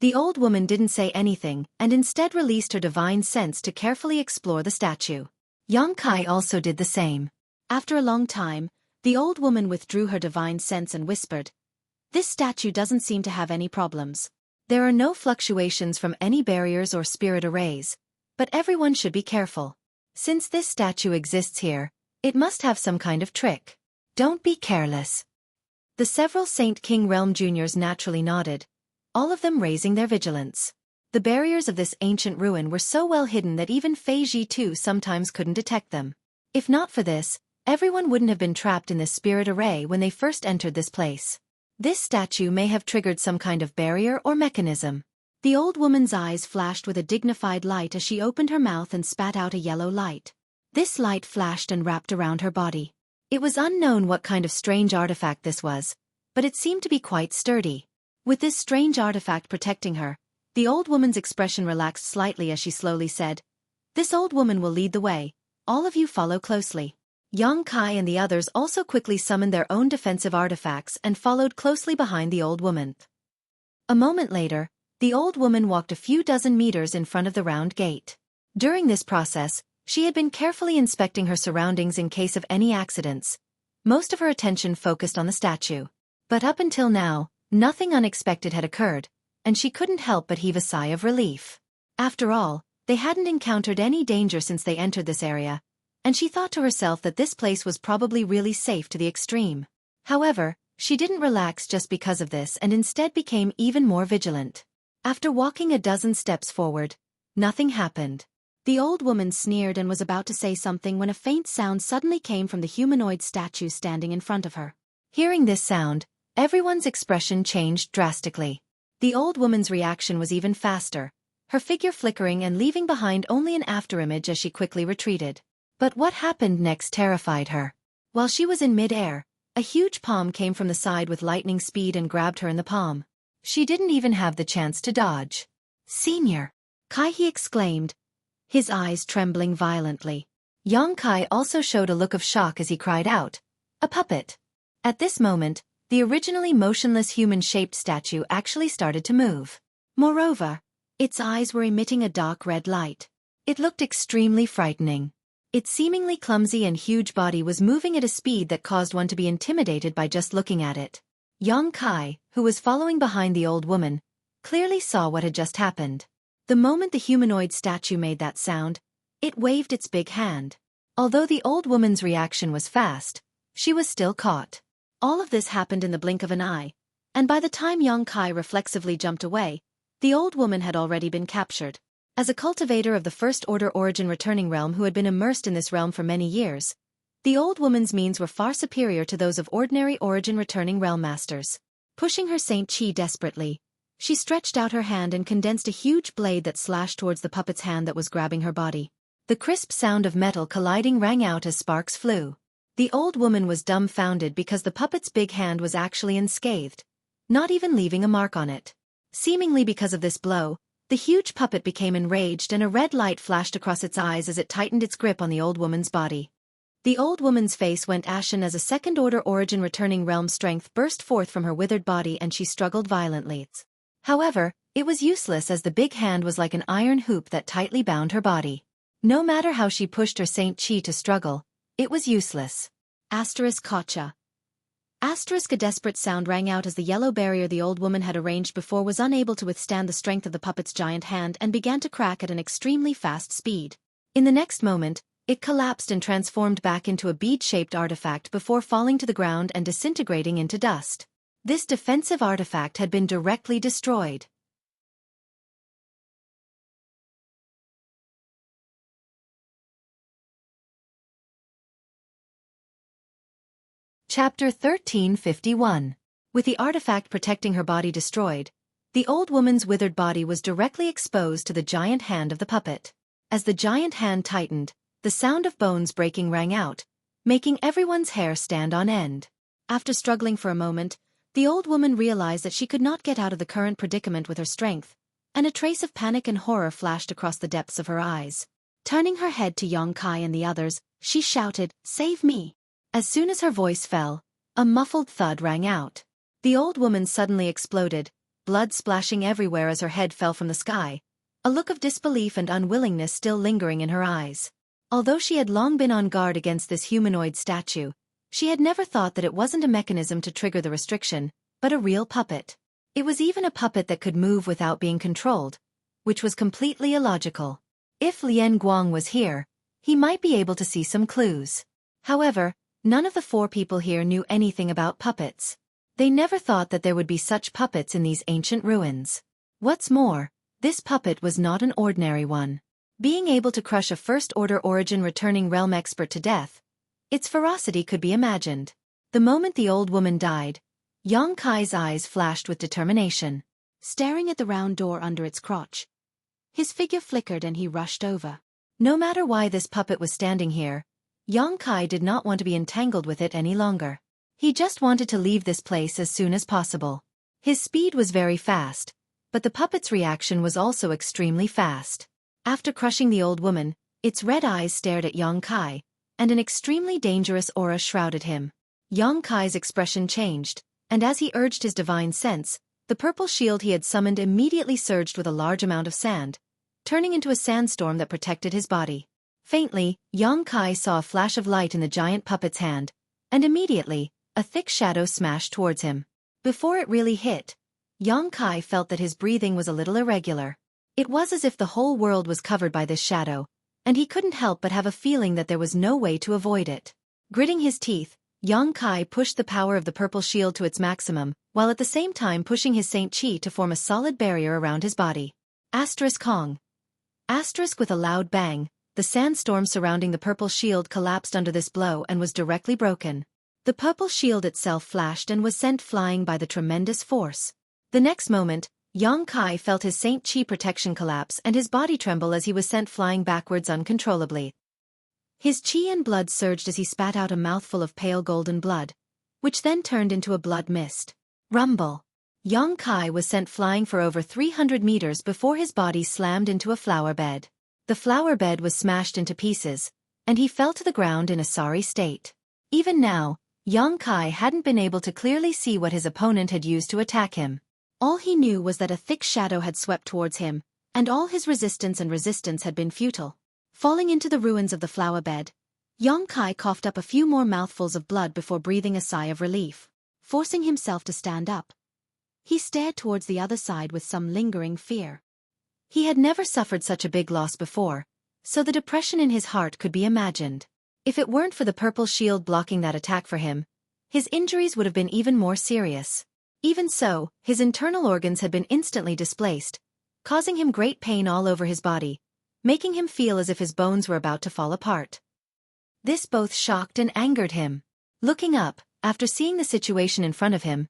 The old woman didn't say anything and instead released her divine sense to carefully explore the statue. Xueqi also did the same. After a long time, the old woman withdrew her divine sense and whispered, "This statue doesn't seem to have any problems. There are no fluctuations from any barriers or spirit arrays, but everyone should be careful. Since this statue exists here, it must have some kind of trick. Don't be careless." The several Saint King Realm Juniors naturally nodded, all of them raising their vigilance. The barriers of this ancient ruin were so well hidden that even Fei Ji too sometimes couldn't detect them. If not for this, everyone wouldn't have been trapped in this spirit array when they first entered this place. This statue may have triggered some kind of barrier or mechanism. The old woman's eyes flashed with a dignified light as she opened her mouth and spat out a yellow light. This light flashed and wrapped around her body. It was unknown what kind of strange artifact this was, but it seemed to be quite sturdy. With this strange artifact protecting her, the old woman's expression relaxed slightly as she slowly said, "This old woman will lead the way, all of you follow closely." Xueqi and the others also quickly summoned their own defensive artifacts and followed closely behind the old woman. A moment later, the old woman walked a few dozen meters in front of the round gate. During this process, she had been carefully inspecting her surroundings in case of any accidents. Most of her attention focused on the statue. But up until now, nothing unexpected had occurred, and she couldn't help but heave a sigh of relief. After all, they hadn't encountered any danger since they entered this area, and she thought to herself that this place was probably really safe to the extreme. However, she didn't relax just because of this and instead became even more vigilant. After walking a dozen steps forward, nothing happened. The old woman sneered and was about to say something when a faint sound suddenly came from the humanoid statue standing in front of her. Hearing this sound, everyone's expression changed drastically. The old woman's reaction was even faster, her figure flickering and leaving behind only an afterimage as she quickly retreated. But what happened next terrified her. While she was in mid-air, a huge palm came from the side with lightning speed and grabbed her in the palm. She didn't even have the chance to dodge. "Senior!" Kai exclaimed, his eyes trembling violently. Xueqi also showed a look of shock as he cried out, "A puppet!" At this moment, the originally motionless human-shaped statue actually started to move. Moreover, its eyes were emitting a dark red light. It looked extremely frightening. Its seemingly clumsy and huge body was moving at a speed that caused one to be intimidated by just looking at it. Xueqi, who was following behind the old woman, clearly saw what had just happened. The moment the humanoid statue made that sound, it waved its big hand. Although the old woman's reaction was fast, she was still caught. All of this happened in the blink of an eye, and by the time Xueqi reflexively jumped away, the old woman had already been captured. As a cultivator of the First Order Origin Returning Realm who had been immersed in this realm for many years, the old woman's means were far superior to those of ordinary Origin Returning Realm Masters. Pushing her Saint Chi desperately, she stretched out her hand and condensed a huge blade that slashed towards the puppet's hand that was grabbing her body. The crisp sound of metal colliding rang out as sparks flew. The old woman was dumbfounded because the puppet's big hand was actually unscathed, not even leaving a mark on it. Seemingly because of this blow, the huge puppet became enraged and a red light flashed across its eyes as it tightened its grip on the old woman's body. The old woman's face went ashen as a second-order Origin Returning Realm strength burst forth from her withered body and she struggled violently. However, it was useless as the big hand was like an iron hoop that tightly bound her body. No matter how she pushed her Saint Chi to struggle, it was useless. Gotcha. A desperate sound rang out as the yellow barrier the old woman had arranged before was unable to withstand the strength of the puppet's giant hand and began to crack at an extremely fast speed. In the next moment, it collapsed and transformed back into a bead-shaped artifact before falling to the ground and disintegrating into dust. This defensive artifact had been directly destroyed. Chapter 1351. With the artifact protecting her body destroyed, the old woman's withered body was directly exposed to the giant hand of the puppet. As the giant hand tightened, the sound of bones breaking rang out, making everyone's hair stand on end. After struggling for a moment, the old woman realized that she could not get out of the current predicament with her strength, and a trace of panic and horror flashed across the depths of her eyes. Turning her head to Xueqi and the others, she shouted, "Save me!" As soon as her voice fell, a muffled thud rang out. The old woman suddenly exploded, blood splashing everywhere as her head fell from the sky, a look of disbelief and unwillingness still lingering in her eyes. Although she had long been on guard against this humanoid statue, she had never thought that it wasn't a mechanism to trigger the restriction, but a real puppet. It was even a puppet that could move without being controlled, which was completely illogical. If Lian Guang was here, he might be able to see some clues. However, none of the 4 people here knew anything about puppets. They never thought that there would be such puppets in these ancient ruins. What's more, this puppet was not an ordinary one. Being able to crush a first-order origin returning realm expert to death, its ferocity could be imagined. The moment the old woman died, Xueqi's eyes flashed with determination. Staring at the round door under its crotch, his figure flickered and he rushed over. No matter why this puppet was standing here, Xueqi did not want to be entangled with it any longer. He just wanted to leave this place as soon as possible. His speed was very fast, but the puppet's reaction was also extremely fast. After crushing the old woman, its red eyes stared at Xueqi, and an extremely dangerous aura shrouded him. Xueqi's expression changed, and as he urged his divine sense, the purple shield he had summoned immediately surged with a large amount of sand, turning into a sandstorm that protected his body. Faintly, Xueqi saw a flash of light in the giant puppet's hand, and immediately, a thick shadow smashed towards him. Before it really hit, Xueqi felt that his breathing was a little irregular. It was as if the whole world was covered by this shadow, and he couldn't help but have a feeling that there was no way to avoid it. Gritting his teeth, Xueqi pushed the power of the purple shield to its maximum, while at the same time pushing his Saint Qi to form a solid barrier around his body. Kong. With a loud bang, the sandstorm surrounding the purple shield collapsed under this blow and was directly broken. The purple shield itself flashed and was sent flying by the tremendous force. The next moment, Xueqi felt his Saint Qi protection collapse and his body tremble as he was sent flying backwards uncontrollably. His qi and blood surged as he spat out a mouthful of pale golden blood, which then turned into a blood mist. Rumble. Xueqi was sent flying for over 300 meters before his body slammed into a flower bed. The flower bed was smashed into pieces, and he fell to the ground in a sorry state. Even now, Xueqi hadn't been able to clearly see what his opponent had used to attack him. All he knew was that a thick shadow had swept towards him, and all his resistance had been futile. Falling into the ruins of the flower bed, Xueqi coughed up a few more mouthfuls of blood before breathing a sigh of relief. Forcing himself to stand up, he stared towards the other side with some lingering fear. He had never suffered such a big loss before, so the depression in his heart could be imagined. If it weren't for the purple shield blocking that attack for him, his injuries would have been even more serious. Even so, his internal organs had been instantly displaced, causing him great pain all over his body, making him feel as if his bones were about to fall apart. This both shocked and angered him. Looking up, after seeing the situation in front of him,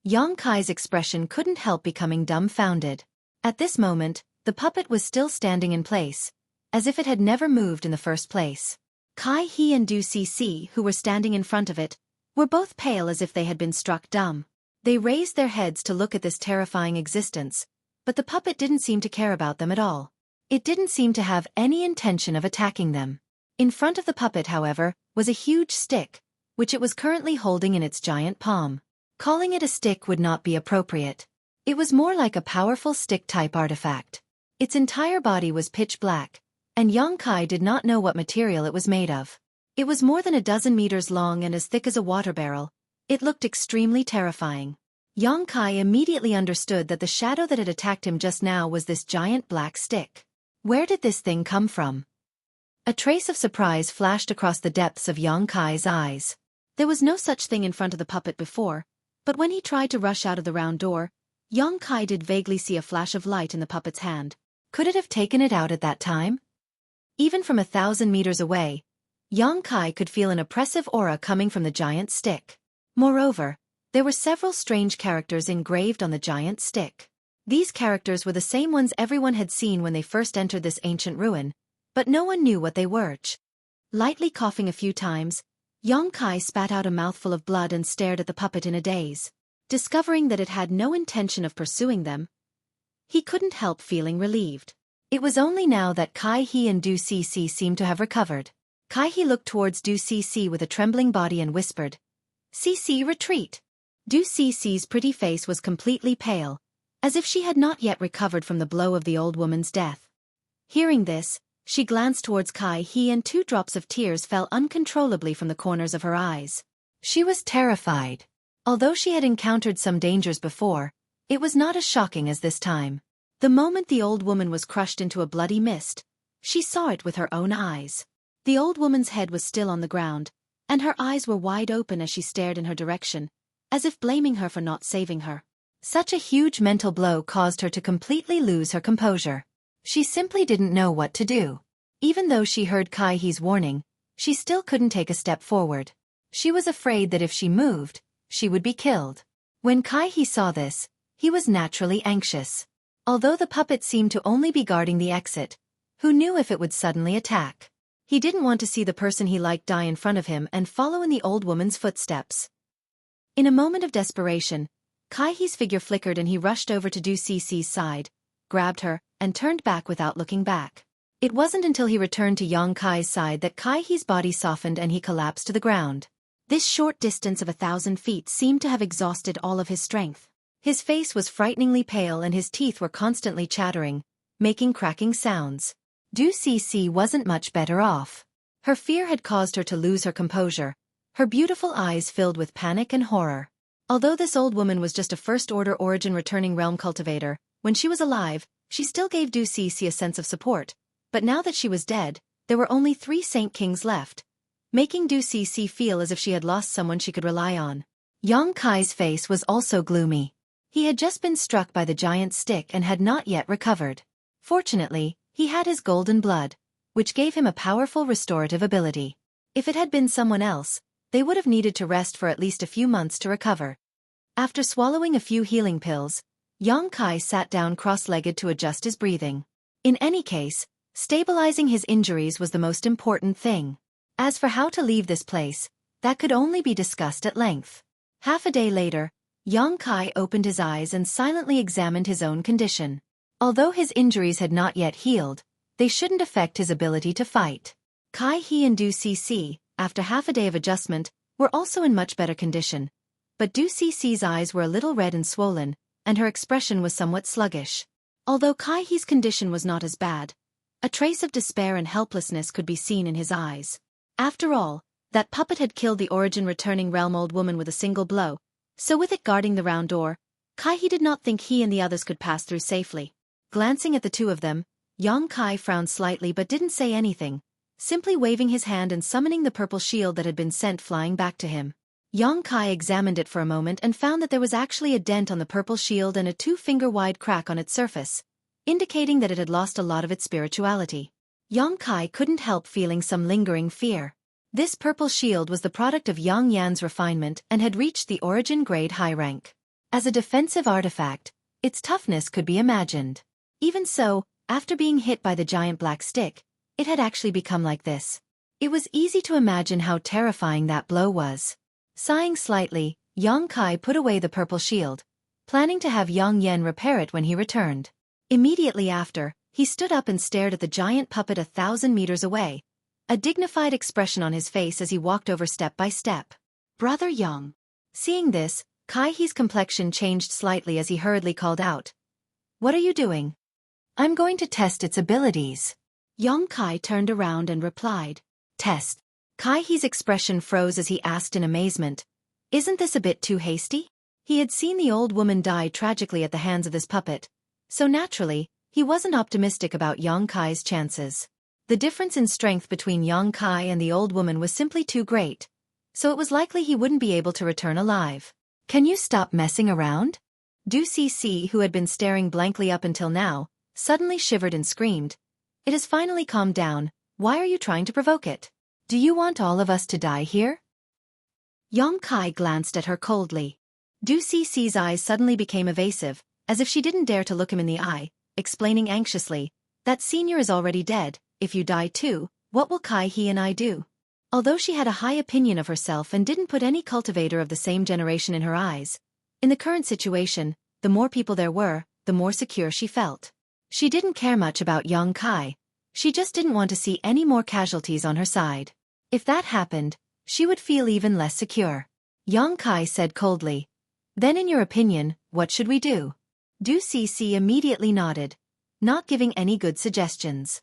Xueqi's expression couldn't help becoming dumbfounded. At this moment, the puppet was still standing in place, as if it had never moved in the first place. Kai He and Du Cc, who were standing in front of it, were both pale as if they had been struck dumb. They raised their heads to look at this terrifying existence, but the puppet didn't seem to care about them at all. It didn't seem to have any intention of attacking them. In front of the puppet, however, was a huge stick, which it was currently holding in its giant palm. Calling it a stick would not be appropriate. It was more like a powerful stick-type artifact. Its entire body was pitch black, and Xueqi did not know what material it was made of. It was more than a dozen meters long and as thick as a water barrel. It looked extremely terrifying. Xueqi immediately understood that the shadow that had attacked him just now was this giant black stick. Where did this thing come from? A trace of surprise flashed across the depths of Xueqi's eyes. There was no such thing in front of the puppet before, but when he tried to rush out of the round door, Xueqi did vaguely see a flash of light in the puppet's hand. Could it have taken it out at that time? Even from 1,000 meters away, Xueqi could feel an oppressive aura coming from the giant stick. Moreover, there were several strange characters engraved on the giant stick. These characters were the same ones everyone had seen when they first entered this ancient ruin, but no one knew what they were. Lightly coughing a few times, Xueqi spat out a mouthful of blood and stared at the puppet in a daze. Discovering that it had no intention of pursuing them, he couldn't help feeling relieved. It was only now that Kai He and Du Cece seemed to have recovered. Kai He looked towards Du Cece with a trembling body and whispered, "Cece, retreat." Du Cece's pretty face was completely pale, as if she had not yet recovered from the blow of the old woman's death. Hearing this, she glanced towards Kai He and 2 drops of tears fell uncontrollably from the corners of her eyes. She was terrified. Although she had encountered some dangers before, it was not as shocking as this time. The moment the old woman was crushed into a bloody mist, she saw it with her own eyes. The old woman's head was still on the ground, and her eyes were wide open as she stared in her direction, as if blaming her for not saving her. Such a huge mental blow caused her to completely lose her composure. She simply didn't know what to do. Even though she heard Kai He's warning, she still couldn't take a step forward. She was afraid that if she moved, she would be killed. When Kai He saw this, he was naturally anxious. Although the puppet seemed to only be guarding the exit, who knew if it would suddenly attack? He didn't want to see the person he liked die in front of him and follow in the old woman's footsteps. In a moment of desperation, Kai He's figure flickered and he rushed over to Du Cece's side, grabbed her, and turned back without looking back. It wasn't until he returned to Yang Kai's side that Kai He's body softened and he collapsed to the ground. This short distance of 1,000 feet seemed to have exhausted all of his strength. His face was frighteningly pale and his teeth were constantly chattering, making cracking sounds. Du Cece wasn't much better off. Her fear had caused her to lose her composure, her beautiful eyes filled with panic and horror. Although this old woman was just a first-order origin returning realm cultivator, when she was alive, she still gave Du Cece a sense of support, but now that she was dead, there were only 3 Saint Kings left, making Du Cece feel as if she had lost someone she could rely on. Yang Kai's face was also gloomy. He had just been struck by the giant stick and had not yet recovered. Fortunately, he had his golden blood, which gave him a powerful restorative ability. If it had been someone else, they would have needed to rest for at least a few months to recover. After swallowing a few healing pills, Yang Kai sat down cross-legged to adjust his breathing. In any case, stabilizing his injuries was the most important thing. As for how to leave this place, that could only be discussed at length. Half a day later, Yang Kai opened his eyes and silently examined his own condition. Although his injuries had not yet healed, they shouldn't affect his ability to fight. Kai He and Du Cece, after half a day of adjustment, were also in much better condition. But Du Cece's eyes were a little red and swollen, and her expression was somewhat sluggish. Although Kai He's condition was not as bad, a trace of despair and helplessness could be seen in his eyes. After all, that puppet had killed the origin returning realm old woman with a single blow, so with it guarding the round door, Kai He did not think he and the others could pass through safely. Glancing at the 2 of them, Yang Kai frowned slightly but didn't say anything, simply waving his hand and summoning the purple shield that had been sent flying back to him. Yang Kai examined it for a moment and found that there was actually a dent on the purple shield and a 2-finger-wide crack on its surface, indicating that it had lost a lot of its spirituality. Yang Kai couldn't help feeling some lingering fear. This purple shield was the product of Yang Yan's refinement and had reached the origin grade high rank. As a defensive artifact, its toughness could be imagined. Even so, after being hit by the giant black stick, it had actually become like this. It was easy to imagine how terrifying that blow was. Sighing slightly, Yang Kai put away the purple shield, planning to have Yang Yan repair it when he returned. Immediately after, he stood up and stared at the giant puppet 1,000 meters away, a dignified expression on his face as he walked over step by step. "Brother Yang." Seeing this, Kai He's complexion changed slightly as he hurriedly called out, "What are you doing?" "I'm going to test its abilities." Yang Kai turned around and replied, "Test." Kai He's expression froze as he asked in amazement, "Isn't this a bit too hasty?" He had seen the old woman die tragically at the hands of this puppet, so naturally, he wasn't optimistic about Yang Kai's chances. The difference in strength between Yang Kai and the old woman was simply too great, so it was likely he wouldn't be able to return alive. "Can you stop messing around?" Du Cece, who had been staring blankly up until now, suddenly shivered and screamed, "It has finally calmed down, why are you trying to provoke it? Do you want all of us to die here?" Yang Kai glanced at her coldly. Du Cece's eyes suddenly became evasive, as if she didn't dare to look him in the eye, explaining anxiously, "That senior is already dead, if you die too, what will Kai He and I do?" Although she had a high opinion of herself and didn't put any cultivator of the same generation in her eyes, in the current situation, the more people there were, the more secure she felt. She didn't care much about Yang Kai. She just didn't want to see any more casualties on her side. If that happened, she would feel even less secure. Yang Kai said coldly, "Then in your opinion, what should we do?" Du Cece immediately nodded, not giving any good suggestions.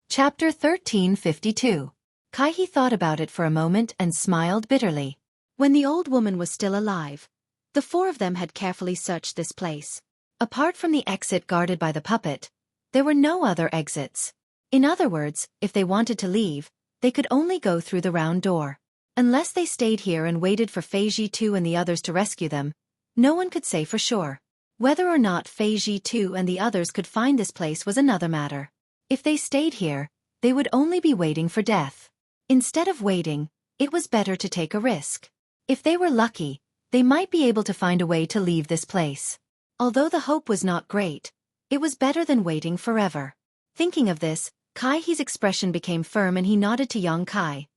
Chapter 1352. Kai thought about it for a moment and smiled bitterly. When the old woman was still alive, the four of them had carefully searched this place. Apart from the exit guarded by the puppet, there were no other exits. In other words, if they wanted to leave, they could only go through the round door. Unless they stayed here and waited for Fei Ji2 and the others to rescue them, no one could say for sure. Whether or not Fei Ji2 and the others could find this place was another matter. If they stayed here, they would only be waiting for death. Instead of waiting, it was better to take a risk. If they were lucky, they might be able to find a way to leave this place. Although the hope was not great, it was better than waiting forever. Thinking of this, Kai's expression became firm and he nodded to Yang Kai.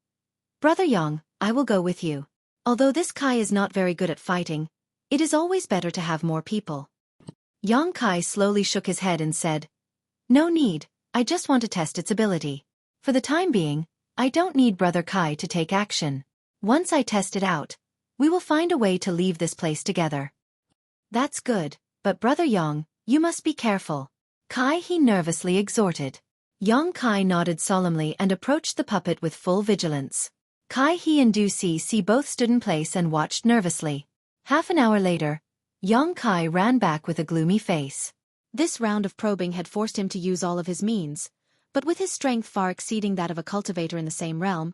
"Brother Yang, I will go with you. Although this Kai is not very good at fighting, it is always better to have more people." Yang Kai slowly shook his head and said, "No need, I just want to test its ability. For the time being, I don't need Brother Kai to take action. Once I test it out, we will find a way to leave this place together." "That's good, but Brother Yang, you must be careful," Kai nervously exhorted. Yang Kai nodded solemnly and approached the puppet with full vigilance. Kai and Du Cece both stood in place and watched nervously. Half an hour later, Yang Kai ran back with a gloomy face. This round of probing had forced him to use all of his means, but with his strength far exceeding that of a cultivator in the same realm,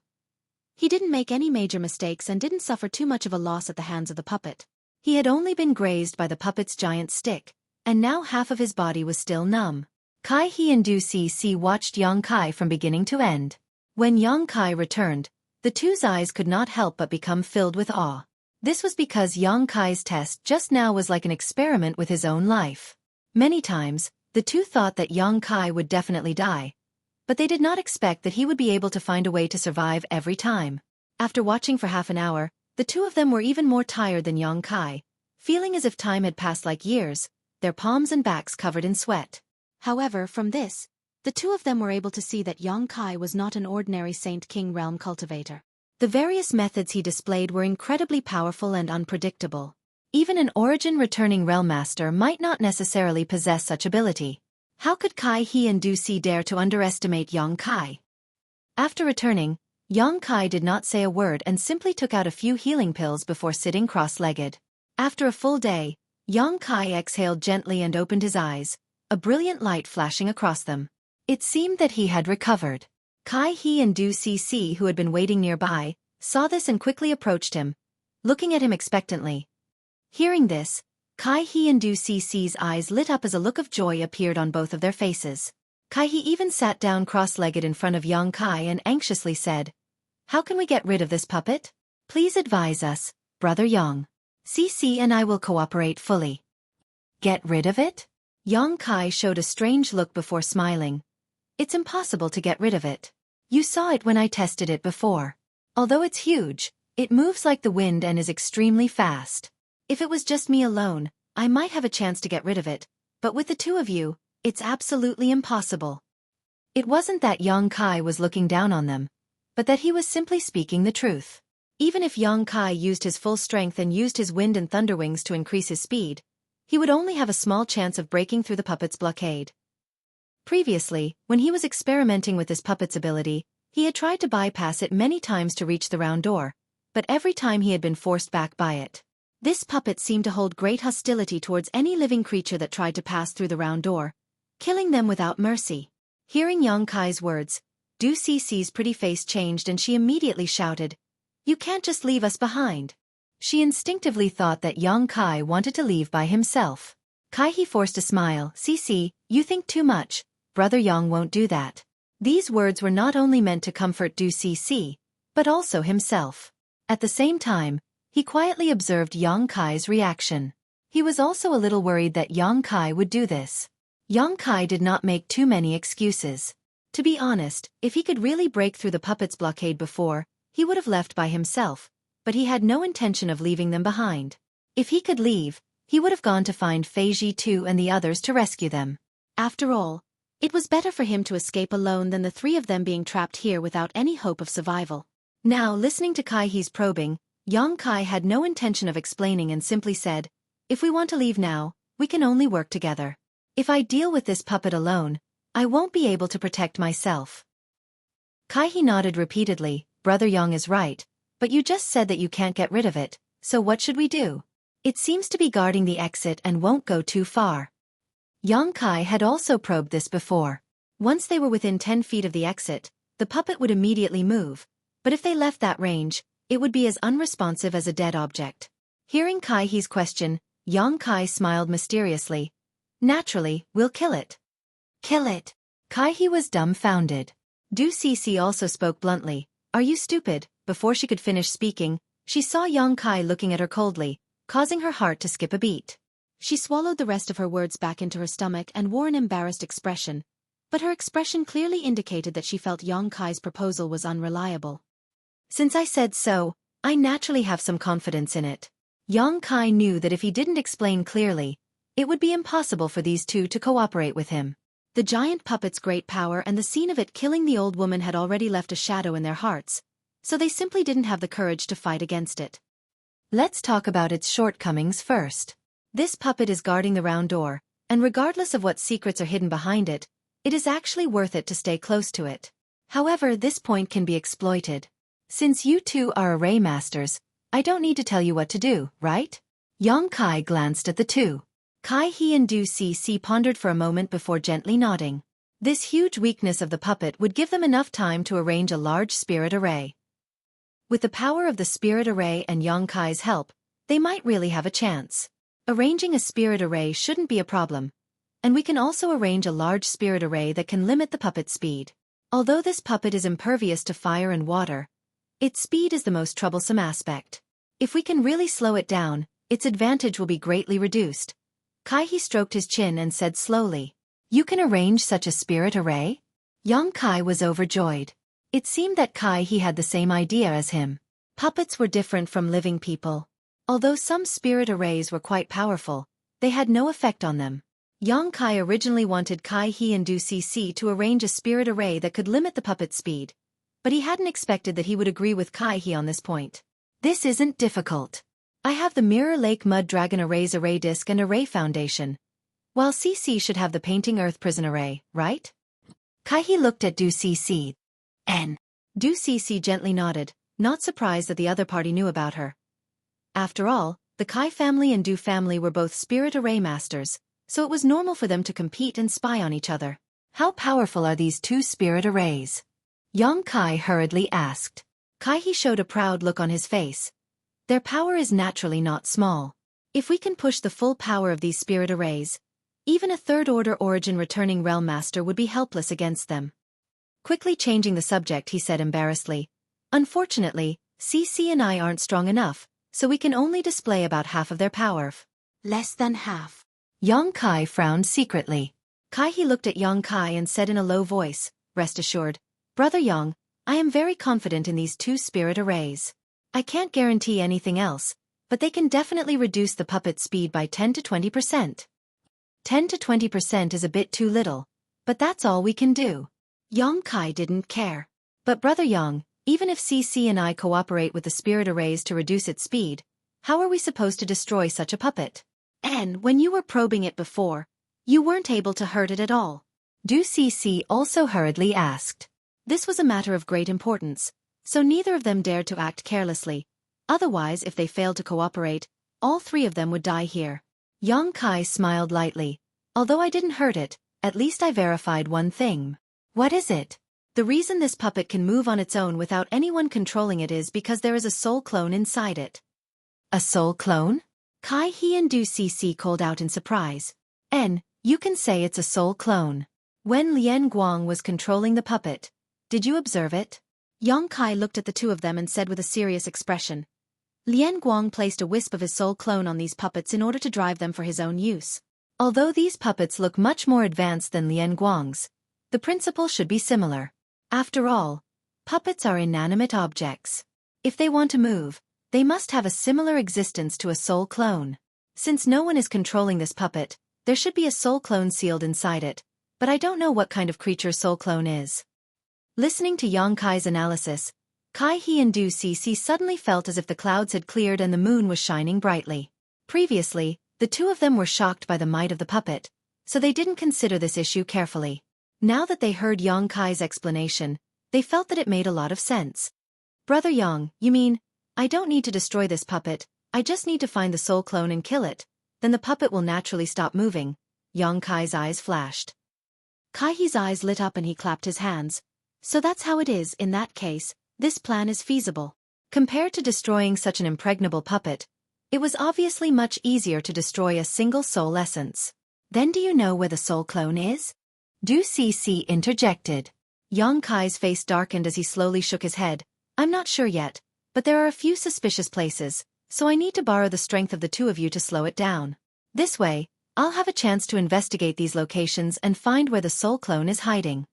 he didn't make any major mistakes and didn't suffer too much of a loss at the hands of the puppet. He had only been grazed by the puppet's giant stick, and now half of his body was still numb. Kai and Du Cece watched Yang Kai from beginning to end. When Yang Kai returned, the two's eyes could not help but become filled with awe. This was because Yang Kai's test just now was like an experiment with his own life. Many times, the two thought that Yang Kai would definitely die, but they did not expect that he would be able to find a way to survive every time. After watching for half an hour, the two of them were even more tired than Yang Kai, feeling as if time had passed like years, their palms and backs covered in sweat. However, from this, the two of them were able to see that Yang Kai was not an ordinary Saint King realm cultivator. The various methods he displayed were incredibly powerful and unpredictable. Even an origin-returning realm master might not necessarily possess such ability. How could Kai and Du Cece dare to underestimate Yang Kai? After returning, Yang Kai did not say a word and simply took out a few healing pills before sitting cross-legged. After a full day, Yang Kai exhaled gently and opened his eyes, a brilliant light flashing across them. It seemed that he had recovered. Kai and Du Cece, who had been waiting nearby, saw this and quickly approached him, looking at him expectantly. Hearing this, Kai and Du Cece's eyes lit up as a look of joy appeared on both of their faces. Kai even sat down cross-legged in front of Yang Kai and anxiously said, "How can we get rid of this puppet? Please advise us, Brother Yang. Cece and I will cooperate fully." "Get rid of it?" Yang Kai showed a strange look before smiling. "It's impossible to get rid of it. You saw it when I tested it before. Although it's huge, it moves like the wind and is extremely fast. If it was just me alone, I might have a chance to get rid of it, but with the two of you, it's absolutely impossible." It wasn't that Yang Kai was looking down on them, but that he was simply speaking the truth. Even if Yang Kai used his full strength and used his wind and thunder wings to increase his speed, he would only have a small chance of breaking through the puppet's blockade. Previously, when he was experimenting with his puppet's ability, he had tried to bypass it many times to reach the round door, but every time he had been forced back by it. This puppet seemed to hold great hostility towards any living creature that tried to pass through the round door, killing them without mercy. Hearing Yang Kai's words, Du Cece's pretty face changed and she immediately shouted, "You can't just leave us behind." She instinctively thought that Yang Kai wanted to leave by himself. Kai forced a smile. "Cece, you think too much. Brother Yang won't do that." These words were not only meant to comfort Du Cece, but also himself. At the same time, he quietly observed Yang Kai's reaction. He was also a little worried that Yang Kai would do this. Yang Kai did not make too many excuses. To be honest, if he could really break through the puppet's blockade before, he would have left by himself, but he had no intention of leaving them behind. If he could leave, he would have gone to find Feiji too and the others to rescue them. After all, it was better for him to escape alone than the three of them being trapped here without any hope of survival. Now, listening to Kaihe's probing, Yang Kai had no intention of explaining and simply said, "If we want to leave now, we can only work together. If I deal with this puppet alone, I won't be able to protect myself." Kaihe nodded repeatedly. "Brother Yang is right, but you just said that you can't get rid of it, so what should we do? It seems to be guarding the exit and won't go too far." Yang Kai had also probed this before. Once they were within 10 feet of the exit, the puppet would immediately move, but if they left that range, it would be as unresponsive as a dead object. Hearing Kaihe's question, Yang Kai smiled mysteriously. "Naturally, we'll kill it." "Kill it?" Kaihe was dumbfounded. Du Cece also spoke bluntly. "Are you stupid?" Before she could finish speaking, she saw Yang Kai looking at her coldly, causing her heart to skip a beat. She swallowed the rest of her words back into her stomach and wore an embarrassed expression, but her expression clearly indicated that she felt Yang Kai's proposal was unreliable. "Since I said so, I naturally have some confidence in it." Yang Kai knew that if he didn't explain clearly, it would be impossible for these two to cooperate with him. The giant puppet's great power and the scene of it killing the old woman had already left a shadow in their hearts, so they simply didn't have the courage to fight against it. Let's talk about its shortcomings first. This puppet is guarding the round door, and regardless of what secrets are hidden behind it, it is actually worth it to stay close to it. However, this point can be exploited. Since you two are array masters, I don't need to tell you what to do, right? Yang Kai glanced at the two. Kaihe and Du Cece pondered for a moment before gently nodding. This huge weakness of the puppet would give them enough time to arrange a large spirit array. With the power of the spirit array and Yang Kai's help, they might really have a chance. Arranging a spirit array shouldn't be a problem, and we can also arrange a large spirit array that can limit the puppet's speed. Although this puppet is impervious to fire and water, its speed is the most troublesome aspect. If we can really slow it down, its advantage will be greatly reduced. Kaihe stroked his chin and said slowly, "You can arrange such a spirit array?" Yang Kai was overjoyed. It seemed that Kaihe had the same idea as him. Puppets were different from living people. Although some spirit arrays were quite powerful, they had no effect on them. Yang Kai originally wanted Kaihe and Du Cece to arrange a spirit array that could limit the puppet's speed, but he hadn't expected that he would agree with Kaihe on this point. "This isn't difficult. I have the Mirror Lake Mud Dragon Array's array disc and array foundation, while CC should have the Painting Earth Prison Array, right?" Kaihe looked at Du Cece. Du Cece gently nodded, not surprised that the other party knew about her. After all, the Kai family and Du family were both spirit array masters, so it was normal for them to compete and spy on each other. "How powerful are these two spirit arrays?" Yang Kai hurriedly asked. Kaihe showed a proud look on his face. "Their power is naturally not small. If we can push the full power of these spirit arrays, even a third-order origin returning realm master would be helpless against them." Quickly changing the subject, he said embarrassedly, "Unfortunately, CC and I aren't strong enough, so we can only display about half of their power." "Less than half." Yang Kai frowned secretly. Kaihe looked at Yang Kai and said in a low voice, "Rest assured, Brother Yang, I am very confident in these two spirit arrays. I can't guarantee anything else, but they can definitely reduce the puppet's speed by 10 to 20%. 10 to 20% is a bit too little, but that's all we can do." Yang Kai didn't care. "But Brother Yang, even if CC and I cooperate with the spirit arrays to reduce its speed, how are we supposed to destroy such a puppet? And when you were probing it before, you weren't able to hurt it at all." Du Cece also hurriedly asked. This was a matter of great importance, so neither of them dared to act carelessly. Otherwise, if they failed to cooperate, all three of them would die here. Yang Kai smiled lightly. "Although I didn't hurt it, at least I verified one thing." "What is it?" "The reason this puppet can move on its own without anyone controlling it is because there is a soul clone inside it." "A soul clone?" Kaihe and Du Cece called out in surprise. You can say it's a soul clone. When Lian Guang was controlling the puppet, did you observe it?" Yang Kai looked at the two of them and said with a serious expression. Lian Guang placed a wisp of his soul clone on these puppets in order to drive them for his own use. Although these puppets look much more advanced than Lian Guang's, The principle should be similar. After all, puppets are inanimate objects. If they want to move, they must have a similar existence to a soul clone. Since no one is controlling this puppet, there should be a soul clone sealed inside it, but I don't know what kind of creature soul clone is. Listening to Yang Kai's analysis, Kai-He and Du Cixi suddenly felt as if the clouds had cleared and the moon was shining brightly. Previously, the two of them were shocked by the might of the puppet, so they didn't consider this issue carefully. Now that they heard Yang Kai's explanation, they felt that it made a lot of sense. Brother Yang, you mean, I don't need to destroy this puppet, I just need to find the soul clone and kill it, then the puppet will naturally stop moving. Yang Kai's eyes flashed. Kai-He's eyes lit up and he clapped his hands. So that's how it is. In that case, this plan is feasible. Compared to destroying such an impregnable puppet, it was obviously much easier to destroy a single soul essence. Then do you know where the soul clone is? Du Cixi interjected. Yang Kai's face darkened as he slowly shook his head. I'm not sure yet, but there are a few suspicious places, so I need to borrow the strength of the two of you to slow it down. This way, I'll have a chance to investigate these locations and find where the soul clone is hiding.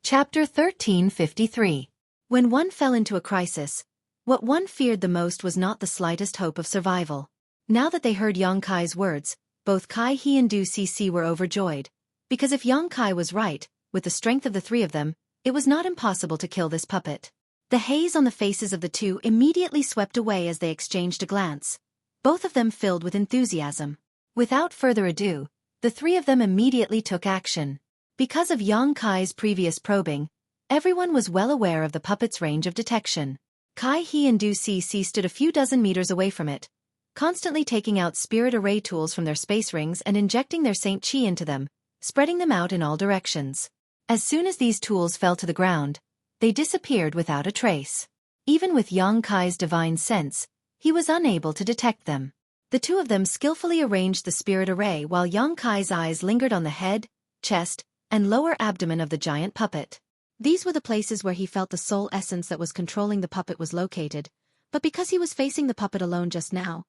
Chapter 1353. When one fell into a crisis, what one feared the most was not the slightest hope of survival. Now that they heard Yang Kai's words, both Kai-He and Du Cixi were overjoyed, because if Yang Kai was right, with the strength of the three of them, it was not impossible to kill this puppet. The haze on the faces of the two immediately swept away as they exchanged a glance, both of them filled with enthusiasm. Without further ado, the three of them immediately took action. Because of Yang Kai's previous probing, everyone was well aware of the puppet's range of detection. Kai-He and Du Cixi stood a few dozen meters away from it, constantly taking out spirit array tools from their space rings and injecting their Saint Qi into them, spreading them out in all directions. As soon as these tools fell to the ground, they disappeared without a trace. Even with Yang Kai's divine sense, he was unable to detect them. The two of them skillfully arranged the spirit array while Yang Kai's eyes lingered on the head, chest, and lower abdomen of the giant puppet. These were the places where he felt the soul essence that was controlling the puppet was located, but because he was facing the puppet alone just now,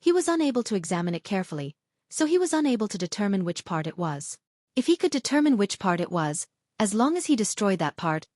he was unable to examine it carefully, so he was unable to determine which part it was. If he could determine which part it was, as long as he destroyed that part,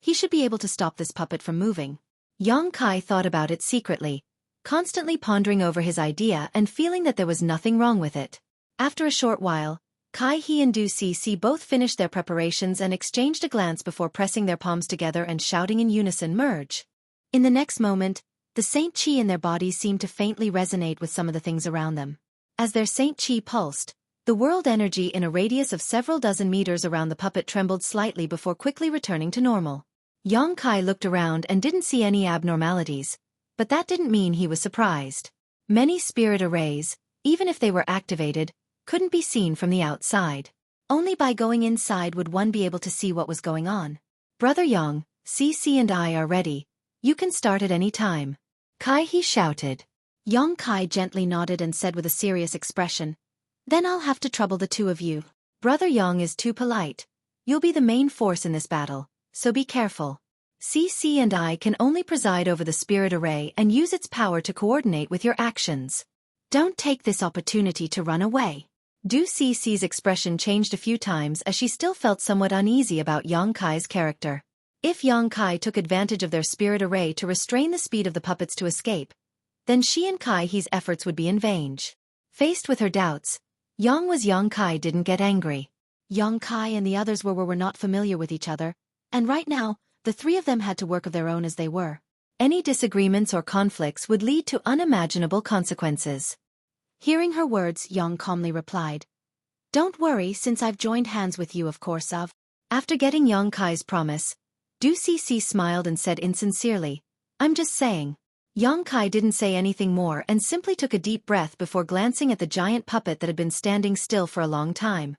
he should be able to stop this puppet from moving. Yang Kai thought about it secretly, constantly pondering over his idea and feeling that there was nothing wrong with it. After a short while, Kai-He and Du Cixi both finished their preparations and exchanged a glance before pressing their palms together and shouting in unison, "Merge!" In the next moment, the Saint Qi in their bodies seemed to faintly resonate with some of the things around them. As their Saint Qi pulsed, the world energy in a radius of several dozen meters around the puppet trembled slightly before quickly returning to normal. Yang Kai looked around and didn't see any abnormalities, but that didn't mean he was surprised. Many spirit arrays, even if they were activated, couldn't be seen from the outside. Only by going inside would one be able to see what was going on. Brother Yang, Cixi and I are ready. You can start at any time. Kai-He shouted. Yang Kai gently nodded and said with a serious expression, "Then I'll have to trouble the two of you. Brother Yang is too polite. You'll be the main force in this battle, so be careful. Cixi and I can only preside over the spirit array and use its power to coordinate with your actions. Don't take this opportunity to run away." Du Cixi's expression changed a few times as she still felt somewhat uneasy about Yang Kai's character. If Yang Kai took advantage of their spirit array to restrain the speed of the puppets to escape, then she and Kai-He's efforts would be in vain. Faced with her doubts, Yang Kai didn't get angry. Yang Kai and the others were not familiar with each other, and right now, the three of them had to work of their own as they were. Any disagreements or conflicts would lead to unimaginable consequences. Hearing her words, Yang calmly replied, "Don't worry, since I've joined hands with you, of course." After getting Yang Kai's promise, Du Cixi smiled and said insincerely, "I'm just saying." Yang Kai didn't say anything more and simply took a deep breath before glancing at the giant puppet that had been standing still for a long time.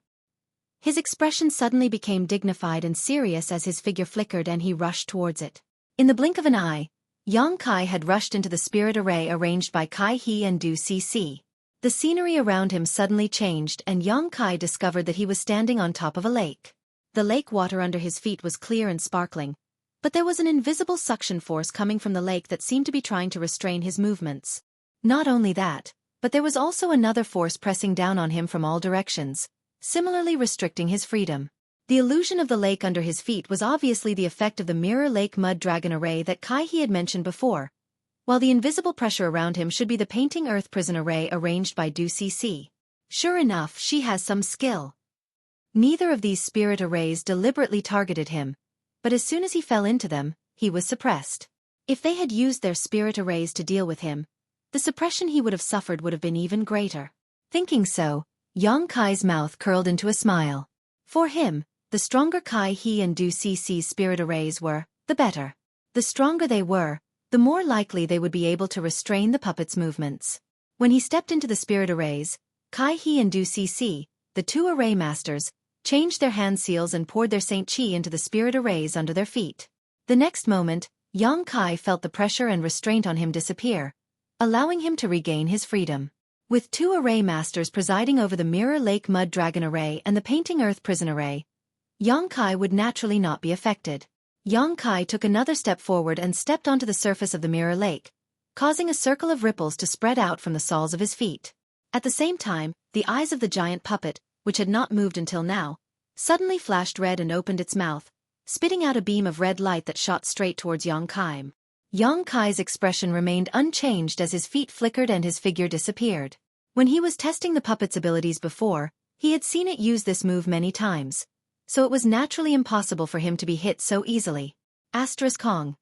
His expression suddenly became dignified and serious as his figure flickered and he rushed towards it. In the blink of an eye, Yang Kai had rushed into the spirit array arranged by Kai-He and Du Cixi. The scenery around him suddenly changed and Yang Kai discovered that he was standing on top of a lake. The lake water under his feet was clear and sparkling, But there was an invisible suction force coming from the lake that seemed to be trying to restrain his movements. Not only that, but there was also another force pressing down on him from all directions, similarly restricting his freedom. The illusion of the lake under his feet was obviously the effect of the mirror lake mud dragon array that Xueqi had mentioned before, while the invisible pressure around him should be the painting earth prison array arranged by Xueqi. Sure enough, she has some skill. Neither of these spirit arrays deliberately targeted him, but as soon as he fell into them, he was suppressed. If they had used their spirit arrays to deal with him, the suppression he would have suffered would have been even greater. Thinking so, Xueqi's mouth curled into a smile. For him, the stronger Xueqi and Xueqi's spirit arrays were, the better. The stronger they were, the more likely they would be able to restrain the puppet's movements. When he stepped into the spirit arrays, Xueqi and Xueqi, the two array masters, changed their hand seals and poured their Saint Qi into the spirit arrays under their feet. The next moment, Xueqi felt the pressure and restraint on him disappear, allowing him to regain his freedom. With two array masters presiding over the Mirror Lake Mud Dragon Array and the Painting Earth Prison Array, Xueqi would naturally not be affected. Xueqi took another step forward and stepped onto the surface of the Mirror Lake, causing a circle of ripples to spread out from the soles of his feet. At the same time, the eyes of the giant puppet, which had not moved until now, suddenly flashed red and opened its mouth, spitting out a beam of red light that shot straight towards Xueqi. Xueqi's expression remained unchanged as his feet flickered and his figure disappeared. When he was testing the puppet's abilities before, he had seen it use this move many times, so it was naturally impossible for him to be hit so easily. Kong.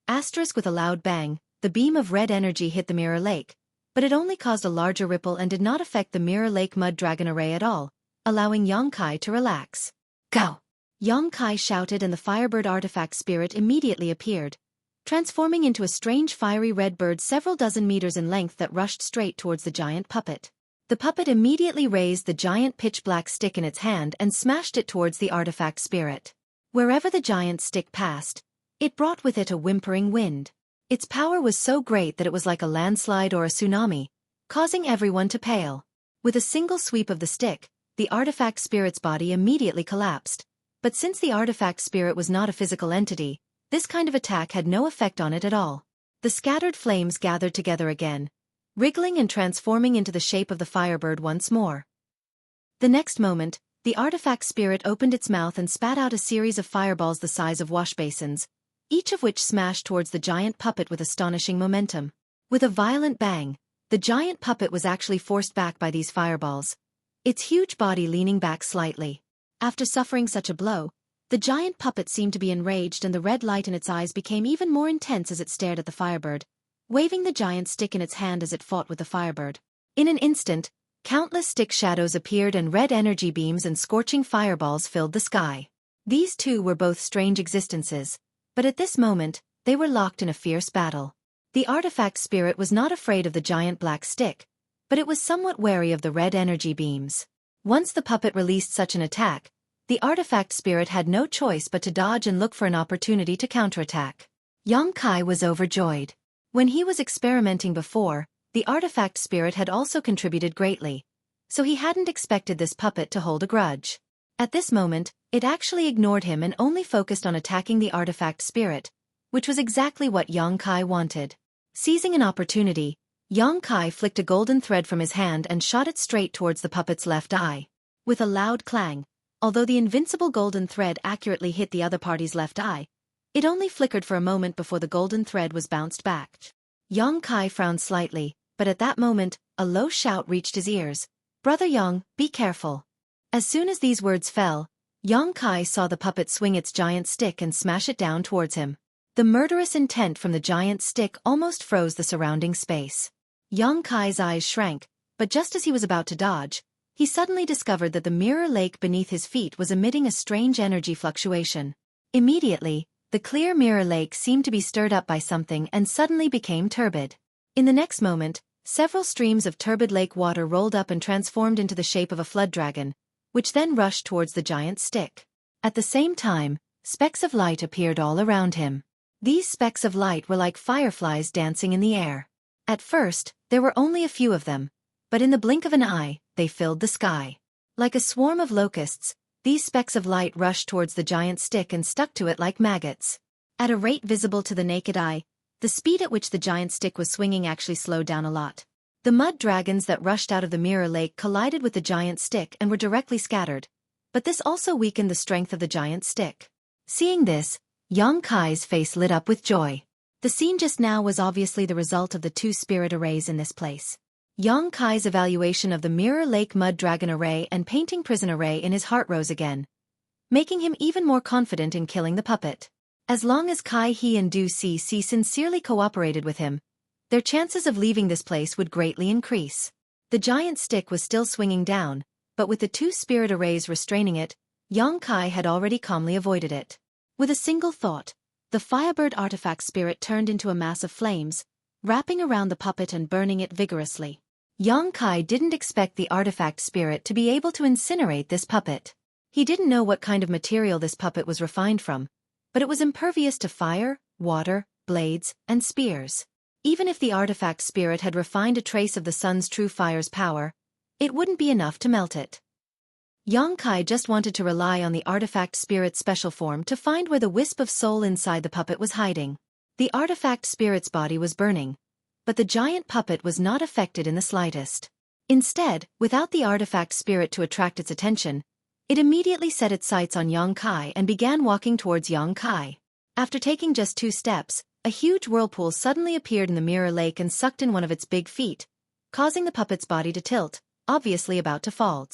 With a loud bang, the beam of red energy hit the Mirror Lake, but it only caused a larger ripple and did not affect the Mirror Lake Mud Dragon Array at all, allowing Xueqi to relax. Go! Xueqi shouted and the Firebird artifact spirit immediately appeared, transforming into a strange fiery red bird several dozen meters in length that rushed straight towards the giant puppet. The puppet immediately raised the giant pitch-black stick in its hand and smashed it towards the artifact spirit. Wherever the giant stick passed, it brought with it a whimpering wind. Its power was so great that it was like a landslide or a tsunami, causing everyone to pale. With a single sweep of the stick, the artifact spirit's body immediately collapsed. But since the artifact spirit was not a physical entity, this kind of attack had no effect on it at all. The scattered flames gathered together again, wriggling and transforming into the shape of the Firebird once more. The next moment, the artifact spirit opened its mouth and spat out a series of fireballs the size of washbasins, each of which smashed towards the giant puppet with astonishing momentum. With a violent bang, the giant puppet was actually forced back by these fireballs, its huge body leaning back slightly. After suffering such a blow, the giant puppet seemed to be enraged and the red light in its eyes became even more intense as it stared at the Firebird, waving the giant stick in its hand as it fought with the Firebird. In an instant, countless stick shadows appeared and red energy beams and scorching fireballs filled the sky. These two were both strange existences, but at this moment, they were locked in a fierce battle. The artifact spirit was not afraid of the giant black stick, but it was somewhat wary of the red energy beams. Once the puppet released such an attack, the artifact spirit had no choice but to dodge and look for an opportunity to counterattack. Xueqi was overjoyed. When he was experimenting before, the artifact spirit had also contributed greatly, so he hadn't expected this puppet to hold a grudge. At this moment, it actually ignored him and only focused on attacking the artifact spirit, which was exactly what Xueqi wanted. Seizing an opportunity, Xueqi flicked a golden thread from his hand and shot it straight towards the puppet's left eye. With a loud clang, although the invincible golden thread accurately hit the other party's left eye, it only flickered for a moment before the golden thread was bounced back. Xueqi frowned slightly, but at that moment, a low shout reached his ears. "Brother Yang, be careful." As soon as these words fell, Xueqi saw the puppet swing its giant stick and smash it down towards him. The murderous intent from the giant stick almost froze the surrounding space. Xueqi's eyes shrank, but just as he was about to dodge, he suddenly discovered that the mirror lake beneath his feet was emitting a strange energy fluctuation. Immediately, the clear mirror lake seemed to be stirred up by something and suddenly became turbid. In the next moment, several streams of turbid lake water rolled up and transformed into the shape of a flood dragon, which then rushed towards the giant stick. At the same time, specks of light appeared all around him. These specks of light were like fireflies dancing in the air. At first, there were only a few of them, but in the blink of an eye, they filled the sky. Like a swarm of locusts, these specks of light rushed towards the giant stick and stuck to it like maggots. At a rate visible to the naked eye, the speed at which the giant stick was swinging actually slowed down a lot. The mud dragons that rushed out of the mirror lake collided with the giant stick and were directly scattered, but this also weakened the strength of the giant stick. Seeing this, Yang Kai's face lit up with joy. The scene just now was obviously the result of the two spirit arrays in this place. Yang Kai's evaluation of the mirror lake mud dragon array and painting prison array in his heart rose again, making him even more confident in killing the puppet. As long as Kai He and Du Si sincerely cooperated with him, their chances of leaving this place would greatly increase. The giant stick was still swinging down, but with the two spirit arrays restraining it, Yang Kai had already calmly avoided it. With a single thought, the Firebird artifact spirit turned into a mass of flames, wrapping around the puppet and burning it vigorously. Yang Kai didn't expect the artifact spirit to be able to incinerate this puppet. He didn't know what kind of material this puppet was refined from, but it was impervious to fire, water, blades, and spears. Even if the artifact spirit had refined a trace of the sun's true fire's power, it wouldn't be enough to melt it. Yang Kai just wanted to rely on the artifact spirit's special form to find where the wisp of soul inside the puppet was hiding. The artifact spirit's body was burning, but the giant puppet was not affected in the slightest. Instead, without the artifact spirit to attract its attention, it immediately set its sights on Yang Kai and began walking towards Yang Kai. After taking just 2 steps, a huge whirlpool suddenly appeared in the mirror lake and sucked in one of its big feet, causing the puppet's body to tilt, obviously about to fall.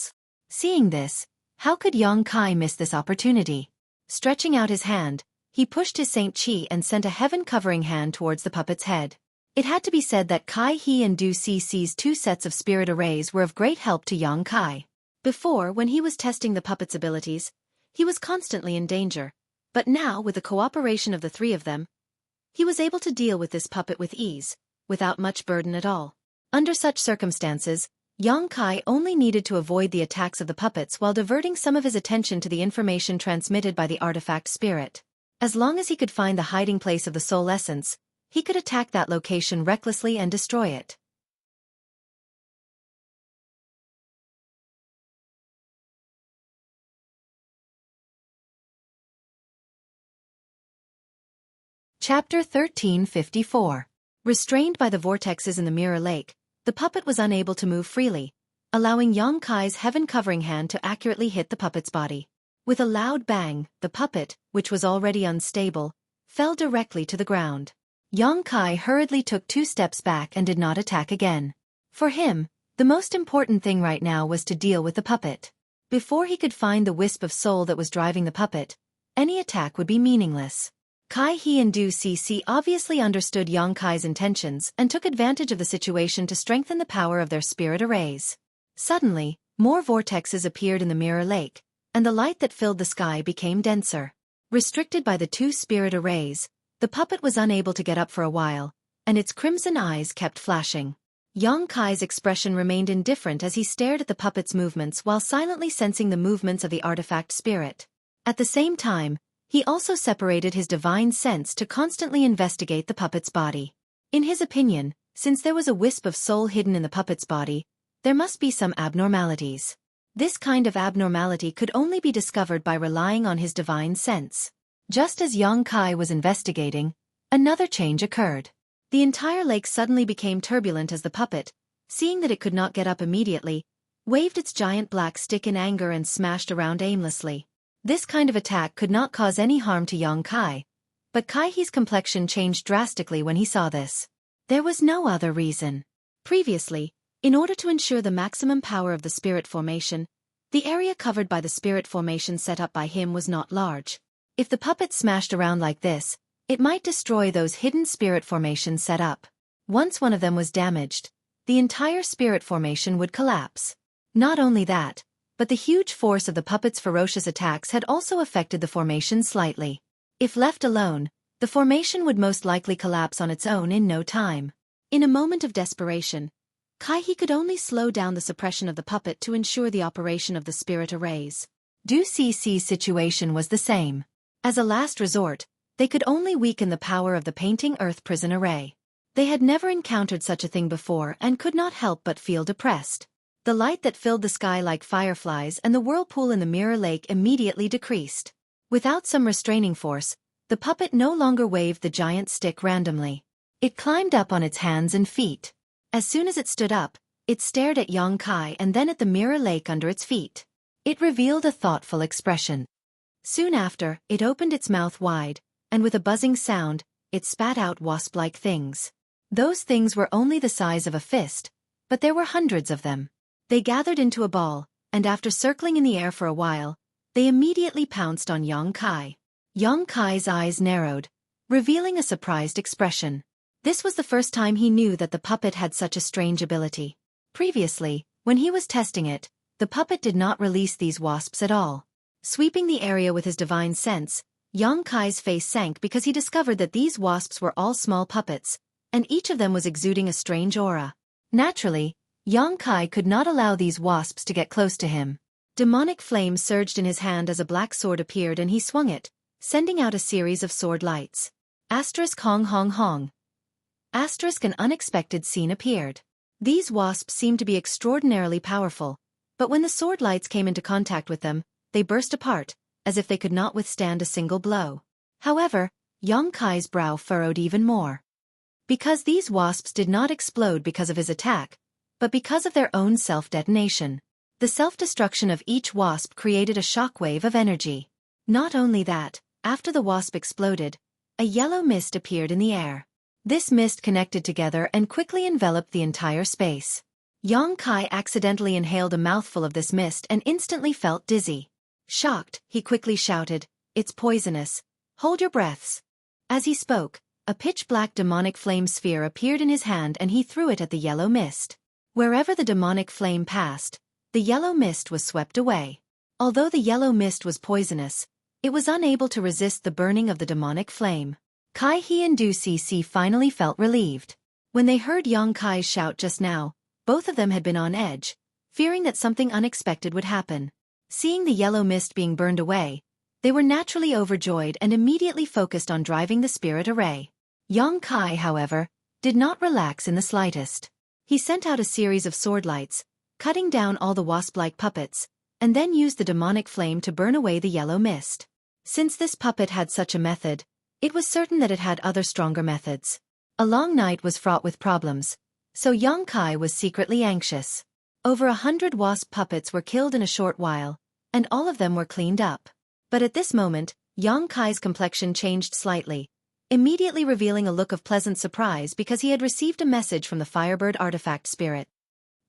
Seeing this, how could Yang Kai miss this opportunity? Stretching out his hand, he pushed his Saint Chi and sent a heaven-covering hand towards the puppet's head. It had to be said that Kai He and Du Si's 2 sets of spirit arrays were of great help to Yang Kai. Before, when he was testing the puppet's abilities, he was constantly in danger, but now, with the cooperation of the 3 of them, he was able to deal with this puppet with ease, without much burden at all. Under such circumstances, Yang Kai only needed to avoid the attacks of the puppets while diverting some of his attention to the information transmitted by the artifact spirit. As long as he could find the hiding place of the soul essence, he could attack that location recklessly and destroy it. Chapter 1354. Restrained by the vortexes in the mirror lake, the puppet was unable to move freely, allowing Yang Kai's heaven-covering hand to accurately hit the puppet's body. With a loud bang, the puppet, which was already unstable, fell directly to the ground. Yang Kai hurriedly took 2 steps back and did not attack again. For him, the most important thing right now was to deal with the puppet. Before he could find the wisp of soul that was driving the puppet, any attack would be meaningless. Kai He and Du Si obviously understood Yang Kai's intentions and took advantage of the situation to strengthen the power of their spirit arrays. Suddenly, more vortexes appeared in the mirror lake, and the light that filled the sky became denser. Restricted by the 2 spirit arrays, the puppet was unable to get up for a while, and its crimson eyes kept flashing. Yang Kai's expression remained indifferent as he stared at the puppet's movements while silently sensing the movements of the artifact spirit. At the same time, he also separated his divine sense to constantly investigate the puppet's body. In his opinion, since there was a wisp of soul hidden in the puppet's body, there must be some abnormalities. This kind of abnormality could only be discovered by relying on his divine sense. Just as Yang Kai was investigating, another change occurred. The entire lake suddenly became turbulent as the puppet, seeing that it could not get up immediately, waved its giant black stick in anger and smashed around aimlessly. This kind of attack could not cause any harm to Yang Kai, but Kai He's complexion changed drastically when he saw this. There was no other reason. Previously, in order to ensure the maximum power of the spirit formation, the area covered by the spirit formation set up by him was not large. If the puppet smashed around like this, it might destroy those hidden spirit formations set up. Once one of them was damaged, the entire spirit formation would collapse. Not only that, but the huge force of the puppet's ferocious attacks had also affected the formation slightly. If left alone, the formation would most likely collapse on its own in no time. In a moment of desperation, Kai He could only slow down the suppression of the puppet to ensure the operation of the spirit arrays. Du Si's situation was the same. As a last resort, they could only weaken the power of the painting earth prison array. They had never encountered such a thing before and could not help but feel depressed. The light that filled the sky like fireflies and the whirlpool in the mirror lake immediately decreased. Without some restraining force, the puppet no longer waved the giant stick randomly. It climbed up on its hands and feet. As soon as it stood up, it stared at Xueqi and then at the mirror lake under its feet. It revealed a thoughtful expression. Soon after, it opened its mouth wide, and with a buzzing sound, it spat out wasp-like things. Those things were only the size of a fist, but there were hundreds of them. They gathered into a ball, and after circling in the air for a while, they immediately pounced on Xueqi. Xueqi's eyes narrowed, revealing a surprised expression. This was the first time he knew that the puppet had such a strange ability. Previously, when he was testing it, the puppet did not release these wasps at all. Sweeping the area with his divine sense, Xueqi's face sank because he discovered that these wasps were all small puppets, and each of them was exuding a strange aura. Naturally, Xueqi could not allow these wasps to get close to him. Demonic flame surged in his hand as a black sword appeared and he swung it, sending out a series of sword lights. Hong hong hong. An unexpected scene appeared. These wasps seemed to be extraordinarily powerful, but when the sword lights came into contact with them, they burst apart, as if they could not withstand a single blow. However, Xueqi's brow furrowed even more. Because these wasps did not explode because of his attack, but because of their own self-detonation. The self-destruction of each wasp created a shockwave of energy. Not only that, after the wasp exploded, a yellow mist appeared in the air. This mist connected together and quickly enveloped the entire space. Xueqi accidentally inhaled a mouthful of this mist and instantly felt dizzy. Shocked, he quickly shouted, "It's poisonous. Hold your breaths." As he spoke, a pitch-black demonic flame sphere appeared in his hand and he threw it at the yellow mist. Wherever the demonic flame passed, the yellow mist was swept away. Although the yellow mist was poisonous, it was unable to resist the burning of the demonic flame. Kai-He and Du-Cc finally felt relieved. When they heard Xueqi's shout just now, both of them had been on edge, fearing that something unexpected would happen. Seeing the yellow mist being burned away, they were naturally overjoyed and immediately focused on driving the spirit array. Xueqi, however, did not relax in the slightest. He sent out a series of sword lights, cutting down all the wasp-like puppets, and then used the demonic flame to burn away the yellow mist. Since this puppet had such a method, it was certain that it had other stronger methods. A long night was fraught with problems, so Xueqi was secretly anxious. Over 100 wasp puppets were killed in a short while, and all of them were cleaned up. But at this moment, Xueqi's complexion changed slightly, immediately revealing a look of pleasant surprise because he had received a message from the Firebird artifact spirit.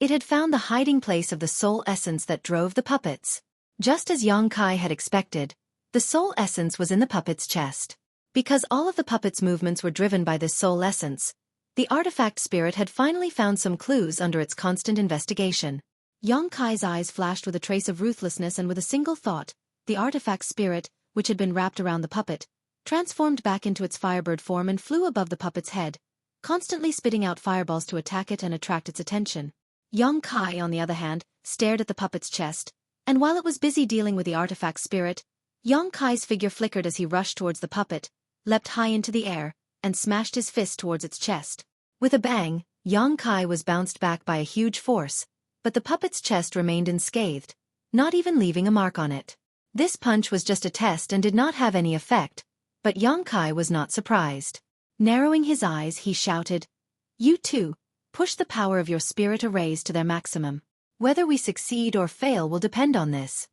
It had found the hiding place of the soul essence that drove the puppets. Just as Xueqi had expected, the soul essence was in the puppet's chest. Because all of the puppet's movements were driven by this soul essence, the artifact spirit had finally found some clues under its constant investigation. Xueqi's eyes flashed with a trace of ruthlessness and with a single thought, the artifact spirit, which had been wrapped around the puppet, transformed back into its firebird form and flew above the puppet's head, constantly spitting out fireballs to attack it and attract its attention. Xueqi, on the other hand, stared at the puppet's chest, and while it was busy dealing with the artifact spirit, Xueqi's figure flickered as he rushed towards the puppet, leapt high into the air, and smashed his fist towards its chest. With a bang, Xueqi was bounced back by a huge force, but the puppet's chest remained unscathed, not even leaving a mark on it. This punch was just a test and did not have any effect, but Xueqi was not surprised. Narrowing his eyes, he shouted, "You too, push the power of your spirit arrays to their maximum. Whether we succeed or fail will depend on this."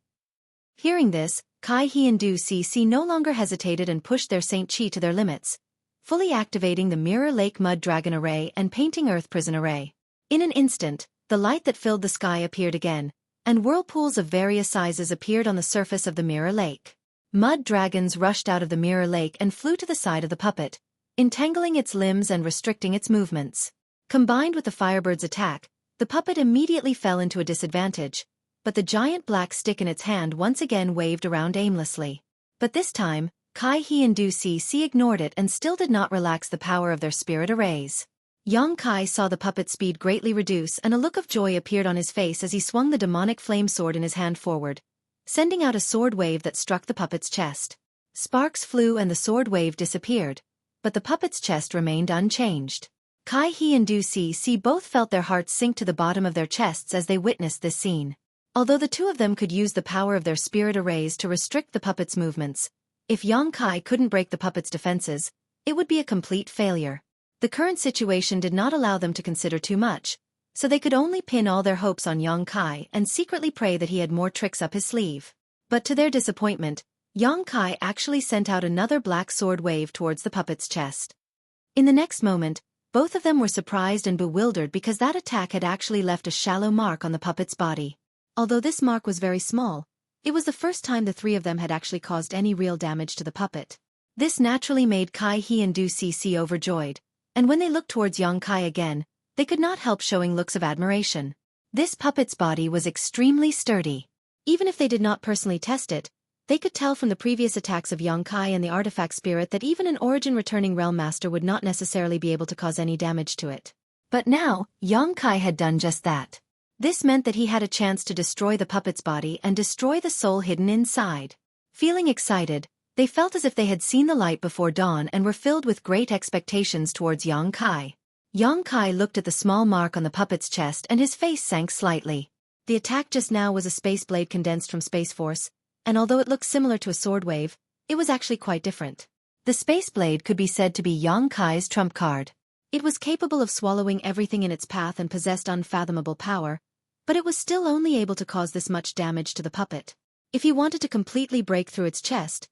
Hearing this, Kai-He and Du-Cc no longer hesitated and pushed their Saint Chi to their limits, fully activating the Mirror Lake Mud Dragon Array and Painting Earth Prison Array. In an instant, the light that filled the sky appeared again, and whirlpools of various sizes appeared on the surface of the Mirror Lake. Mud dragons rushed out of the Mirror Lake and flew to the side of the puppet, entangling its limbs and restricting its movements. Combined with the Firebird's attack, the puppet immediately fell into a disadvantage, but the giant black stick in its hand once again waved around aimlessly. But this time, Kai-He and Du-Cc ignored it and still did not relax the power of their spirit arrays. Xueqi saw the puppet's speed greatly reduce and a look of joy appeared on his face as he swung the demonic flame sword in his hand forward, sending out a sword wave that struck the puppet's chest. Sparks flew and the sword wave disappeared, but the puppet's chest remained unchanged. Kai-He and Du-Cc both felt their hearts sink to the bottom of their chests as they witnessed this scene. Although the two of them could use the power of their spirit arrays to restrict the puppet's movements, If Yang Kai couldn't break the puppet's defenses, it would be a complete failure. The current situation did not allow them to consider too much, so they could only pin all their hopes on Yang Kai and secretly pray that he had more tricks up his sleeve. But to their disappointment, Yang Kai actually sent out another black sword wave towards the puppet's chest. In the next moment, both of them were surprised and bewildered because that attack had actually left a shallow mark on the puppet's body. Although this mark was very small, it was the first time the three of them had actually caused any real damage to the puppet. This naturally made Kai He and Du Cece overjoyed, and when they looked towards Yang Kai again, they could not help showing looks of admiration. This puppet's body was extremely sturdy. Even if they did not personally test it, they could tell from the previous attacks of Yang Kai and the artifact spirit that even an origin-returning realm master would not necessarily be able to cause any damage to it. But now, Yang Kai had done just that. This meant that he had a chance to destroy the puppet's body and destroy the soul hidden inside. Feeling excited, they felt as if they had seen the light before dawn and were filled with great expectations towards Yang Kai. Yang Kai looked at the small mark on the puppet's chest and his face sank slightly. The attack just now was a space blade condensed from Space Force, and although it looked similar to a sword wave, it was actually quite different. The space blade could be said to be Yang Kai's trump card. It was capable of swallowing everything in its path and possessed unfathomable power, but it was still only able to cause this much damage to the puppet. If he wanted to completely break through its chest,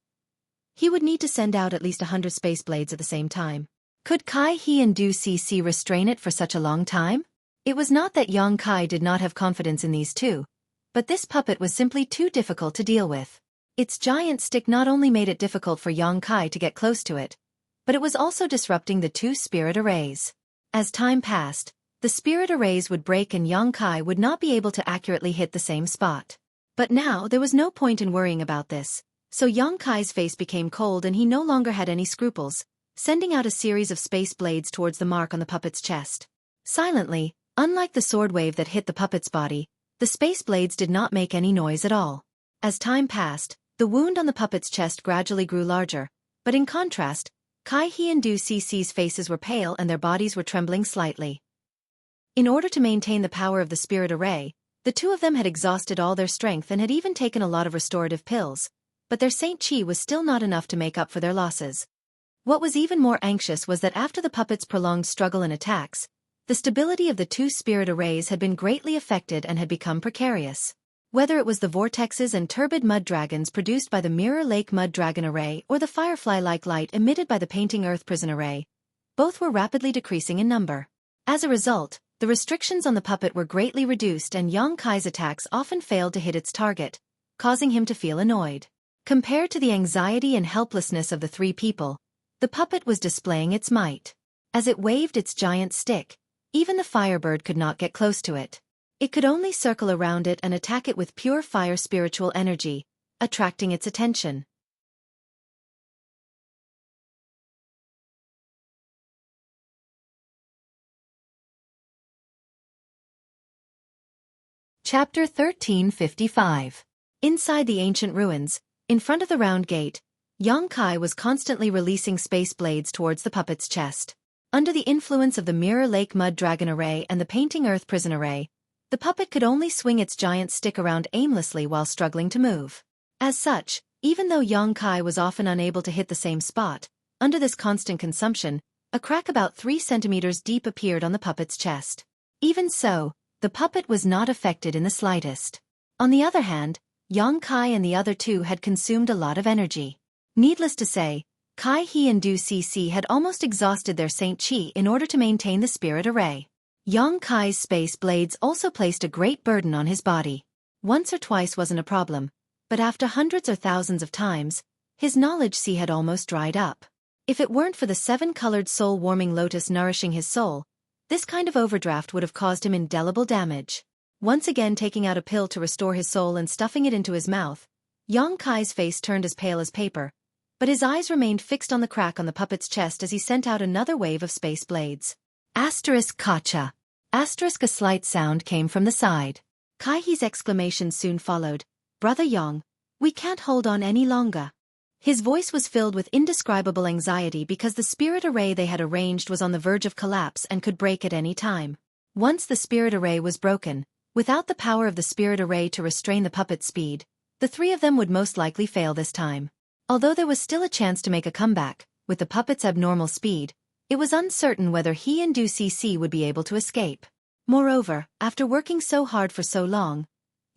he would need to send out at least 100 space blades at the same time. Could Kai He and Du Cece restrain it for such a long time? It was not that Yang Kai did not have confidence in these two, but this puppet was simply too difficult to deal with. Its giant stick not only made it difficult for Yang Kai to get close to it, but it was also disrupting the two spirit arrays. As time passed, the spirit arrays would break and Yang Kai would not be able to accurately hit the same spot. But now there was no point in worrying about this, so Yang Kai's face became cold and he no longer had any scruples, sending out a series of space blades towards the mark on the puppet's chest. Silently, unlike the sword wave that hit the puppet's body, the space blades did not make any noise at all. As time passed, the wound on the puppet's chest gradually grew larger, but in contrast, Kai He and Du Cece's faces were pale and their bodies were trembling slightly. In order to maintain the power of the spirit array, the two of them had exhausted all their strength and had even taken a lot of restorative pills, but their Saint Chi was still not enough to make up for their losses. What was even more anxious was that after the puppet's prolonged struggle and attacks, the stability of the two spirit arrays had been greatly affected and had become precarious. Whether it was the vortexes and turbid mud dragons produced by the Mirror Lake Mud Dragon Array or the firefly-like light emitted by the Painting Earth Prison Array, both were rapidly decreasing in number. As a result, the restrictions on the puppet were greatly reduced and Yang Kai's attacks often failed to hit its target, causing him to feel annoyed. Compared to the anxiety and helplessness of the three people, the puppet was displaying its might. As it waved its giant stick, even the firebird could not get close to it. It could only circle around it and attack it with pure fire spiritual energy, attracting its attention. Chapter 1355. Inside the ancient ruins, in front of the round gate, Yang Kai was constantly releasing space blades towards the puppet's chest. Under the influence of the Mirror Lake Mud Dragon Array and the Painting Earth Prison Array, the puppet could only swing its giant stick around aimlessly while struggling to move. As such, even though Yang Kai was often unable to hit the same spot, under this constant consumption, a crack about 3 centimeters deep appeared on the puppet's chest. Even so, the puppet was not affected in the slightest. On the other hand, Yang Kai and the other two had consumed a lot of energy. Needless to say, Kai He and Du Cece had almost exhausted their Saint Chi in order to maintain the spirit array. Yang Kai's space blades also placed a great burden on his body. Once or twice wasn't a problem, but after hundreds or thousands of times, his knowledge sea had almost dried up. If it weren't for the 7-colored soul-warming lotus nourishing his soul, this kind of overdraft would have caused him indelible damage. Once again taking out a pill to restore his soul and stuffing it into his mouth, Yang Kai's face turned as pale as paper, but his eyes remained fixed on the crack on the puppet's chest as he sent out another wave of space blades. Asterisk Kacha. Asterisk a slight sound came from the side. Kai He's exclamation soon followed. Brother Yang, we can't hold on any longer. His voice was filled with indescribable anxiety because the spirit array they had arranged was on the verge of collapse and could break at any time. Once the spirit array was broken, without the power of the spirit array to restrain the puppet's speed, the three of them would most likely fail this time. Although there was still a chance to make a comeback, with the puppet's abnormal speed, it was uncertain whether he and Xueqi would be able to escape. Moreover, after working so hard for so long,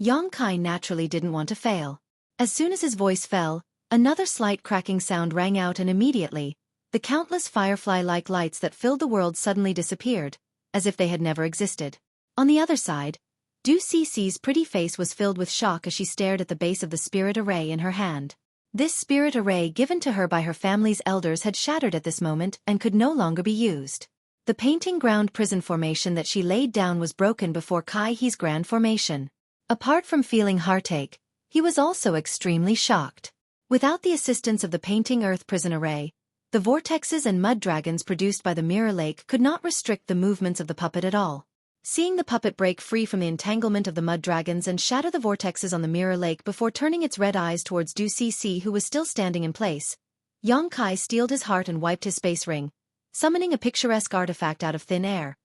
Xueqi naturally didn't want to fail. As soon as his voice fell, another slight cracking sound rang out, and immediately, the countless firefly-like lights that filled the world suddenly disappeared, as if they had never existed. On the other side, Xueqi's pretty face was filled with shock as she stared at the base of the spirit array in her hand. This spirit array given to her by her family's elders had shattered at this moment and could no longer be used. The painting ground prison formation that she laid down was broken before Xueqi's grand formation. Apart from feeling heartache, he was also extremely shocked. Without the assistance of the painting earth prison array, the vortexes and mud dragons produced by the mirror lake could not restrict the movements of the puppet at all. Seeing the puppet break free from the entanglement of the mud dragons and shatter the vortexes on the mirror lake before turning its red eyes towards Xueqi, who was still standing in place, Xueqi steeled his heart and wiped his space ring, summoning a picturesque artifact out of thin air.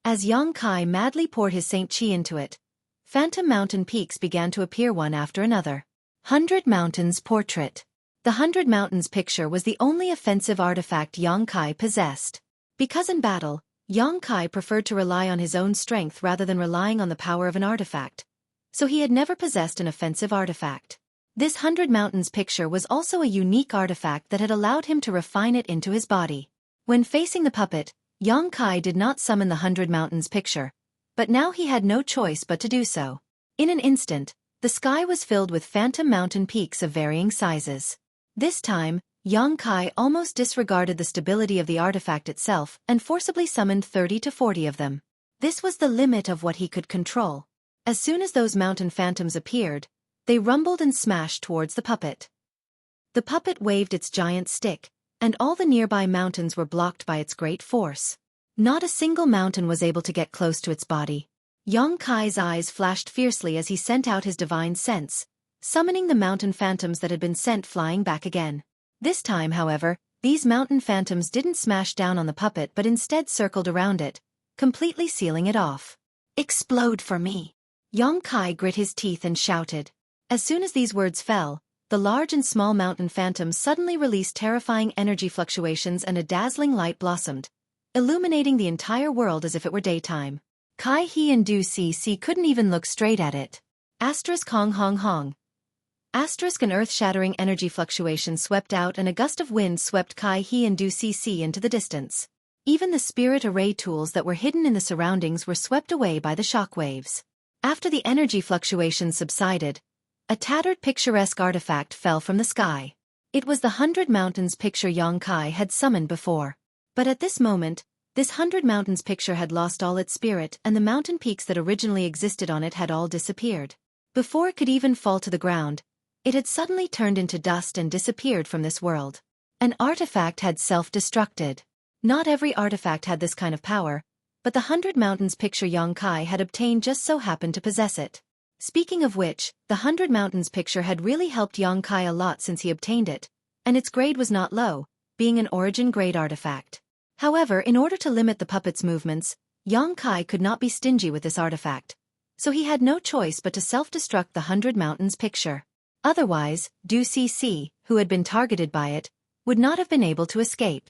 As Xueqi madly poured his Saint Qi into it, phantom mountain peaks began to appear one after another. 100 Mountains Portrait. The 100 Mountains picture was the only offensive artifact Xueqi possessed. Because in battle, Xueqi preferred to rely on his own strength rather than relying on the power of an artifact, so he had never possessed an offensive artifact. This 100 Mountains picture was also a unique artifact that had allowed him to refine it into his body. When facing the puppet, Xueqi did not summon the 100 Mountains picture, but now he had no choice but to do so. In an instant, the sky was filled with phantom mountain peaks of varying sizes. This time, Xueqi almost disregarded the stability of the artifact itself and forcibly summoned 30 to 40 of them. This was the limit of what he could control. As soon as those mountain phantoms appeared, they rumbled and smashed towards the puppet. The puppet waved its giant stick, and all the nearby mountains were blocked by its great force. Not a single mountain was able to get close to its body. Xueqi's eyes flashed fiercely as he sent out his divine sense, summoning the mountain phantoms that had been sent flying back again. This time, however, these mountain phantoms didn't smash down on the puppet but instead circled around it, completely sealing it off. "Explode for me!" Xueqi grit his teeth and shouted. As soon as these words fell, the large and small mountain phantoms suddenly released terrifying energy fluctuations and a dazzling light blossomed, illuminating the entire world as if it were daytime. Xueqi and Xueqi couldn't even look straight at it. Hong hong hong. An earth-shattering energy fluctuation swept out and a gust of wind swept Xueqi and Xueqi into the distance. Even the spirit array tools that were hidden in the surroundings were swept away by the shockwaves. After the energy fluctuations subsided, a tattered picturesque artifact fell from the sky. It was the 100 Mountains picture Xueqi had summoned before. But at this moment, this 100 Mountains picture had lost all its spirit and the mountain peaks that originally existed on it had all disappeared. Before it could even fall to the ground, it had suddenly turned into dust and disappeared from this world. An artifact had self-destructed. Not every artifact had this kind of power, but the 100 Mountains picture Xueqi had obtained just so happened to possess it. Speaking of which, the 100 Mountains picture had really helped Xueqi a lot since he obtained it, and its grade was not low, being an origin grade artifact. However, in order to limit the puppet's movements, Xueqi could not be stingy with this artifact, so he had no choice but to self-destruct the 100 Mountains picture. Otherwise, Xueqi, who had been targeted by it, would not have been able to escape.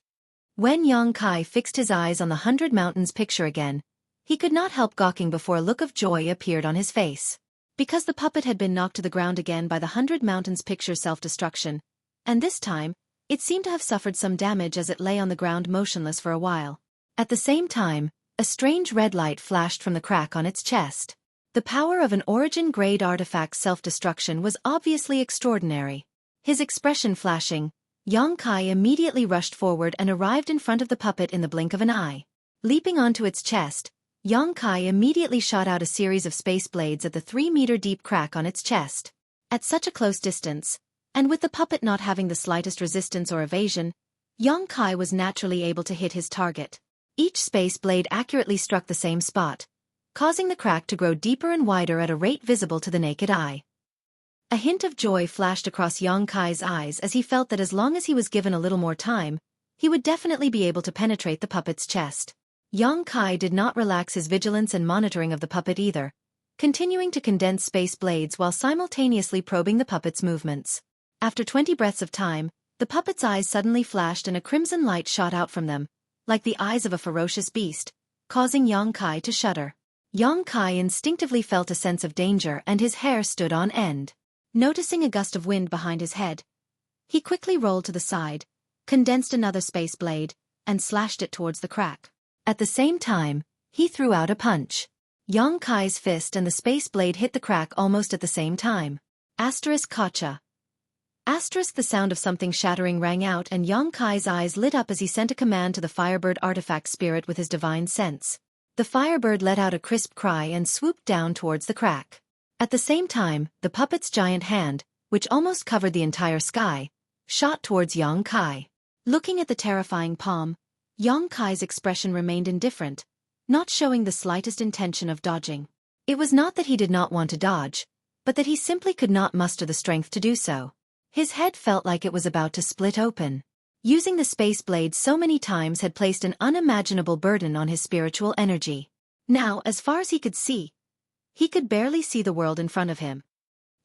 When Xueqi fixed his eyes on the 100 Mountains picture again, he could not help gawking before a look of joy appeared on his face. Because the puppet had been knocked to the ground again by the 100 Mountains picture's self-destruction, and this time, it seemed to have suffered some damage as it lay on the ground motionless for a while. At the same time, a strange red light flashed from the crack on its chest. The power of an origin-grade artifact's self-destruction was obviously extraordinary. His expression flashing, Xueqi immediately rushed forward and arrived in front of the puppet in the blink of an eye. Leaping onto its chest, Xueqi immediately shot out a series of space blades at the 3-meter-deep crack on its chest. At such a close distance, and with the puppet not having the slightest resistance or evasion, Xueqi was naturally able to hit his target. Each space blade accurately struck the same spot, causing the crack to grow deeper and wider at a rate visible to the naked eye. A hint of joy flashed across Xueqi's eyes as he felt that as long as he was given a little more time, he would definitely be able to penetrate the puppet's chest. Xueqi did not relax his vigilance and monitoring of the puppet either, continuing to condense space blades while simultaneously probing the puppet's movements. After 20 breaths of time, the puppet's eyes suddenly flashed and a crimson light shot out from them, like the eyes of a ferocious beast, causing Yang Kai to shudder. Yang Kai instinctively felt a sense of danger and his hair stood on end. Noticing a gust of wind behind his head, he quickly rolled to the side, condensed another space blade, and slashed it towards the crack. At the same time, he threw out a punch. Yang Kai's fist and the space blade hit the crack almost at the same time. Gotcha. The sound of something shattering rang out and Yang Kai's eyes lit up as he sent a command to the Firebird artifact spirit with his divine sense. The Firebird let out a crisp cry and swooped down towards the crack. At the same time, the puppet's giant hand, which almost covered the entire sky, shot towards Yang Kai. Looking at the terrifying palm, Yang Kai's expression remained indifferent, not showing the slightest intention of dodging. It was not that he did not want to dodge, but that he simply could not muster the strength to do so. His head felt like it was about to split open. Using the space blade so many times had placed an unimaginable burden on his spiritual energy. Now, as far as he could barely see the world in front of him.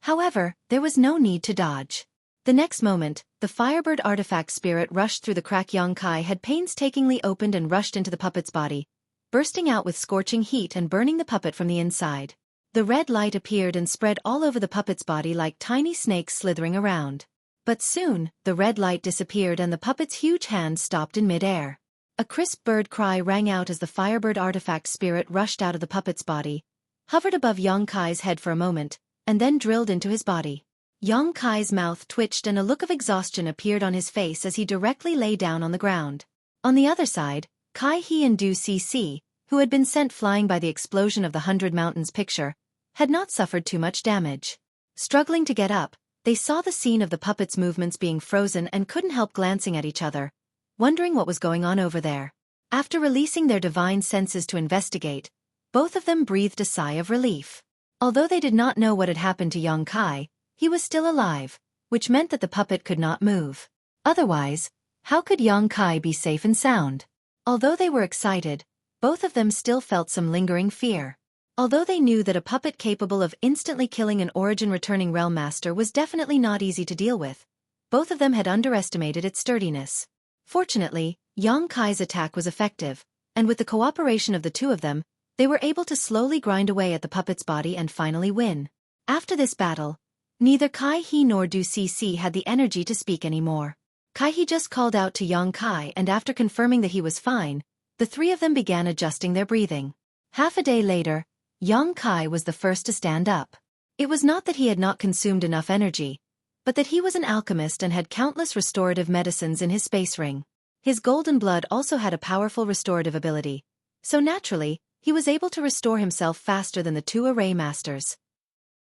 However, there was no need to dodge. The next moment, the Firebird artifact spirit rushed through the crack Yang Kai had painstakingly opened and rushed into the puppet's body, bursting out with scorching heat and burning the puppet from the inside. The red light appeared and spread all over the puppet's body like tiny snakes slithering around. But soon, the red light disappeared and the puppet's huge hand stopped in mid-air. A crisp bird cry rang out as the Firebird artifact spirit rushed out of the puppet's body, hovered above Yang Kai's head for a moment, and then drilled into his body. Yang Kai's mouth twitched and a look of exhaustion appeared on his face as he directly lay down on the ground. On the other side, Kai He and Du Cc, who had been sent flying by the explosion of the 100 Mountains picture, had not suffered too much damage. Struggling to get up, they saw the scene of the puppet's movements being frozen and couldn't help glancing at each other, wondering what was going on over there. After releasing their divine senses to investigate, both of them breathed a sigh of relief. Although they did not know what had happened to Yang Kai, he was still alive, which meant that the puppet could not move. Otherwise, how could Yang Kai be safe and sound? Although they were excited, both of them still felt some lingering fear. Although they knew that a puppet capable of instantly killing an origin-returning realm master was definitely not easy to deal with, both of them had underestimated its sturdiness. Fortunately, Yang Kai's attack was effective, and with the cooperation of the two of them, they were able to slowly grind away at the puppet's body and finally win. After this battle, neither Kai He nor Du Cc had the energy to speak anymore. Kai He just called out to Yang Kai and after confirming that he was fine, the three of them began adjusting their breathing. Half a day later, Yang Kai was the first to stand up. It was not that he had not consumed enough energy, but that he was an alchemist and had countless restorative medicines in his space ring. His golden blood also had a powerful restorative ability, so naturally, he was able to restore himself faster than the two array masters.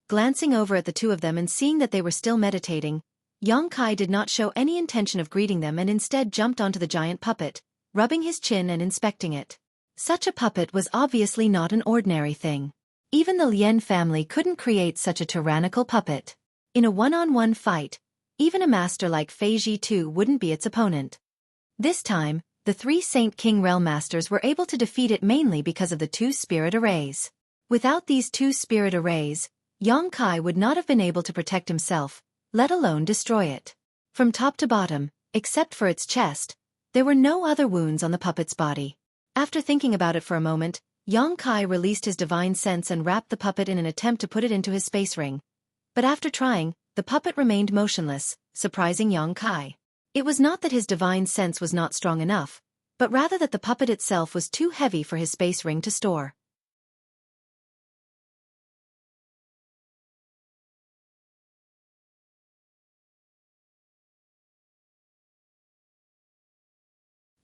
Glancing over at the two of them and seeing that they were still meditating, Yang Kai did not show any intention of greeting them and instead jumped onto the giant puppet, rubbing his chin and inspecting it. Such a puppet was obviously not an ordinary thing. Even the Lien family couldn't create such a tyrannical puppet. In a one-on-one fight, even a master like Fei Ji Tu wouldn't be its opponent. This time, the three Saint King Realm Masters were able to defeat it mainly because of the two spirit arrays. Without these two spirit arrays, Yang Kai would not have been able to protect himself, let alone destroy it. From top to bottom, except for its chest, there were no other wounds on the puppet's body. After thinking about it for a moment, Yang Kai released his divine sense and wrapped the puppet in an attempt to put it into his space ring. But after trying, the puppet remained motionless, surprising Yang Kai. It was not that his divine sense was not strong enough, but rather that the puppet itself was too heavy for his space ring to store.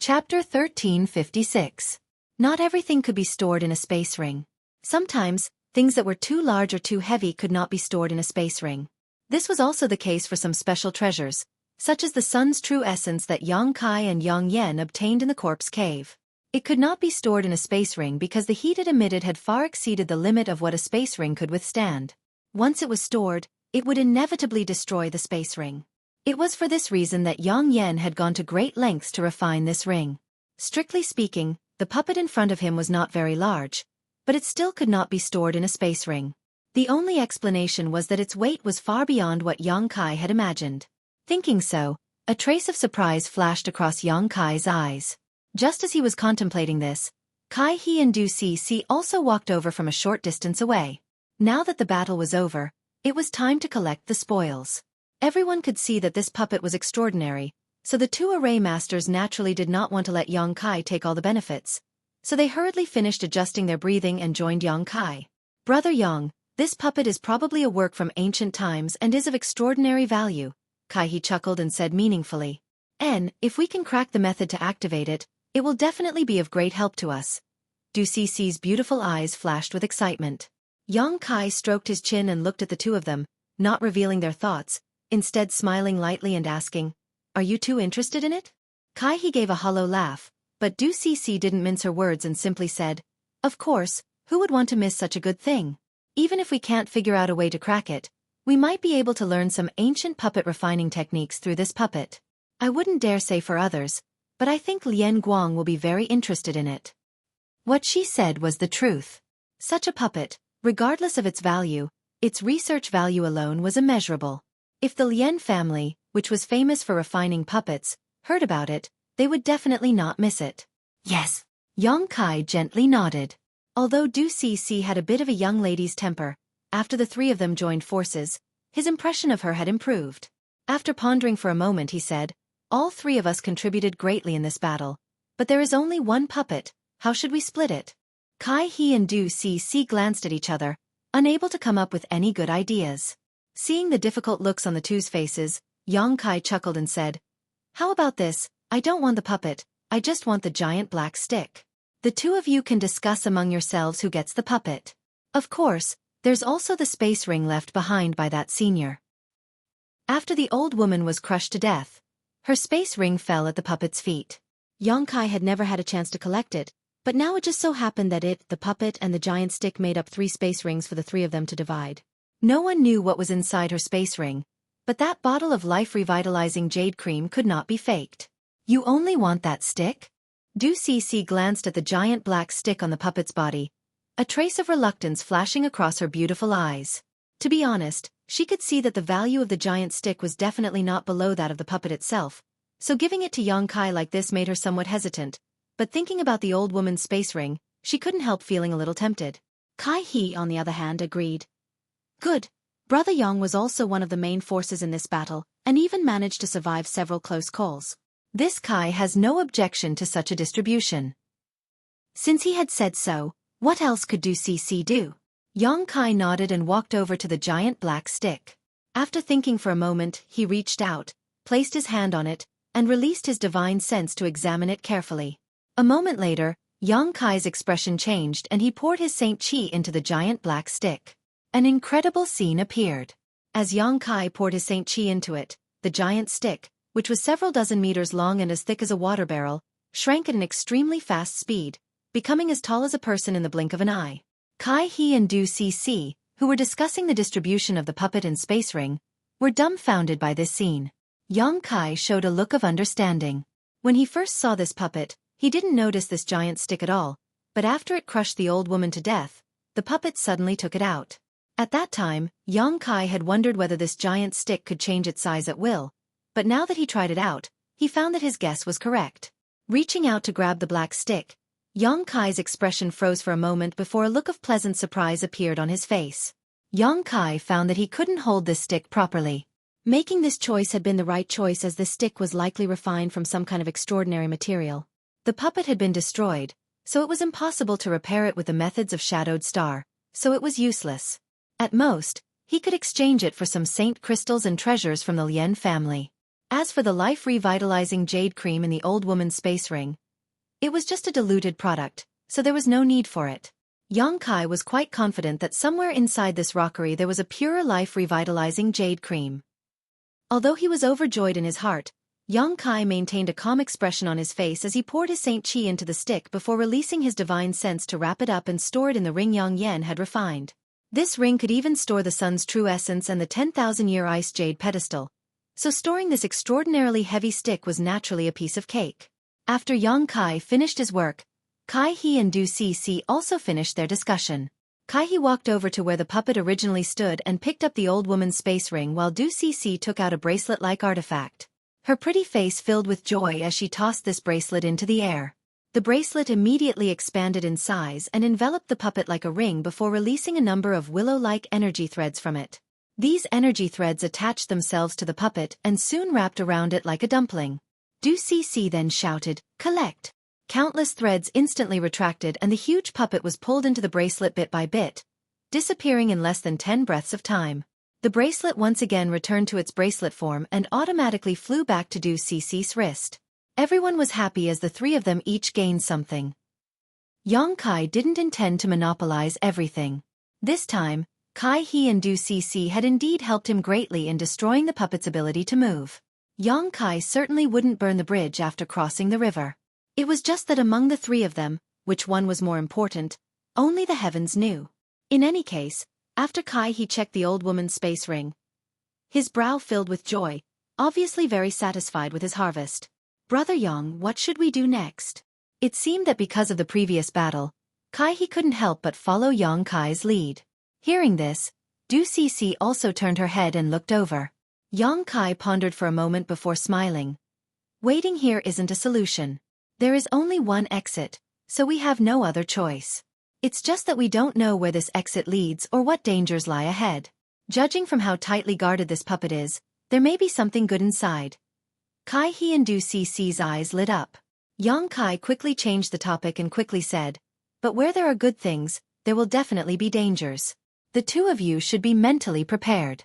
Chapter 1356. Not everything could be stored in a space ring. Sometimes, things that were too large or too heavy could not be stored in a space ring. This was also the case for some special treasures, such as the sun's true essence that Yang Kai and Yang Yen obtained in the corpse cave. It could not be stored in a space ring because the heat it emitted had far exceeded the limit of what a space ring could withstand. Once it was stored, it would inevitably destroy the space ring. It was for this reason that Yang Yen had gone to great lengths to refine this ring. Strictly speaking, the puppet in front of him was not very large, but it still could not be stored in a space ring. The only explanation was that its weight was far beyond what Yang Kai had imagined. Thinking so, a trace of surprise flashed across Yang Kai's eyes. Just as he was contemplating this, Kai He and Du Si also walked over from a short distance away. Now that the battle was over, it was time to collect the spoils. Everyone could see that this puppet was extraordinary, so the two array masters naturally did not want to let Yang Kai take all the benefits. So they hurriedly finished adjusting their breathing and joined Yang Kai. "Brother Yang, this puppet is probably a work from ancient times and is of extraordinary value," Kai He chuckled and said meaningfully. "If we can crack the method to activate it, it will definitely be of great help to us." Du Si's beautiful eyes flashed with excitement. Yang Kai stroked his chin and looked at the two of them, not revealing their thoughts, instead smiling lightly and asking, "Are you two interested in it?" Kai He gave a hollow laugh, but Du Si didn't mince her words and simply said, "Of course, who would want to miss such a good thing? Even if we can't figure out a way to crack it, we might be able to learn some ancient puppet refining techniques through this puppet. I wouldn't dare say for others, but I think Lien Guang will be very interested in it." What she said was the truth. Such a puppet, regardless of its value, its research value alone was immeasurable. If the Lien family, which was famous for refining puppets, heard about it, they would definitely not miss it. "Yes." Yang Kai gently nodded. Although Du Si had a bit of a young lady's temper, after the three of them joined forces, his impression of her had improved. After pondering for a moment he said, "All three of us contributed greatly in this battle, but there is only one puppet. How should we split it?" Kai He and Du Si glanced at each other, unable to come up with any good ideas. Seeing the difficult looks on the two's faces, Yang Kai chuckled and said, "How about this? I don't want the puppet, I just want the giant black stick. The two of you can discuss among yourselves who gets the puppet. Of course, there's also the space ring left behind by that senior." After the old woman was crushed to death, her space ring fell at the puppet's feet. Yang Kai had never had a chance to collect it, but now it just so happened that the puppet and the giant stick made up 3 space rings for the three of them to divide. No one knew what was inside her space ring, but that bottle of life-revitalizing jade cream could not be faked. "You only want that stick?" Du Si glanced at the giant black stick on the puppet's body, a trace of reluctance flashing across her beautiful eyes. To be honest, she could see that the value of the giant stick was definitely not below that of the puppet itself, so giving it to Yang Kai like this made her somewhat hesitant, but thinking about the old woman's space ring, she couldn't help feeling a little tempted. Kai He, on the other hand, agreed. "Good. Brother Yang was also one of the main forces in this battle, and even managed to survive several close calls. This Kai has no objection to such a distribution." Since he had said so, what else could Du Si do? Yang Kai nodded and walked over to the giant black stick. After thinking for a moment, he reached out, placed his hand on it, and released his divine sense to examine it carefully. A moment later, Yang Kai's expression changed and he poured his Saint Qi into the giant black stick. An incredible scene appeared. As Yang Kai poured his Saint Qi into it, the giant stick, which was several dozen meters long and as thick as a water barrel, shrank at an extremely fast speed, becoming as tall as a person in the blink of an eye. Kai He and Du Si, who were discussing the distribution of the puppet and space ring, were dumbfounded by this scene. Yang Kai showed a look of understanding. When he first saw this puppet, he didn't notice this giant stick at all, but after it crushed the old woman to death, the puppet suddenly took it out. At that time, Yang Kai had wondered whether this giant stick could change its size at will, but now that he tried it out, he found that his guess was correct. Reaching out to grab the black stick, Yang Kai's expression froze for a moment before a look of pleasant surprise appeared on his face. Yang Kai found that he couldn't hold this stick properly. Making this choice had been the right choice as this stick was likely refined from some kind of extraordinary material. The puppet had been destroyed, so it was impossible to repair it with the methods of Shadowed Star, so it was useless. At most, he could exchange it for some saint crystals and treasures from the Lien family. As for the life-revitalizing jade cream in the old woman's space ring, it was just a diluted product, so there was no need for it. Yang Kai was quite confident that somewhere inside this rockery there was a pure life-revitalizing jade cream. Although he was overjoyed in his heart, Yang Kai maintained a calm expression on his face as he poured his Saint Qi into the stick before releasing his divine sense to wrap it up and store it in the ring Yang Yen had refined. This ring could even store the sun's true essence and the 10,000-year ice jade pedestal, so storing this extraordinarily heavy stick was naturally a piece of cake. After Yang Kai finished his work, Kai He and Du Si also finished their discussion. Kai walked over to where the puppet originally stood and picked up the old woman's space ring while Du Cece took out a bracelet-like artifact. Her pretty face filled with joy as she tossed this bracelet into the air. The bracelet immediately expanded in size and enveloped the puppet like a ring before releasing a number of willow-like energy threads from it. These energy threads attached themselves to the puppet and soon wrapped around it like a dumpling. Du Cece then shouted, "Collect!" Countless threads instantly retracted and the huge puppet was pulled into the bracelet bit by bit, disappearing in less than 10 breaths of time. The bracelet once again returned to its bracelet form and automatically flew back to Du Cece's wrist. Everyone was happy as the three of them each gained something. Yang Kai didn't intend to monopolize everything. This time, Kai He and Du Cece had indeed helped him greatly in destroying the puppet's ability to move. Yang Kai certainly wouldn't burn the bridge after crossing the river. It was just that among the three of them, which one was more important, only the heavens knew. In any case, after Kai He checked the old woman's space ring, his brow filled with joy, obviously very satisfied with his harvest. "Brother Yang, what should we do next?" It seemed that because of the previous battle, Kai He couldn't help but follow Yang Kai's lead. Hearing this, Du Cece also turned her head and looked over. Yang Kai pondered for a moment before smiling. "Waiting here isn't a solution. There is only one exit, so we have no other choice. It's just that we don't know where this exit leads or what dangers lie ahead. Judging from how tightly guarded this puppet is, there may be something good inside." Kai He and Du Cece's eyes lit up. Yang Kai quickly changed the topic and quickly said, "But where there are good things, there will definitely be dangers. The two of you should be mentally prepared."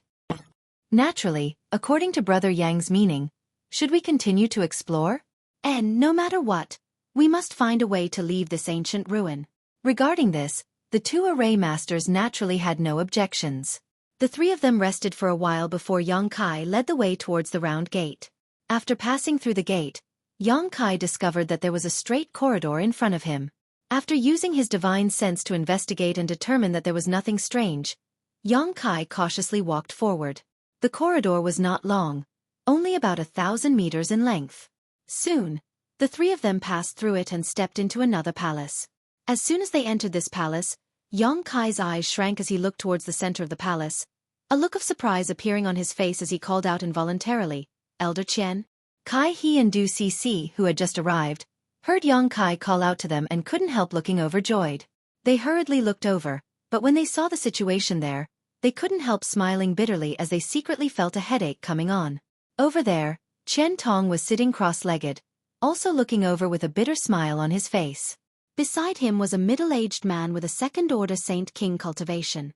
Naturally, according to Brother Yang's meaning, should we continue to explore? And no matter what, we must find a way to leave this ancient ruin. Regarding this, the two array masters naturally had no objections. The three of them rested for a while before Yang Kai led the way towards the round gate. After passing through the gate, Yang Kai discovered that there was a straight corridor in front of him. After using his divine sense to investigate and determine that there was nothing strange, Yang Kai cautiously walked forward. The corridor was not long, only about 1,000 meters in length. Soon, the three of them passed through it and stepped into another palace. As soon as they entered this palace, Yang Kai's eyes shrank as he looked towards the center of the palace, a look of surprise appearing on his face as he called out involuntarily, "Elder Chen?" Kai He and Du Cece, who had just arrived, heard Yang Kai call out to them and couldn't help looking overjoyed. They hurriedly looked over, but when they saw the situation there, they couldn't help smiling bitterly as they secretly felt a headache coming on. Over there, Chen Tong was sitting cross-legged, also looking over with a bitter smile on his face. Beside him was a middle-aged man with a second-order Saint King cultivation.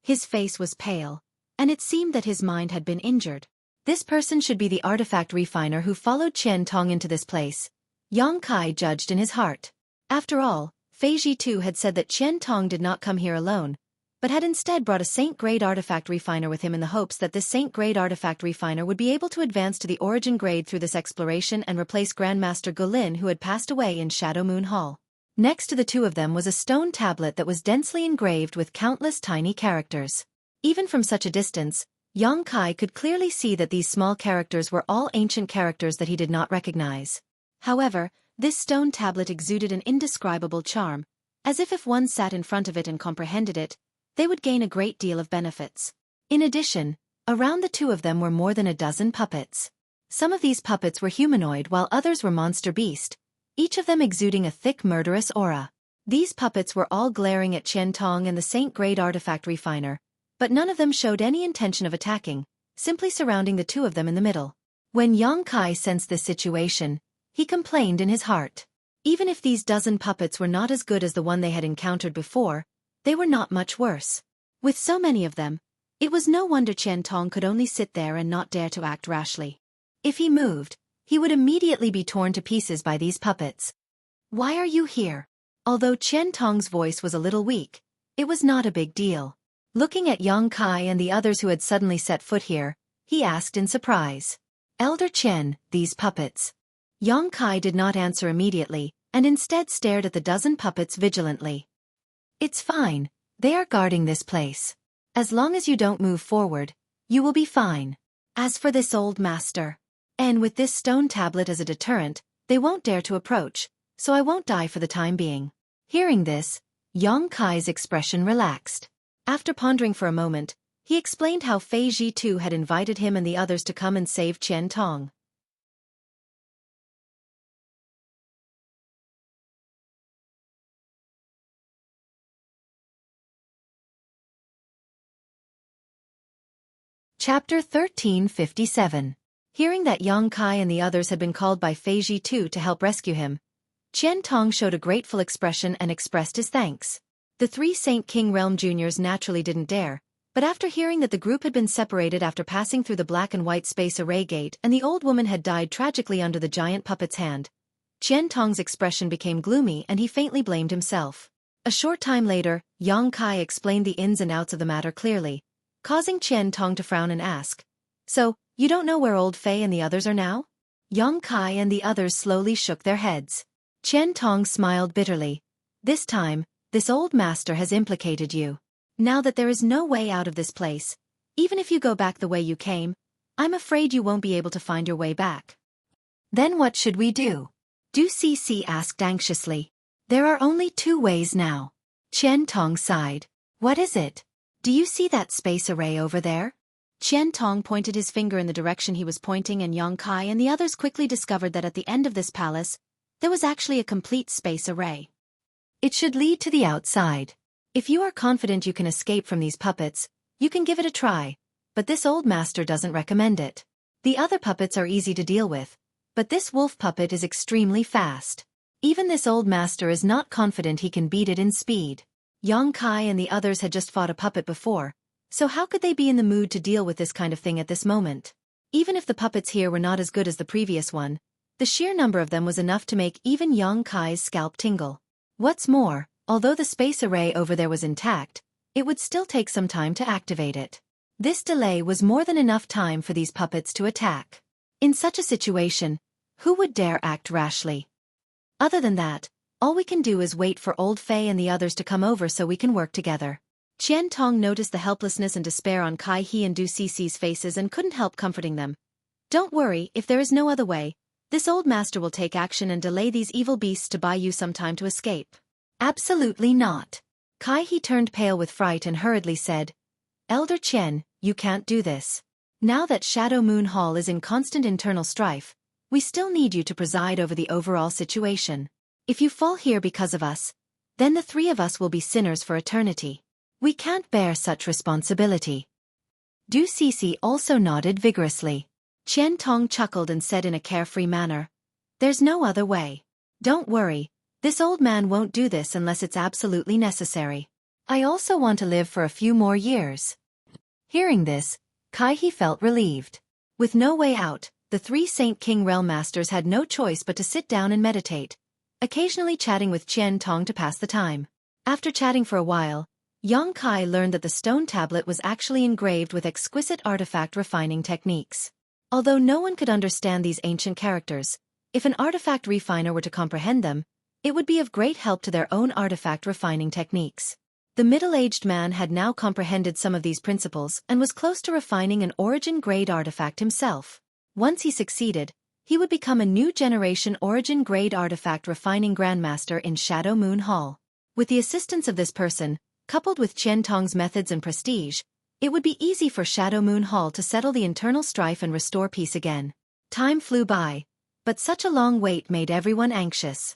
His face was pale, and it seemed that his mind had been injured. This person should be the artifact refiner who followed Chen Tong into this place, Yang Kai judged in his heart. After all, Fei Ji too had said that Chen Tong did not come here alone, but had instead brought a Saint-grade artifact refiner with him in the hopes that this Saint-grade artifact refiner would be able to advance to the origin grade through this exploration and replace Grandmaster Golin who had passed away in Shadow Moon Hall. Next to the two of them was a stone tablet that was densely engraved with countless tiny characters. Even from such a distance, Yang Kai could clearly see that these small characters were all ancient characters that he did not recognize. However, this stone tablet exuded an indescribable charm, as if one sat in front of it and comprehended it, they would gain a great deal of benefits. In addition, around the two of them were more than a dozen puppets. Some of these puppets were humanoid while others were monster beast, each of them exuding a thick murderous aura. These puppets were all glaring at Chen Tong and the Saint-grade artifact refiner, but none of them showed any intention of attacking, simply surrounding the two of them in the middle. When Yang Kai sensed this situation, he complained in his heart. Even if these dozen puppets were not as good as the one they had encountered before, they were not much worse. With so many of them, it was no wonder Chen Tong could only sit there and not dare to act rashly. If he moved, he would immediately be torn to pieces by these puppets. "Why are you here?" Although Chen Tong's voice was a little weak, it was not a big deal. Looking at Yang Kai and the others who had suddenly set foot here, he asked in surprise. "Elder Chen, these puppets." Yang Kai did not answer immediately, and instead stared at the dozen puppets vigilantly. "It's fine, they are guarding this place. As long as you don't move forward, you will be fine. As for this old master, and with this stone tablet as a deterrent, they won't dare to approach, so I won't die for the time being." Hearing this, Yang Kai's expression relaxed. After pondering for a moment, he explained how Fei Ji too had invited him and the others to come and save Qian Tong. Chapter 1357. Hearing that Yang Kai and the others had been called by Fei Ji too to help rescue him, Qian Tong showed a grateful expression and expressed his thanks. The three Saint King Realm Juniors naturally didn't dare, but after hearing that the group had been separated after passing through the black and white space array gate and the old woman had died tragically under the giant puppet's hand, Qian Tong's expression became gloomy and he faintly blamed himself. A short time later, Yang Kai explained the ins and outs of the matter clearly, causing Qian Tong to frown and ask, "So, you don't know where old Fei and the others are now?" Yang Kai and the others slowly shook their heads. Qian Tong smiled bitterly. "This time, this old master has implicated you. Now that there is no way out of this place, even if you go back the way you came, I'm afraid you won't be able to find your way back." "Then what should we do?" Du Cece asked anxiously. "There are only two ways now." Qian Tong sighed. "What is it?" "Do you see that space array over there?" Qian Tong pointed his finger in the direction he was pointing and Yang Kai and the others quickly discovered that at the end of this palace, there was actually a complete space array. It should lead to the outside. If you are confident you can escape from these puppets, you can give it a try, but this old master doesn't recommend it. The other puppets are easy to deal with, but this wolf puppet is extremely fast. Even this old master is not confident he can beat it in speed. Yang Kai and the others had just fought a puppet before, so how could they be in the mood to deal with this kind of thing at this moment? Even if the puppets here were not as good as the previous one, the sheer number of them was enough to make even Yang Kai's scalp tingle. What's more, although the space array over there was intact, it would still take some time to activate it. This delay was more than enough time for these puppets to attack. In such a situation, who would dare act rashly? Other than that, all we can do is wait for old Fei and the others to come over so we can work together. Qian Tong noticed the helplessness and despair on Kai He and Du Cece's faces and couldn't help comforting them. "Don't worry, if there is no other way, this old master will take action and delay these evil beasts to buy you some time to escape." "Absolutely not." Kai He turned pale with fright and hurriedly said, "Elder Qian, you can't do this. Now that Shadow Moon Hall is in constant internal strife, we still need you to preside over the overall situation. If you fall here because of us, then the three of us will be sinners for eternity. We can't bear such responsibility." Du Cece also nodded vigorously. Qian Tong chuckled and said in a carefree manner, "There's no other way. Don't worry, this old man won't do this unless it's absolutely necessary. I also want to live for a few more years." Hearing this, Kai He felt relieved. With no way out, the three Saint King Realm Masters had no choice but to sit down and meditate, occasionally chatting with Qian Tong to pass the time. After chatting for a while, Yang Kai learned that the stone tablet was actually engraved with exquisite artifact refining techniques. Although no one could understand these ancient characters, if an artifact refiner were to comprehend them, it would be of great help to their own artifact refining techniques. The middle-aged man had now comprehended some of these principles and was close to refining an origin-grade artifact himself. Once he succeeded, he would become a new generation origin-grade artifact refining grandmaster in Shadow Moon Hall. With the assistance of this person, coupled with Qian Tong's methods and prestige, it would be easy for Shadow Moon Hall to settle the internal strife and restore peace again. Time flew by, but such a long wait made everyone anxious.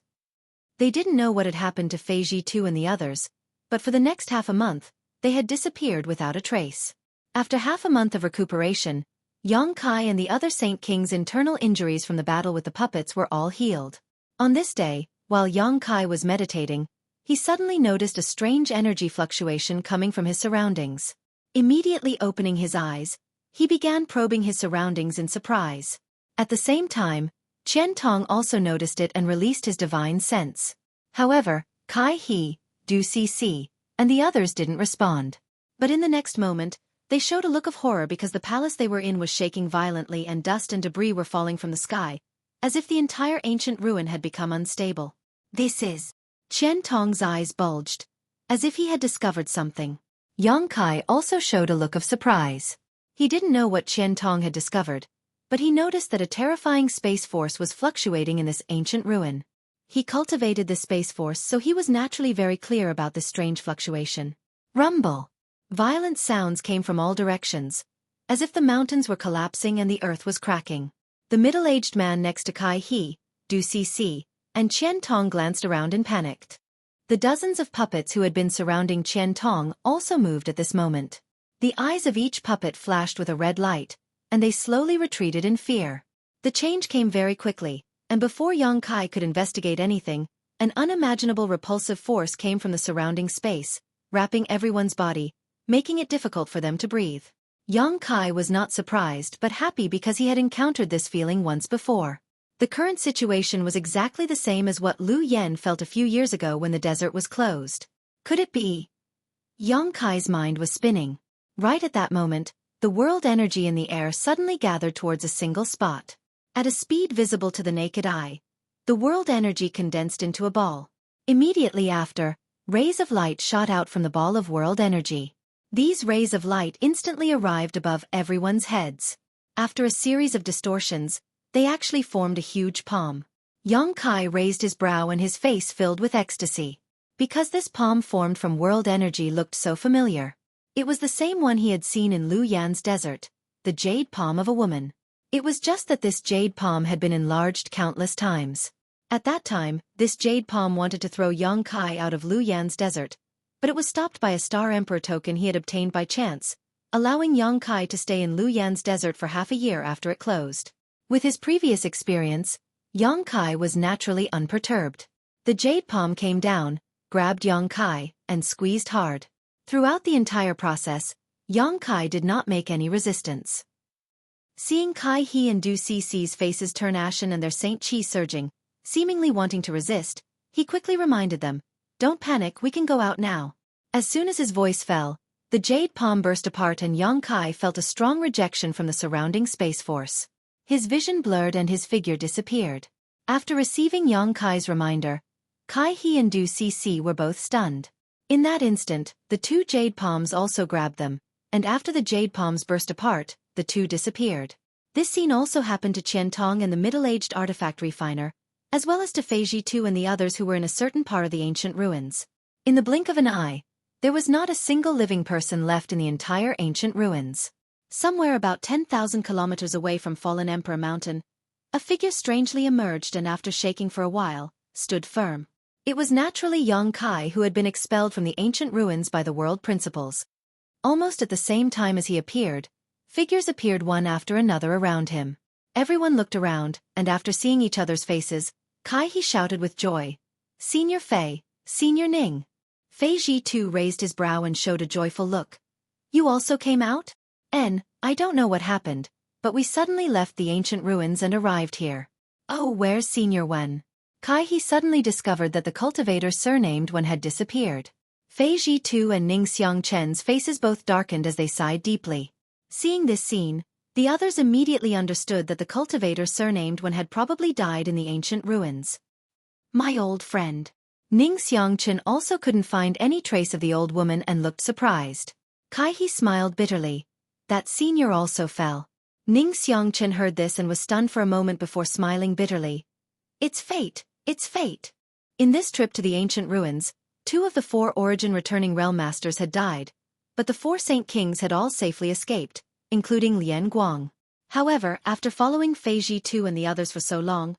They didn't know what had happened to Fei Ji too and the others, but for the next half a month, they had disappeared without a trace. After half a month of recuperation, Yang Kai and the other Saint King's internal injuries from the battle with the puppets were all healed. On this day, while Yang Kai was meditating, he suddenly noticed a strange energy fluctuation coming from his surroundings. Immediately opening his eyes, he began probing his surroundings in surprise. At the same time, Qian Tong also noticed it and released his divine sense. However, Kai He, Du Cece, and the others didn't respond. But in the next moment, they showed a look of horror because the palace they were in was shaking violently and dust and debris were falling from the sky, as if the entire ancient ruin had become unstable. "This is..." Qian Tong's eyes bulged, as if he had discovered something. Yang Kai also showed a look of surprise. He didn't know what Qian Tong had discovered, but he noticed that a terrifying space force was fluctuating in this ancient ruin. He cultivated the Space Force, so he was naturally very clear about this strange fluctuation. Rumble. Violent sounds came from all directions, as if the mountains were collapsing and the earth was cracking. The middle-aged man next to Kai He, Du Cc, and Qian Tong glanced around and panicked. The dozens of puppets who had been surrounding Qian Tong also moved at this moment. The eyes of each puppet flashed with a red light, and they slowly retreated in fear. The change came very quickly, and before Yang Kai could investigate anything, an unimaginable repulsive force came from the surrounding space, wrapping everyone's body, making it difficult for them to breathe. Yang Kai was not surprised but happy because he had encountered this feeling once before. The current situation was exactly the same as what Lu Yen felt a few years ago when the desert was closed. Could it be? Yang Kai's mind was spinning. Right at that moment, the world energy in the air suddenly gathered towards a single spot. At a speed visible to the naked eye, the world energy condensed into a ball. Immediately after, rays of light shot out from the ball of world energy. These rays of light instantly arrived above everyone's heads. After a series of distortions, they actually formed a huge palm. Yang Kai raised his brow and his face filled with ecstasy. Because this palm formed from world energy looked so familiar. It was the same one he had seen in Lu Yan's desert, the jade palm of a woman. It was just that this jade palm had been enlarged countless times. At that time, this jade palm wanted to throw Yang Kai out of Lu Yan's desert, but it was stopped by a Star Emperor token he had obtained by chance, allowing Yang Kai to stay in Lu Yan's desert for half a year after it closed. With his previous experience, Yang Kai was naturally unperturbed. The jade palm came down, grabbed Yang Kai, and squeezed hard. Throughout the entire process, Yang Kai did not make any resistance. Seeing Kai He and Du Cc's faces turn ashen and their Saint Qi surging, seemingly wanting to resist, he quickly reminded them, "Don't panic, we can go out now." As soon as his voice fell, the jade palm burst apart and Yang Kai felt a strong rejection from the surrounding space force. His vision blurred and his figure disappeared. After receiving Yang Kai's reminder, Kai He and Du Cc were both stunned. In that instant, the two jade palms also grabbed them, and after the jade palms burst apart, the two disappeared. This scene also happened to Qian Tong and the middle-aged artifact refiner, as well as to Fei Jitu and the others who were in a certain part of the ancient ruins. In the blink of an eye, there was not a single living person left in the entire ancient ruins. Somewhere about 10,000 kilometers away from Fallen Emperor Mountain, a figure strangely emerged and after shaking for a while, stood firm. It was naturally Yang Kai who had been expelled from the ancient ruins by the world principles. Almost at the same time as he appeared, figures appeared one after another around him. Everyone looked around, and after seeing each other's faces, Kai He shouted with joy, "Senior Fei, Senior Ning." Fei Jitu raised his brow and showed a joyful look. "You also came out? I don't know what happened, but we suddenly left the ancient ruins and arrived here." "Oh, where's Senior Wen?" Kai He suddenly discovered that the cultivator surnamed Wen had disappeared. Fei Jitu and Ning Xiangchen's faces both darkened as they sighed deeply. Seeing this scene, the others immediately understood that the cultivator surnamed Wen had probably died in the ancient ruins. "My old friend." Ning Xiangchen also couldn't find any trace of the old woman and looked surprised. Kai He smiled bitterly. That senior also fell. Ning Xiangchen heard this and was stunned for a moment before smiling bitterly. "It's fate, it's fate." In this trip to the ancient ruins, 2 of the 4 origin returning realm masters had died, but the 4 Saint Kings had all safely escaped, including Lian Guang. However, after following Fei Jitu and the others for so long,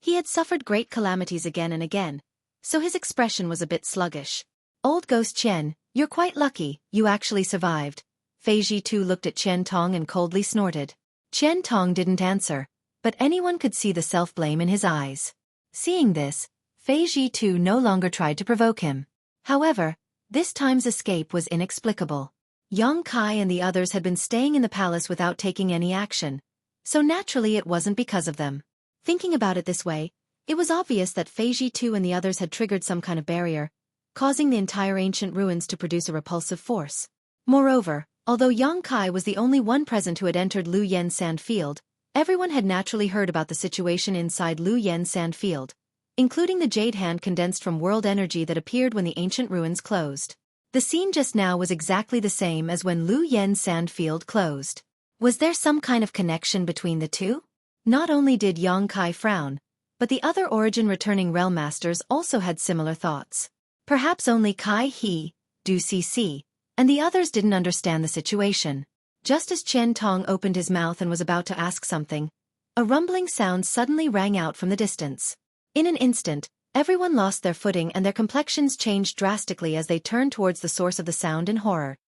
he had suffered great calamities again and again, so his expression was a bit sluggish. "Old Ghost Qian, you're quite lucky, you actually survived." Fei Jitu looked at Qian Tong and coldly snorted. Qian Tong didn't answer, but anyone could see the self-blame in his eyes. Seeing this, Fei Jitu no longer tried to provoke him. However, this time's escape was inexplicable. Yang Kai and the others had been staying in the palace without taking any action, so naturally it wasn't because of them. Thinking about it this way, it was obvious that Fei Jitu and the others had triggered some kind of barrier, causing the entire ancient ruins to produce a repulsive force. Moreover, although Yang Kai was the only one present who had entered Lu Yen's sand field, everyone had naturally heard about the situation inside Lu Yen's sand field, including the jade hand condensed from world energy that appeared when the ancient ruins closed. The scene just now was exactly the same as when Lu Yen's sand field closed. Was there some kind of connection between the two? Not only did Yang Kai frown, But the other origin-returning realm masters also had similar thoughts. Perhaps only Kai He, Du Cc, and the others didn't understand the situation. Just as Qian Tong opened his mouth and was about to ask something, a rumbling sound suddenly rang out from the distance. In an instant, everyone lost their footing and their complexions changed drastically as they turned towards the source of the sound in horror.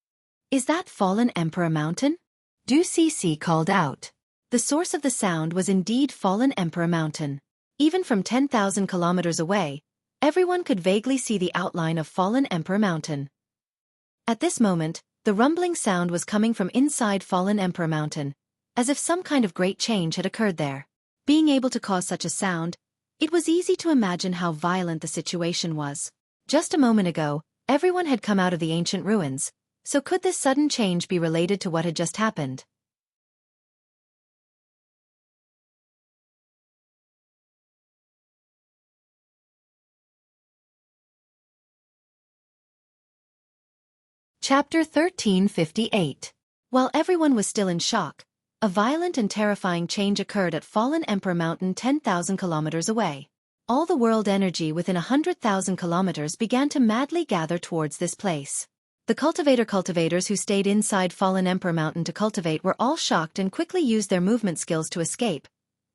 "Is that fallen Emperor Mountain?" Du Cc called out. The source of the sound was indeed fallen Emperor Mountain. Even from 10,000 kilometers away, everyone could vaguely see the outline of fallen Emperor Mountain. At this moment, the rumbling sound was coming from inside fallen Emperor Mountain, as if some kind of great change had occurred there. Being able to cause such a sound, it was easy to imagine how violent the situation was. Just a moment ago, everyone had come out of the ancient ruins, so could this sudden change be related to what had just happened? Chapter 1358. While everyone was still in shock, a violent and terrifying change occurred at fallen Emperor Mountain 10,000 kilometers away. All the world energy within 100,000 kilometers began to madly gather towards this place. The cultivators who stayed inside fallen Emperor Mountain to cultivate were all shocked and quickly used their movement skills to escape,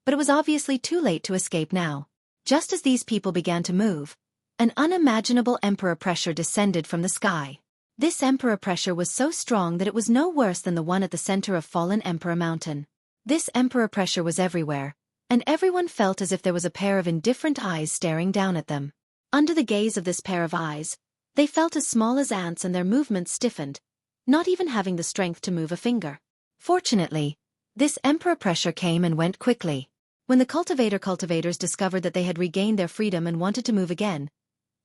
but it was obviously too late to escape now. Just as these people began to move, an unimaginable emperor pressure descended from the sky. This emperor pressure was so strong that it was no worse than the one at the center of fallen Emperor Mountain. This emperor pressure was everywhere, and everyone felt as if there was a pair of indifferent eyes staring down at them. Under the gaze of this pair of eyes, they felt as small as ants and their movements stiffened, not even having the strength to move a finger. Fortunately, this emperor pressure came and went quickly. When the cultivators discovered that they had regained their freedom and wanted to move again,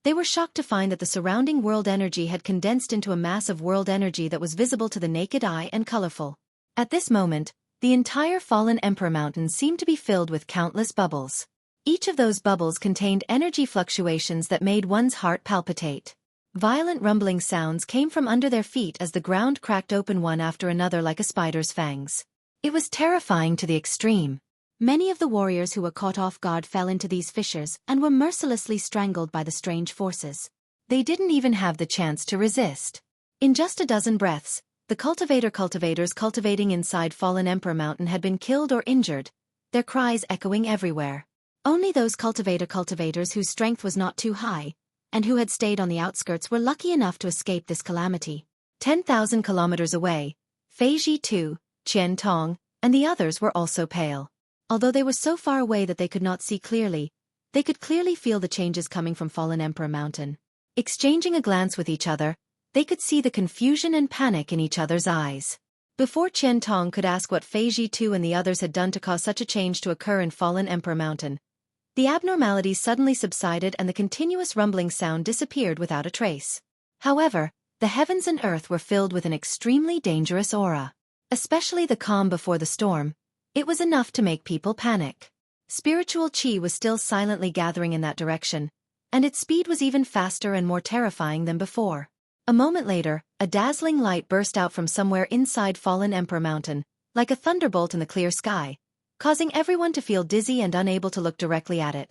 they were shocked to find that the surrounding world energy had condensed into a mass of world energy that was visible to the naked eye and colorful. At this moment, the entire fallen Emperor Mountain seemed to be filled with countless bubbles. Each of those bubbles contained energy fluctuations that made one's heart palpitate. Violent rumbling sounds came from under their feet as the ground cracked open one after another like a spider's fangs. It was terrifying to the extreme. Many of the warriors who were caught off guard fell into these fissures and were mercilessly strangled by the strange forces. They didn't even have the chance to resist. In just a dozen breaths, the cultivators cultivating inside fallen Emperor Mountain had been killed or injured, their cries echoing everywhere. Only those cultivators whose strength was not too high, and who had stayed on the outskirts were lucky enough to escape this calamity. 10,000 kilometers away, Feiji Tu, Qian Tong, and the others were also pale. Although they were so far away that they could not see clearly, they could clearly feel the changes coming from fallen Emperor Mountain. Exchanging a glance with each other, they could see the confusion and panic in each other's eyes. Before Qian Tong could ask what Feiji Tu and the others had done to cause such a change to occur in fallen Emperor Mountain, the abnormalities suddenly subsided and the continuous rumbling sound disappeared without a trace. However, the heavens and earth were filled with an extremely dangerous aura. Especially the calm before the storm. It was enough to make people panic. Spiritual chi was still silently gathering in that direction, and its speed was even faster and more terrifying than before. A moment later, a dazzling light burst out from somewhere inside fallen Emperor Mountain, like a thunderbolt in the clear sky, causing everyone to feel dizzy and unable to look directly at it.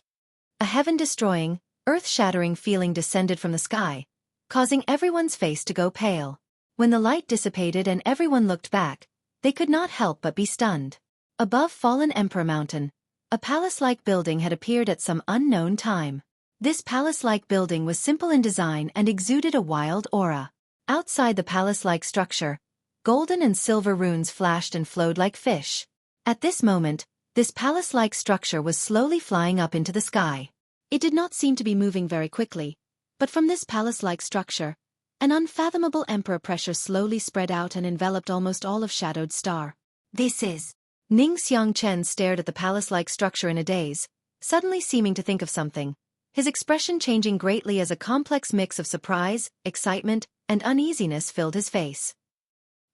A heaven-destroying, earth-shattering feeling descended from the sky, causing everyone's face to go pale. When the light dissipated and everyone looked back, they could not help but be stunned. Above fallen Emperor Mountain, a palace-like building had appeared at some unknown time. This palace-like building was simple in design and exuded a wild aura. Outside the palace-like structure, golden and silver runes flashed and flowed like fish. At this moment, this palace-like structure was slowly flying up into the sky. It did not seem to be moving very quickly, but from this palace-like structure, an unfathomable emperor pressure slowly spread out and enveloped almost all of Shadowed Star. This is... Ning Xiangchen stared at the palace-like structure in a daze, suddenly seeming to think of something, his expression changing greatly as a complex mix of surprise, excitement, and uneasiness filled his face.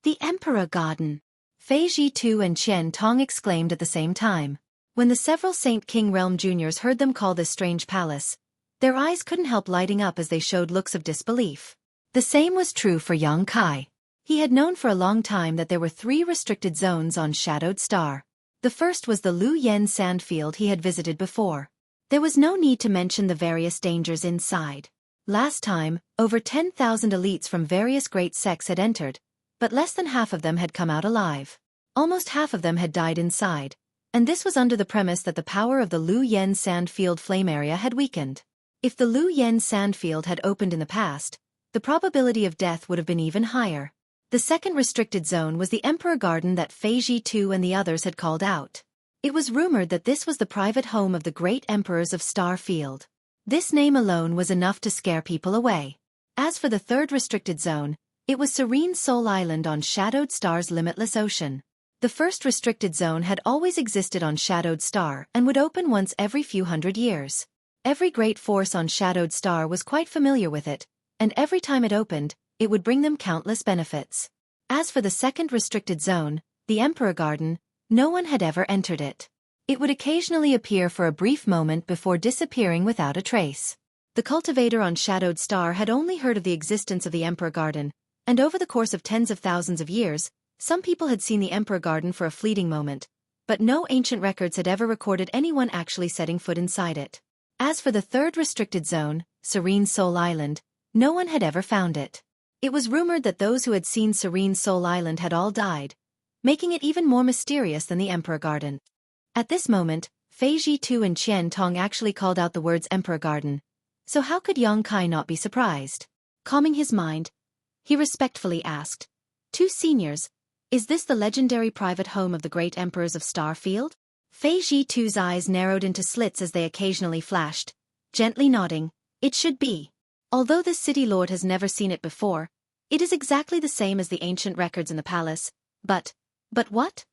The Emperor Garden! Feiji Tu and Qian Tong exclaimed at the same time. When the several Saint King Realm juniors heard them call this strange palace, their eyes couldn't help lighting up as they showed looks of disbelief. The same was true for Yang Kai. He had known for a long time that there were 3 restricted zones on Shadowed Star. The first was the Lu Yen sandfield he had visited before. There was no need to mention the various dangers inside. Last time, over 10,000 elites from various great sects had entered, but less than half of them had come out alive. Almost half of them had died inside, and this was under the premise that the power of the Lu Yen Sandfield flame area had weakened. If the Lu Yen Sandfield had opened in the past, the probability of death would have been even higher. The second restricted zone was the Emperor Garden that Xueqi II and the others had called out. It was rumored that this was the private home of the great emperors of Starfield. This name alone was enough to scare people away. As for the third restricted zone, it was Serene Soul Island on Shadowed Star's limitless ocean. The first restricted zone had always existed on Shadowed Star and would open once every few hundred years. Every great force on Shadowed Star was quite familiar with it, and every time it opened, it would bring them countless benefits. As for the second restricted zone, the Emperor Garden, no one had ever entered it. It would occasionally appear for a brief moment before disappearing without a trace. The cultivator on Shadowed Star had only heard of the existence of the Emperor Garden, and over the course of tens of thousands of years, some people had seen the Emperor Garden for a fleeting moment, but no ancient records had ever recorded anyone actually setting foot inside it. As for the third restricted zone, Serene Soul Island, no one had ever found it. It was rumored that those who had seen Serene Soul Island had all died, making it even more mysterious than the Emperor Garden. At this moment, Xueqi II and Qian Tong actually called out the words Emperor Garden, so how could Yang Kai not be surprised? Calming his mind, he respectfully asked, "Two seniors, is this the legendary private home of the great emperors of Starfield?" Xueqi II's eyes narrowed into slits as they occasionally flashed, gently nodding, "It should be. Although this city lord has never seen it before, it is exactly the same as the ancient records in the palace, but what?"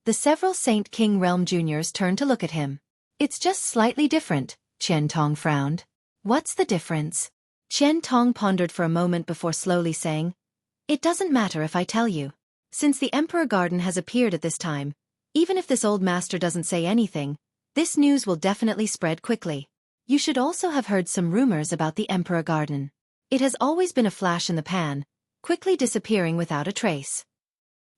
The several Saint King Realm Juniors turned to look at him. "It's just slightly different," Qian Tong frowned. "What's the difference?" Qian Tong pondered for a moment before slowly saying, "It doesn't matter if I tell you. Since the Emperor Garden has appeared at this time, even if this old master doesn't say anything, this news will definitely spread quickly. You should also have heard some rumors about the Emperor Garden. It has always been a flash in the pan, quickly disappearing without a trace.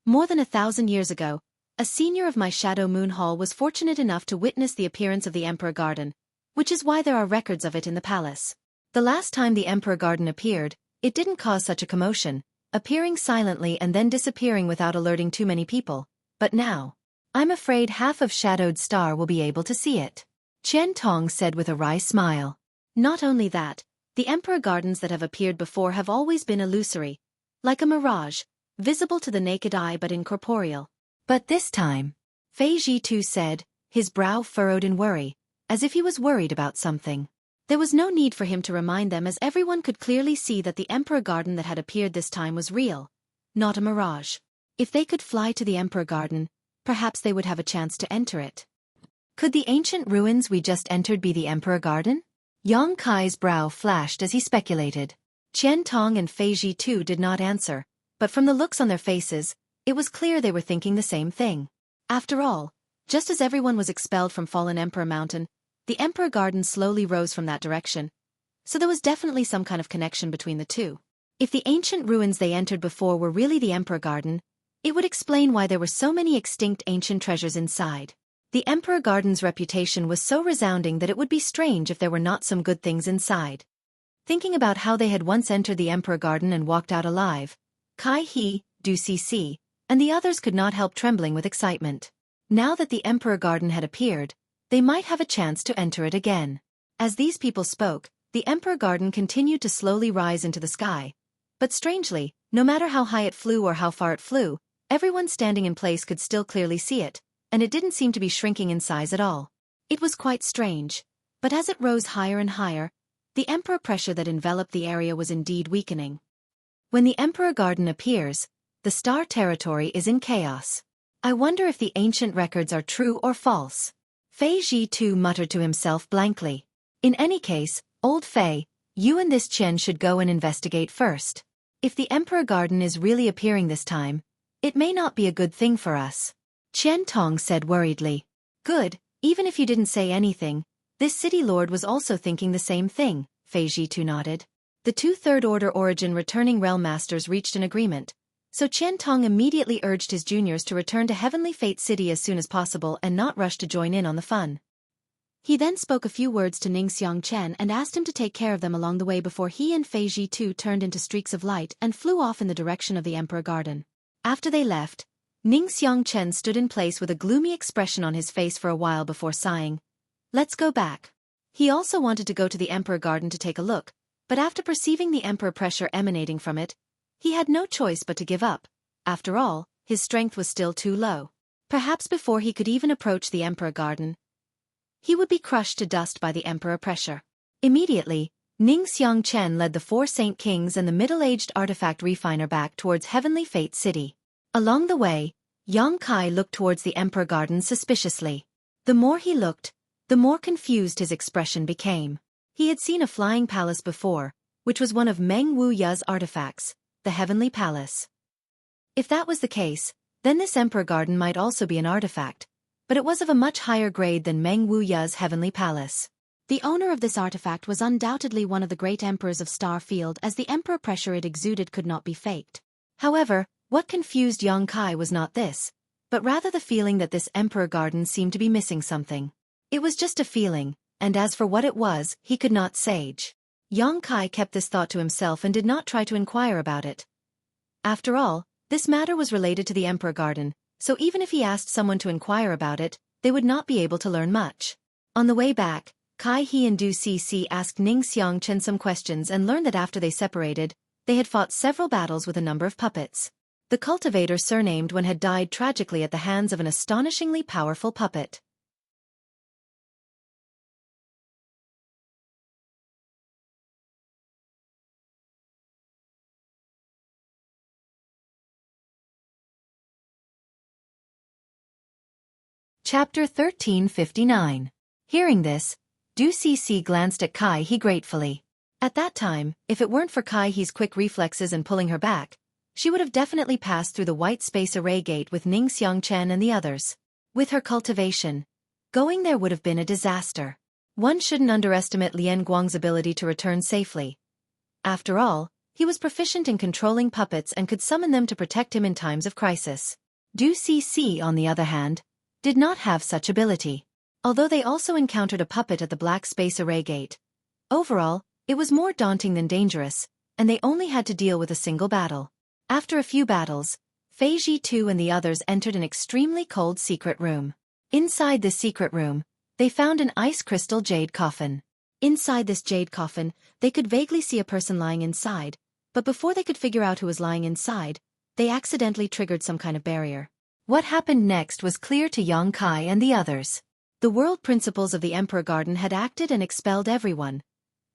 More than 1,000 years ago, a senior of my Shadow Moon Hall was fortunate enough to witness the appearance of the Emperor Garden, which is why there are records of it in the palace. The last time the Emperor Garden appeared, it didn't cause such a commotion, appearing silently and then disappearing without alerting too many people, but now, I'm afraid half of Shadowed Star will be able to see it," Qian Tong said with a wry smile. "Not only that, the Emperor Gardens that have appeared before have always been illusory, like a mirage, visible to the naked eye but incorporeal. But this time," Xueqi II said, his brow furrowed in worry, as if he was worried about something. There was no need for him to remind them as everyone could clearly see that the Emperor Garden that had appeared this time was real, not a mirage. If they could fly to the Emperor Garden, perhaps they would have a chance to enter it. Could the ancient ruins we just entered be the Emperor Garden? Yang Kai's brow flashed as he speculated. Qian Tong and Xueqi II did not answer, but from the looks on their faces, it was clear they were thinking the same thing. After all, just as everyone was expelled from Fallen Emperor Mountain, the Emperor Garden slowly rose from that direction, so there was definitely some kind of connection between the two. If the ancient ruins they entered before were really the Emperor Garden, it would explain why there were so many extinct ancient treasures inside. The Emperor Garden's reputation was so resounding that it would be strange if there were not some good things inside. Thinking about how they had once entered the Emperor Garden and walked out alive, Kai He, Du Cc, and the others could not help trembling with excitement. Now that the Emperor Garden had appeared, they might have a chance to enter it again. As these people spoke, the Emperor Garden continued to slowly rise into the sky. But strangely, no matter how high it flew or how far it flew, everyone standing in place could still clearly see it, and it didn't seem to be shrinking in size at all. It was quite strange. But as it rose higher and higher, the Emperor pressure that enveloped the area was indeed weakening. When the Emperor Garden appears, the star territory is in chaos. I wonder if the ancient records are true or false. Xueqi II muttered to himself blankly. In any case, old Fei, you and this Chen should go and investigate first. If the Emperor Garden is really appearing this time, it may not be a good thing for us. Qian Tong said worriedly. Good, even if you didn't say anything, this city lord was also thinking the same thing, Xueqi II nodded. The two Third Order Origin returning realm masters reached an agreement, so Qian Tong immediately urged his juniors to return to Heavenly Fate City as soon as possible and not rush to join in on the fun. He then spoke a few words to Ning Xiangchen and asked him to take care of them along the way before he and Fei Ji too turned into streaks of light and flew off in the direction of the Emperor Garden. After they left, Ning Xiangchen stood in place with a gloomy expression on his face for a while before sighing. Let's go back. He also wanted to go to the Emperor Garden to take a look, but after perceiving the Emperor pressure emanating from it, he had no choice but to give up. After all, his strength was still too low. Perhaps before he could even approach the Emperor Garden, he would be crushed to dust by the Emperor pressure. Immediately, Ning Xiangchen led the 4 Saint Kings and the middle-aged artifact refiner back towards Heavenly Fate City. Along the way, Yang Kai looked towards the Emperor Garden suspiciously. The more he looked, the more confused his expression became. He had seen a flying palace before, which was one of Meng Wuya's artifacts, the Heavenly Palace. If that was the case, then this Emperor Garden might also be an artifact, but it was of a much higher grade than Meng Wuya's Heavenly Palace. The owner of this artifact was undoubtedly one of the great emperors of Star Field, as the emperor pressure it exuded could not be faked. However, what confused Yang Kai was not this, but rather the feeling that this Emperor Garden seemed to be missing something. It was just a feeling, and as for what it was, he could not sage. Yang Kai kept this thought to himself and did not try to inquire about it. After all, this matter was related to the Emperor Garden, so even if he asked someone to inquire about it, they would not be able to learn much. On the way back, Kai He and Du Cc asked Ning Xiangchen some questions and learned that after they separated, they had fought several battles with a number of puppets. The cultivator surnamed one had died tragically at the hands of an astonishingly powerful puppet. Chapter 1359. Hearing this, Du Cc glanced at Kai He gratefully. At that time, if it weren't for Kai He's quick reflexes and pulling her back, she would have definitely passed through the white space array gate with Ning Xiangchen and the others. With her cultivation, going there would have been a disaster. One shouldn't underestimate Lian Guang's ability to return safely. After all, he was proficient in controlling puppets and could summon them to protect him in times of crisis. Du Cc, on the other hand, did not have such ability. Although they also encountered a puppet at the black space array gate. Overall, it was more daunting than dangerous, and they only had to deal with a single battle. After a few battles, Fei Ji too and the others entered an extremely cold secret room. Inside this secret room, they found an ice crystal jade coffin. Inside this jade coffin, they could vaguely see a person lying inside, but before they could figure out who was lying inside, they accidentally triggered some kind of barrier. What happened next was clear to Yang Kai and the others. The world principles of the Emperor Garden had acted and expelled everyone,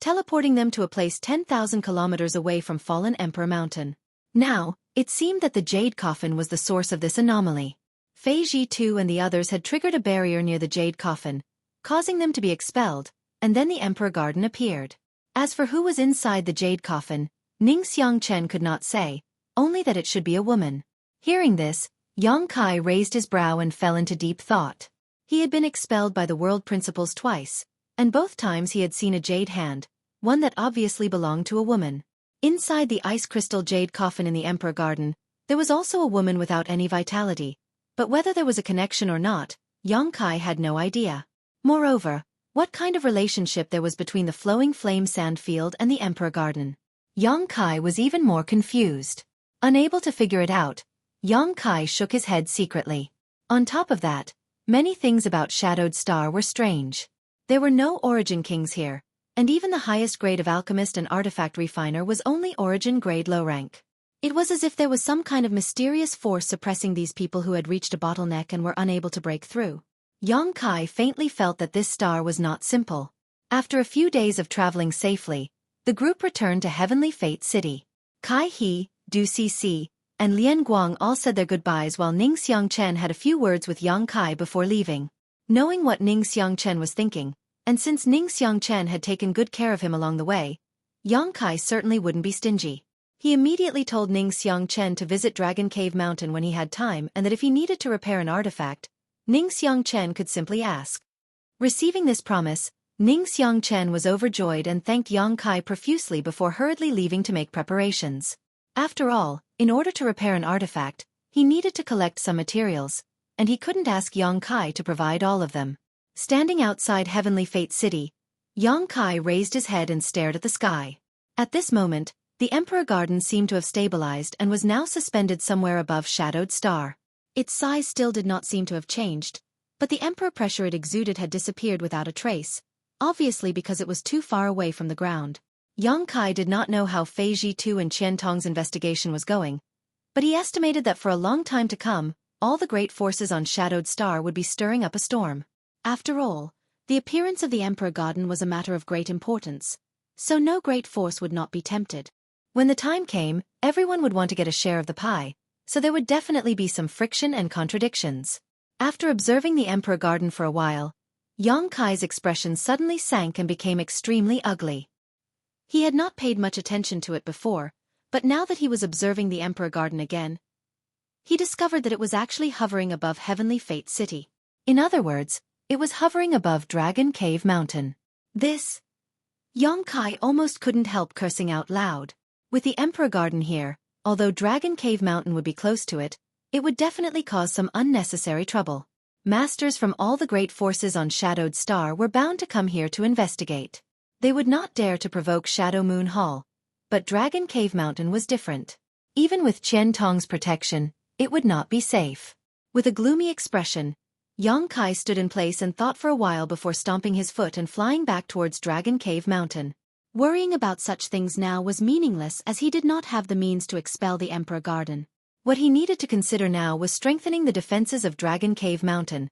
teleporting them to a place 10,000 kilometers away from fallen Emperor Mountain. Now, it seemed that the jade coffin was the source of this anomaly. Fei Ji too and the others had triggered a barrier near the jade coffin, causing them to be expelled, and then the Emperor Garden appeared. As for who was inside the jade coffin, Ning Xiangchen could not say, only that it should be a woman. Hearing this, Yang Kai raised his brow and fell into deep thought. He had been expelled by the world principles twice, and both times he had seen a jade hand, one that obviously belonged to a woman. Inside the ice crystal jade coffin in the Emperor Garden, there was also a woman without any vitality, but whether there was a connection or not, Yang Kai had no idea. Moreover, what kind of relationship there was between the flowing flame sand field and the Emperor Garden. Yang Kai was even more confused. Unable to figure it out, Yang Kai shook his head secretly. On top of that, many things about Shadowed Star were strange. There were no Origin Kings here, and even the highest grade of alchemist and artifact refiner was only Origin grade low rank. It was as if there was some kind of mysterious force suppressing these people who had reached a bottleneck and were unable to break through. Yang Kai faintly felt that this star was not simple. After a few days of traveling safely, the group returned to Heavenly Fate City. Kai He, Du Cc, and Lian Guang all said their goodbyes while Ning Xiangchen had a few words with Yang Kai before leaving. Knowing what Ning Xiangchen was thinking, and since Ning Xiangchen had taken good care of him along the way, Yang Kai certainly wouldn't be stingy. He immediately told Ning Xiangchen to visit Dragon Cave Mountain when he had time and that if he needed to repair an artifact, Ning Xiangchen could simply ask. Receiving this promise, Ning Xiangchen was overjoyed and thanked Yang Kai profusely before hurriedly leaving to make preparations. After all, in order to repair an artifact, he needed to collect some materials, and he couldn't ask Yang Kai to provide all of them. Standing outside Heavenly Fate City, Yang Kai raised his head and stared at the sky. At this moment, the Emperor Garden seemed to have stabilized and was now suspended somewhere above Shadowed Star. Its size still did not seem to have changed, but the Emperor pressure it exuded had disappeared without a trace, obviously because it was too far away from the ground. Yang Kai did not know how Fei Zhitu and Qian Tong's investigation was going, but he estimated that for a long time to come, all the great forces on Shadowed Star would be stirring up a storm. After all, the appearance of the Emperor Garden was a matter of great importance, so no great force would not be tempted. When the time came, everyone would want to get a share of the pie, so there would definitely be some friction and contradictions. After observing the Emperor Garden for a while, Yang Kai's expression suddenly sank and became extremely ugly. He had not paid much attention to it before, but now that he was observing the Emperor Garden again, he discovered that it was actually hovering above Heavenly Fate City. In other words, it was hovering above Dragon Cave Mountain. This, Yang Kai almost couldn't help cursing out loud. With the Emperor Garden here, although Dragon Cave Mountain would be close to it, it would definitely cause some unnecessary trouble. Masters from all the great forces on Shadowed Star were bound to come here to investigate. They would not dare to provoke Shadow Moon Hall, but Dragon Cave Mountain was different. Even with Qian Tong's protection, it would not be safe. With a gloomy expression, Yang Kai stood in place and thought for a while before stomping his foot and flying back towards Dragon Cave Mountain. Worrying about such things now was meaningless as he did not have the means to expel the Emperor Garden. What he needed to consider now was strengthening the defenses of Dragon Cave Mountain,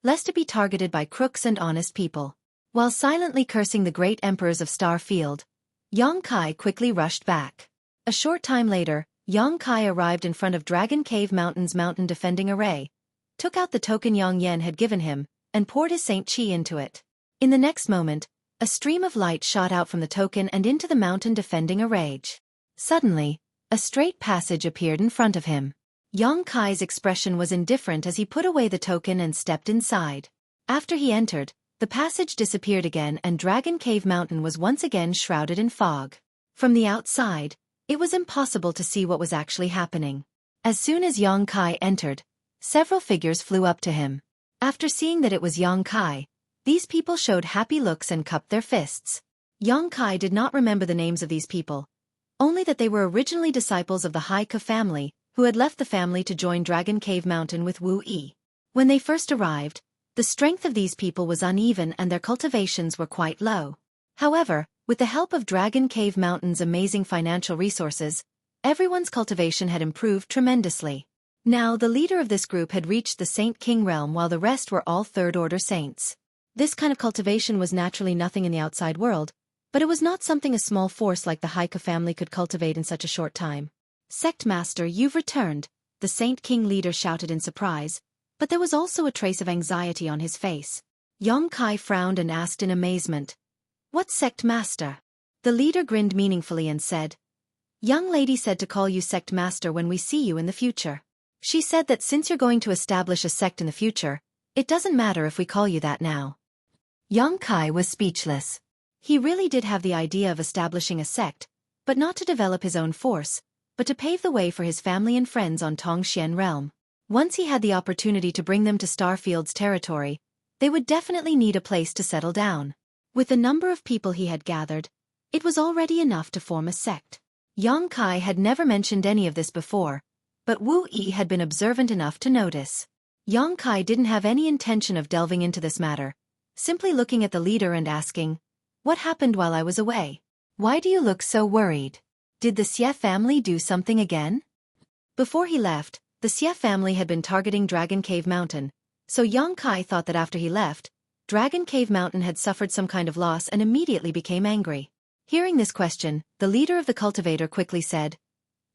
lest it be targeted by crooks and honest people. While silently cursing the great emperors of Star Field, Yang Kai quickly rushed back. A short time later, Yang Kai arrived in front of Dragon Cave Mountain's mountain defending array, took out the token Yang Yen had given him, and poured his Saint Qi into it. In the next moment, a stream of light shot out from the token and into the mountain defending array. Suddenly, a straight passage appeared in front of him. Yang Kai's expression was indifferent as he put away the token and stepped inside. After he entered, the passage disappeared again and Dragon Cave Mountain was once again shrouded in fog. From the outside, it was impossible to see what was actually happening. As soon as Yang Kai entered, several figures flew up to him. After seeing that it was Yang Kai, these people showed happy looks and cupped their fists. Yang Kai did not remember the names of these people, only that they were originally disciples of the Xueqi family, who had left the family to join Dragon Cave Mountain with Wu Yi. When they first arrived, the strength of these people was uneven and their cultivations were quite low. However, with the help of Dragon Cave Mountain's amazing financial resources, everyone's cultivation had improved tremendously. Now the leader of this group had reached the Saint King realm while the rest were all third-order saints. This kind of cultivation was naturally nothing in the outside world, but it was not something a small force like the Xueqi family could cultivate in such a short time. "Sect Master, you've returned," the Saint King leader shouted in surprise, but there was also a trace of anxiety on his face. Yang Kai frowned and asked in amazement, "What Sect Master?" The leader grinned meaningfully and said, "Young lady said to call you Sect Master when we see you in the future. She said that since you're going to establish a sect in the future, it doesn't matter if we call you that now." Yang Kai was speechless. He really did have the idea of establishing a sect, but not to develop his own force, but to pave the way for his family and friends on Tongxian realm. Once he had the opportunity to bring them to Starfield's territory, they would definitely need a place to settle down. With the number of people he had gathered, it was already enough to form a sect. Yang Kai had never mentioned any of this before, but Wu Yi had been observant enough to notice. Yang Kai didn't have any intention of delving into this matter, simply looking at the leader and asking, "What happened while I was away? Why do you look so worried? Did the Xie family do something again?" Before he left, the Xie family had been targeting Dragon Cave Mountain, so Yang Kai thought that after he left, Dragon Cave Mountain had suffered some kind of loss and immediately became angry. Hearing this question, the leader of the cultivator quickly said,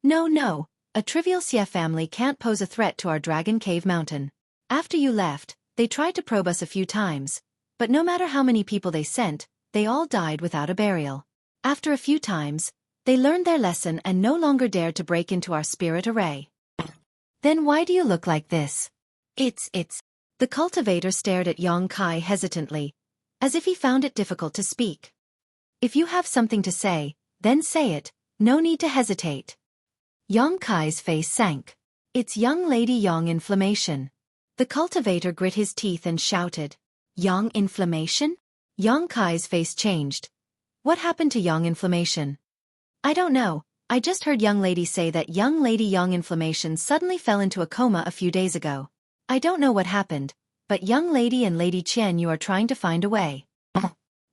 No, a trivial Xie family can't pose a threat to our Dragon Cave Mountain. After you left, they tried to probe us a few times, but no matter how many people they sent, they all died without a burial. After a few times, they learned their lesson and no longer dared to break into our spirit array. Then why do you look like this? It's. The cultivator stared at Yang Kai hesitantly, as if he found it difficult to speak. If you have something to say, then say it, no need to hesitate. Yang Kai's face sank. It's young lady Yang inflammation. The cultivator grit his teeth and shouted. Yang inflammation? Yang Kai's face changed. What happened to yang inflammation? I don't know. I just heard young lady say that young lady yang inflammation suddenly fell into a coma a few days ago. I don't know what happened, but young lady and Lady Qian you are trying to find a way.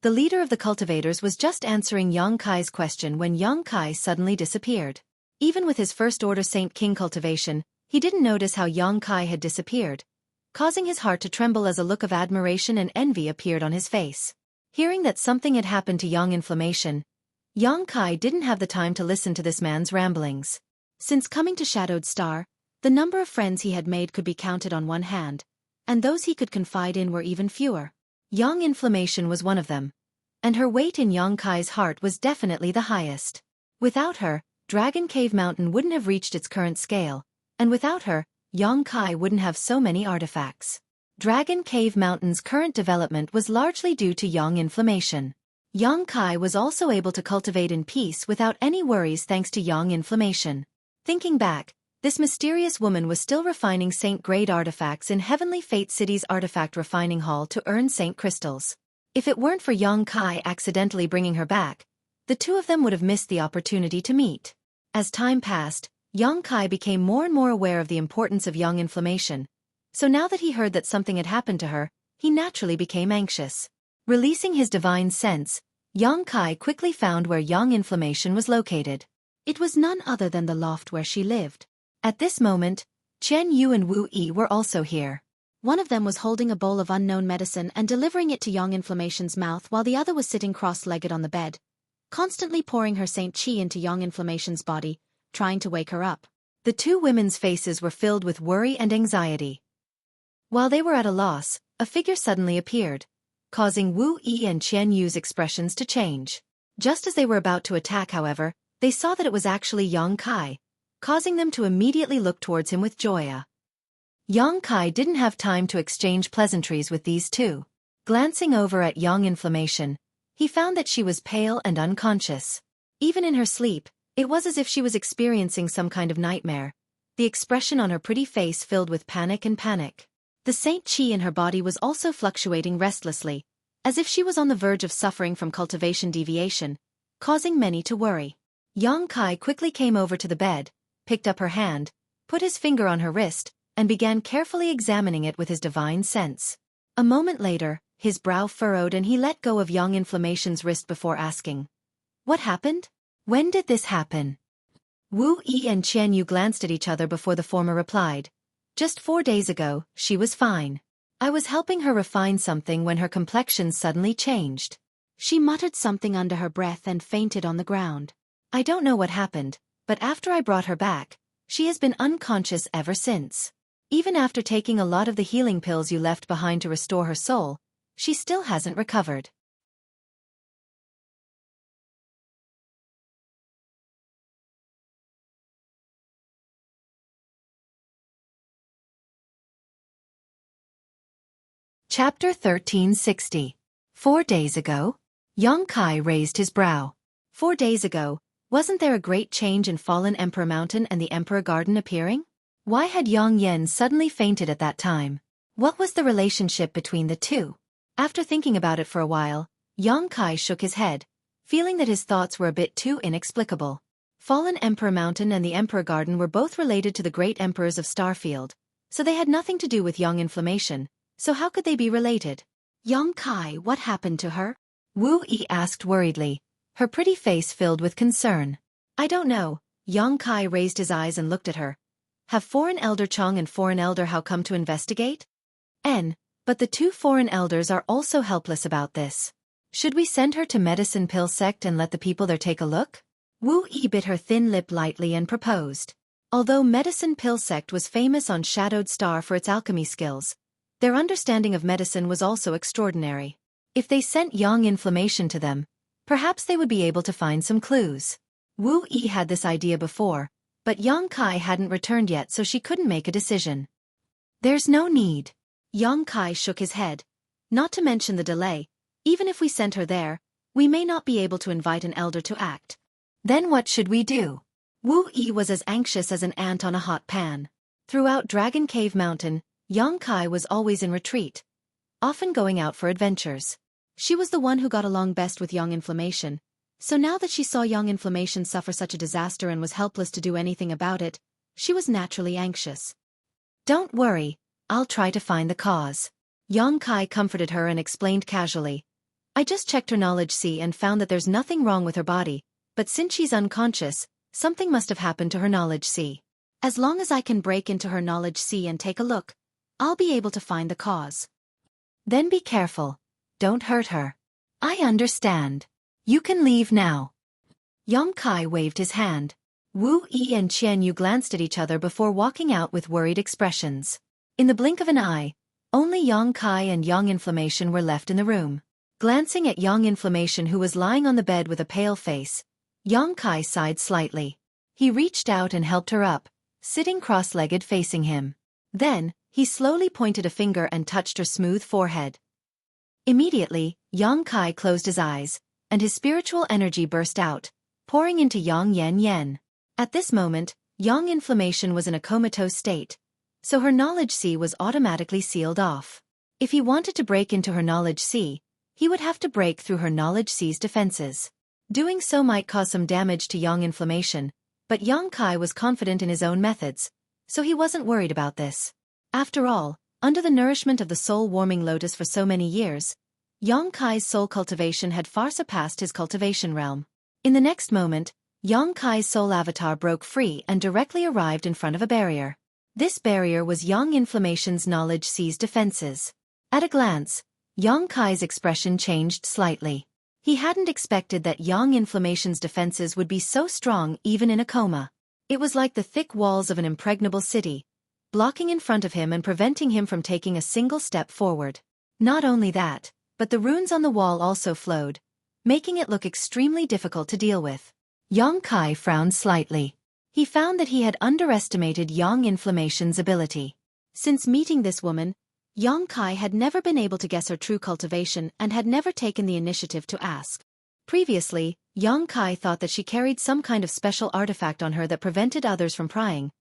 The leader of the cultivators was just answering Yang Kai's question when Yang Kai suddenly disappeared. Even with his first order Saint King cultivation, he didn't notice how Yang Kai had disappeared, causing his heart to tremble as a look of admiration and envy appeared on his face. Hearing that something had happened to yang inflammation, Yang Kai didn't have the time to listen to this man's ramblings. Since coming to Shadowed Star, the number of friends he had made could be counted on one hand, and those he could confide in were even fewer. Yang inflammation was one of them, and her weight in Yang Kai's heart was definitely the highest. Without her, Dragon Cave Mountain wouldn't have reached its current scale, and without her, Yang Kai wouldn't have so many artifacts. Dragon Cave Mountain's current development was largely due to yang inflammation. Yang Kai was also able to cultivate in peace without any worries thanks to yang inflammation. Thinking back, this mysterious woman was still refining saint-grade artifacts in Heavenly Fate City's artifact refining hall to earn saint crystals. If it weren't for Yang Kai accidentally bringing her back, the two of them would have missed the opportunity to meet. As time passed, Yang Kai became more and more aware of the importance of yang inflammation, so now that he heard that something had happened to her, he naturally became anxious. Releasing his divine sense, Yang Kai quickly found where yang inflammation was located. It was none other than the loft where she lived. At this moment, Chen Yu and Wu Yi were also here. One of them was holding a bowl of unknown medicine and delivering it to yang inflammation's mouth while the other was sitting cross-legged on the bed, constantly pouring her saint qi into yang inflammation's body, trying to wake her up. The two women's faces were filled with worry and anxiety. While they were at a loss, a figure suddenly appeared, causing Wu Yi and Chen Yu's expressions to change. Just as they were about to attack, however, they saw that it was actually Yang Kai, causing them to immediately look towards him with joy. Yang Kai didn't have time to exchange pleasantries with these two. Glancing over at yang inflammation, he found that she was pale and unconscious. Even in her sleep, it was as if she was experiencing some kind of nightmare, the expression on her pretty face filled with panic. The saint qi in her body was also fluctuating restlessly, as if she was on the verge of suffering from cultivation deviation, causing many to worry. Yang Kai quickly came over to the bed, picked up her hand, put his finger on her wrist, and began carefully examining it with his divine sense. A moment later, his brow furrowed and he let go of yang inflammation's wrist before asking, "What happened? When did this happen?" Wu Yi and Chen Yu glanced at each other before the former replied, "Just 4 days ago, she was fine. I was helping her refine something when her complexion suddenly changed." She muttered something under her breath and fainted on the ground. "I don't know what happened, but after I brought her back, she has been unconscious ever since. Even after taking a lot of the healing pills you left behind to restore her soul, she still hasn't recovered." Chapter 1360. 4 days ago? Yang Kai raised his brow. 4 days ago, wasn't there a great change in Fallen Emperor Mountain and the Emperor Garden appearing? Why had Yang Yen suddenly fainted at that time? What was the relationship between the two? After thinking about it for a while, Yang Kai shook his head, feeling that his thoughts were a bit too inexplicable. Fallen Emperor Mountain and the Emperor Garden were both related to the great emperors of Starfield, so they had nothing to do with yang inflammation. So how could they be related? Yang Kai, what happened to her? Wu Yi asked worriedly, her pretty face filled with concern. I don't know. Yang Kai raised his eyes and looked at her. Have Foreign Elder Chong and Foreign Elder Hao come to investigate? But the two foreign elders are also helpless about this. Should we send her to Medicine Pill Sect and let the people there take a look? Wu Yi bit her thin lip lightly and proposed. Although Medicine Pill Sect was famous on Shadowed Star for its alchemy skills, their understanding of medicine was also extraordinary. If they sent yang inflammation to them, perhaps they would be able to find some clues. Wu Yi had this idea before, but Yang Kai hadn't returned yet so she couldn't make a decision. There's no need. Yang Kai shook his head. Not to mention the delay, even if we sent her there, we may not be able to invite an elder to act. Then what should we do? Wu Yi was as anxious as an ant on a hot pan. Throughout Dragon Cave Mountain, Yang Kai was always in retreat, often going out for adventures. She was the one who got along best with young Inflammation, so now that she saw young Inflammation suffer such a disaster and was helpless to do anything about it, she was naturally anxious. "Don't worry, I'll try to find the cause." Yang Kai comforted her and explained casually. "I just checked her knowledge C and found that there's nothing wrong with her body, but since she's unconscious, something must have happened to her knowledge C. As long as I can break into her knowledge C and take a look, I'll be able to find the cause. Then be careful. Don't hurt her." "I understand. You can leave now." Yang Kai waved his hand. Wu Yi and Qian Yu glanced at each other before walking out with worried expressions. In the blink of an eye, only Yang Kai and Yang Inflammation were left in the room. Glancing at Yang Inflammation, who was lying on the bed with a pale face, Yang Kai sighed slightly. He reached out and helped her up, sitting cross-legged facing him. Then, he slowly pointed a finger and touched her smooth forehead. Immediately, Yang Kai closed his eyes, and his spiritual energy burst out, pouring into Yang Yen. At this moment, Yang Inflammation was in a comatose state, so her knowledge C was automatically sealed off. If he wanted to break into her knowledge C, he would have to break through her knowledge C's defenses. Doing so might cause some damage to Yang Inflammation, but Yang Kai was confident in his own methods, so he wasn't worried about this. After all, under the nourishment of the soul-warming lotus for so many years, Yang Kai's soul cultivation had far surpassed his cultivation realm. In the next moment, Yang Kai's soul avatar broke free and directly arrived in front of a barrier. This barrier was Yang Inflammation's knowledge C's defenses. At a glance, Yang Kai's expression changed slightly. He hadn't expected that Yang Inflammation's defenses would be so strong even in a coma. It was like the thick walls of an impregnable city, blocking in front of him and preventing him from taking a single step forward. Not only that, but the runes on the wall also flowed, making it look extremely difficult to deal with. Yang Kai frowned slightly. He found that he had underestimated Yang Inflammation's ability. Since meeting this woman, Yang Kai had never been able to guess her true cultivation and had never taken the initiative to ask. Previously, Yang Kai thought that she carried some kind of special artifact on her that prevented others from prying,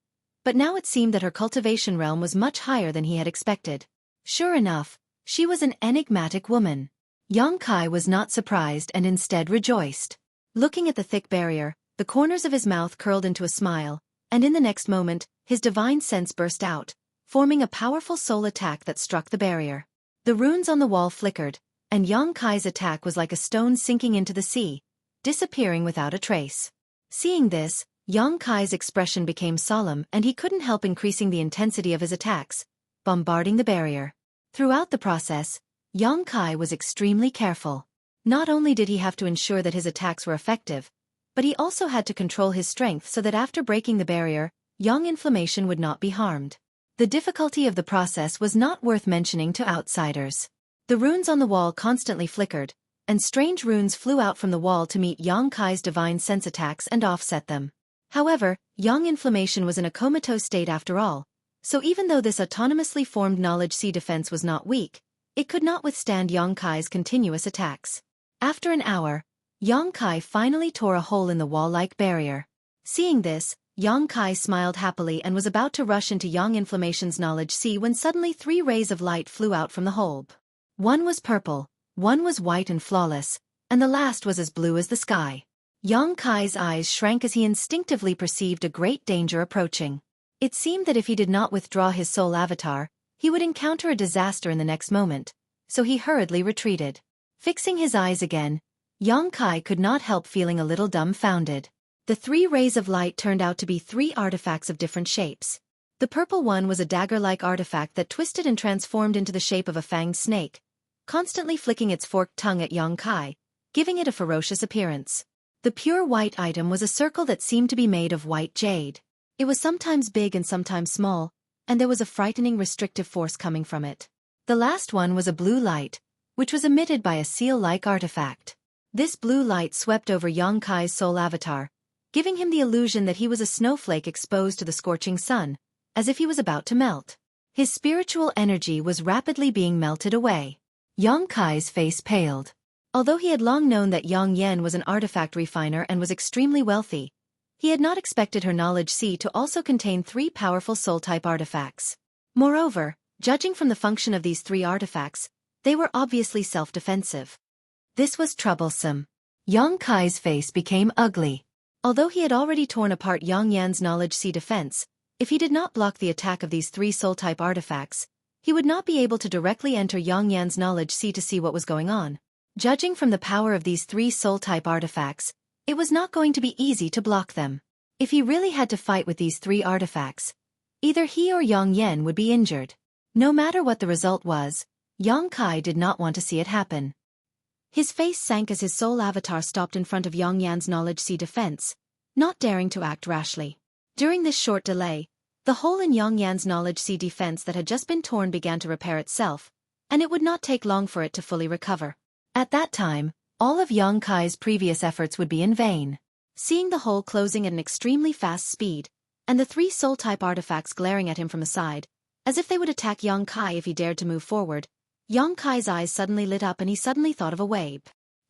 but now it seemed that her cultivation realm was much higher than he had expected. Sure enough, she was an enigmatic woman. Yang Kai was not surprised and instead rejoiced. Looking at the thick barrier, the corners of his mouth curled into a smile, and in the next moment, his divine sense burst out, forming a powerful soul attack that struck the barrier. The runes on the wall flickered, and Yang Kai's attack was like a stone sinking into the sea, disappearing without a trace. Seeing this, Yang Kai's expression became solemn and he couldn't help increasing the intensity of his attacks, bombarding the barrier. Throughout the process, Yang Kai was extremely careful. Not only did he have to ensure that his attacks were effective, but he also had to control his strength so that after breaking the barrier, Yang Inflammation would not be harmed. The difficulty of the process was not worth mentioning to outsiders. The runes on the wall constantly flickered, and strange runes flew out from the wall to meet Yang Kai's divine sense attacks and offset them. However, Yang Inflammation was in a comatose state after all, so even though this autonomously formed knowledge C defense was not weak, it could not withstand Yang Kai's continuous attacks. After an hour, Yang Kai finally tore a hole in the wall-like barrier. Seeing this, Yang Kai smiled happily and was about to rush into Yang Inflammation's knowledge C when suddenly 3 rays of light flew out from the hole. One was purple, one was white and flawless, and the last was as blue as the sky. Yang Kai's eyes shrank as he instinctively perceived a great danger approaching. It seemed that if he did not withdraw his soul avatar, he would encounter a disaster in the next moment, so he hurriedly retreated. Fixing his eyes again, Yang Kai could not help feeling a little dumbfounded. The 3 rays of light turned out to be 3 artifacts of different shapes. The purple one was a dagger-like artifact that twisted and transformed into the shape of a fanged snake, constantly flicking its forked tongue at Yang Kai, giving it a ferocious appearance. The pure white item was a circle that seemed to be made of white jade. It was sometimes big and sometimes small, and there was a frightening restrictive force coming from it. The last one was a blue light, which was emitted by a seal-like artifact. This blue light swept over Yang Kai's soul avatar, giving him the illusion that he was a snowflake exposed to the scorching sun, as if he was about to melt. His spiritual energy was rapidly being melted away. Yang Kai's face paled. Although he had long known that Yang Yen was an artifact refiner and was extremely wealthy, he had not expected her knowledge C to also contain 3 powerful soul-type artifacts. Moreover, judging from the function of these 3 artifacts, They were obviously self-defensive. This was troublesome. Yang Kai's face became ugly. Although he had already torn apart Yang Yan's Knowledge Sea defense, if he did not block the attack of these 3 soul-type artifacts, he would not be able to directly enter Yang Yan's Knowledge Sea to see what was going on. Judging from the power of these 3 soul-type artifacts, it was not going to be easy to block them. If he really had to fight with these 3 artifacts, either he or Yang Yan would be injured. No matter what the result was, Yang Kai did not want to see it happen. His face sank as his soul avatar stopped in front of Yang Yan's Knowledge Sea defense, not daring to act rashly. During this short delay, the hole in Yang Yan's Knowledge Sea defense that had just been torn began to repair itself, and it would not take long for it to fully recover. At that time, all of Yang Kai's previous efforts would be in vain. Seeing the hole closing at an extremely fast speed, and the 3 soul-type artifacts glaring at him from the side, as if they would attack Yang Kai if he dared to move forward, Yang Kai's eyes suddenly lit up and he suddenly thought of a way.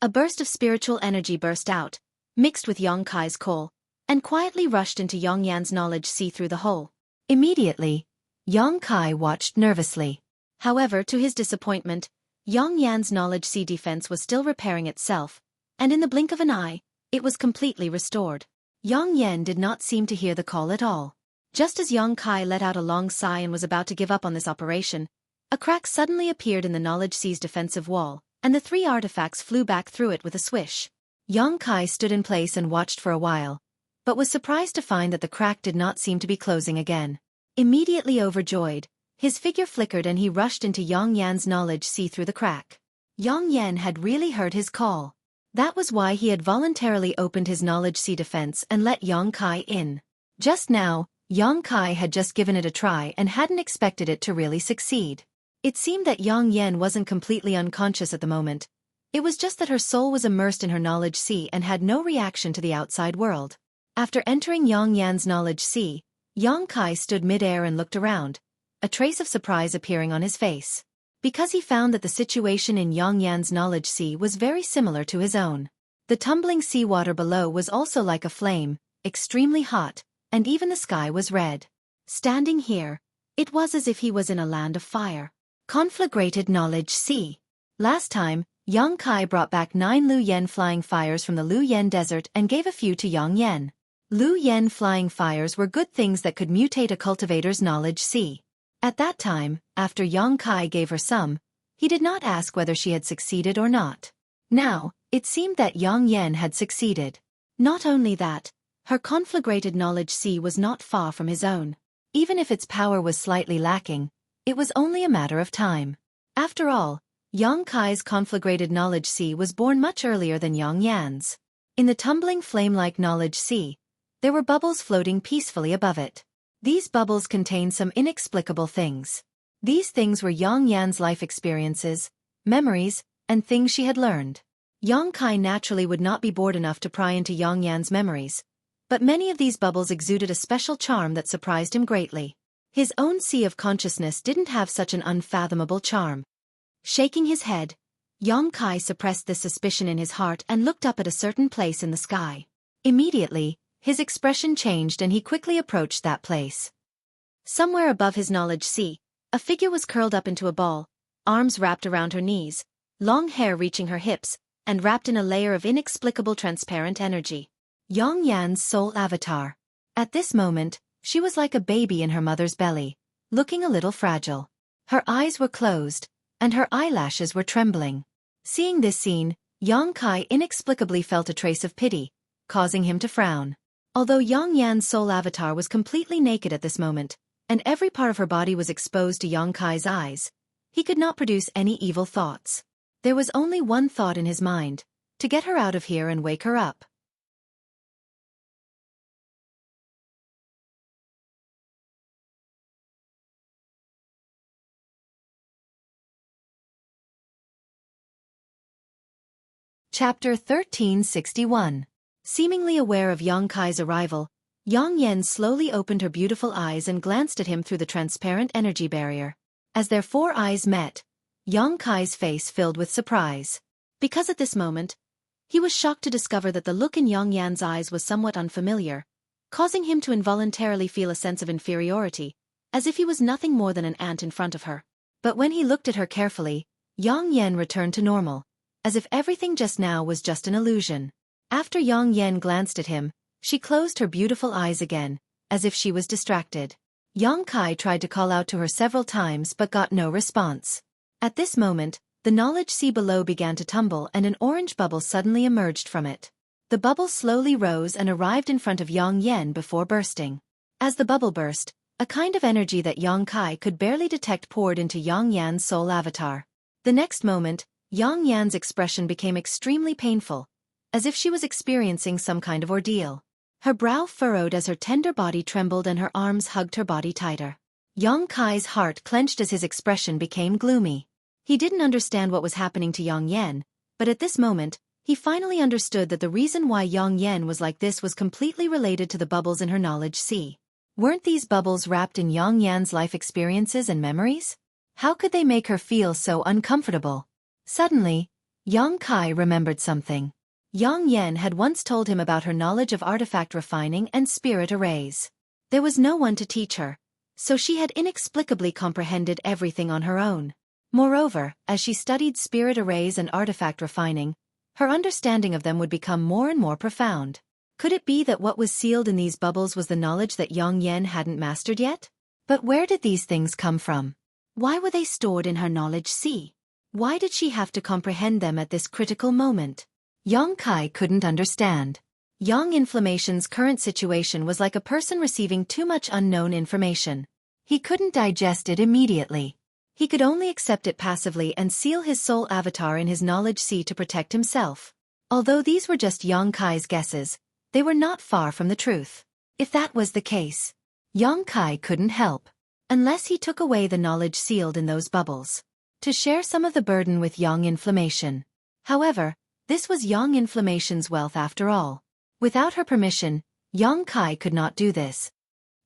A burst of spiritual energy burst out, mixed with Yang Kai's coal, and quietly rushed into Yang Yan's Knowledge Sea through the hole. Immediately, Yang Kai watched nervously. However, to his disappointment, Yang Yan's Knowledge Sea defense was still repairing itself, and in the blink of an eye, it was completely restored. Yang Yan did not seem to hear the call at all. Just as Yang Kai let out a long sigh and was about to give up on this operation, a crack suddenly appeared in the Knowledge Sea's defensive wall, and the 3 artifacts flew back through it with a swish. Yang Kai stood in place and watched for a while, but was surprised to find that the crack did not seem to be closing again. Immediately overjoyed, his figure flickered and he rushed into Yang Yan's Knowledge Sea through the crack. Yang Yan had really heard his call. That was why he had voluntarily opened his Knowledge Sea defense and let Yang Kai in. Just now, Yang Kai had just given it a try and hadn't expected it to really succeed. It seemed that Yang Yan wasn't completely unconscious at the moment. It was just that her soul was immersed in her Knowledge Sea and had no reaction to the outside world. After entering Yang Yan's Knowledge Sea, Yang Kai stood mid-air and looked around, a trace of surprise appearing on his face. Because he found that the situation in Yang Yan's Knowledge Sea was very similar to his own. The tumbling seawater below was also like a flame, extremely hot, and even the sky was red. Standing here, it was as if he was in a land of fire. Conflagrated Knowledge Sea. Last time, Yang Kai brought back 9 Lu Yen flying fires from the Lu Yen desert and gave a few to Yang Yan. Lu Yen flying fires were good things that could mutate a cultivator's Knowledge Sea. At that time, after Yang Kai gave her some, he did not ask whether she had succeeded or not. Now, it seemed that Yang Yan had succeeded. Not only that, her conflagrated Knowledge Sea was not far from his own. Even if its power was slightly lacking, it was only a matter of time. After all, Yang Kai's conflagrated Knowledge Sea was born much earlier than Yang Yan's. In the tumbling flame-like Knowledge Sea, there were bubbles floating peacefully above it. These bubbles contained some inexplicable things. These things were Yang Yan's life experiences, memories, and things she had learned. Yang Kai naturally would not be bored enough to pry into Yang Yan's memories, but many of these bubbles exuded a special charm that surprised him greatly. His own sea of consciousness didn't have such an unfathomable charm. Shaking his head, Yang Kai suppressed this suspicion in his heart and looked up at a certain place in the sky. Immediately, his expression changed and he quickly approached that place. Somewhere above his Knowledge Sea, a figure was curled up into a ball, arms wrapped around her knees, long hair reaching her hips, and wrapped in a layer of inexplicable transparent energy. Yang Yan's soul avatar. At this moment, she was like a baby in her mother's belly, looking a little fragile. Her eyes were closed, and her eyelashes were trembling. Seeing this scene, Yang Kai inexplicably felt a trace of pity, causing him to frown. Although Yang Yan's soul avatar was completely naked at this moment, and every part of her body was exposed to Yang Kai's eyes, he could not produce any evil thoughts. There was only one thought in his mind: to get her out of here and wake her up. Chapter 1361. Seemingly aware of Yang Kai's arrival, Yang Yan slowly opened her beautiful eyes and glanced at him through the transparent energy barrier. As their 4 eyes met, Yang Kai's face filled with surprise. Because at this moment, he was shocked to discover that the look in Yang Yan's eyes was somewhat unfamiliar, causing him to involuntarily feel a sense of inferiority, as if he was nothing more than an ant in front of her. But when he looked at her carefully, Yang Yan returned to normal, as if everything just now was just an illusion. After Yang Yan glanced at him, she closed her beautiful eyes again, as if she was distracted. Yang Kai tried to call out to her several times but got no response. At this moment, the knowledge sea below began to tumble and an orange bubble suddenly emerged from it. The bubble slowly rose and arrived in front of Yang Yan before bursting. As the bubble burst, a kind of energy that Yang Kai could barely detect poured into Yang Yan's soul avatar. The next moment, Yang Yan's expression became extremely painful, as if she was experiencing some kind of ordeal. Her brow furrowed as her tender body trembled and her arms hugged her body tighter. Yang Kai's heart clenched as his expression became gloomy. He didn't understand what was happening to Yang Yan, but at this moment, he finally understood that the reason why Yang Yan was like this was completely related to the bubbles in her knowledge sea. Weren't these bubbles wrapped in Yang Yan's life experiences and memories? How could they make her feel so uncomfortable? Suddenly, Yang Kai remembered something. Yang Yan had once told him about her knowledge of artifact refining and spirit arrays. There was no one to teach her, so she had inexplicably comprehended everything on her own. Moreover, as she studied spirit arrays and artifact refining, her understanding of them would become more and more profound. Could it be that what was sealed in these bubbles was the knowledge that Yang Yan hadn't mastered yet? But where did these things come from? Why were they stored in her knowledge sea? Why did she have to comprehend them at this critical moment? Yang Kai couldn't understand. Yang Inflammation's current situation was like a person receiving too much unknown information. He couldn't digest it immediately. He could only accept it passively and seal his soul avatar in his knowledge sea to protect himself. Although these were just Yang Kai's guesses, they were not far from the truth. If that was the case, Yang Kai couldn't help, unless he took away the knowledge sealed in those bubbles, to share some of the burden with Yang Inflammation. However, this was Yang Inflammation's wealth after all. Without her permission, Yang Kai could not do this.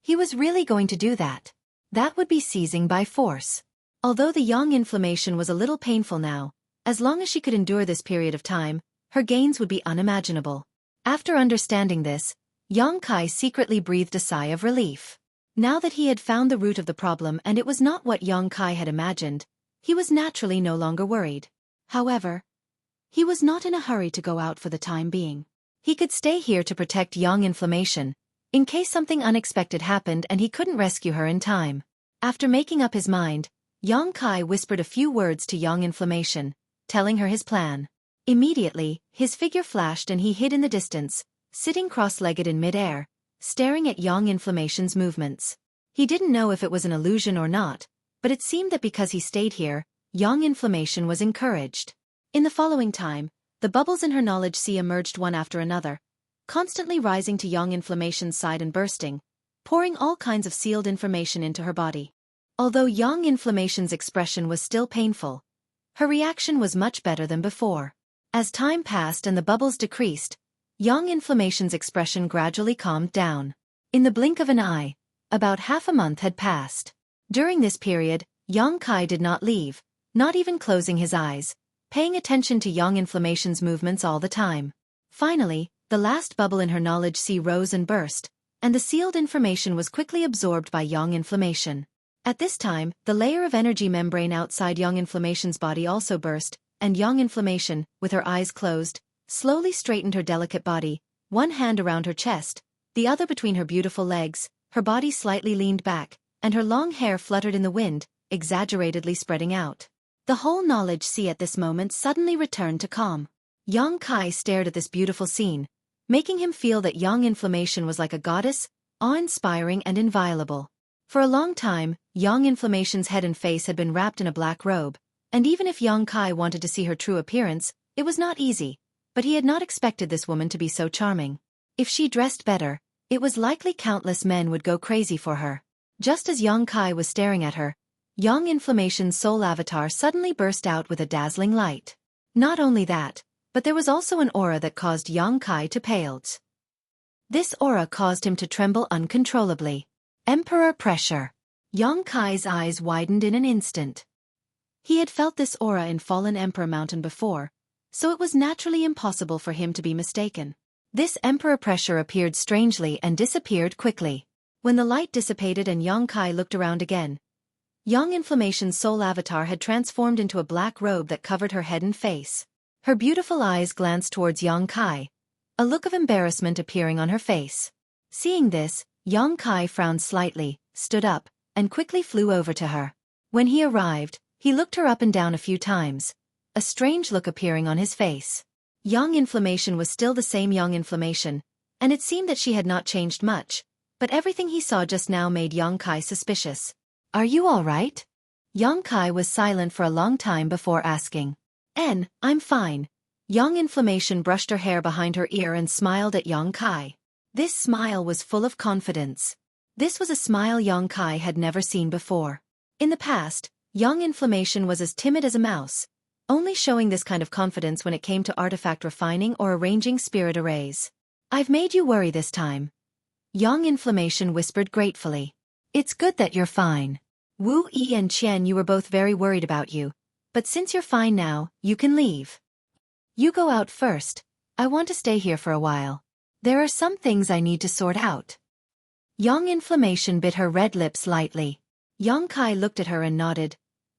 He was really going to do that. That would be seizing by force. Although the Yang Inflammation was a little painful now, as long as she could endure this period of time, her gains would be unimaginable. After understanding this, Yang Kai secretly breathed a sigh of relief. Now that he had found the root of the problem and it was not what Yang Kai had imagined, he was naturally no longer worried. However, he was not in a hurry to go out for the time being. He could stay here to protect Yang Inflammation, in case something unexpected happened and he couldn't rescue her in time. After making up his mind, Yang Kai whispered a few words to Yang Inflammation, telling her his plan. Immediately, his figure flashed and he hid in the distance, sitting cross-legged in mid-air, staring at Yang Inflammation's movements. He didn't know if it was an illusion or not, but it seemed that because he stayed here, Yang Inflammation was encouraged. In the following time, the bubbles in her knowledge sea emerged one after another, constantly rising to Yang Inflammation's side and bursting, pouring all kinds of sealed information into her body. Although Yang Inflammation's expression was still painful, her reaction was much better than before. As time passed and the bubbles decreased, Yang Inflammation's expression gradually calmed down. In the blink of an eye, about half a month had passed. During this period, Yang Kai did not leave, not even closing his eyes, paying attention to Yang Inflammation's movements all the time. Finally, the last bubble in her knowledge sea rose and burst, and the sealed information was quickly absorbed by Yang Inflammation. At this time, the layer of energy membrane outside Yang Inflammation's body also burst, and Yang Inflammation, with her eyes closed, slowly straightened her delicate body, one hand around her chest, the other between her beautiful legs, her body slightly leaned back, and her long hair fluttered in the wind, exaggeratedly spreading out. The whole knowledge sea at this moment suddenly returned to calm. Yang Kai stared at this beautiful scene, making him feel that Yang Inflammation was like a goddess, awe-inspiring and inviolable. For a long time, Yang Inflammation's head and face had been wrapped in a black robe, and even if Yang Kai wanted to see her true appearance, it was not easy, but he had not expected this woman to be so charming. If she dressed better, it was likely countless men would go crazy for her. Just as Yang Kai was staring at her, Yang Inflammation's soul avatar suddenly burst out with a dazzling light. Not only that, but there was also an aura that caused Yang Kai to pale. This aura caused him to tremble uncontrollably. Emperor pressure. Yang Kai's eyes widened in an instant. He had felt this aura in Fallen Emperor Mountain before, so it was naturally impossible for him to be mistaken. This emperor pressure appeared strangely and disappeared quickly. When the light dissipated and Yang Kai looked around again, Yang Inflammation's soul avatar had transformed into a black robe that covered her head and face. Her beautiful eyes glanced towards Yang Kai, a look of embarrassment appearing on her face. Seeing this, Yang Kai frowned slightly, stood up, and quickly flew over to her. When he arrived, he looked her up and down a few times, a strange look appearing on his face. Yang Inflammation was still the same Yang Inflammation, and it seemed that she had not changed much, but everything he saw just now made Yang Kai suspicious. "Are you all right?" Yang Kai was silent for a long time before asking. I'm fine." Yang Inflammation brushed her hair behind her ear and smiled at Yang Kai. This smile was full of confidence. This was a smile Yang Kai had never seen before. In the past, Yang Inflammation was as timid as a mouse, only showing this kind of confidence when it came to artifact refining or arranging spirit arrays. "I've made you worry this time." Yang Inflammation whispered gratefully. "It's good that you're fine. Wu Yi and Qian, you were both very worried about you, but since you're fine now, you can leave. You go out first. I want to stay here for a while. There are some things I need to sort out." Yang Inflammation bit her red lips lightly. Yang Kai looked at her and nodded.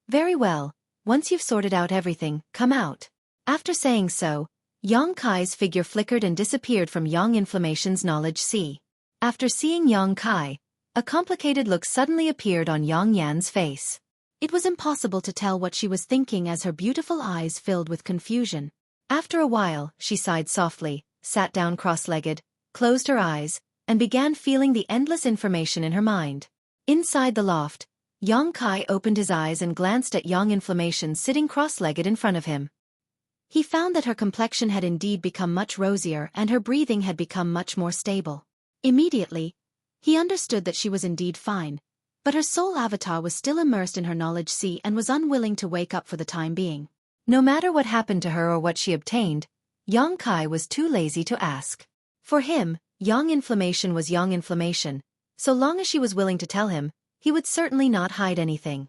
"Very well, once you've sorted out everything, come out." After saying so, Yang Kai's figure flickered and disappeared from Yang Inflammation's knowledge sea. After seeing Yang Kai, a complicated look suddenly appeared on Yang Yan's face. It was impossible to tell what she was thinking as her beautiful eyes filled with confusion. After a while, she sighed softly, sat down cross-legged, closed her eyes, and began feeling the endless information in her mind. Inside the loft, Yang Kai opened his eyes and glanced at Yang Inflammation sitting cross-legged in front of him. He found that her complexion had indeed become much rosier and her breathing had become much more stable. Immediately, he understood that she was indeed fine, but her soul avatar was still immersed in her knowledge sea and was unwilling to wake up for the time being. No matter what happened to her or what she obtained, Yang Kai was too lazy to ask. For him, Yang Inflammation was Yang Inflammation. So long as she was willing to tell him, he would certainly not hide anything.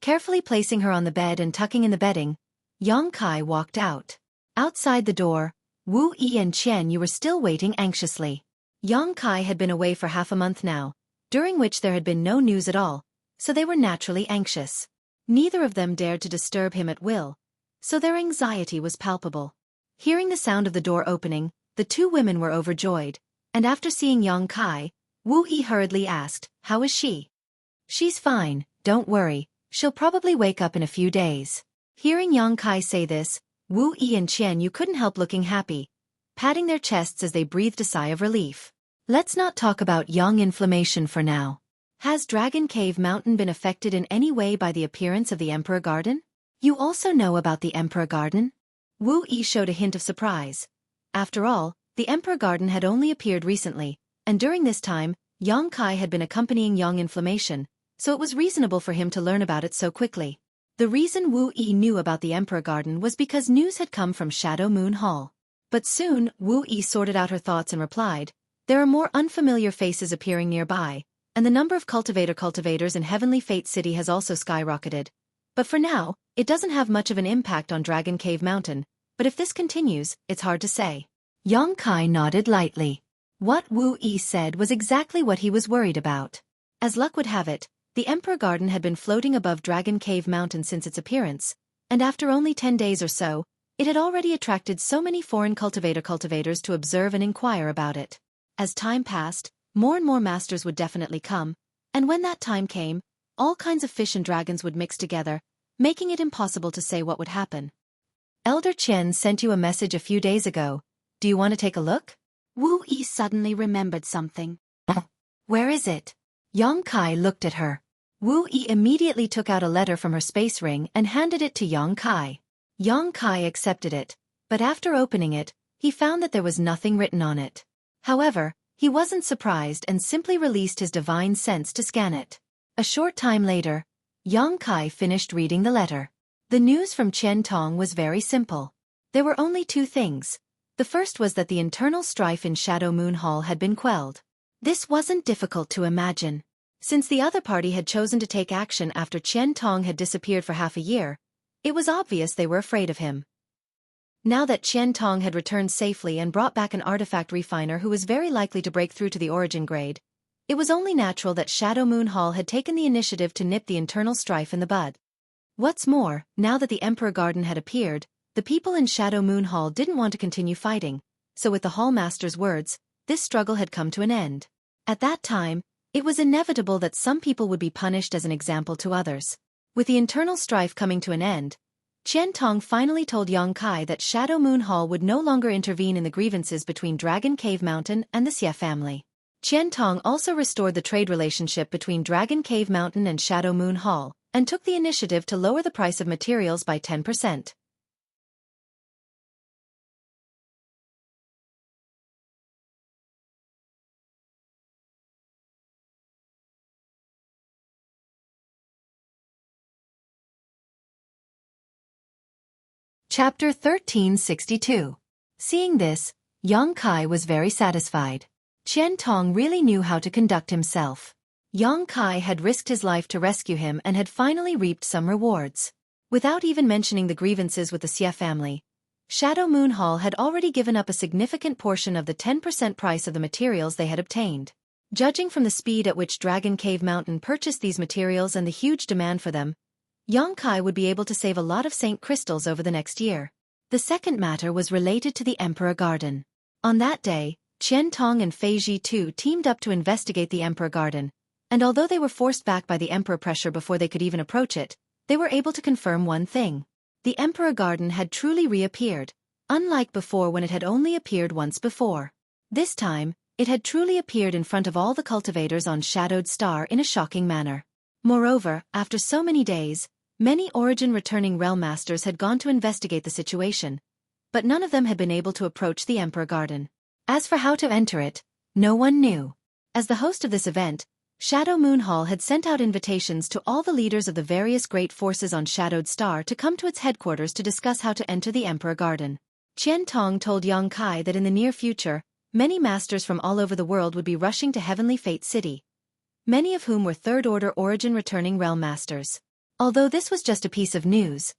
Carefully placing her on the bed and tucking in the bedding, Yang Kai walked out. Outside the door, Wu Yi and Qian Yu were still waiting anxiously. Yang Kai had been away for half a month now, during which there had been no news at all, so they were naturally anxious. Neither of them dared to disturb him at will, so their anxiety was palpable. Hearing the sound of the door opening, the two women were overjoyed, and after seeing Yang Kai, Wu Yi hurriedly asked, "How is she?" "She's fine, don't worry, she'll probably wake up in a few days." Hearing Yang Kai say this, Wu Yi and Qian Yu couldn't help looking happy, patting their chests as they breathed a sigh of relief. Let's not talk about Yang Inflammation for now. Has Dragon Cave Mountain been affected in any way by the appearance of the Emperor Garden? You also know about the Emperor Garden? Wu Yi showed a hint of surprise. After all, the Emperor Garden had only appeared recently, and during this time, Yang Kai had been accompanying Yang Inflammation, so it was reasonable for him to learn about it so quickly. The reason Wu Yi knew about the Emperor Garden was because news had come from Shadow Moon Hall. But soon, Wu Yi sorted out her thoughts and replied, "There are more unfamiliar faces appearing nearby, and the number of cultivators in Heavenly Fate City has also skyrocketed. But for now, it doesn't have much of an impact on Dragon Cave Mountain, but if this continues, it's hard to say." Yang Kai nodded lightly. What Wu Yi said was exactly what he was worried about. As luck would have it, the Emperor Garden had been floating above Dragon Cave Mountain since its appearance, and after only 10 days or so, it had already attracted so many foreign cultivators to observe and inquire about it. As time passed, more and more masters would definitely come, and when that time came, all kinds of fish and dragons would mix together, making it impossible to say what would happen. Elder Chen sent you a message a few days ago. Do you want to take a look? Wu Yi suddenly remembered something. Where is it? Yang Kai looked at her. Wu Yi immediately took out a letter from her space ring and handed it to Yang Kai. Yang Kai accepted it, but after opening it, he found that there was nothing written on it. However, he wasn't surprised and simply released his divine sense to scan it. A short time later, Yang Kai finished reading the letter. The news from Qian Tong was very simple. There were only two things. The first was that the internal strife in Shadow Moon Hall had been quelled. This wasn't difficult to imagine. Since the other party had chosen to take action after Qian Tong had disappeared for half a year, it was obvious they were afraid of him. Now that Qian Tong had returned safely and brought back an artifact refiner who was very likely to break through to the origin grade, It was only natural that Shadow Moon Hall had taken the initiative to nip the internal strife in the bud. What's more, now that the Emperor Garden had appeared, the people in Shadow Moon Hall didn't want to continue fighting, so with the Hall Master's words, this struggle had come to an end. At that time, it was inevitable that some people would be punished as an example to others. With the internal strife coming to an end, Qian Tong finally told Yang Kai that Shadow Moon Hall would no longer intervene in the grievances between Dragon Cave Mountain and the Xie family. Qian Tong also restored the trade relationship between Dragon Cave Mountain and Shadow Moon Hall, and took the initiative to lower the price of materials by 10%. Chapter 1362. Seeing this, Yang Kai was very satisfied. Qian Tong really knew how to conduct himself. Yang Kai had risked his life to rescue him and had finally reaped some rewards. Without even mentioning the grievances with the Xie family, Shadow Moon Hall had already given up a significant portion of the 10% price of the materials they had obtained. Judging from the speed at which Dragon Cave Mountain purchased these materials and the huge demand for them, Yang Kai would be able to save a lot of Saint crystals over the next year. The second matter was related to the Emperor Garden. On that day, Qian Tong and Fei Ji too teamed up to investigate the Emperor Garden, and although they were forced back by the Emperor pressure before they could even approach it, they were able to confirm one thing. The Emperor Garden had truly reappeared, unlike before when it had only appeared once before. This time, it had truly appeared in front of all the cultivators on Shadowed Star in a shocking manner. Moreover, after so many days, many Origin returning realm masters had gone to investigate the situation, but none of them had been able to approach the Emperor Garden. As for how to enter it, no one knew. As the host of this event, Shadow Moon Hall had sent out invitations to all the leaders of the various great forces on Shadowed Star to come to its headquarters to discuss how to enter the Emperor Garden. Qian Tong told Yang Kai that in the near future, many masters from all over the world would be rushing to Heavenly Fate City, many of whom were third-order Origin returning realm masters. Although this was just a piece of news,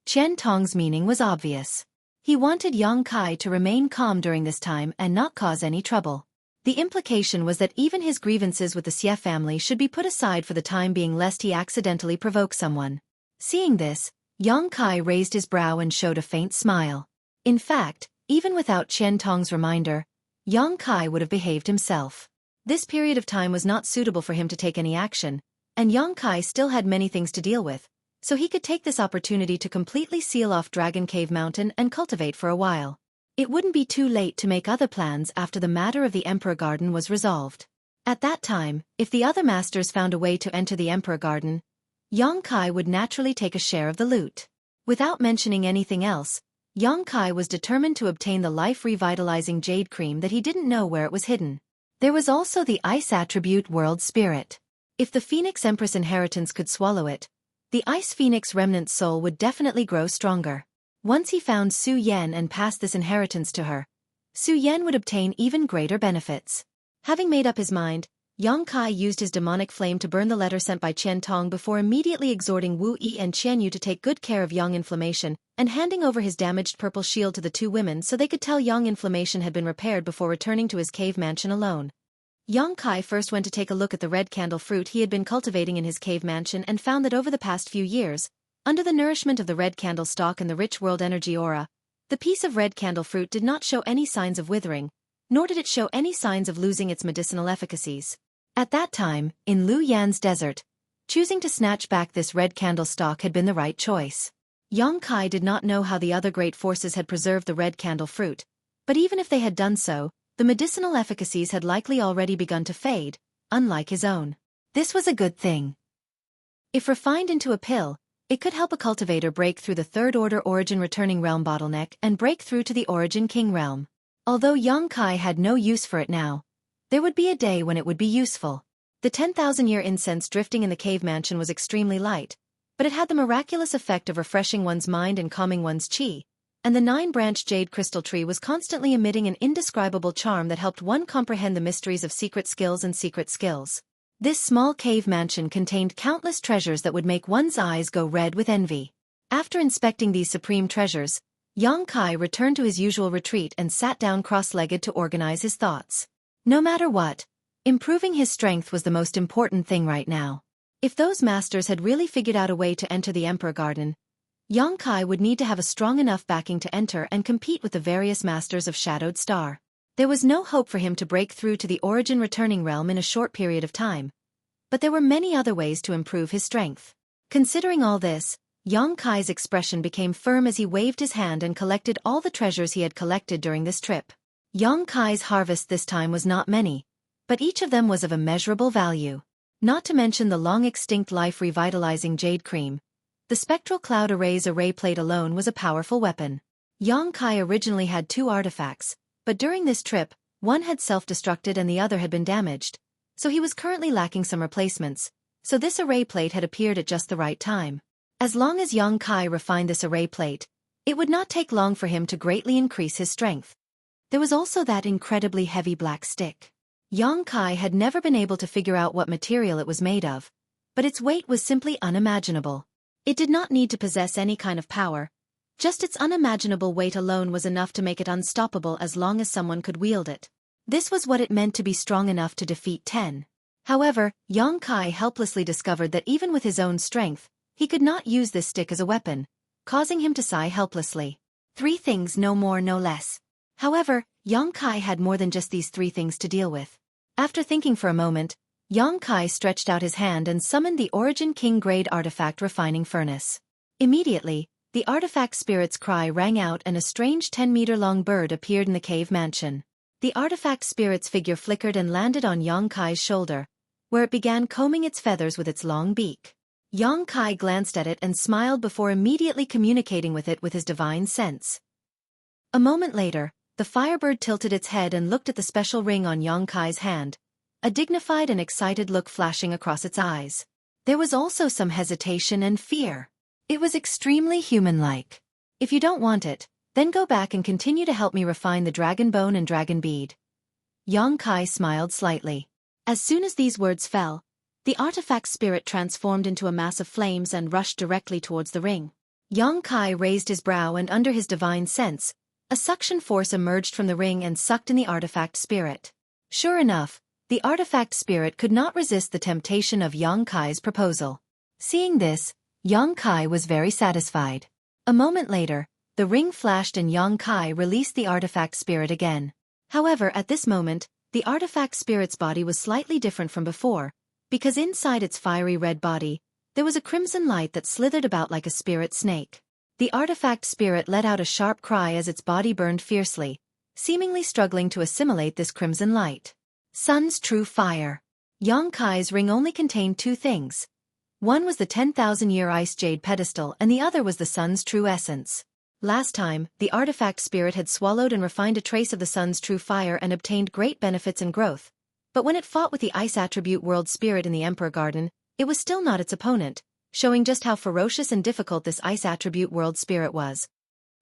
Qian Tong's meaning was obvious. He wanted Yang Kai to remain calm during this time and not cause any trouble. The implication was that even his grievances with the Xie family should be put aside for the time being lest he accidentally provoke someone. Seeing this, Yang Kai raised his brow and showed a faint smile. In fact, even without Qian Tong's reminder, Yang Kai would have behaved himself. This period of time was not suitable for him to take any action, and Yang Kai still had many things to deal with, so he could take this opportunity to completely seal off Dragon Cave Mountain and cultivate for a while. It wouldn't be too late to make other plans after the matter of the Emperor Garden was resolved. At that time, if the other masters found a way to enter the Emperor Garden, Yang Kai would naturally take a share of the loot. Without mentioning anything else, Yang Kai was determined to obtain the life-revitalizing jade cream that he didn't know where it was hidden. There was also the ice attribute World Spirit. If the Phoenix Empress inheritance could swallow it, the Ice Phoenix remnant soul would definitely grow stronger. Once he found Su Yan and passed this inheritance to her, Su Yan would obtain even greater benefits. Having made up his mind, Yang Kai used his demonic flame to burn the letter sent by Qian Tong before immediately exhorting Wu Yi and Qian Yu to take good care of Yang Inflammation, and handing over his damaged purple shield to the two women so they could tell Yang Inflammation had been repaired before returning to his cave mansion alone. Yang Kai first went to take a look at the red candle fruit he had been cultivating in his cave mansion and found that over the past few years, under the nourishment of the red candle stalk and the rich world energy aura, the piece of red candle fruit did not show any signs of withering, nor did it show any signs of losing its medicinal efficacies. At that time, in Lu Yan's desert, choosing to snatch back this red candle stalk had been the right choice. Yang Kai did not know how the other great forces had preserved the red candle fruit, but even if they had done so, the medicinal efficacies had likely already begun to fade, unlike his own. This was a good thing. If refined into a pill, it could help a cultivator break through the third-order Origin returning realm bottleneck and break through to the Origin King realm. Although Yang Kai had no use for it now, there would be a day when it would be useful. The 10,000-year incense drifting in the cave mansion was extremely light, but it had the miraculous effect of refreshing one's mind and calming one's qi, and the 9-branched jade crystal tree was constantly emitting an indescribable charm that helped one comprehend the mysteries of secret skills and secret skills. This small cave mansion contained countless treasures that would make one's eyes go red with envy. After inspecting these supreme treasures, Yang Kai returned to his usual retreat and sat down cross-legged to organize his thoughts. No matter what, Improving his strength was the most important thing right now. If those masters had really figured out a way to enter the Emperor Garden, Xueqi would need to have a strong enough backing to enter and compete with the various masters of Shadowed Star. There was no hope for him to break through to the Origin Returning Realm in a short period of time. But there were many other ways to improve his strength. Considering all this, Xueqi's expression became firm as he waved his hand and collected all the treasures he had collected during this trip. Xueqi's harvest this time was not many, but each of them was of immeasurable value. Not to mention the long-extinct life-revitalizing jade cream. The spectral cloud array's array plate alone was a powerful weapon. Xueqi originally had 2 artifacts, but during this trip, one had self-destructed and the other had been damaged, so he was currently lacking some replacements, so this array plate had appeared at just the right time. As long as Xueqi refined this array plate, it would not take long for him to greatly increase his strength. There was also that incredibly heavy black stick. Xueqi had never been able to figure out what material it was made of, but its weight was simply unimaginable. It did not need to possess any kind of power. Just its unimaginable weight alone was enough to make it unstoppable as long as someone could wield it. This was what it meant to be strong enough to defeat 10. However, Xueqi helplessly discovered that even with his own strength, he could not use this stick as a weapon, causing him to sigh helplessly. 3 things, no more no less. However, Xueqi had more than just these 3 things to deal with. After thinking for a moment, Xueqi stretched out his hand and summoned the Origin King Grade Artifact Refining Furnace. Immediately, the artifact spirit's cry rang out and a strange 10-meter-long bird appeared in the cave mansion. The artifact spirit's figure flickered and landed on Xueqi's shoulder, where it began combing its feathers with its long beak. Xueqi glanced at it and smiled before immediately communicating with it with his divine sense. A moment later, the firebird tilted its head and looked at the special ring on Xueqi's hand, a dignified and excited look flashing across its eyes. There was also some hesitation and fear. It was extremely human-like. If you don't want it, then go back and continue to help me refine the dragon bone and dragon bead. Xueqi smiled slightly. As soon as these words fell, the artifact spirit transformed into a mass of flames and rushed directly towards the ring. Xueqi raised his brow and under his divine sense, a suction force emerged from the ring and sucked in the artifact spirit. Sure enough, the artifact spirit could not resist the temptation of Xueqi's proposal. Seeing this, Xueqi was very satisfied. A moment later, the ring flashed and Xueqi released the artifact spirit again. However, at this moment, the artifact spirit's body was slightly different from before, because inside its fiery red body, there was a crimson light that slithered about like a spirit snake. The artifact spirit let out a sharp cry as its body burned fiercely, seemingly struggling to assimilate this crimson light. Sun's true fire. Xueqi's ring only contained 2 things. One was the 10,000-year ice jade pedestal and the other was the sun's true essence. Last time, the artifact spirit had swallowed and refined a trace of the sun's true fire and obtained great benefits and growth. But when it fought with the ice attribute world spirit in the Emperor Garden, it was still not its opponent, showing just how ferocious and difficult this ice attribute world spirit was.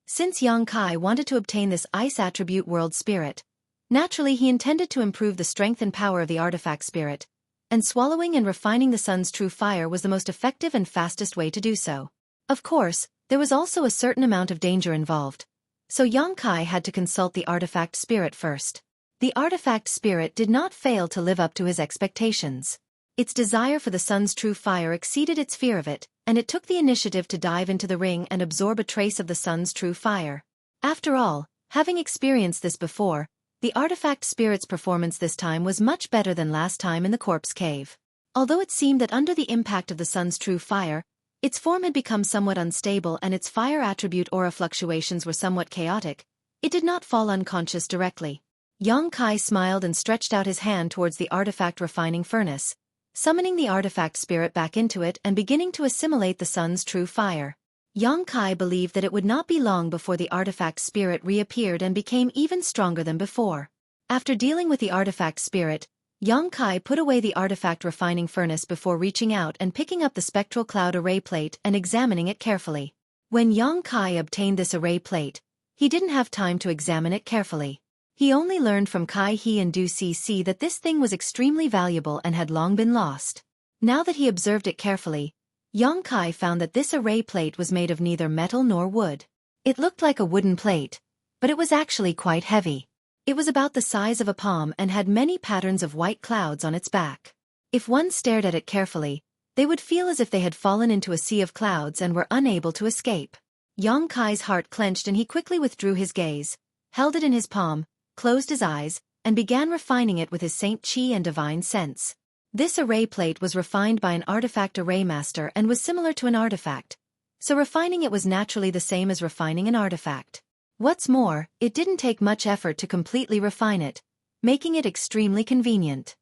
Since Xueqi wanted to obtain this ice attribute world spirit, naturally he intended to improve the strength and power of the artifact spirit, and swallowing and refining the sun's true fire was the most effective and fastest way to do so. Of course, there was also a certain amount of danger involved, so Xueqi had to consult the artifact spirit first. The artifact spirit did not fail to live up to his expectations. Its desire for the sun's true fire exceeded its fear of it, and it took the initiative to dive into the ring and absorb a trace of the sun's true fire. After all, having experienced this before, the artifact spirit's performance this time was much better than last time in the corpse cave. Although it seemed that under the impact of the sun's true fire, its form had become somewhat unstable and its fire attribute aura fluctuations were somewhat chaotic, it did not fall unconscious directly. Xueqi smiled and stretched out his hand towards the artifact refining furnace, summoning the artifact spirit back into it and beginning to assimilate the sun's true fire. Xueqi believed that it would not be long before the artifact spirit reappeared and became even stronger than before. After dealing with the artifact spirit, Xueqi put away the artifact refining furnace before reaching out and picking up the spectral cloud array plate and examining it carefully. When Xueqi obtained this array plate, he didn't have time to examine it carefully. He only learned from Kai He and Du Cc that this thing was extremely valuable and had long been lost. Now that he observed it carefully, Xueqi found that this array plate was made of neither metal nor wood. It looked like a wooden plate, but it was actually quite heavy. It was about the size of a palm and had many patterns of white clouds on its back. If one stared at it carefully, they would feel as if they had fallen into a sea of clouds and were unable to escape. Yang Kai's heart clenched and he quickly withdrew his gaze, held it in his palm, closed his eyes, and began refining it with his Saint Qi and divine sense. This array plate was refined by an artifact array master and was similar to an artifact, so refining it was naturally the same as refining an artifact. What's more, it didn't take much effort to completely refine it, making it extremely convenient.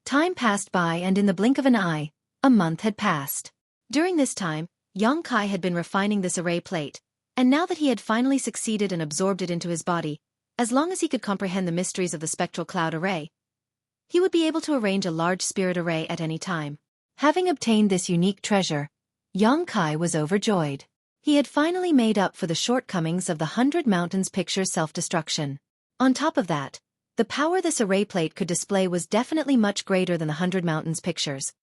Time passed by and in the blink of an eye, a month had passed. During this time, Yang Kai had been refining this array plate, and now that he had finally succeeded and absorbed it into his body, as long as he could comprehend the mysteries of the spectral cloud array, he would be able to arrange a large spirit array at any time. Having obtained this unique treasure, Yang Kai was overjoyed. He had finally made up for the shortcomings of the 100 Mountains picture's self-destruction. On top of that, the power this array plate could display was definitely much greater than the 100 Mountains pictures.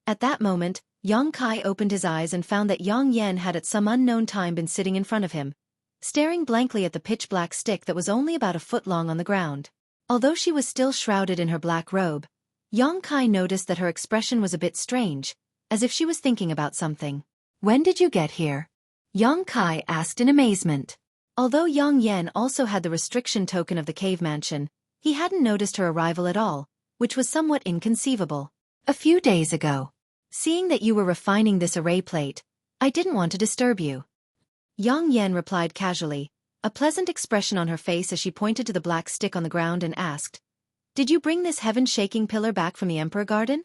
At that moment, Yang Kai opened his eyes and found that Yang Yan had at some unknown time been sitting in front of him, staring blankly at the pitch-black stick that was only about a foot long on the ground. Although she was still shrouded in her black robe, Yang Kai noticed that her expression was a bit strange, as if she was thinking about something. "When did you get here?" Yang Kai asked in amazement. Although Yang Yan also had the restriction token of the cave mansion, he hadn't noticed her arrival at all, which was somewhat inconceivable. "A few days ago. Seeing that you were refining this array plate, I didn't want to disturb you." Yang Yan replied casually, a pleasant expression on her face as she pointed to the black stick on the ground and asked, "Did you bring this heaven-shaking pillar back from the Emperor Garden?"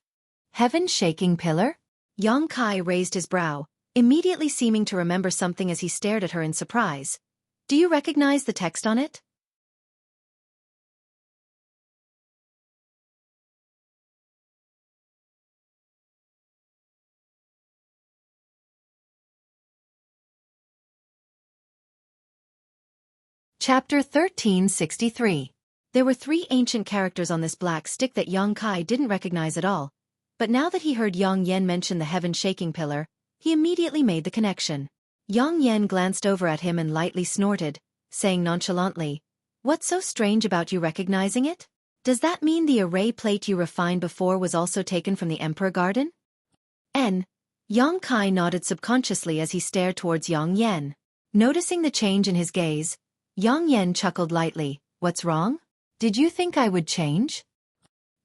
"Heaven-shaking pillar?" Yang Kai raised his brow, immediately seeming to remember something as he stared at her in surprise. "Do you recognize the text on it?" Chapter 1363. There were 3 ancient characters on this black stick that Yang Kai didn't recognize at all, but now that he heard Yang Yan mention the heaven-shaking pillar, he immediately made the connection. Yang Yan glanced over at him and lightly snorted, saying nonchalantly, "What's so strange about you recognizing it? Does that mean the array plate you refined before was also taken from the Emperor Garden?" Yang Kai nodded subconsciously as he stared towards Yang Yan. Noticing the change in his gaze, Yang Yan chuckled lightly. "What's wrong? Did you think I would change?"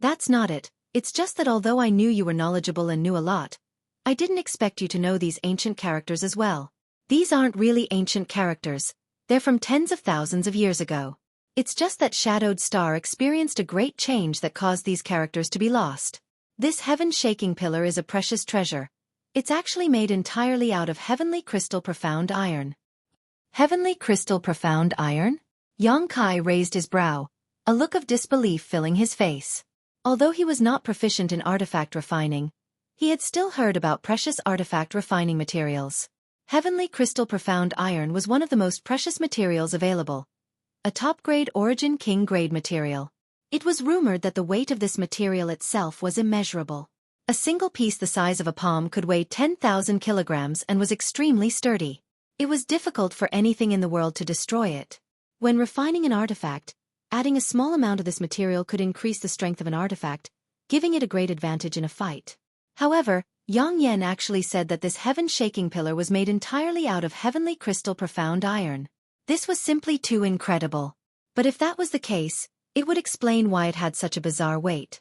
"That's not it. It's just that although I knew you were knowledgeable and knew a lot, I didn't expect you to know these ancient characters as well. These aren't really ancient characters. They're from tens of thousands of years ago. It's just that Shadowed Star experienced a great change that caused these characters to be lost. This heaven-shaking pillar is a precious treasure. It's actually made entirely out of heavenly crystal profound iron." "Heavenly crystal profound iron?" Yang Kai raised his brow, a look of disbelief filling his face. Although he was not proficient in artifact refining, he had still heard about precious artifact refining materials. Heavenly crystal profound iron was one of the most precious materials available, a top-grade origin king-grade material. It was rumored that the weight of this material itself was immeasurable. A single piece the size of a palm could weigh 10,000 kilograms and was extremely sturdy. It was difficult for anything in the world to destroy it. When refining an artifact, adding a small amount of this material could increase the strength of an artifact, giving it a great advantage in a fight. However, Yang Yan actually said that this heaven-shaking pillar was made entirely out of heavenly crystal profound iron. This was simply too incredible. But if that was the case, it would explain why it had such a bizarre weight.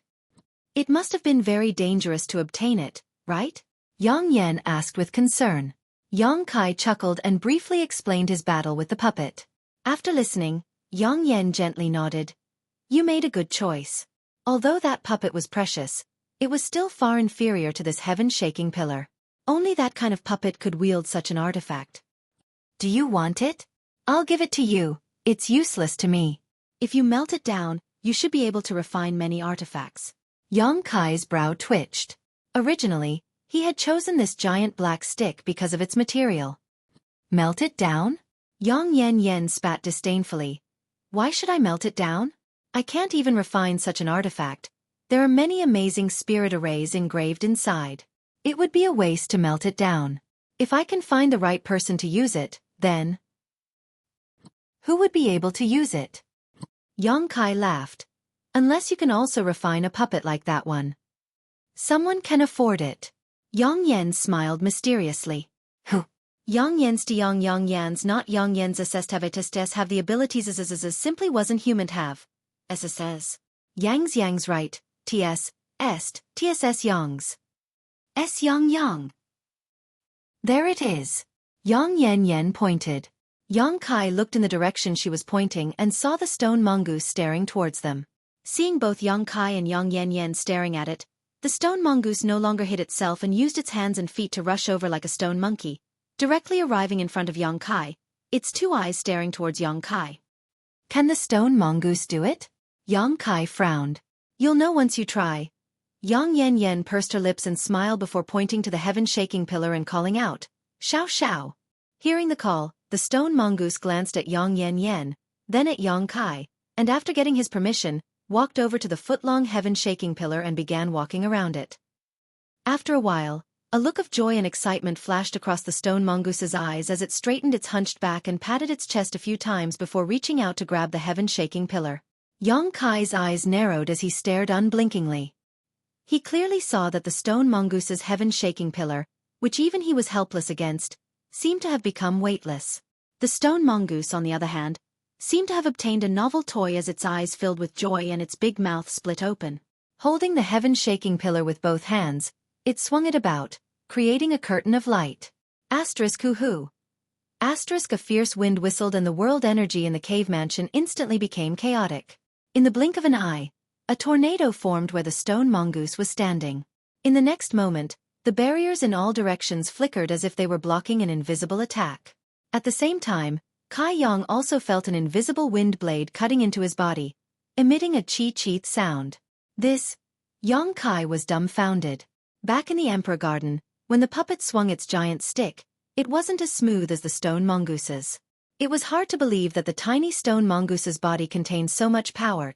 "It must have been very dangerous to obtain it, right?" Yang Yan asked with concern. Yang Kai chuckled and briefly explained his battle with the puppet. After listening, Yang Yan gently nodded. "You made a good choice. Although that puppet was precious, it was still far inferior to this heaven-shaking pillar. Only that kind of puppet could wield such an artifact." "Do you want it? I'll give it to you. It's useless to me." "If you melt it down, you should be able to refine many artifacts." Yang Kai's brow twitched. Originally, he had chosen this giant black stick because of its material. "Melt it down?" Yang Yan spat disdainfully. "Why should I melt it down? I can't even refine such an artifact. There are many amazing spirit arrays engraved inside. It would be a waste to melt it down. If I can find the right person to use it, then..." "Who would be able to use it?" Yang Kai laughed. Unless you can also refine a puppet like that one. Someone can afford it. Yang Yen smiled mysteriously. Who? Yang Yen's to Yang Yans not Yang Yen's assestavitistes have the abilities as simply wasn't human have. SSS. Yang's right, TS, est, TSS Yang's. S Yang. There it is. Yang Yen pointed. Yang Kai looked in the direction she was pointing and saw the stone mongoose staring towards them. Seeing both Yang Kai and Yang Yen staring at it, the stone mongoose no longer hid itself and used its hands and feet to rush over like a stone monkey, directly arriving in front of Yang Kai, its two eyes staring towards Yang Kai. Can the stone mongoose do it? Yang Kai frowned. You'll know once you try. Yang Yen pursed her lips and smiled before pointing to the heaven-shaking pillar and calling out, "Xiao Xiao." Hearing the call, the stone mongoose glanced at Yang Yen, then at Yang Kai, and after getting his permission, walked over to the foot-long heaven-shaking pillar and began walking around it. After a while, a look of joy and excitement flashed across the stone mongoose's eyes as it straightened its hunched back and patted its chest a few times before reaching out to grab the heaven-shaking pillar. Yang Kai's eyes narrowed as he stared unblinkingly. He clearly saw that the stone mongoose's heaven-shaking pillar, which even he was helpless against, seemed to have become weightless. The stone mongoose, on the other hand, seemed to have obtained a novel toy as its eyes filled with joy and its big mouth split open. Holding the heaven-shaking pillar with both hands, it swung it about, creating a curtain of light. Hoo-hoo. A fierce wind whistled and the world energy in the cave mansion instantly became chaotic. In the blink of an eye, a tornado formed where the stone mongoose was standing. In the next moment, the barriers in all directions flickered as if they were blocking an invisible attack. At the same time, Kai Yang also felt an invisible wind blade cutting into his body, emitting a chi-chi sound. Yang Kai was dumbfounded. Back in the Emperor Garden, when the puppet swung its giant stick, it wasn't as smooth as the stone mongoose's. It was hard to believe that the tiny stone mongoose's body contained so much power.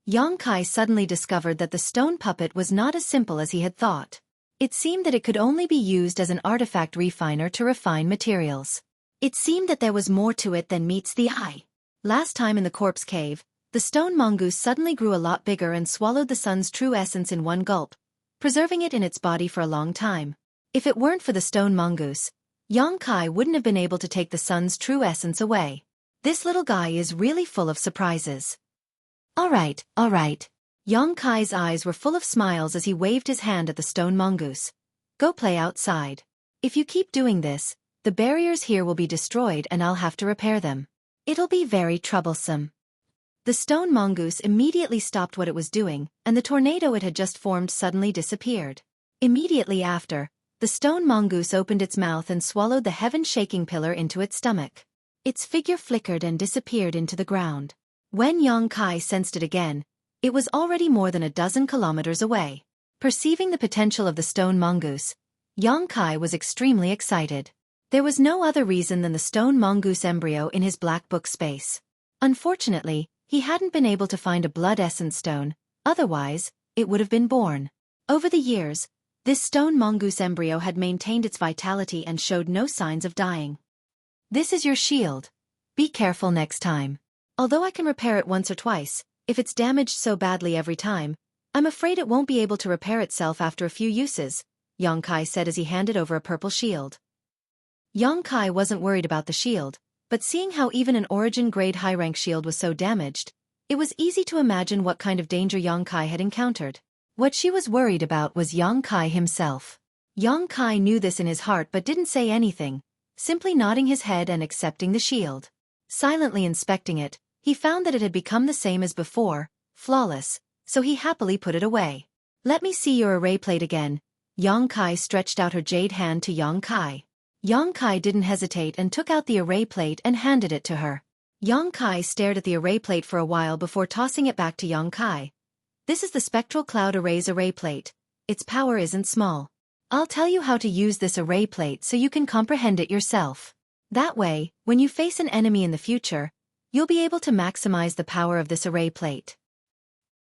Yang Kai suddenly discovered that the stone puppet was not as simple as he had thought. It seemed that it could only be used as an artifact refiner to refine materials. It seemed that there was more to it than meets the eye. Last time in the corpse cave, the stone mongoose suddenly grew a lot bigger and swallowed the sun's true essence in one gulp, preserving it in its body for a long time. If it weren't for the stone mongoose, Yang Kai wouldn't have been able to take the sun's true essence away. This little guy is really full of surprises. All right. Yang Kai's eyes were full of smiles as he waved his hand at the stone mongoose. Go play outside. If you keep doing this, the barriers here will be destroyed and I'll have to repair them. It'll be very troublesome. The stone mongoose immediately stopped what it was doing, and the tornado it had just formed suddenly disappeared. Immediately after, the stone mongoose opened its mouth and swallowed the heaven-shaking pillar into its stomach. Its figure flickered and disappeared into the ground. When Yang Kai sensed it again, it was already more than a dozen kilometers away. Perceiving the potential of the stone mongoose, Yang Kai was extremely excited. There was no other reason than the stone mongoose embryo in his black book space. Unfortunately, he hadn't been able to find a blood essence stone, otherwise, it would have been born. Over the years, this stone mongoose embryo had maintained its vitality and showed no signs of dying. This is your shield. Be careful next time. Although I can repair it once or twice, if it's damaged so badly every time, I'm afraid it won't be able to repair itself after a few uses, Yang Kai said as he handed over a purple shield. Yang Kai wasn't worried about the shield, but seeing how even an origin-grade high-rank shield was so damaged, it was easy to imagine what kind of danger Yang Kai had encountered. What she was worried about was Yang Kai himself. Yang Kai knew this in his heart but didn't say anything, simply nodding his head and accepting the shield. Silently inspecting it, he found that it had become the same as before, flawless, so he happily put it away. Let me see your array plate again. Yang Kai stretched out her jade hand to Yang Kai. Yang Kai didn't hesitate and took out the array plate and handed it to her. Yang Kai stared at the array plate for a while before tossing it back to Yang Kai. This is the Spectral Cloud Array's array plate. Its power isn't small. I'll tell you how to use this array plate so you can comprehend it yourself. That way, when you face an enemy in the future, you'll be able to maximize the power of this array plate.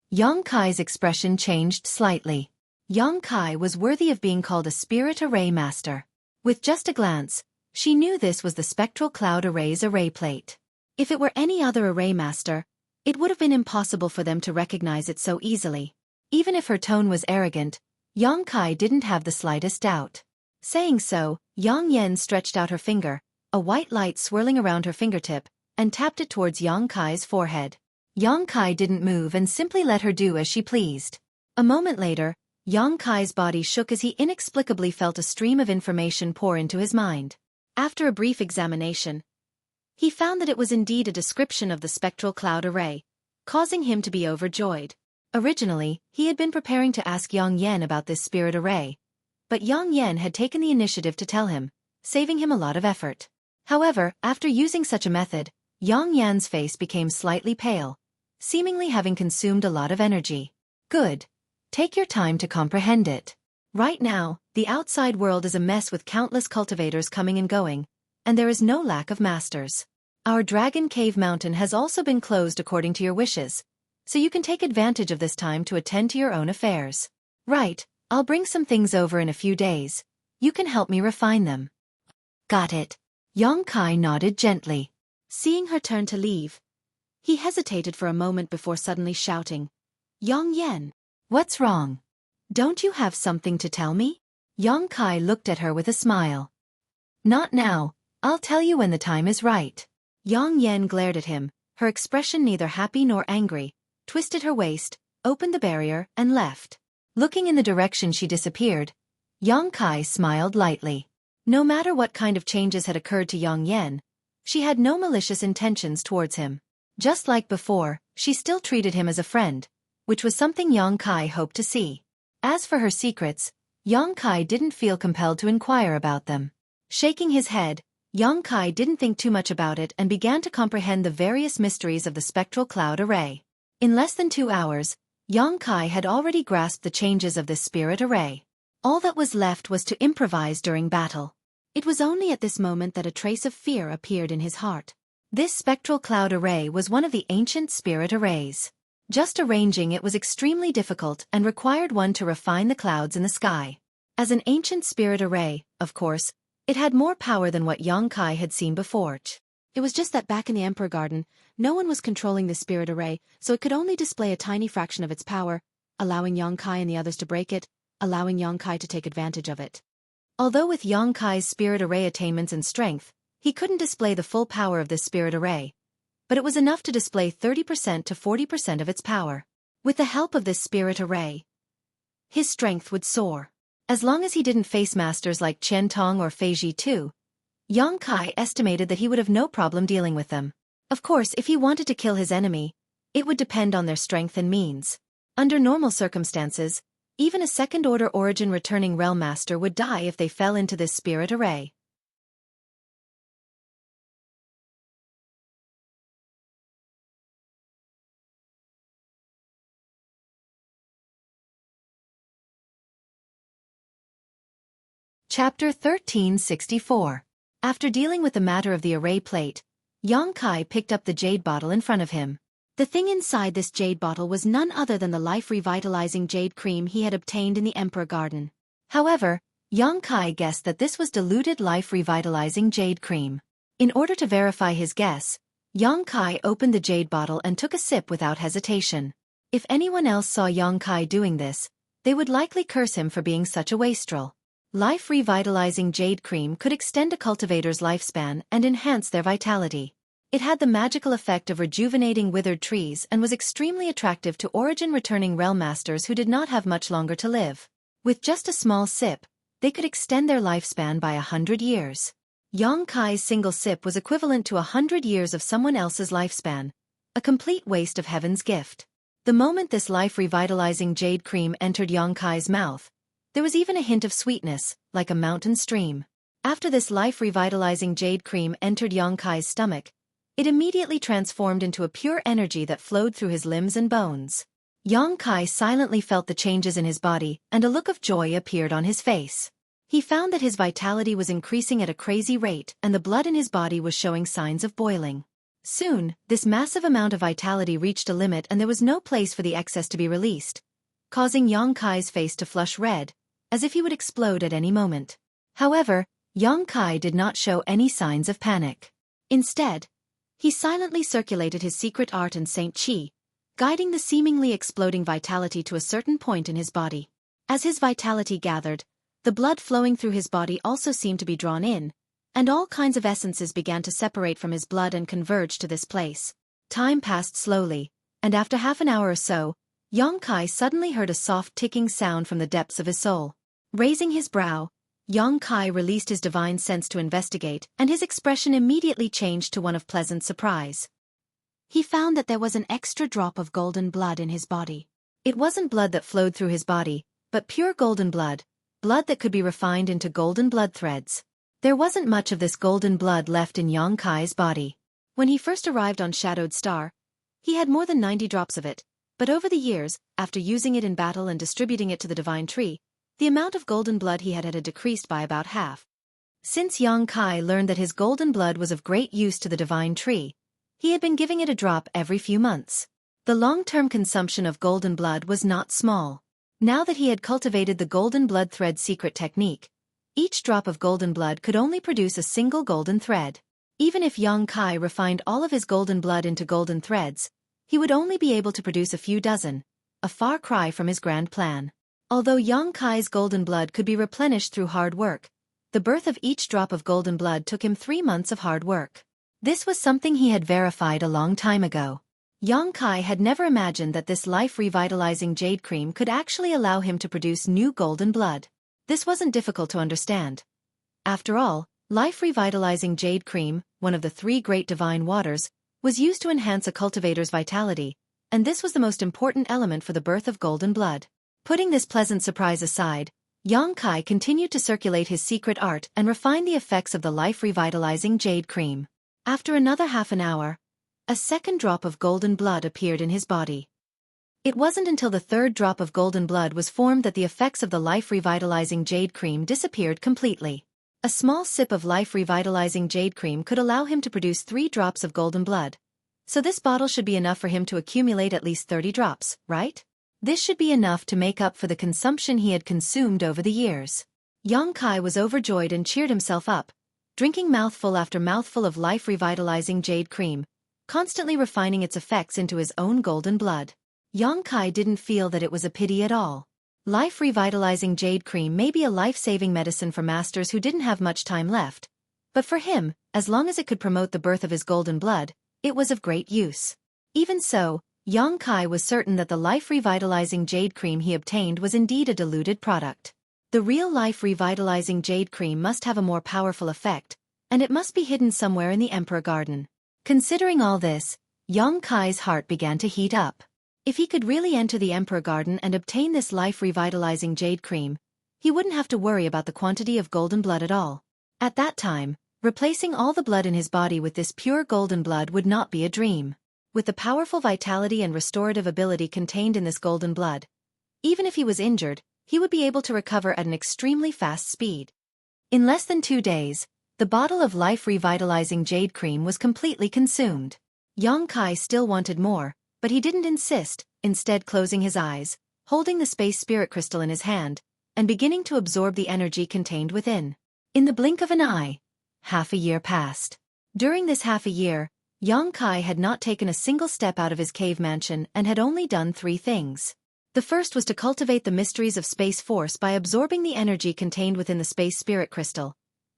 Yang Kai's expression changed slightly. Yang Kai was worthy of being called a spirit array master. With just a glance, she knew this was the Spectral Cloud Array's array plate. If it were any other array master, It would have been impossible for them to recognize it so easily. Even if her tone was arrogant, Yang Kai didn't have the slightest doubt. Saying so, Yang Yen stretched out her finger, a white light swirling around her fingertip, and tapped it towards Yang Kai's forehead. Yang Kai didn't move and simply let her do as she pleased. A moment later, Yang Kai's body shook as he inexplicably felt a stream of information pour into his mind. After a brief examination, he found that it was indeed a description of the spectral cloud array, causing him to be overjoyed. Originally, he had been preparing to ask Yang Yen about this spirit array, but Yang Yen had taken the initiative to tell him, saving him a lot of effort. However, after using such a method, Yang Yan's face became slightly pale, seemingly having consumed a lot of energy. Good. Take your time to comprehend it. Right now, the outside world is a mess with countless cultivators coming and going, and there is no lack of masters. Our Dragon Cave Mountain has also been closed according to your wishes, so you can take advantage of this time to attend to your own affairs. Right, I'll bring some things over in a few days. You can help me refine them. Got it. Yang Kai nodded gently. Seeing her turn to leave, he hesitated for a moment before suddenly shouting, Yang Yen, what's wrong? Don't you have something to tell me? Yang Kai looked at her with a smile. Not now, I'll tell you when the time is right. Yang Yen glared at him, her expression neither happy nor angry, twisted her waist, opened the barrier, and left. Looking in the direction she disappeared, Yang Kai smiled lightly. No matter what kind of changes had occurred to Yang Yen, she had no malicious intentions towards him. Just like before, she still treated him as a friend, which was something Yang Kai hoped to see. As for her secrets, Yang Kai didn't feel compelled to inquire about them. Shaking his head, Yang Kai didn't think too much about it and began to comprehend the various mysteries of the spectral cloud array. In less than 2 hours, Yang Kai had already grasped the changes of this spirit array. All that was left was to improvise during battle. It was only at this moment that a trace of fear appeared in his heart. This spectral cloud array was one of the ancient spirit arrays. Just arranging it was extremely difficult and required one to refine the clouds in the sky. As an ancient spirit array, of course, it had more power than what Yang Kai had seen before. It was just that back in the Emperor Garden, no one was controlling the spirit array, so it could only display a tiny fraction of its power, allowing Yang Kai and the others to break it, allowing Yang Kai to take advantage of it. Although with Yang Kai's spirit array attainments and strength, he couldn't display the full power of this spirit array, but it was enough to display 30% to 40% of its power. With the help of this spirit array, his strength would soar. As long as he didn't face masters like Chen Tong or Fei Ji too, Yang Kai estimated that he would have no problem dealing with them. Of course, if he wanted to kill his enemy, it would depend on their strength and means. Under normal circumstances, even a second-order origin returning realm master would die if they fell into this spirit array. Chapter 1364. After dealing with the matter of the array plate, Yang Kai picked up the jade bottle in front of him. The thing inside this jade bottle was none other than the life-revitalizing jade cream he had obtained in the Emperor Garden. However, Yang Kai guessed that this was diluted life-revitalizing jade cream. In order to verify his guess, Yang Kai opened the jade bottle and took a sip without hesitation. If anyone else saw Yang Kai doing this, they would likely curse him for being such a wastrel. Life-revitalizing jade cream could extend a cultivator's lifespan and enhance their vitality. It had the magical effect of rejuvenating withered trees and was extremely attractive to origin-returning realm masters who did not have much longer to live. With just a small sip, they could extend their lifespan by 100 years. Yang Kai's single sip was equivalent to 100 years of someone else's lifespan, a complete waste of heaven's gift. The moment this life-revitalizing jade cream entered Yang Kai's mouth, there was even a hint of sweetness, like a mountain stream. After this life-revitalizing jade cream entered Yang Kai's stomach, it immediately transformed into a pure energy that flowed through his limbs and bones. Yang Kai silently felt the changes in his body, and a look of joy appeared on his face. He found that his vitality was increasing at a crazy rate, and the blood in his body was showing signs of boiling. Soon, this massive amount of vitality reached a limit and there was no place for the excess to be released, causing Yang Kai's face to flush red, as if he would explode at any moment. However, Yang Kai did not show any signs of panic. Instead, He silently circulated his secret art in Xueqi, guiding the seemingly exploding vitality to a certain point in his body. As his vitality gathered, the blood flowing through his body also seemed to be drawn in, and all kinds of essences began to separate from his blood and converge to this place. Time passed slowly, and after half an hour or so, Xueqi suddenly heard a soft ticking sound from the depths of his soul. Raising his brow, Xueqi released his divine sense to investigate, and his expression immediately changed to one of pleasant surprise. He found that there was an extra drop of golden blood in his body. It wasn't blood that flowed through his body, but pure golden blood, blood that could be refined into golden blood threads. There wasn't much of this golden blood left in Xueqi's body. When he first arrived on Shadowed Star, he had more than 90 drops of it, but over the years, after using it in battle and distributing it to the divine tree, the amount of golden blood he had decreased by about half. Since Xueqi learned that his golden blood was of great use to the divine tree, he had been giving it a drop every few months. The long-term consumption of golden blood was not small. Now that he had cultivated the golden blood thread secret technique, each drop of golden blood could only produce a single golden thread. Even if Xueqi refined all of his golden blood into golden threads, he would only be able to produce a few dozen, a far cry from his grand plan. Although Xueqi's golden blood could be replenished through hard work, the birth of each drop of golden blood took him 3 months of hard work. This was something he had verified a long time ago. Xueqi had never imagined that this life-revitalizing jade cream could actually allow him to produce new golden blood. This wasn't difficult to understand. After all, life-revitalizing jade cream, one of the 3 great divine waters, was used to enhance a cultivator's vitality, and this was the most important element for the birth of golden blood. Putting this pleasant surprise aside, Xueqi continued to circulate his secret art and refine the effects of the life-revitalizing jade cream. After another half an hour, a second drop of golden blood appeared in his body. It wasn't until the 3rd drop of golden blood was formed that the effects of the life-revitalizing jade cream disappeared completely. A small sip of life-revitalizing jade cream could allow him to produce 3 drops of golden blood. So this bottle should be enough for him to accumulate at least 30 drops, right? This should be enough to make up for the consumption he had consumed over the years. Xueqi was overjoyed and cheered himself up, drinking mouthful after mouthful of life-revitalizing jade cream, constantly refining its effects into his own golden blood. Xueqi didn't feel that it was a pity at all. Life-revitalizing jade cream may be a life-saving medicine for masters who didn't have much time left, but for him, as long as it could promote the birth of his golden blood, it was of great use. Even so, Xueqi was certain that the life-revitalizing jade cream he obtained was indeed a diluted product. The real life-revitalizing jade cream must have a more powerful effect, and it must be hidden somewhere in the Emperor Garden. Considering all this, Xueqi's heart began to heat up. If he could really enter the Emperor Garden and obtain this life-revitalizing jade cream, he wouldn't have to worry about the quantity of golden blood at all. At that time, replacing all the blood in his body with this pure golden blood would not be a dream. With the powerful vitality and restorative ability contained in this golden blood, even if he was injured, he would be able to recover at an extremely fast speed. In less than 2 days, the bottle of life-revitalizing jade cream was completely consumed. Xueqi still wanted more, but he didn't insist, instead closing his eyes, holding the space spirit crystal in his hand, and beginning to absorb the energy contained within. In the blink of an eye, half a year passed. During this half a year, Xueqi had not taken a single step out of his cave mansion and had only done 3 things. The first was to cultivate the mysteries of space force by absorbing the energy contained within the space spirit crystal,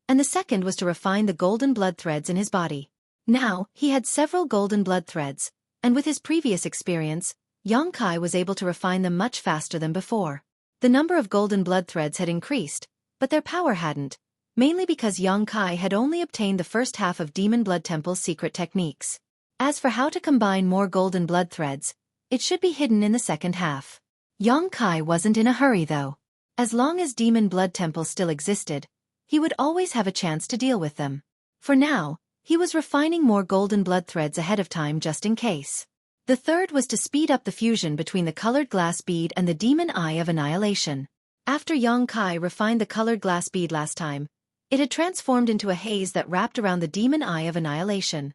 and the second was to refine the golden blood threads in his body. Now, he had several golden blood threads, and with his previous experience, Xueqi was able to refine them much faster than before. The number of golden blood threads had increased, but their power hadn't, mainly because Xueqi had only obtained the first half of Demon Blood Temple's secret techniques. As for how to combine more golden blood threads, it should be hidden in the second half. Xueqi wasn't in a hurry though. As long as Demon Blood Temple still existed, he would always have a chance to deal with them. For now, he was refining more golden blood threads ahead of time just in case. The third was to speed up the fusion between the colored glass bead and the demon eye of annihilation. After Xueqi refined the colored glass bead last time, it had transformed into a haze that wrapped around the demon eye of annihilation.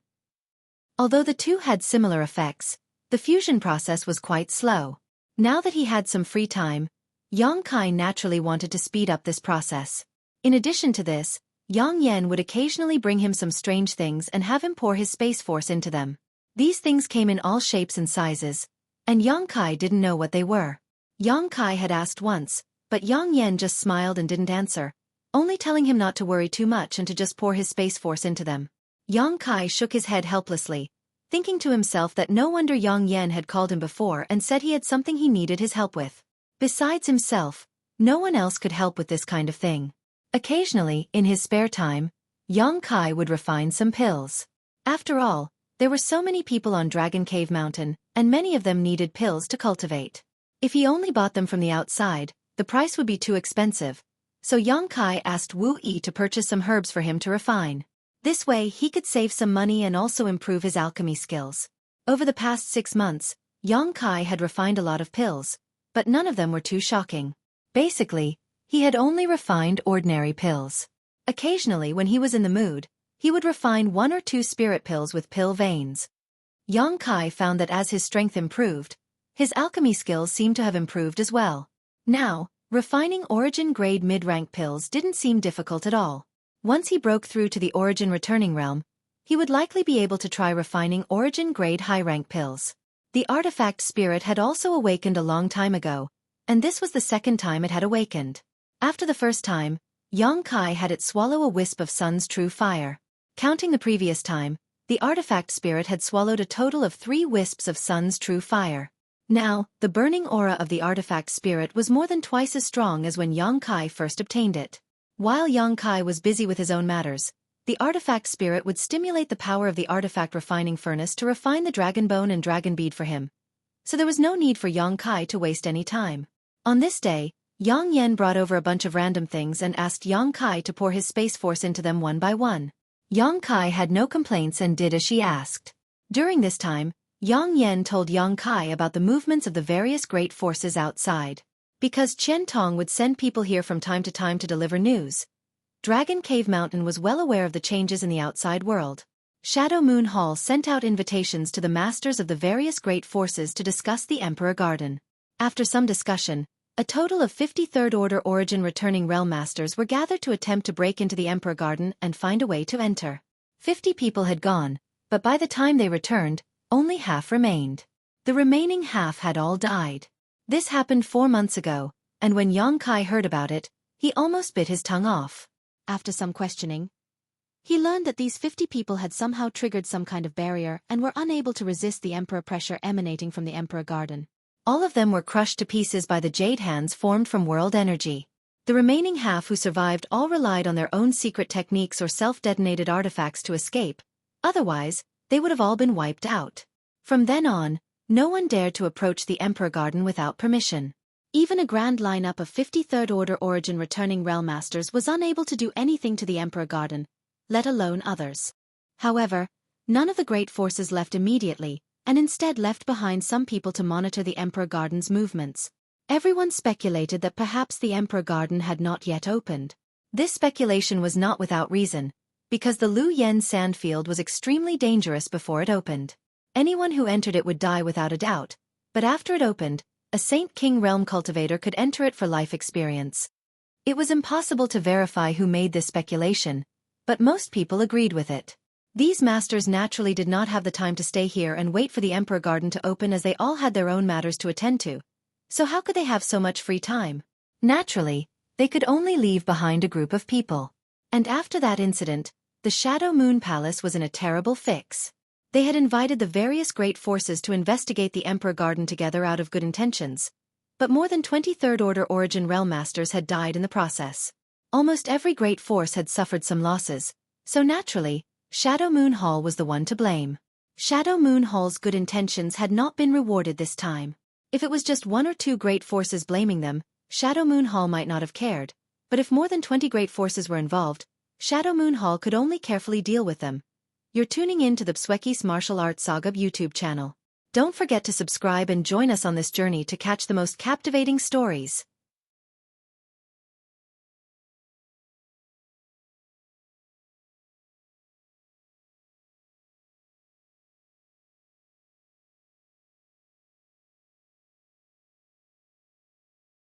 Although the two had similar effects, the fusion process was quite slow. Now that he had some free time, Xueqi naturally wanted to speed up this process. In addition to this, Yang Yan would occasionally bring him some strange things and have him pour his space force into them. These things came in all shapes and sizes, and Yang Kai didn't know what they were. Yang Kai had asked once, but Yang Yan just smiled and didn't answer, only telling him not to worry too much and to just pour his space force into them. Yang Kai shook his head helplessly, thinking to himself that no wonder Yang Yan had called him before and said he had something he needed his help with. Besides himself, no one else could help with this kind of thing. Occasionally, in his spare time, Yang Kai would refine some pills. After all, there were so many people on Dragon Cave Mountain, and many of them needed pills to cultivate. If he only bought them from the outside, the price would be too expensive, so Yang Kai asked Wu Yi to purchase some herbs for him to refine. This way he could save some money and also improve his alchemy skills. Over the past 6 months, Yang Kai had refined a lot of pills, but none of them were too shocking. Basically, he had only refined ordinary pills. Occasionally when he was in the mood, he would refine 1 or 2 spirit pills with pill veins. Yang Kai found that as his strength improved, his alchemy skills seemed to have improved as well. Now, refining origin-grade mid-rank pills didn't seem difficult at all. Once he broke through to the origin returning realm, he would likely be able to try refining origin-grade high-rank pills. The artifact spirit had also awakened a long time ago, and this was the second time it had awakened. After the first time, Yang Kai had it swallow a wisp of Sun's true fire. Counting the previous time, the artifact spirit had swallowed a total of 3 wisps of Sun's true fire. Now, the burning aura of the artifact spirit was more than twice as strong as when Yang Kai first obtained it. While Yang Kai was busy with his own matters, the artifact spirit would stimulate the power of the artifact refining furnace to refine the dragon bone and dragon bead for him. So there was no need for Yang Kai to waste any time. On this day, Yang Yan brought over a bunch of random things and asked Yang Kai to pour his space force into them one by one. Yang Kai had no complaints and did as she asked. During this time, Yang Yan told Yang Kai about the movements of the various great forces outside. Because Qian Tong would send people here from time to deliver news, Dragon Cave Mountain was well aware of the changes in the outside world. Shadow Moon Hall sent out invitations to the masters of the various great forces to discuss the Emperor Garden. After some discussion, a total of 53rd Order Origin returning realm masters were gathered to attempt to break into the Emperor Garden and find a way to enter. 50 people had gone, but by the time they returned, only half remained. The remaining half had all died. This happened 4 months ago, and when Yang Kai heard about it, he almost bit his tongue off. After some questioning, he learned that these 50 people had somehow triggered some kind of barrier and were unable to resist the Emperor pressure emanating from the Emperor Garden. All of them were crushed to pieces by the jade hands formed from world energy. The remaining half who survived all relied on their own secret techniques or self-detonated artifacts to escape, otherwise, they would have all been wiped out. From then on, no one dared to approach the Emperor Garden without permission. Even a grand lineup of 53rd Order Origin returning realm masters was unable to do anything to the Emperor Garden, let alone others. However, none of the great forces left immediately, and instead left behind some people to monitor the Emperor Garden's movements. Everyone speculated that perhaps the Emperor Garden had not yet opened. This speculation was not without reason, because the Lu Yen sandfield was extremely dangerous before it opened. Anyone who entered it would die without a doubt, but after it opened, a Saint King realm cultivator could enter it for life experience. It was impossible to verify who made this speculation, but most people agreed with it. These masters naturally did not have the time to stay here and wait for the Emperor Garden to open, as they all had their own matters to attend to. So how could they have so much free time? Naturally, they could only leave behind a group of people. And after that incident, the Shadow Moon Palace was in a terrible fix. They had invited the various great forces to investigate the Emperor Garden together out of good intentions, but more than 23rd Order Origin realm masters had died in the process. Almost every great force had suffered some losses, so naturally, Shadow Moon Hall was the one to blame. Shadow Moon Hall's good intentions had not been rewarded this time. If it was just 1 or 2 great forces blaming them, Shadow Moon Hall might not have cared, but if more than 20 great forces were involved, Shadow Moon Hall could only carefully deal with them. You're tuning in to the Xueqi's Martial Arts Saga YouTube channel. Don't forget to subscribe and join us on this journey to catch the most captivating stories.